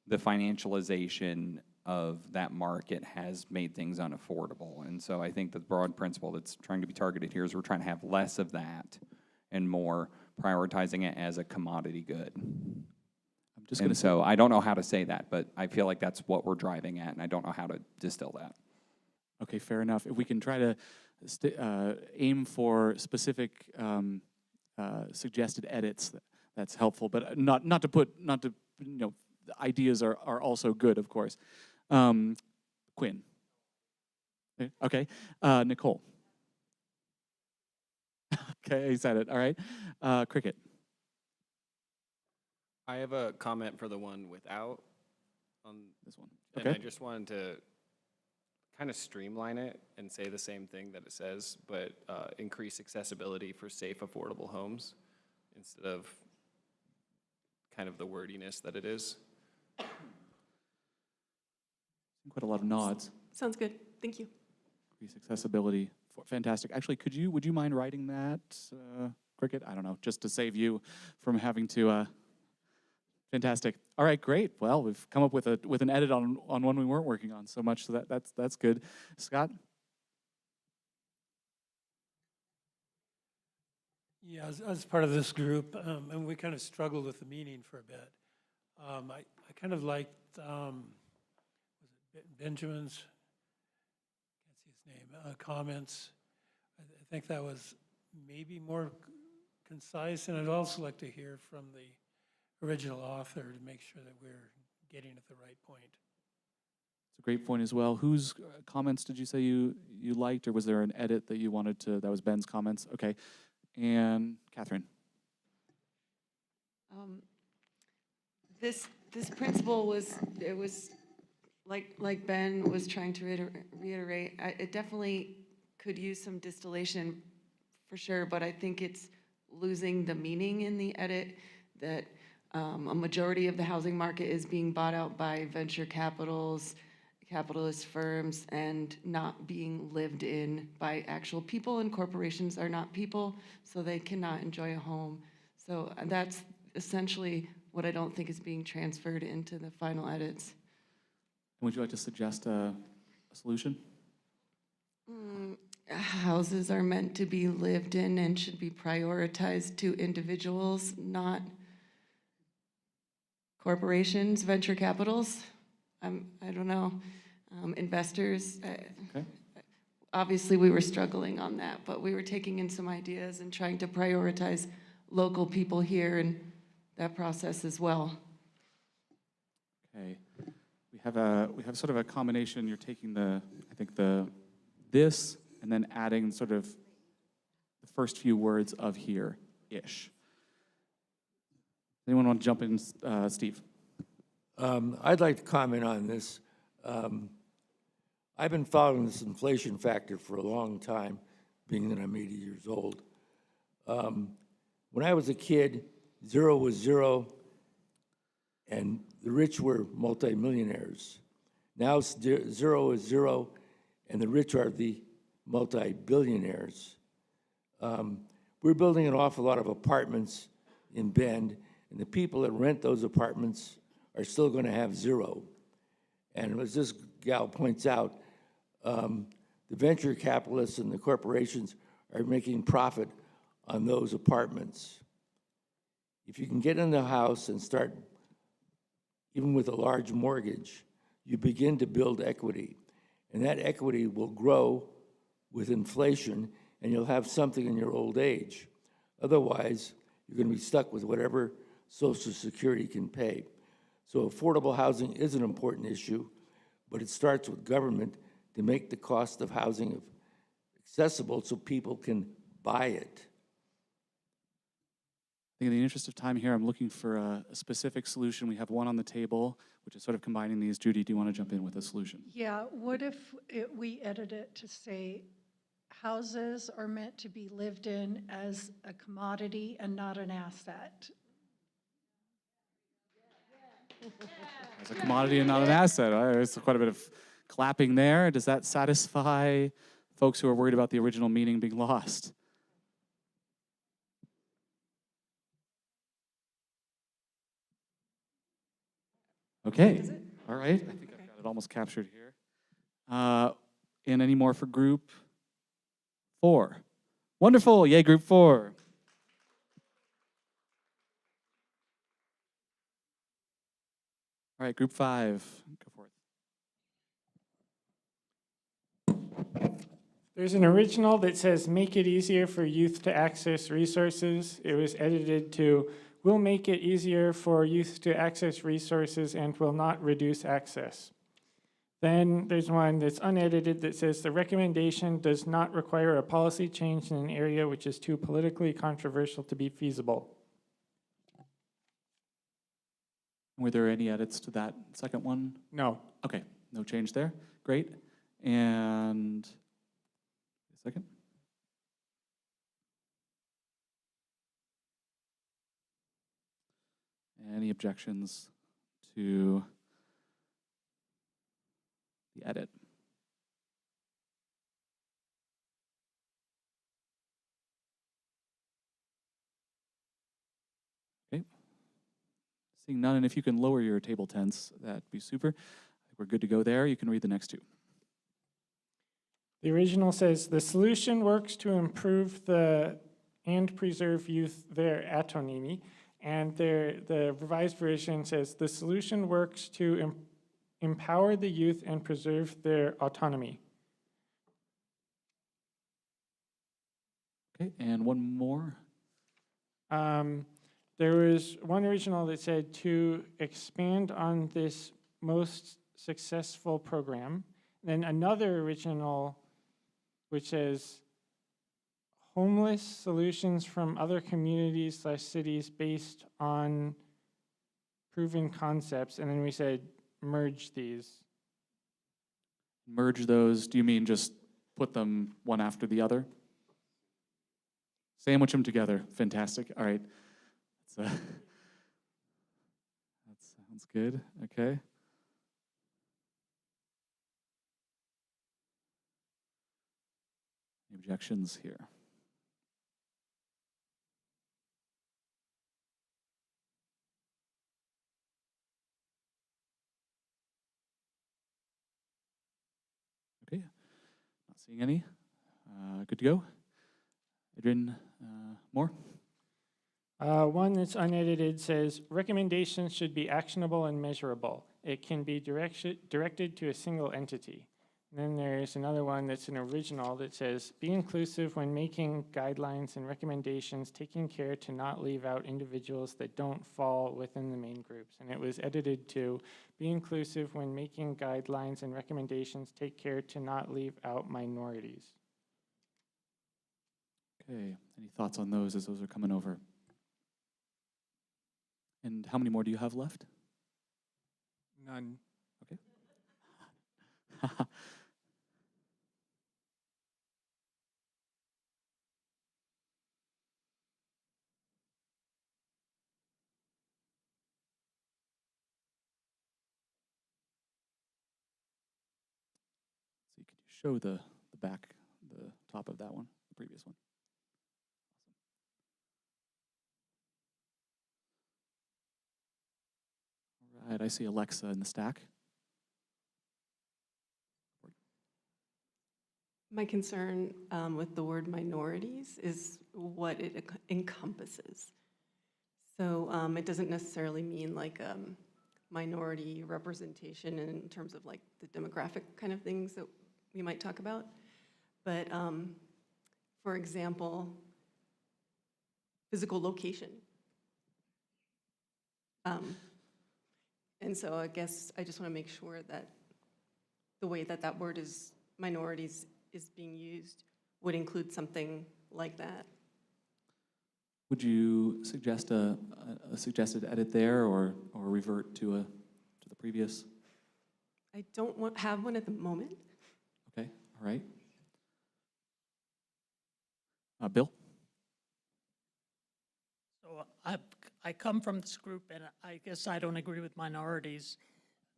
the financialization of that market has made things unaffordable. And so I think the broad principle that's trying to be targeted here is we're trying to have less of that and more prioritizing it as a commodity good. I'm just going to so I don't know how to say that, but I feel like that's what we're driving at, and I don't know how to distill that. Okay, fair enough. If we can try to aim for specific suggested edits, that's helpful. But not to the ideas are also good, of course. Quinn. Okay, Nicole. Okay, he said it. All right, Cricket. I have a comment for the one without on this one. And Okay. I just wanted to kind of streamline it and say the same thing that it says, but increase accessibility for safe, affordable homes instead of kind of the wordiness that it is. Quite a lot of nods. Sounds good. Thank you. Increase accessibility. Fantastic. Actually, would you mind writing that, Cricket? I don't know, just to save you from having to. Fantastic. All right, great. Well, we've come up with an edit on one we weren't working on so much, so that's good. Scott? Yeah, as part of this group, and we kind of struggled with the meaning for a bit. I kind of liked was it Benjamin's, can't see his name, comments. I think that was maybe more concise, and I'd also like to hear from the original author to make sure that we're getting at the right point. It's a great point as well. Whose comments did you say you liked, or was there an edit that you wanted to, that was Ben's comments? Okay. And Catherine. This principle was like Ben was trying to reiterate. It definitely could use some distillation for sure, but I think it's losing the meaning in the edit that a majority of the housing market is being bought out by venture capitalist firms and not being lived in by actual people, and corporations are not people, so they cannot enjoy a home. So that's essentially what I don't think is being transferred into the final edits. Would you like to suggest a solution? Houses are meant to be lived in and should be prioritized to individuals, not corporations, venture capitals. I don't know, investors. Okay. Obviously, we were struggling on that, but we were taking in some ideas and trying to prioritize local people here in that process as well. Okay. We have sort of a combination. You're taking this and then adding sort of the first few words of here-ish. Anyone want to jump in, Steve? I'd like to comment on this. I've been following this inflation factor for a long time, being that I'm 80 years old. When I was a kid, 0 was 0, and the rich were multimillionaires. Now 0 is 0, and the rich are the multi-billionaires. We're building an awful lot of apartments in Bend, and the people that rent those apartments are still going to have 0. And as this gal points out, the venture capitalists and the corporations are making profit on those apartments. If you can get in the house and start, even with a large mortgage, you begin to build equity. And that equity will grow with inflation, and you'll have something in your old age. Otherwise, you're going to be stuck with whatever Social Security can pay. So affordable housing is an important issue, but it starts with government to make the cost of housing accessible so people can buy it. I think in the interest of time here, I'm looking for a specific solution. We have one on the table, which is sort of combining these. Judy, do you want to jump in with a solution? Yeah, what if we edit it to say houses are meant to be lived in as a commodity and not an asset? As a commodity and not an asset. There's quite a bit of clapping there. Does that satisfy folks who are worried about the original meaning being lost? Okay. All right. I think I've got it almost captured here. And any more for group 4? Wonderful. Yay, group 4. All right, group 5. Go for it. There's an original that says, make it easier for youth to access resources. It was edited to, will make it easier for youth to access resources and will not reduce access. Then there's one that's unedited that says, the recommendation does not require a policy change in an area which is too politically controversial to be feasible. Were there any edits to that second one? No. Okay, no change there. Great. And a second. Any objections to the edit? Okay. Seeing none, and if you can lower your table tents, that'd be super. We're good to go there. You can read the next 2. The original says, the solution works to improve and preserve youth their autonomy. And the revised version says, the solution works to empower the youth and preserve their autonomy. Okay, and one more. There was one original that said to expand on this most successful program. Then another original which says homeless solutions from other communities/cities based on proven concepts. And then we said merge these. Merge those, do you mean just put them one after the other? Sandwich them together. Fantastic. All right. That sounds good. Okay. objections here? Okay, not seeing any. Good to go. Adrian, more? One that's unedited says, recommendations should be actionable and measurable. It can be directed to a single entity. And then there's another one that's an original that says, be inclusive when making guidelines and recommendations, taking care to not leave out individuals that don't fall within the main groups. And it was edited to, be inclusive when making guidelines and recommendations, take care to not leave out minorities. Okay, any thoughts on those as those are coming over? And how many more do you have left? None. Okay. See, could you show the back, the top of that one, the previous one? All right, I see Alexa in the stack. My concern with the word minorities is what it encompasses. So it doesn't necessarily mean like minority representation in terms of like the demographic kind of things that we might talk about. But for example, physical location. And so I guess I just want to make sure that the way that that word is minorities is being used would include something like that. Would you suggest a suggested edit there, or revert to the previous? I don't have one at the moment. Okay, all right. Bill? So I come from this group, and I guess I don't agree with minorities,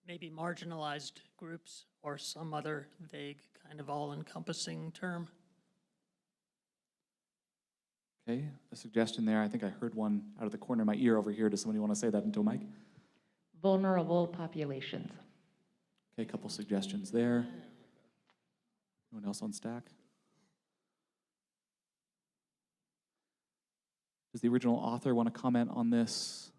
maybe marginalized groups or some other vague kind of all-encompassing term. Okay, a suggestion there. I think I heard one out of the corner of my ear over here. Does somebody want to say that into a mic? Vulnerable populations. Okay, a couple suggestions there. Anyone else on stack? Does the original author want to comment on this?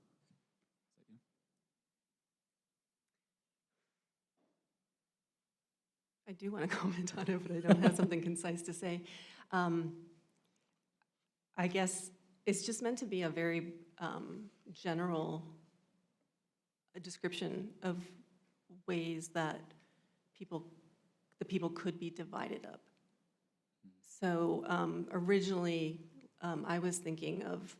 I do want to comment on it, but I don't have something concise to say. I guess it's just meant to be a very general description of ways that the people could be divided up. So originally, I was thinking of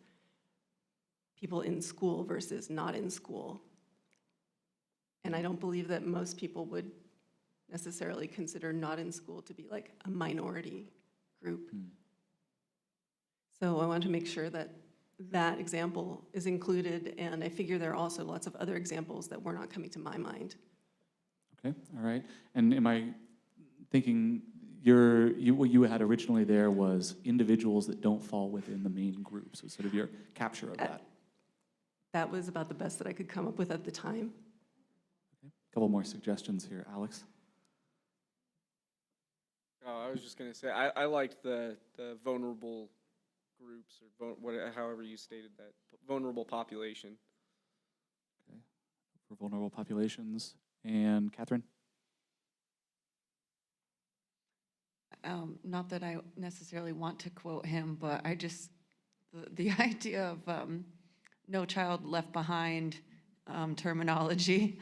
people in school versus not in school. And I don't believe that most people would necessarily consider not in school to be like a minority group. So I want to make sure that that example is included, and I figure there are also lots of other examples that were not coming to my mind. Okay, all right. And am I thinking what you had originally there was individuals that don't fall within the main group, so sort of your capture of that? That was about the best that I could come up with at the time. Okay. A couple more suggestions here. Alex? Oh, I was just going to say, I liked the vulnerable groups, or however you stated that, vulnerable population. Okay, for vulnerable populations. And Catherine? Not that I necessarily want to quote him, but I just, the idea of no child left behind terminology.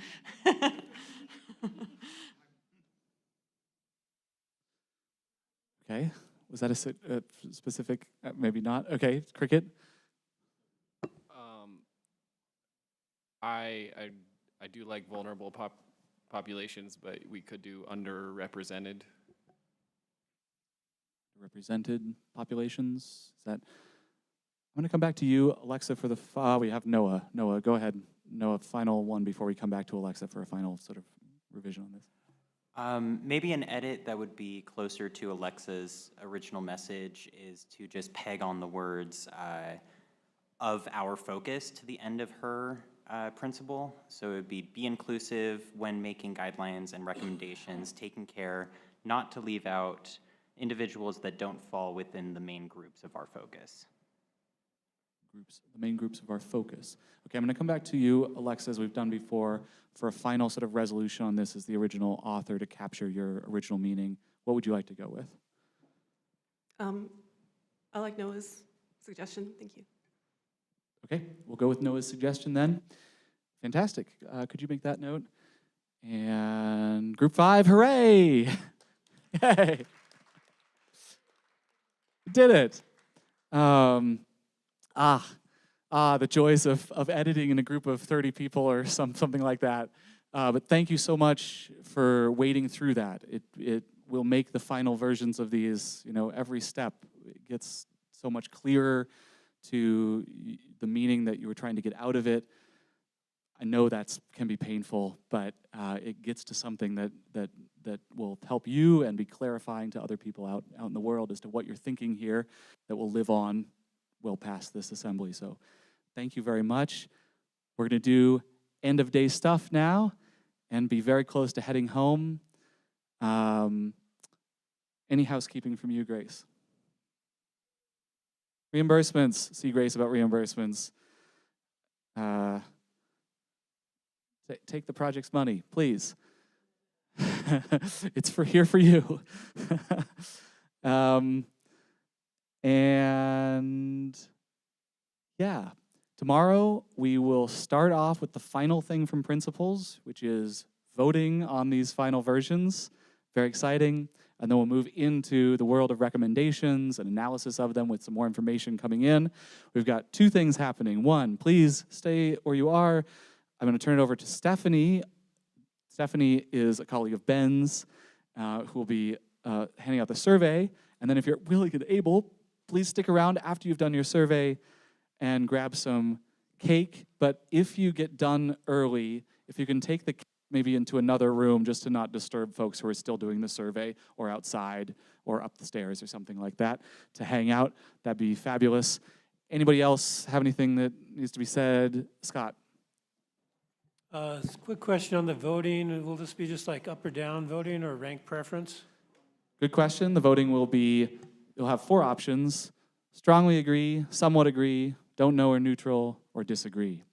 Okay, was that a specific, maybe not? Okay, Cricket? I do like vulnerable populations, but we could do underrepresented. Represented populations, is that? I'm going to come back to you, Alexa, for the, we have Noah. Noah, go ahead. Noah, final one before we come back to Alexa for a final sort of revision on this. Maybe an edit that would be closer to Alexa's original message is to just peg on the words of our focus to the end of her principle. So it would be inclusive when making guidelines and recommendations, taking care not to leave out individuals that don't fall within the main groups of our focus. The main groups of our focus. Okay, I'm going to come back to you, Alexa, as we've done before, for a final sort of resolution on this as the original author to capture your original meaning. What would you like to go with? I like Noah's suggestion. Thank you. Okay, we'll go with Noah's suggestion then. Fantastic. Could you make that note? And group 5, hooray! Yay! Did it. The joys of editing in a group of 30 people or something like that. But thank you so much for wading through that. It will make the final versions of these, every step it gets so much clearer to the meaning that you were trying to get out of it. I know that can be painful, but it gets to something that will help you and be clarifying to other people out in the world as to what you're thinking here that will live on well past this assembly. So thank you very much. We're going to do end of day stuff now and be very close to heading home. Any housekeeping from you, Grace? Reimbursements. See Grace about reimbursements. Take the project's money, please. It's here for you. And yeah, tomorrow we will start off with the final thing from principals, which is voting on these final versions. Very exciting. And then we'll move into the world of recommendations and analysis of them with some more information coming in. We've got 2 things happening. One, please stay where you are. I'm going to turn it over to Stephanie. Stephanie is a colleague of Ben's who will be handing out the survey. And then if you're willing and able, please stick around after you've done your survey and grab some cake. But if you get done early, if you can take the cake maybe into another room just to not disturb folks who are still doing the survey or outside or up the stairs or something like that to hang out, that'd be fabulous. Anybody else have anything that needs to be said? Scott? Quick question on the voting. Will this be just like up or down voting or rank preference? Good question. The voting will be, you'll have 4 options: strongly agree, somewhat agree, don't know or neutral, or disagree.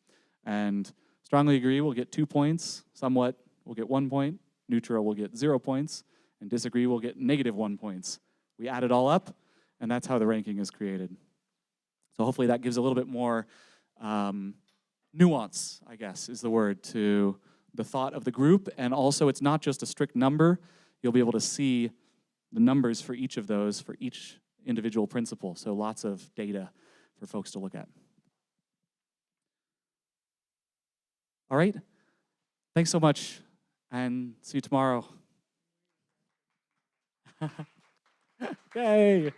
And strongly agree will get 2 points, somewhat will get 1 point, neutral will get 0 points, and disagree will get -1 points. We add it all up, and that's how the ranking is created. So hopefully that gives a little bit more nuance, I guess, is the word, to the thought of the group. And also, it's not just a strict number. You'll be able to see the numbers for each of those, for each individual principle. So lots of data for folks to look at. All right. Thanks so much, and see you tomorrow. Yay!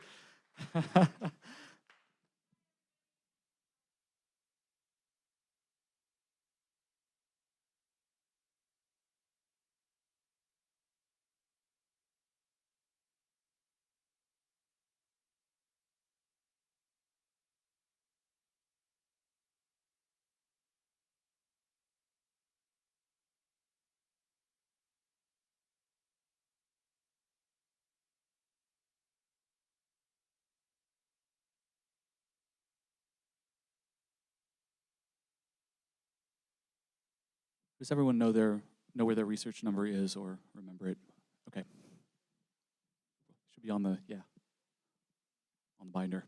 Does everyone know where their research number is or remember it? Okay. Should be on the binder.